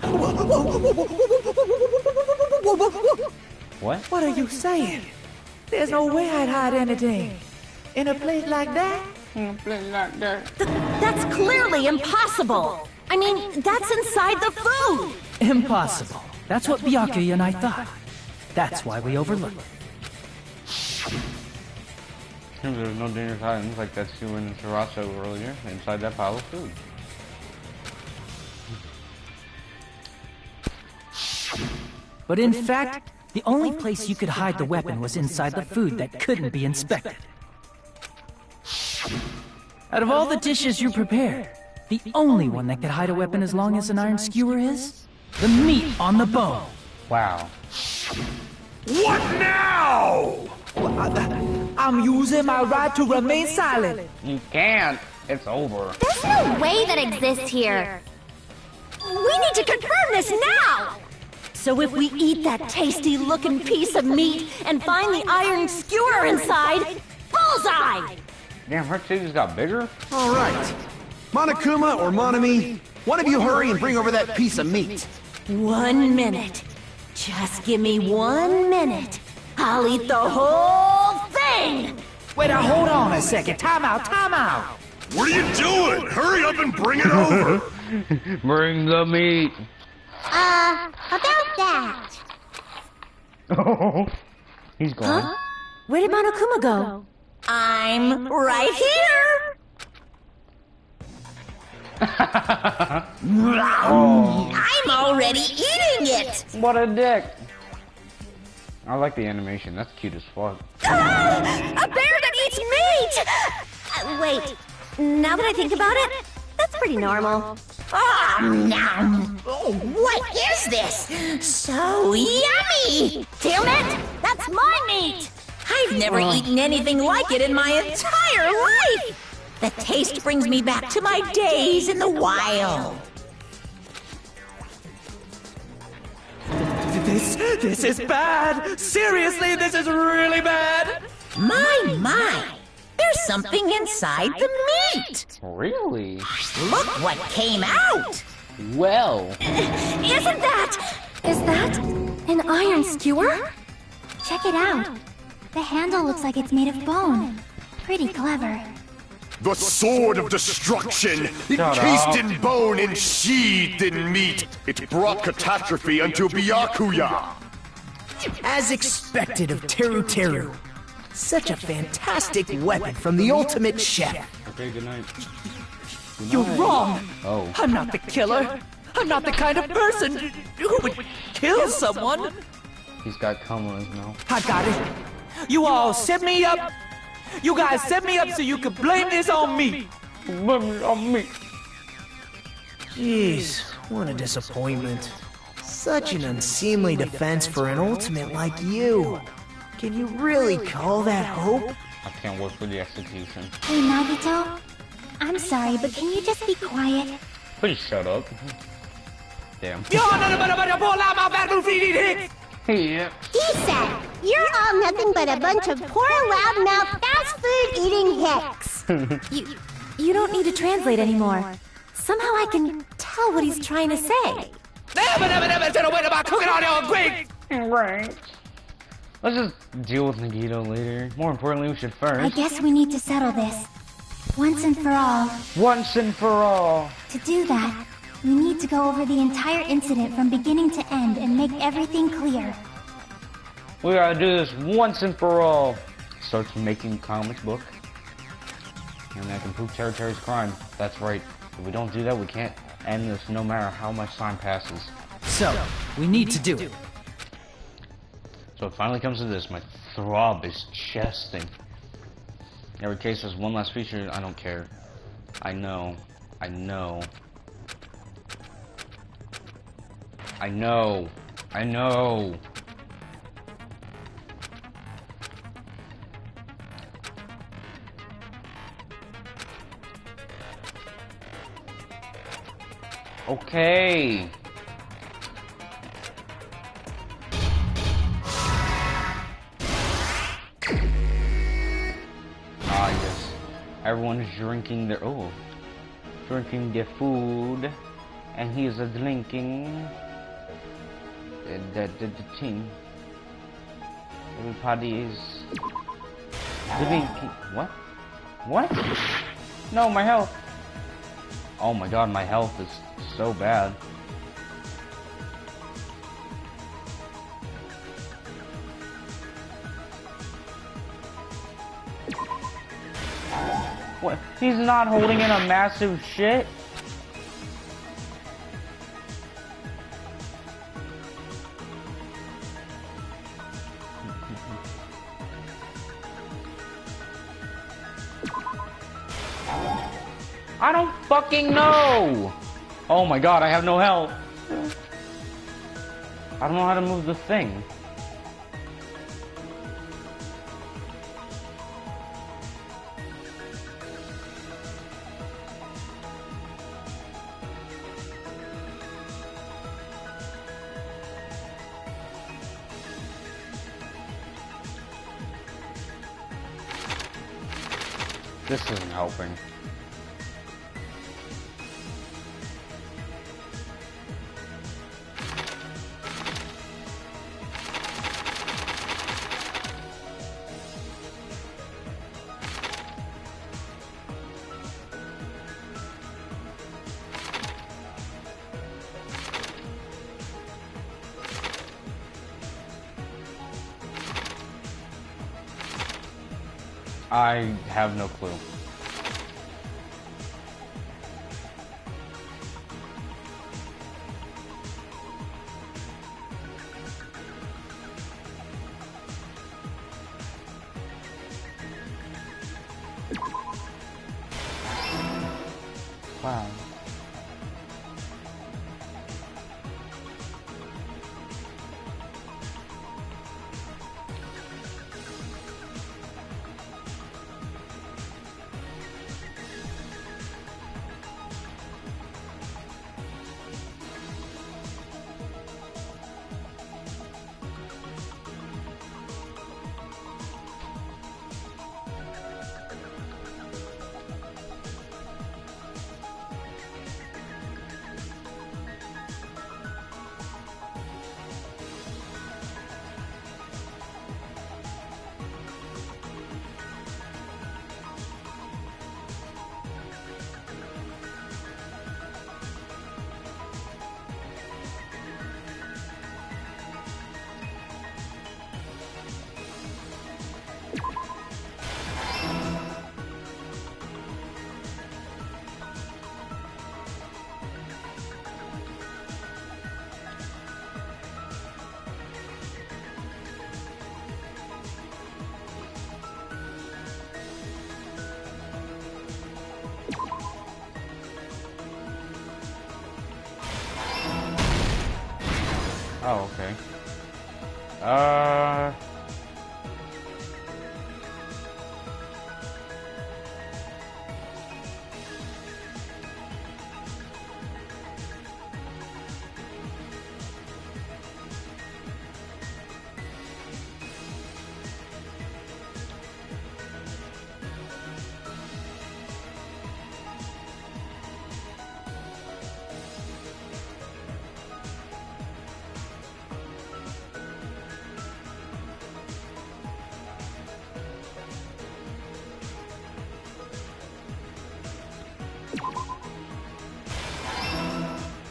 What? What are you saying? There's no way I'd hide anything. In a place like that? That's clearly impossible. I mean, that's inside the food. Impossible. That's what Byakuya and I thought. That's why we overlooked it. There's no dangerous items like that skewer in Terrazzo earlier inside that pile of food. But in fact, the only place you could hide the weapon was inside the food that couldn't be inspected. Out of all the dishes you prepared, the only one that could hide a weapon as long as an iron skewer is the meat on the bone. Wow. What now? I'm using my right to remain silent. You can't. It's over. There's no way that exists here. We need to confirm this now! So if we eat that tasty-looking piece of meat and find the iron skewer inside, bullseye! Damn, her titties got bigger? All right. Monokuma or Monami, one of you hurry and bring over that piece of meat. 1 minute. Just give me 1 minute. I'll eat the whole thing! Wait, now hold on a second. Time out. What are you doing? Hurry up and bring it over! Bring the meat. About that. Oh, he's gone. Huh? Where did Monokuma go? I'm right here! I'm already eating it! What a dick! I like the animation. That's cute as fuck. A bear that eats meat! Wait, now that I think about it, that's pretty normal. Nom. Oh, what is this? So yummy! Damn it! That's my meat! I've never eaten anything like it in my entire life! The taste brings me back to my days in the wild. This is bad! Seriously, this is really bad! My! There's something inside the meat! Really? Look what came out! Well. Isn't that... Is that an iron skewer? Check it out. The handle looks like it's made of bone. Pretty clever. The sword of destruction, Shut encased up. in bone and sheathed in meat. It brought catastrophe unto Byakuya. As expected of Teru Teru. Such a fantastic weapon from the ultimate chef. Okay, good night. Good You're night. wrong! Oh. I'm not the killer! I'm not the kind of person who would kill someone! He's got cum on his mouth. I got it! You all set me up! You guys set me up so you could blame this on me! Blame it on me. Jeez, what a disappointment. Such an unseemly defense for an ultimate like you. Can you really call that hope? I can't wait for the execution. Hey, Nagito. I'm sorry, but can you just be quiet? Please shut up. Damn. You're nothing but a bunch of poor loudmouth battlefield hicks! Yeah. He said, "You're all nothing but a bunch of poor loudmouth fast food eating hicks." You don't need to translate anymore. Somehow I can tell what he's trying to say. Never said a word about cooking on your Greek! Right. Let's just deal with Nagito later. More importantly, we should first. I guess we need to settle this. Once and for all. Once and for all. To do that, we need to go over the entire incident from beginning to end and make everything clear. We gotta do this once and for all. Starts making comic book. And that can prove Terry's crime. That's right. If we don't do that, we can't end this no matter how much time passes. So, we need to do it. So it finally comes to this. My throb is chesting. Every case has one last feature. I don't care. I know. I know. I know. I know. Okay. Ah, yes. Everyone's drinking their drinking their food, and he's a drinking the team. Everybody is drinking. What? What? No, my health. Oh my god, my health is so bad. What? He's not holding in a massive shit? I don't fucking know! Oh my god, I have no health. I don't know how to move the thing. This isn't helping. I have no clue. clown. Oh, okay.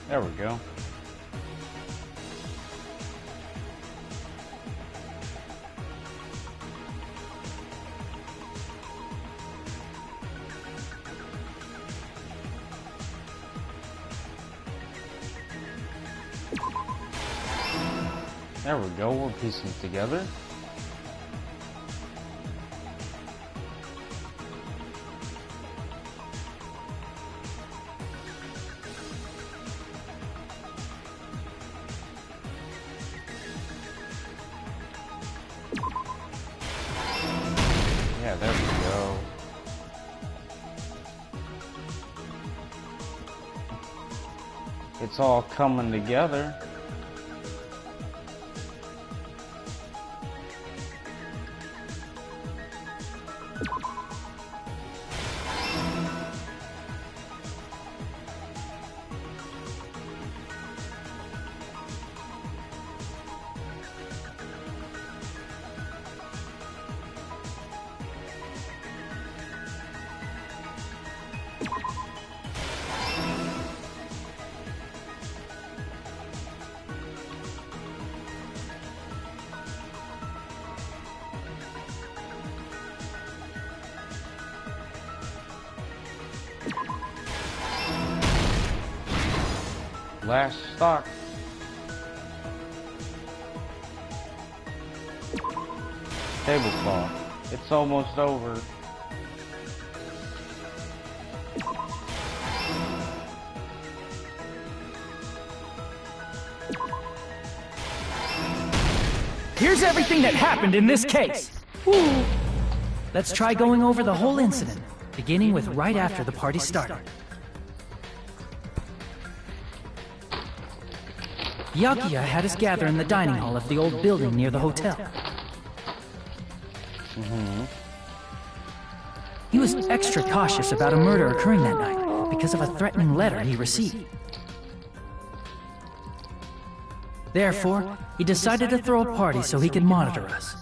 There we go. There we go, we're piecing it together. Yeah, there we go. It's all coming together. Last stock. Tablecloth. It's almost over. Here's everything that happened in this case. Woo. Let's try going over the whole incident, beginning with right after the party started. Byakuya had us gather in the dining hall of the old building near the hotel. He was extra cautious about a murder occurring that night because of a threatening letter he received. Therefore, he decided to throw a party so he could monitor us.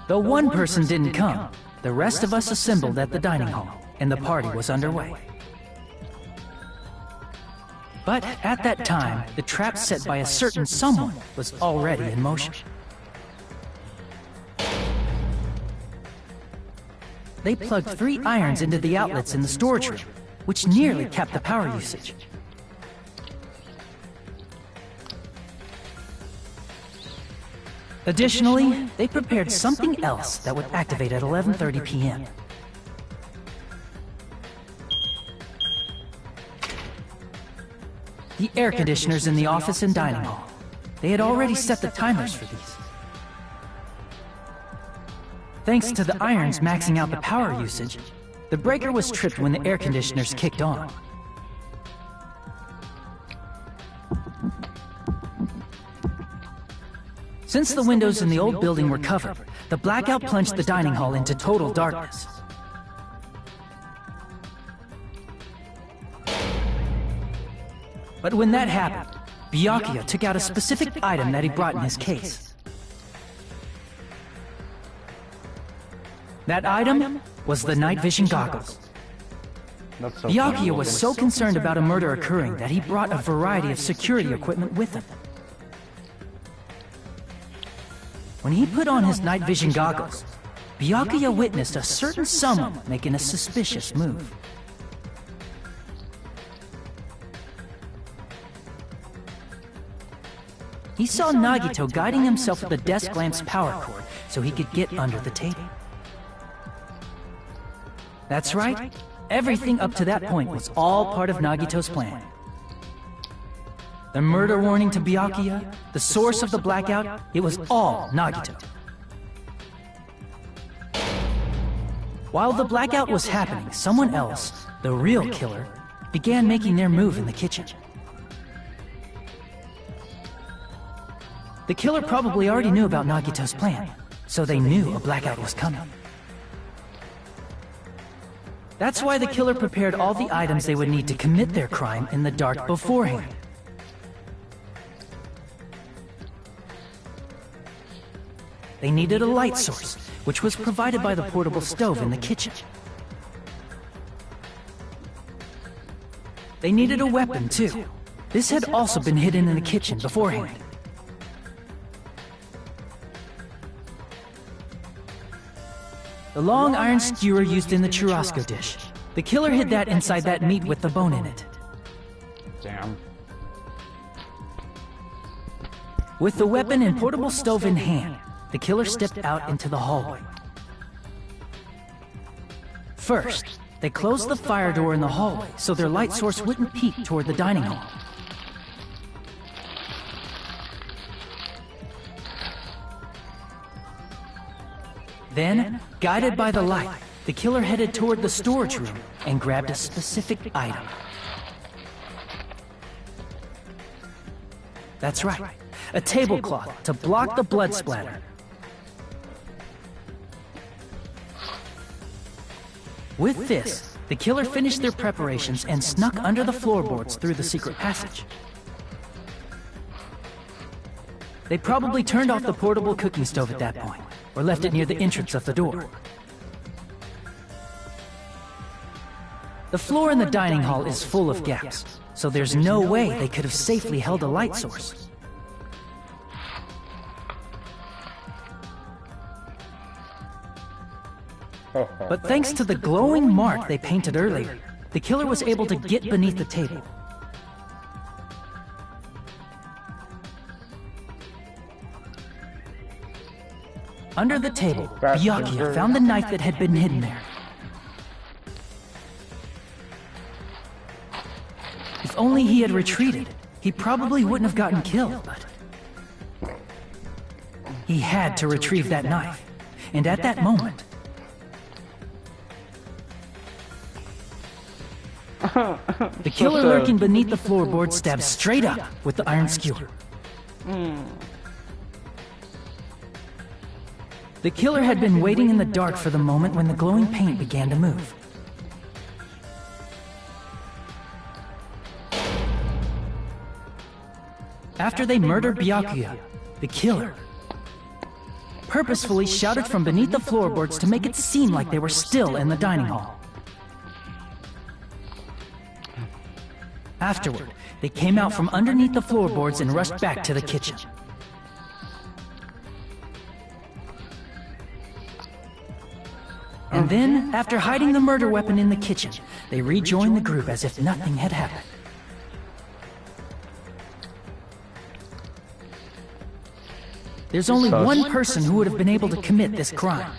Though one person didn't come, the rest of us assembled at the dining hall, and the party was underway. But at that time, the trap set by a certain someone was already in motion. They plugged 3 irons into the outlets in the storage room, which nearly capped the power usage. Additionally, they prepared something else that would activate at 11:30 p.m. The air conditioners in the office and dining hall. They had already set the timers for these. Thanks to the irons maxing out the power usage, the breaker was tripped when the air conditioners kicked on. Since the windows in the old building were covered, the blackout plunged the dining hall into total darkness. But when that happened, Byakuya took out a specific item that he brought in his case. That item was the night vision goggles. Byakuya was so concerned about a murder occurring that he brought a variety of security equipment with him. When he put on his night vision goggles, Byakuya witnessed a certain someone making a suspicious move. He saw Nagito guiding himself with the desk lamp's power cord so he could get under the table. That's right, everything up to that point was all part of Nagito's plan. The murder warning to Byakuya, the source of the blackout, it was all Nagito. While the blackout was happening, someone else, the real killer, began making their move in the kitchen. The killer probably already knew about Nagito's plan, so they knew a blackout was coming. That's why the killer prepared all the items they would need to commit their crime in the dark beforehand. They needed a light source, which was provided by the portable stove in the kitchen. They needed a weapon, too. This had also been hidden in the kitchen beforehand. The long iron skewer used in the churrasco dish. The killer hid that inside that meat with the bone in it. Damn. With the weapon and portable stove in hand, the killer stepped out into the hallway. First, they closed the fire door in the hallway so their light source wouldn't peek toward the dining hall. Then, guided by the light, the killer headed toward the storage room and grabbed a specific item. That's right, a tablecloth to block the blood splatter. With this, the killer finished their preparations and snuck under the floorboards through the secret passage. They probably turned off the portable cooking stove at that point, or left it near the entrance of the door. The floor in the dining hall is full of gaps, so there's no way they could have safely held a light source. But thanks to the glowing mark they painted earlier, the killer was able to get beneath the table. Under the table, Byakuya found the knife that had been hidden there. If only he had retreated, he probably wouldn't have gotten killed, but he had to retrieve that knife. And at that moment, the killer lurking beneath the floorboard stabbed straight up with the iron skewer. The killer had been waiting in the dark for the moment when the glowing paint began to move. After they murdered Byakuya, the killer purposefully shouted from beneath the floorboards to make it seem like they were still in the dining hall. Afterward, they came out from underneath the floorboards and rushed back to the kitchen. And then, after hiding the murder weapon in the kitchen, they rejoined the group as if nothing had happened. There's only one person who would have been able to commit this crime.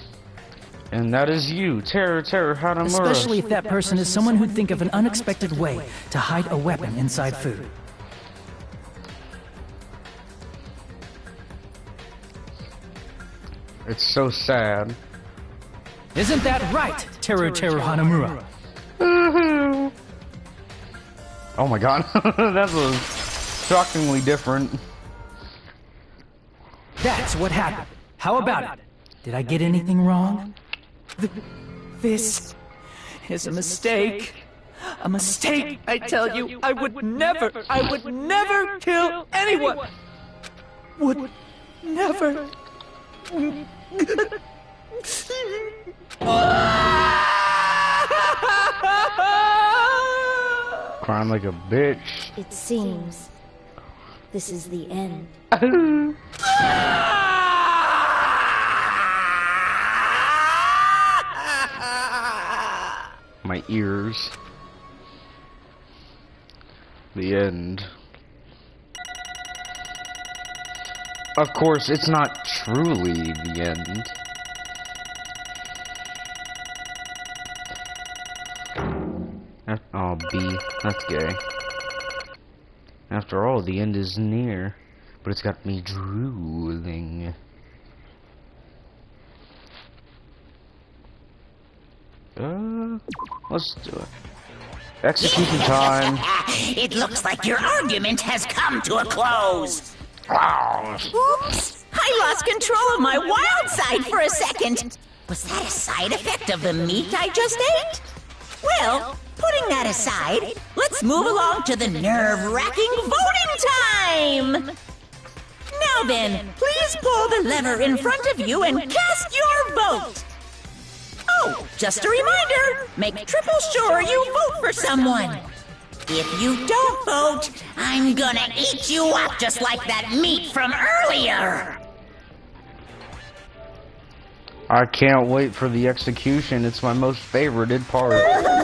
And that is you, Terror Hanamura. Especially if that person is someone who'd think of an unexpected way to hide a weapon inside food. It's so sad. Isn't that right, Terror Hanamura? Oh my god, that was shockingly different. That's what happened. How about it? Did I get anything wrong? This is a mistake. A mistake, I tell you. I would never kill anyone. Would never. Crying like a bitch. It seems this is the end. My ears. The end. Of course, it's not truly the end. Oh, B. That's gay. After all, the end is near. But it's got me drooling. Let's do it. Execution time. It looks like your argument has come to a close. Oops! I lost control of my wild side for a second. Was that a side effect of the meat I just ate? Well, putting that aside, let's move along to the nerve-wracking voting time! Now then, please pull the lever in front of you and cast your vote! Oh, just a reminder, make triple sure you vote for someone. If you don't vote, I'm gonna eat you up just like that meat from earlier! I can't wait for the execution. It's my most favorited part. Why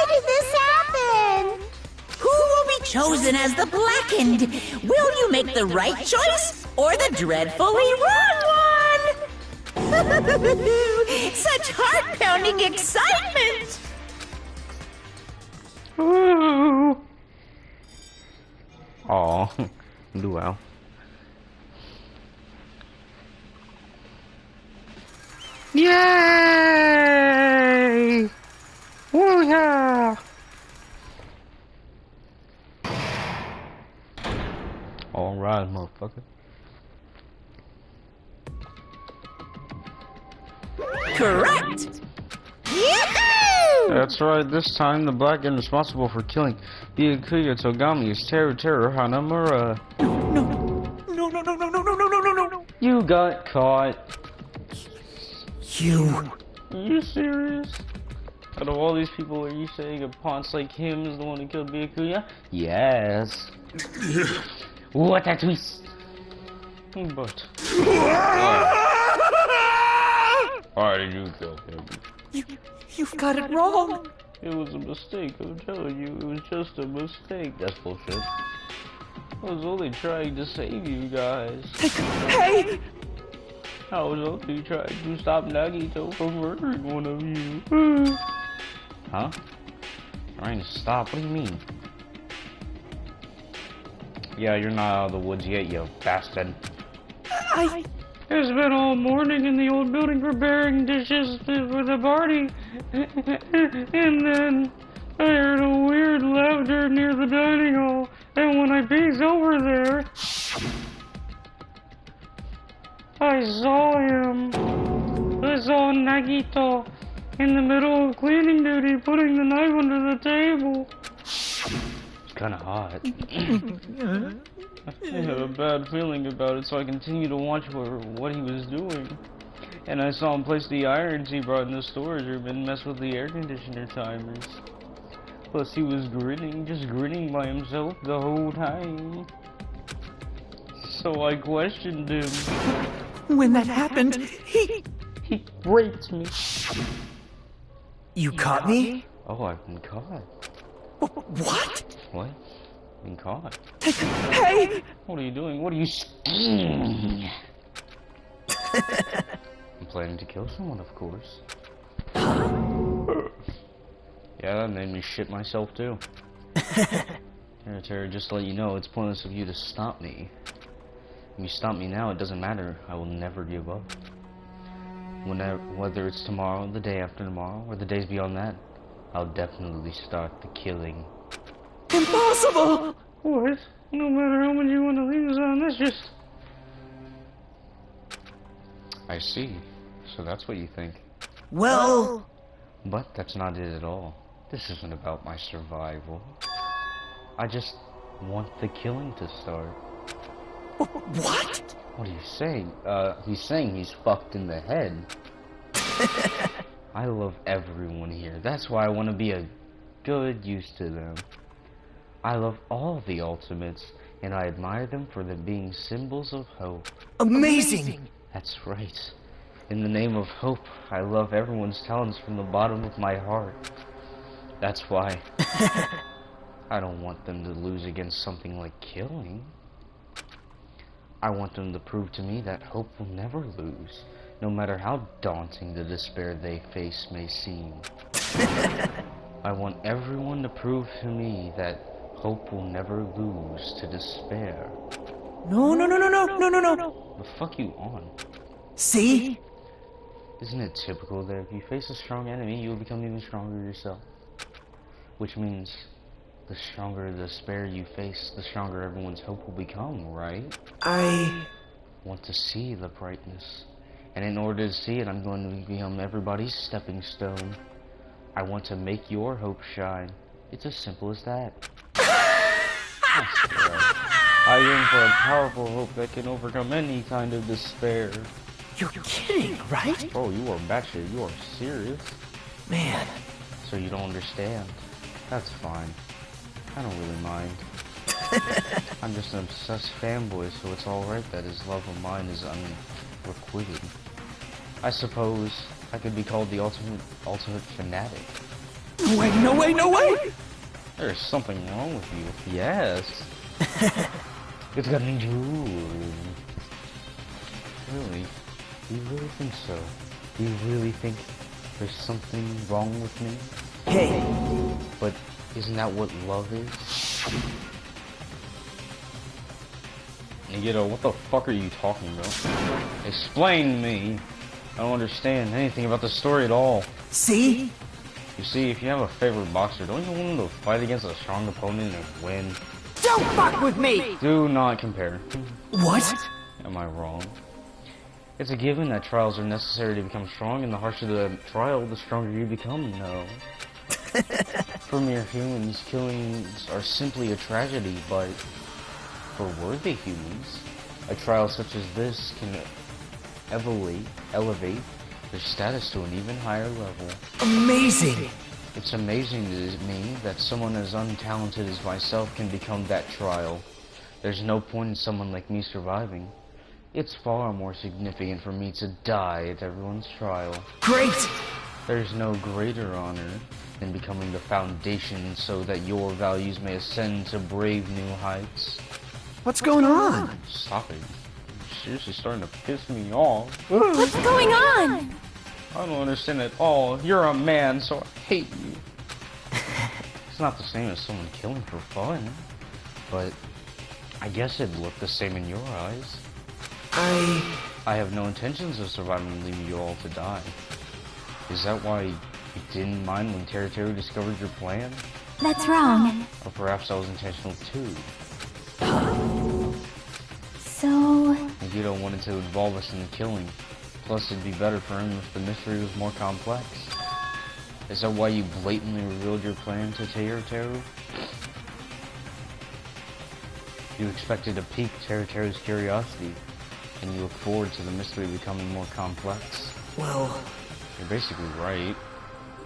did this happen? Who will be chosen as the blackened? Will you make the right choice or the dreadfully wrong one? Such heart-pounding excitement! Aw, luau. Yay! Woo-yeah! Alright, motherfucker. Correct! That's right, this time the black and responsible for killing Byakuya Togami is Terror Hanamura. No. You got caught. You. Are you serious? Out of all these people, are you saying a ponce like him is the one who killed Byakuya? Yes. What a twist! But why did you kill him? You've got it wrong. It was a mistake, I'm telling you. It was just a mistake. That's bullshit. I was only trying to save you guys. Hey! I was only trying to stop Nagito from murdering one of you. Huh? Trying to stop? What do you mean? Yeah, you're not out of the woods yet, you bastard. It's been all morning in the old building preparing dishes for the party. And then I heard a weird laughter near the dining hall. And when I peeked over there, I saw him. I saw Nagito in the middle of cleaning duty putting the knife under the table. It's kinda hot. I had a bad feeling about it, so I continued to watch what he was doing. And I saw him place the irons he brought in the storage room and mess with the air conditioner timers. Plus he was grinning, just grinning by himself the whole time. So I questioned him. When that happened, he raped me. You caught me? Oh, I've been caught. What? What? Being caught. Hey! What are you doing? What are you scheming? I'm planning to kill someone, of course. Yeah, that made me shit myself too. Terra, just to let you know, it's pointless of you to stop me. If you stop me now, it doesn't matter. I will never give up. Whether it's tomorrow, the day after tomorrow, or the days beyond that, I'll definitely start the killing. Impossible! What? No matter how much you want to leave us on, that's just... I see. So that's what you think. Well... But that's not it at all. This isn't about my survival. I just want the killing to start. What? What are you saying? He's saying he's fucked in the head. I love everyone here. That's why I want to be a good use to them. I love all the ultimates, and I admire them for them being symbols of hope. Amazing! That's right. In the name of hope, I love everyone's talents from the bottom of my heart. That's why I don't want them to lose against something like killing. I want them to prove to me that hope will never lose, no matter how daunting the despair they face may seem. I want everyone to prove to me that hope will never lose to despair. No. The fuck you on? See? Isn't it typical that if you face a strong enemy, you will become even stronger yourself? Which means, the stronger the despair you face, the stronger everyone's hope will become, right? I want to see the brightness. And in order to see it, I'm going to become everybody's stepping stone. I want to make your hope shine. It's as simple as that. I yearn for a powerful hope that can overcome any kind of despair. You're kidding, right? Oh, you are batshit. You are serious. Man. So you don't understand. That's fine. I don't really mind. I'm just an obsessed fanboy, so it's alright that his love of mine is unrequited. I suppose I could be called the ultimate fanatic. No way! There's something wrong with you. Yes. It's got me drooling. Really? Do you really think so? Do you really think there's something wrong with me? Hey! But isn't that what love is? Nigga, what the fuck are you talking about? Explain to me. I don't understand anything about the story at all. See? You see, if you have a favorite boxer, don't you want him to fight against a strong opponent and win? Don't fuck with me! Do not compare. What? Am I wrong? It's a given that trials are necessary to become strong, and the harsher the trial, the stronger you become, no. For mere humans, killings are simply a tragedy, but for worthy humans, a trial such as this can elevate their status to an even higher level. Amazing! It's amazing to me that someone as untalented as myself can become that trial. There's no point in someone like me surviving. It's far more significant for me to die at everyone's trial. Great! There's no greater honor than becoming the foundation so that your values may ascend to brave new heights. What's going on? Stop it. You're seriously starting to piss me off. What's going on? I don't understand at all. You're a man, so I hate you. It's not the same as someone killing for fun, but I guess it'd look the same in your eyes. I have no intentions of surviving and leaving you all to die. Is that why you didn't mind when Terra discovered your plan? That's wrong. Or perhaps that was intentional too. So... Nagito wanted to involve us in the killing. Plus, it'd be better for him if the mystery was more complex. Is that why you blatantly revealed your plan to Teru? You expected to pique Teru's curiosity, and you look forward to the mystery becoming more complex. Well... You're basically right.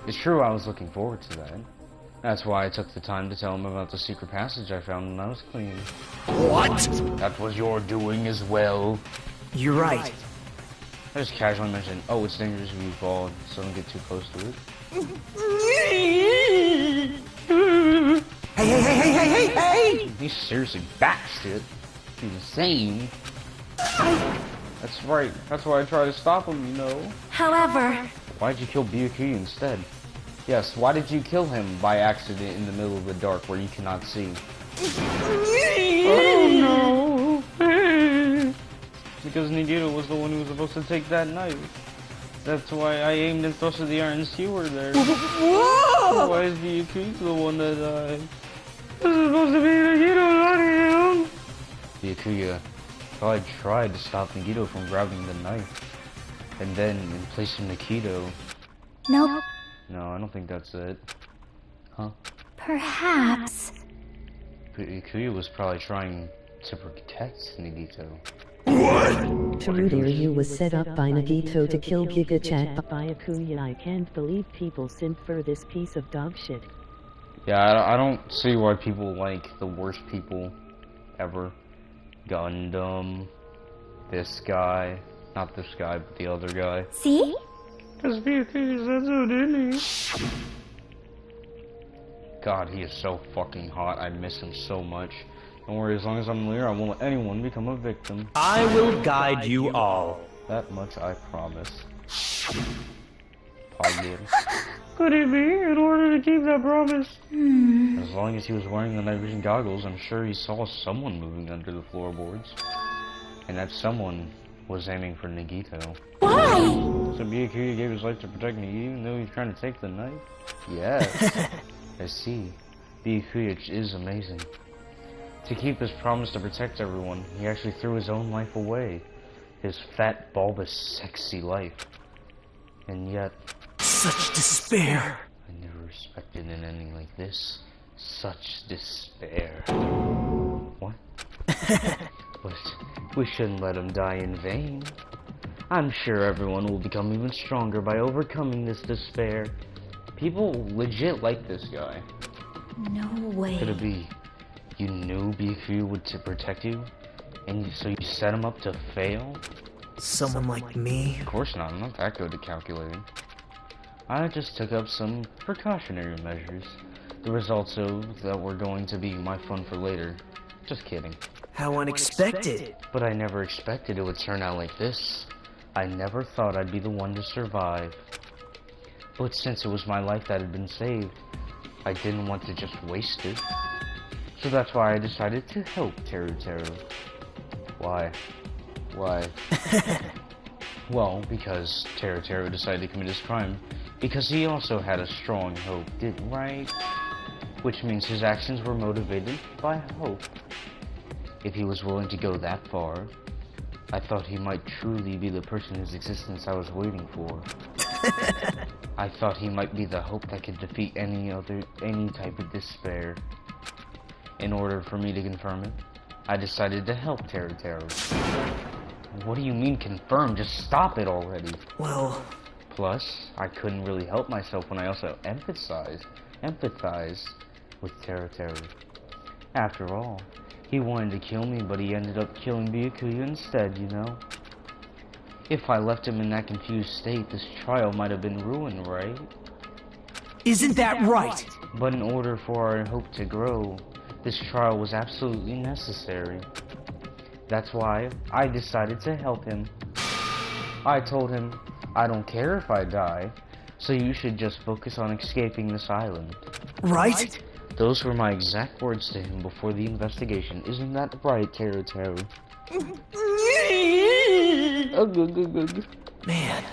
It's true I was looking forward to that. That's why I took the time to tell him about the secret passage I found when I was cleaning. What? That was your doing as well. You're right. I just casually mentioned, oh, it's dangerous if you fall, so don't get too close to it. Hey! He's seriously baxed it. He's insane. That's right. That's why I tried to stop him, you know. However... Why did you kill Byakuya instead? Yes, why did you kill him by accident in the middle of the dark where you cannot see? Oh no! Because Nagito was the one who was supposed to take that knife. That's why I aimed and thrusted the iron skewer there. Whoa! Why is Byakuya the one that died? This is supposed to be Nagito, not him! Byakuya probably tried to stop Nagito from grabbing the knife. And then, in place of Nagito... Nope. No, I don't think that's it. Huh? Perhaps. Byakuya was probably trying to protect Nagito. Ryu was set up by Nagito to kill Giga-chan by Byakuya. I can't believe people simp for this piece of dog shit. Yeah, I don't see why people like the worst people ever. Gundam, this guy, not this guy, but the other guy. See? Because Byakuya said so, didn't he? God, he is so fucking hot. I miss him so much. Don't worry, as long as I'm here, I won't let anyone become a victim. I will guide you all. That much I promise. Could it be, in order to keep that promise? As long as he was wearing the night vision goggles, I'm sure he saw someone moving under the floorboards. And that someone was aiming for Nagito. Why? So Byakuya gave his life to protect me, even though he's trying to take the knife? Yes. I see. Byakuya is amazing. To keep his promise to protect everyone, he actually threw his own life away. His fat, bulbous, sexy life. And yet... Such despair! I never expected an ending like this. Such despair. What? But we shouldn't let him die in vain. I'm sure everyone will become even stronger by overcoming this despair. People legit like this guy. No way. Could it be you knew Byakuya would protect you, and so you set him up to fail? Someone like me? Of course not. I'm not that good at calculating. I just took up some precautionary measures. The results of that were going to be my fun for later. Just kidding. How unexpected. But I never expected it would turn out like this. I never thought I'd be the one to survive. But since it was my life that had been saved, I didn't want to just waste it. So that's why I decided to help Teru Teru. Why? Why? Well, because Teru Teru decided to commit his crime. Because he also had a strong hope, right? Which means his actions were motivated by hope. If he was willing to go that far, I thought he might truly be the person whose existence I was waiting for. I thought he might be the hope that could defeat any type of despair. In order for me to confirm it, I decided to help Teru Teru. What do you mean confirm? Just stop it already. Well... Plus, I couldn't really help myself when I also empathized with Teru Teru. After all, he wanted to kill me, but he ended up killing Byakuya instead, you know? If I left him in that confused state, this trial might have been ruined, right? Isn't that right? But in order for our hope to grow, this trial was absolutely necessary. That's why I decided to help him. I told him, I don't care if I die, so you should just focus on escaping this island. Right? Those were my exact words to him before the investigation. Isn't that right, Teru Teru? Man.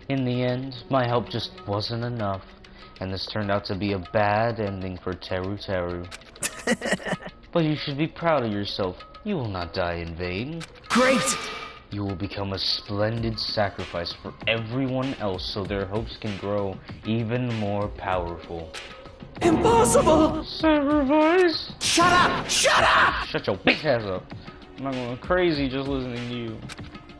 In the end, my help just wasn't enough, and this turned out to be a bad ending for Teru Teru. But you should be proud of yourself. You will not die in vain. Great! You will become a splendid sacrifice for everyone else so their hopes can grow even more powerful. Impossible! Sacrifice? Shut up! Shut up! Shut your bitch ass up. I'm not going crazy just listening to you.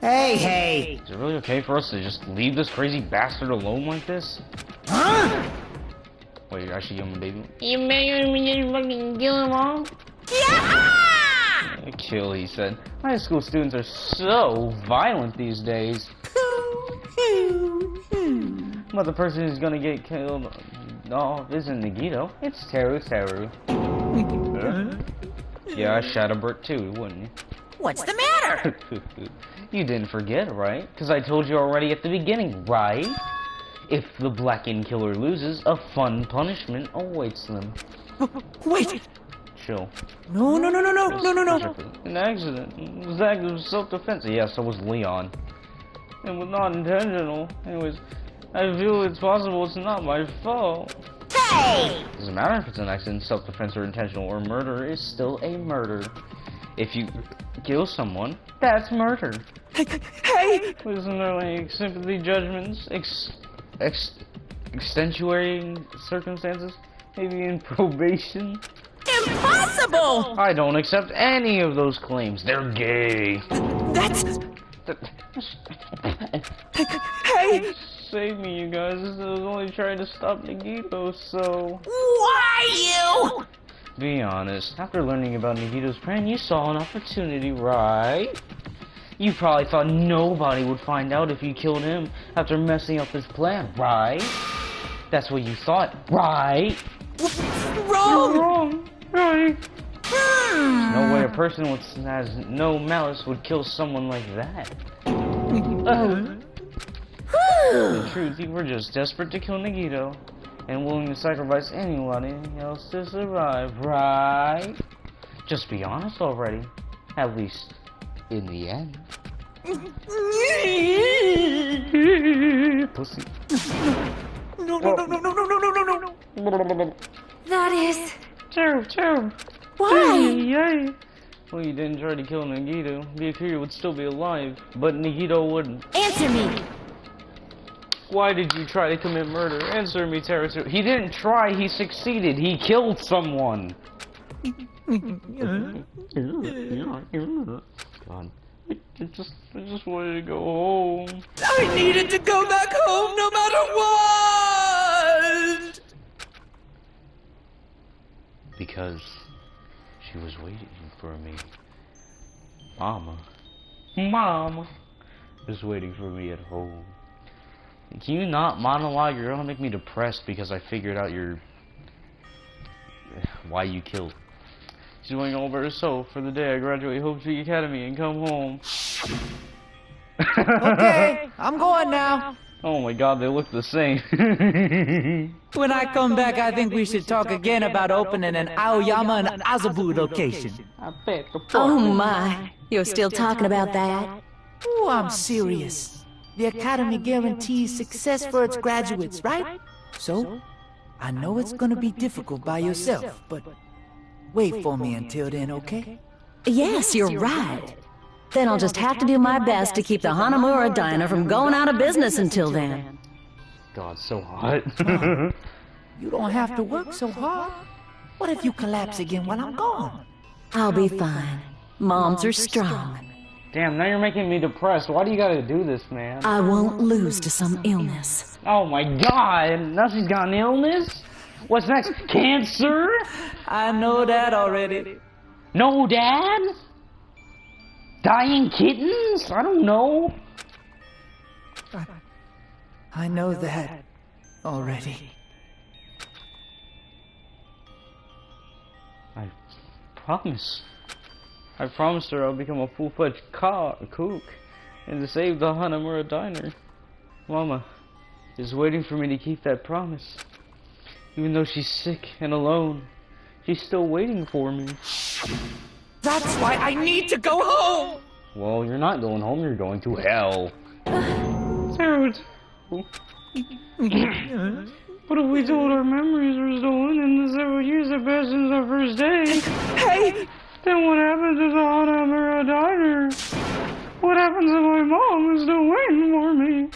Hey! Is it really okay for us to just leave this crazy bastard alone like this? Huh? Wait, I should give him a baby? You made me fucking kill him all? Yeah! Kill, he said. High school students are so violent these days. But the person who's gonna get killed isn't Nagito, it's Teru Teru. Yeah, I shot a brick too, wouldn't you? What's the matter? You didn't forget, right? Because I told you already at the beginning, right? If the blackened killer loses, a fun punishment awaits them. Wait! Chill. No. An accident. It was act of self-defense. Yeah, so was Leon. It was not intentional. Anyways, I feel it's possible it's not my fault. Hey! Doesn't matter if it's an accident, self-defense, or intentional, or murder is still a murder. If you kill someone, that's murder. Hey! Isn't there like sympathy judgments, extenuating circumstances, maybe in probation? Impossible! I don't accept any of those claims. They're gay. That's... Hey! Save me, you guys. I was only trying to stop Nagito, so... Why you? Be honest. After learning about Nagito's plan, you saw an opportunity, right? You probably thought nobody would find out if you killed him after messing up his plan, right? That's what you thought, right? Wrong! You're wrong. Right. No way a person with has no malice would kill someone like that. The truth, you were just desperate to kill Nagito and willing to sacrifice anyone else to survive, right? Just be honest already. At least in the end. Pussy. No. That is... Terrible. Why? Yay. Well, you didn't try to kill Nagito. Byakuya would still be alive, but Nagito wouldn't. Answer me! Why did you try to commit murder? Answer me, Teruto. He didn't try, he succeeded. He killed someone. God. I just wanted to go home. I needed to go back home no matter what! Because she was waiting for me. Mama was waiting for me at home. Can you not monologue? You're gonna make me depressed because I figured out why you killed. She's doing all by herself for the day I graduate Hope Tree Academy and come home. Okay, I'm going now. Oh my god, they look the same. When I come back, I think we should talk again about opening an Aoyama and Azabu location. Oh my, you're still talking about that? Oh, I'm serious. The Academy guarantees success for its graduates, right? So, I know it's gonna be difficult by yourself, but wait for me until then, okay? Yes, you're right. Then I'll just have to do my best to keep the Hanamura Diner from going out of business until then. God, so hot. You don't have to work so hard. What if you collapse again while I'm gone? I'll be fine. Moms are strong. Damn, now you're making me depressed. Why do you gotta do this, man? I won't lose to some illness. Oh my god, now she's got an illness? What's next? Cancer? I know that already. No, Dad? Dying kittens? I don't know. I know that already. I promised her I'll become a full-fledged cook and to save the Hanamura Diner. Mama is waiting for me to keep that promise. Even though she's sick and alone, she's still waiting for me. That's why I need to go home! Well, you're not going home, you're going to hell. Dude. What if we told our memories were stolen in the several years that passed since our first day? Hey! Then what happened to the Hanamura Diner? What happens if my mom is still waiting for me?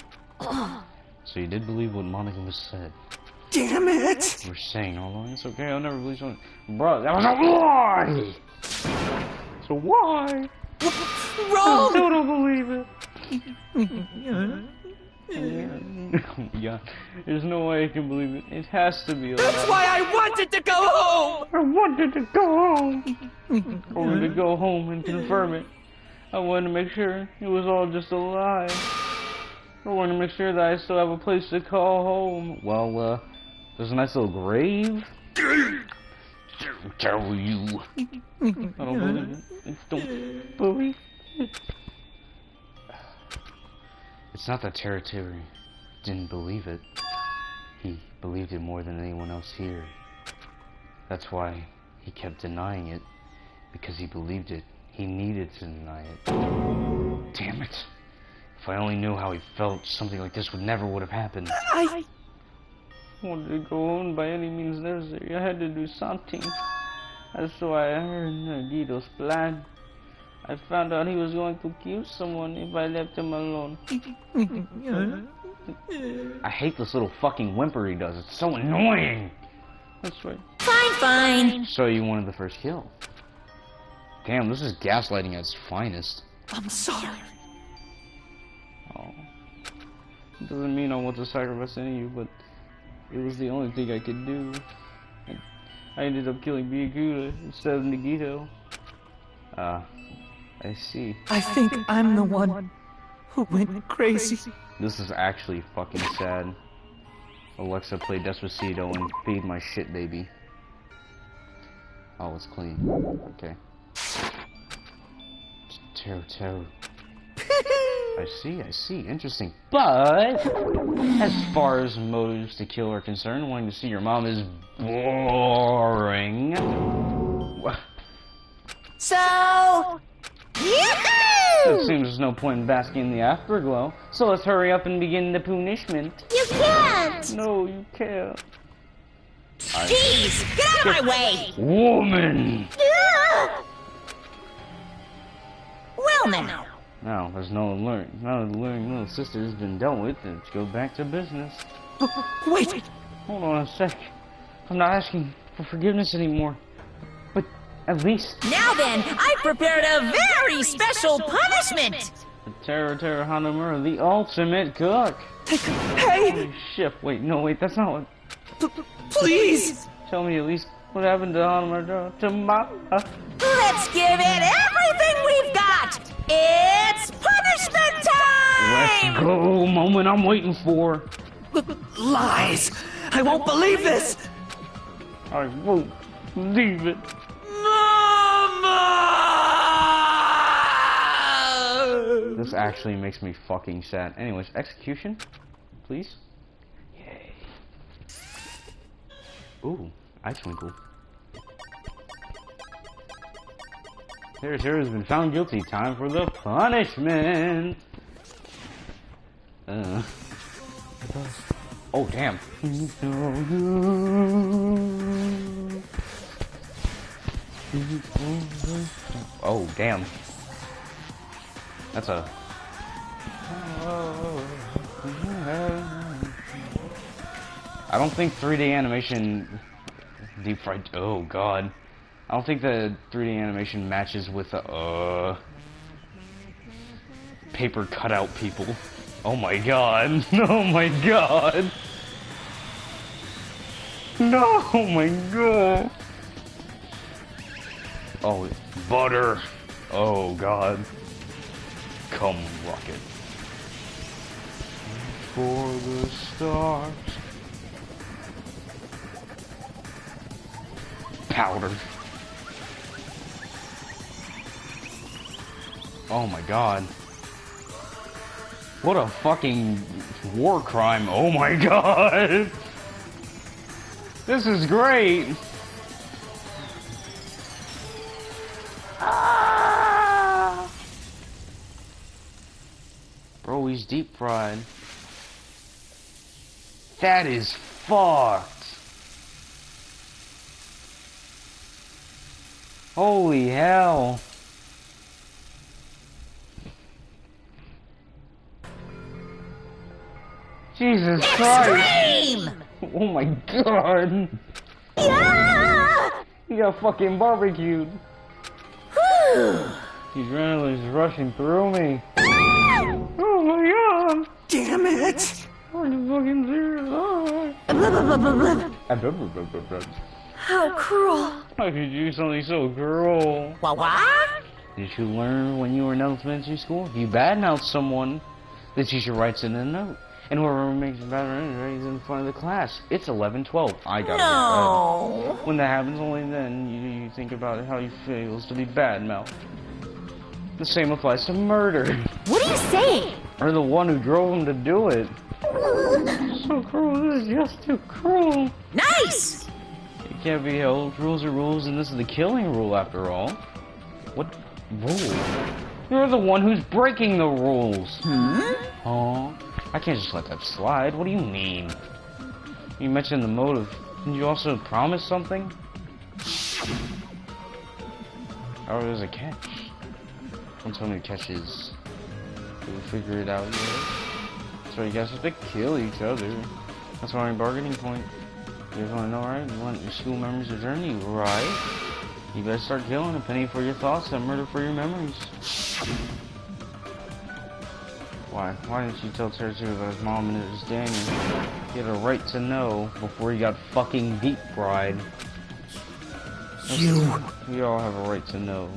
So you did believe what Monica was said? Damn it! You were saying all along, it's okay, I'll never believe something. Bro, that was a lie! So why? Wrong! I still don't believe it. Yeah, there's no way I can believe it. It has to be a lie. That's why I wanted to go home! I wanted to go home! I wanted to go home and confirm it. I wanted to make sure it was all just a lie. I wanted to make sure that I still have a place to call home. Well, there's a nice little grave. Tell you. I don't believe it. Don't believe it. It's not that Terra didn't believe it. He believed it more than anyone else here. That's why he kept denying it. Because he believed it. He needed to deny it. Damn it. If I only knew how he felt, something like this would have happened. I wanted to go on by any means necessary. I had to do something. That's why I heard Nagito's plan. I found out he was going to kill someone if I left him alone. I hate this little fucking whimper he does. It's so annoying. That's right. Fine. So you wanted the first kill. Damn, this is gaslighting at its finest. I'm sorry. Oh. It doesn't mean I want to sacrifice any of you, but it was the only thing I could do. I ended up killing Boogaloo instead of Nagito. I see. I think I'm the one who went crazy. This is actually fucking sad. Alexa, play Despacito and feed my shit, baby. Oh, it's clean. Okay. Terror. I see. Interesting. But, as far as motives to kill are concerned, wanting to see your mom is boring. So... It seems there's no point in basking in the afterglow, so let's hurry up and begin the punishment. You can't! No, you can't. Jeez! Get out of my way! Woman! Well now. Now, there's no alert. Now that the luring little sister has been dealt with, let's go back to business. Wait! Hold on a sec. I'm not asking for forgiveness anymore. But at least... Now then, I've prepared a very special punishment! The Terra Hanamura, the ultimate cook! Hey! Holy shit, wait, that's not what... Please! Tell me at least what happened to Hanamura to Mama. Let's give it everything we've got! It's punishment time! Let's go, moment I'm waiting for. Lies! I won't believe this! I won't believe it. Mama! This actually makes me fucking sad. Anyways, execution, please. Yay. Ooh, eye twinkle. Terra has been found guilty. Time for the punishment. Oh, damn. Oh, damn. That's a... I don't think 3D animation... Deep fried... Oh, God. I don't think the 3D animation matches with paper cutout people. Oh my god. Oh my god. No, oh my god. Oh, butter. Oh god. Come, rocket. For the stars. Powder. Oh my god. What a fucking war crime. Oh my god. This is great. Ah. Bro, he's deep fried. That is fucked. Holy hell. Jesus Christ! Oh my god! Yeah! He got fucking barbecued. These adrenaline's rushing through me. Oh my god! Damn it! Are you fucking serious? How cruel. How could you do something so cruel? What? Did you learn when you were in elementary school? If you badmouth someone, the teacher writes in a note. And whoever makes it better anyway is in front of the class. It's 11:12. I gotta No. get bed. When that happens, only then you think about how you feels to be bad mouth. The same applies to murder. What are you saying? Or the one who drove him to do it. So cruel. This is just too cruel. Nice. You can't be held. Rules are rules, and this is the killing rule after all. What rule? You're the one who's breaking the rules. Oh, I can't just let that slide. What do you mean? You mentioned the motive. Didn't you also promise something? Oh, there's a catch. When somebody catches, we'll figure it out. So you guys have to kill each other. That's our bargaining point. You guys want to know, right? You want your school memories to journey, right? You guys start killing. A penny for your thoughts and murder for your memories. Why? Why didn't you tell Terry about his mom and it was Daniel? He had a right to know before he got fucking deep fried. We all have a right to know.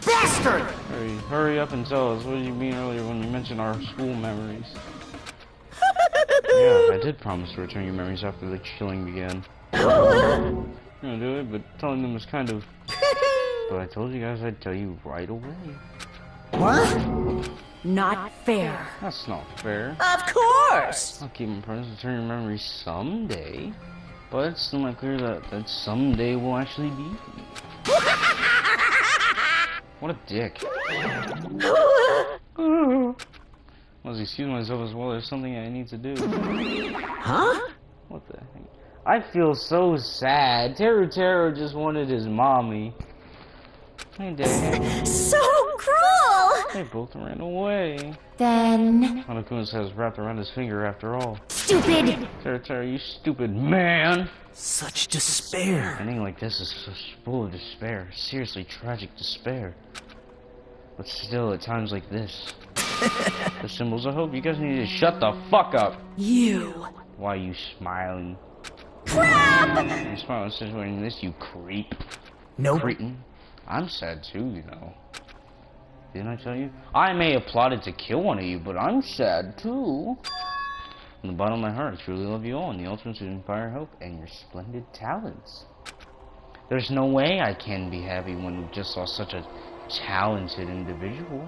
Bastard! Hurry up and tell us. What did you mean earlier when you mentioned our school memories? Yeah, I did promise to return your memories after the killing began. I'm gonna do it, but telling them was kind of... But I told you guys I'd tell you right away. What? Not fair. That's not fair. Of course. I'll keep my promise to return your memories someday. But it's still not clear that someday will actually be. What a dick. Well, excuse myself as well, there's something I need to do. Huh? What the heck? I feel so sad. Teru just wanted his mommy. Hey, Dad. So cruel! They both ran away. Then... Hanakuma's has wrapped around his finger after all. Stupid! Teru, you stupid man! Such despair. Anything like this is so full of despair. Seriously, tragic despair. But still, at times like this, the symbols of hope, you guys need to shut the fuck up! You! Why are you smiling? Crap! You're smiling since wearing this, you creep. Nope. Cretin. I'm sad too, you know. Didn't I tell you? I may have plotted to kill one of you, but I'm sad too. From the bottom of my heart, I truly love you all, and the ultimate to inspire hope and your splendid talents. There's no way I can be happy when we just saw such a talented individual.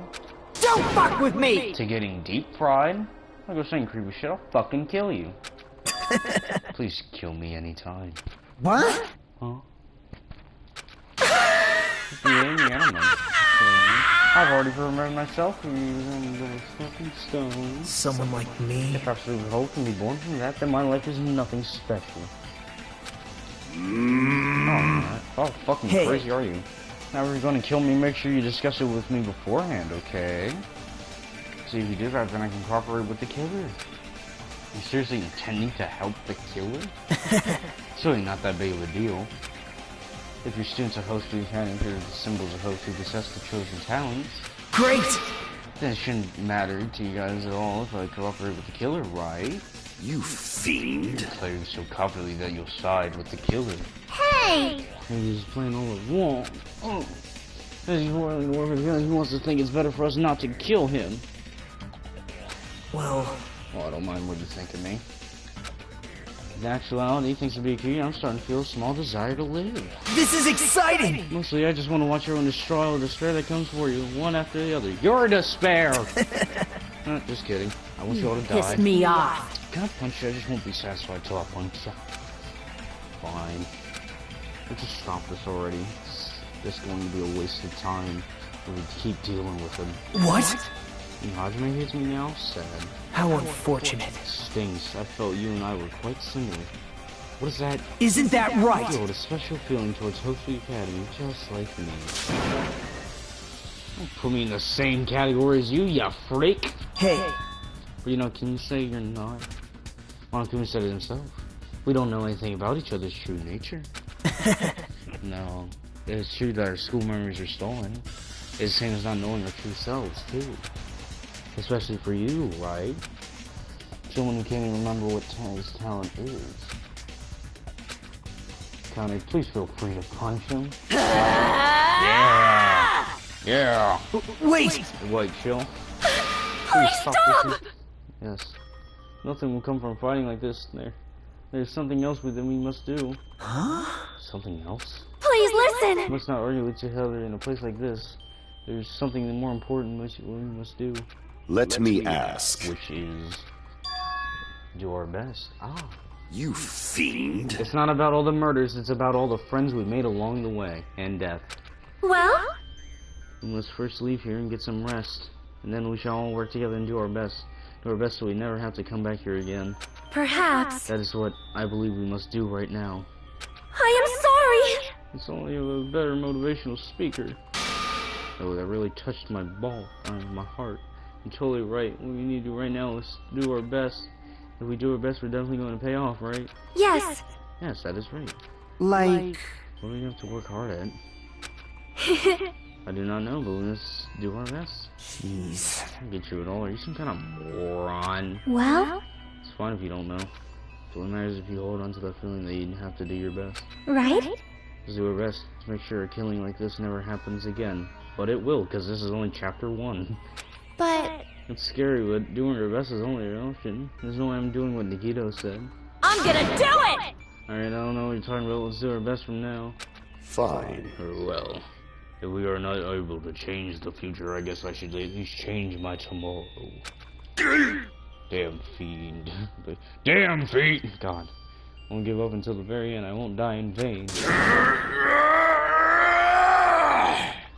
Don't fuck with me! To getting deep fried? I'll go saying creepy shit, I'll fucking kill you. Please kill me anytime. What? Huh? Yeah, I don't know. I've already remembered myself from using those fucking stones. Someone like me? If absolute hope can be born from that, then my life is nothing special. Oh, fucking crazy are you? Now if you're gonna kill me, make sure you discuss it with me beforehand, okay? See, if you do that, then I can cooperate with the killer. You seriously intending to help the killer? It's really not that big of a deal. If your students are hosts who can include the symbols of hosts who possess the chosen talents. Great! Then it shouldn't matter to you guys at all if I cooperate with the killer, right? You fiend! I tell you so confidently that you'll side with the killer. Hey! He's playing all at once. Oh. He's roiling over because he wants to think it's better for us not to kill him. Well, I don't mind what you think of me. In actuality, thanks to BQ, I'm starting to feel a small desire to live. This is exciting! Mostly, I just want to watch everyone destroy all the despair that comes for you, one after the other. You're despair! Just kidding. I want you all to die. Piss me off. Can I punch you? I just won't be satisfied till I punch you. Fine. Let's just stop this already. It's going to be a waste of time if we keep dealing with him. What? Hajime hates me now? Sad. How unfortunate. It stings. I felt you and I were quite similar. What is that? Isn't that right? I feel a special feeling towards Hopesley Academy, just like me. Don't put me in the same category as you, you freak! Hey! But you know, can you say you're not? Monokuma said it himself. We don't know anything about each other's true nature. No. It's true that our school memories are stolen. It's the same as not knowing our true selves, too. Especially for you, right? Someone who can't even remember what his talent is. Connie, please feel free to punch him. Yeah! Wait! Wait, chill. Please stop! Yes. Nothing will come from fighting like this. There's something else that we must do. Huh? Something else? Please listen! We must not argue with each other in a place like this. There's something more important we must do. Let me ask. Which is... do our best. Ah. You fiend. It's not about all the murders, it's about all the friends we made along the way. And death. Well? We must first leave here and get some rest. And then we shall all work together and do our best. Do our best so we never have to come back here again. Perhaps. That is what I believe we must do right now. I am sorry! It's only a better motivational speaker. Oh, that really touched my my heart. You're totally right. What we need to do right now is do our best. If we do our best, we're definitely going to pay off, right? Yes. Yes, that is right. Like... What do we have to work hard at? I do not know, but let's do our best. Jeez. I can't get you at all. Are you some kind of moron? Well? It's fine if you don't know. It only matters if you hold on to that feeling that you have to do your best. Right? Let's do our best to make sure a killing like this never happens again. But it will, because this is only chapter 1. But... It's scary, but doing our best is only an option. There's no way I'm doing what Nikito said. I'm gonna do it! Alright, I don't know what you're talking about. Let's do our best from now. Fine. Well, if we are not able to change the future, I guess I should at least change my tomorrow. Damn fiend. Damn fiend! God. I won't give up until the very end. I won't die in vain.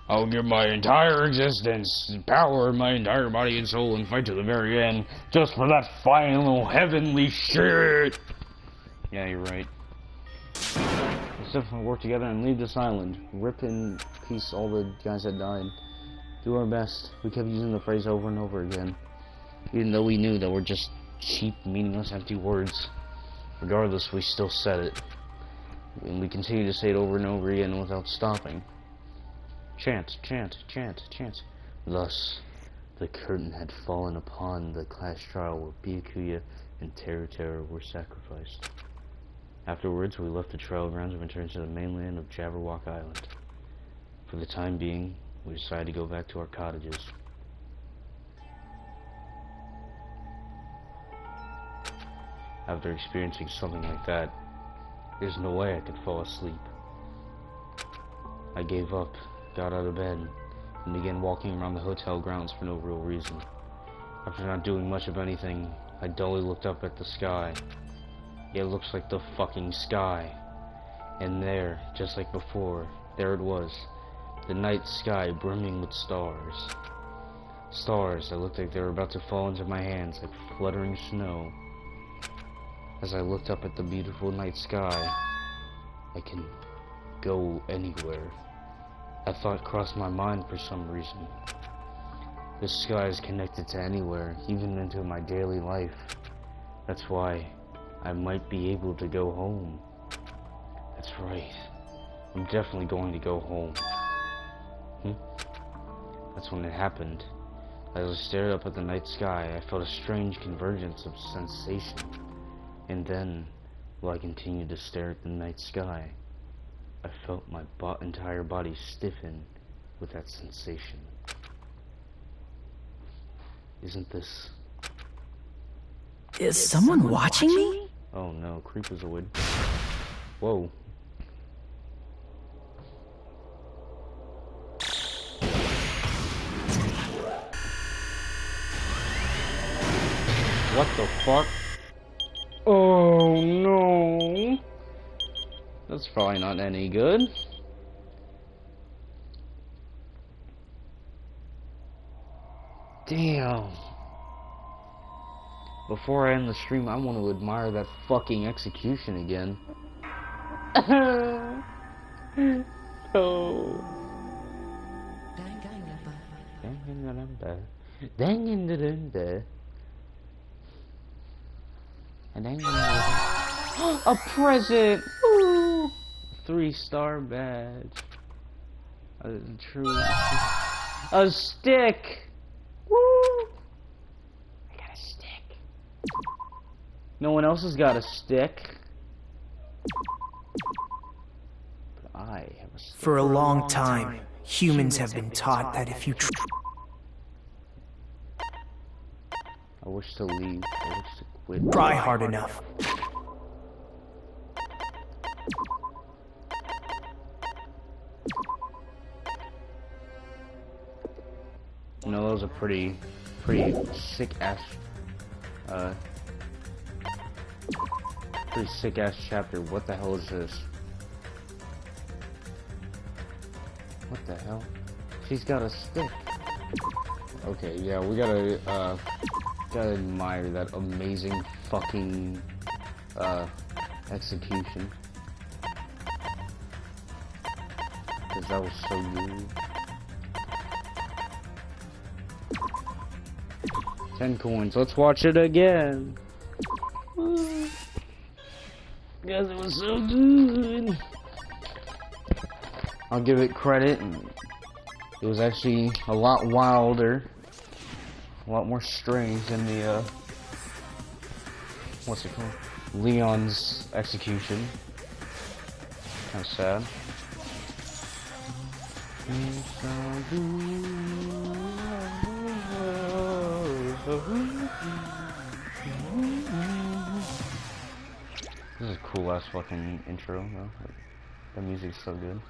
I'll give my entire existence, power of my entire body and soul, and fight to the very end, just for that final heavenly shit! Yeah, you're right. Let's definitely work together and leave this island. Rip in peace all the guys that died. Do our best. We kept using the phrase over and over again. Even though we knew that were just cheap, meaningless, empty words. Regardless, we still said it. And we continue to say it over and over again without stopping. Chant, chant, chant, chant. Thus, the curtain had fallen upon the class trial where Byakuya and Teru were sacrificed. Afterwards, we left the trial grounds and returned to the mainland of Jabberwock Island. For the time being, we decided to go back to our cottages. After experiencing something like that, there's no way I could fall asleep. I gave up, got out of bed, and began walking around the hotel grounds for no real reason. After not doing much of anything, I dully looked up at the sky. It looks like the fucking sky. And there, just like before, there it was. The night sky brimming with stars. Stars that looked like they were about to fall into my hands like fluttering snow. As I looked up at the beautiful night sky, I can go anywhere. That thought crossed my mind for some reason. The sky is connected to anywhere, even into my daily life. That's why I might be able to go home. That's right. I'm definitely going to go home. That's when it happened. As I stared up at the night sky, I felt a strange convergence of sensation. And then, while I continued to stare at the night sky, I felt my entire body stiffen with that sensation. Isn't this... Is someone watching me? Oh no, creepers would. Whoa. What the fuck? Oh no. That's probably not any good. Damn. Before I end the stream, I want to admire that fucking execution again. Oh. Danganronpa. A present! Ooh. 3-star badge. A stick! Woo! I got a stick. No one else has got a stick. But I have a stick. For a long time, humans have been taught that if you I wish to leave. I wish to quit. Try hard enough. You know, that was a pretty sick ass, pretty sick ass chapter. What the hell is this? What the hell? She's got a stick. Okay, yeah, we gotta admire that amazing fucking, execution. Cause that was so good. 10 coins. Let's watch it again. Guys, it was so good. I'll give it credit. It was actually a lot wilder, a lot more strange than the what's it called? Leon's execution. Kind of sad. This is a cool ass fucking intro, though. The music's so good.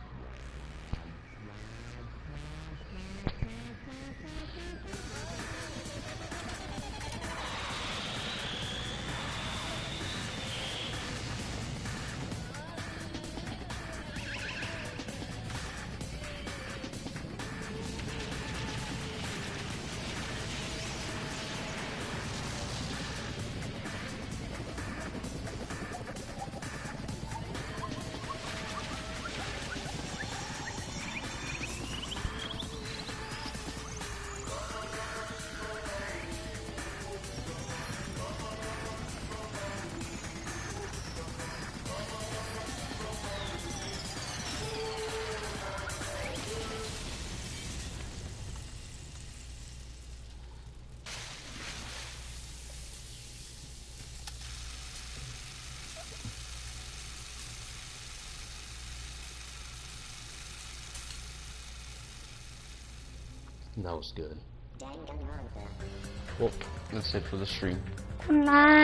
That was good. Well, that's it for the stream. Good night.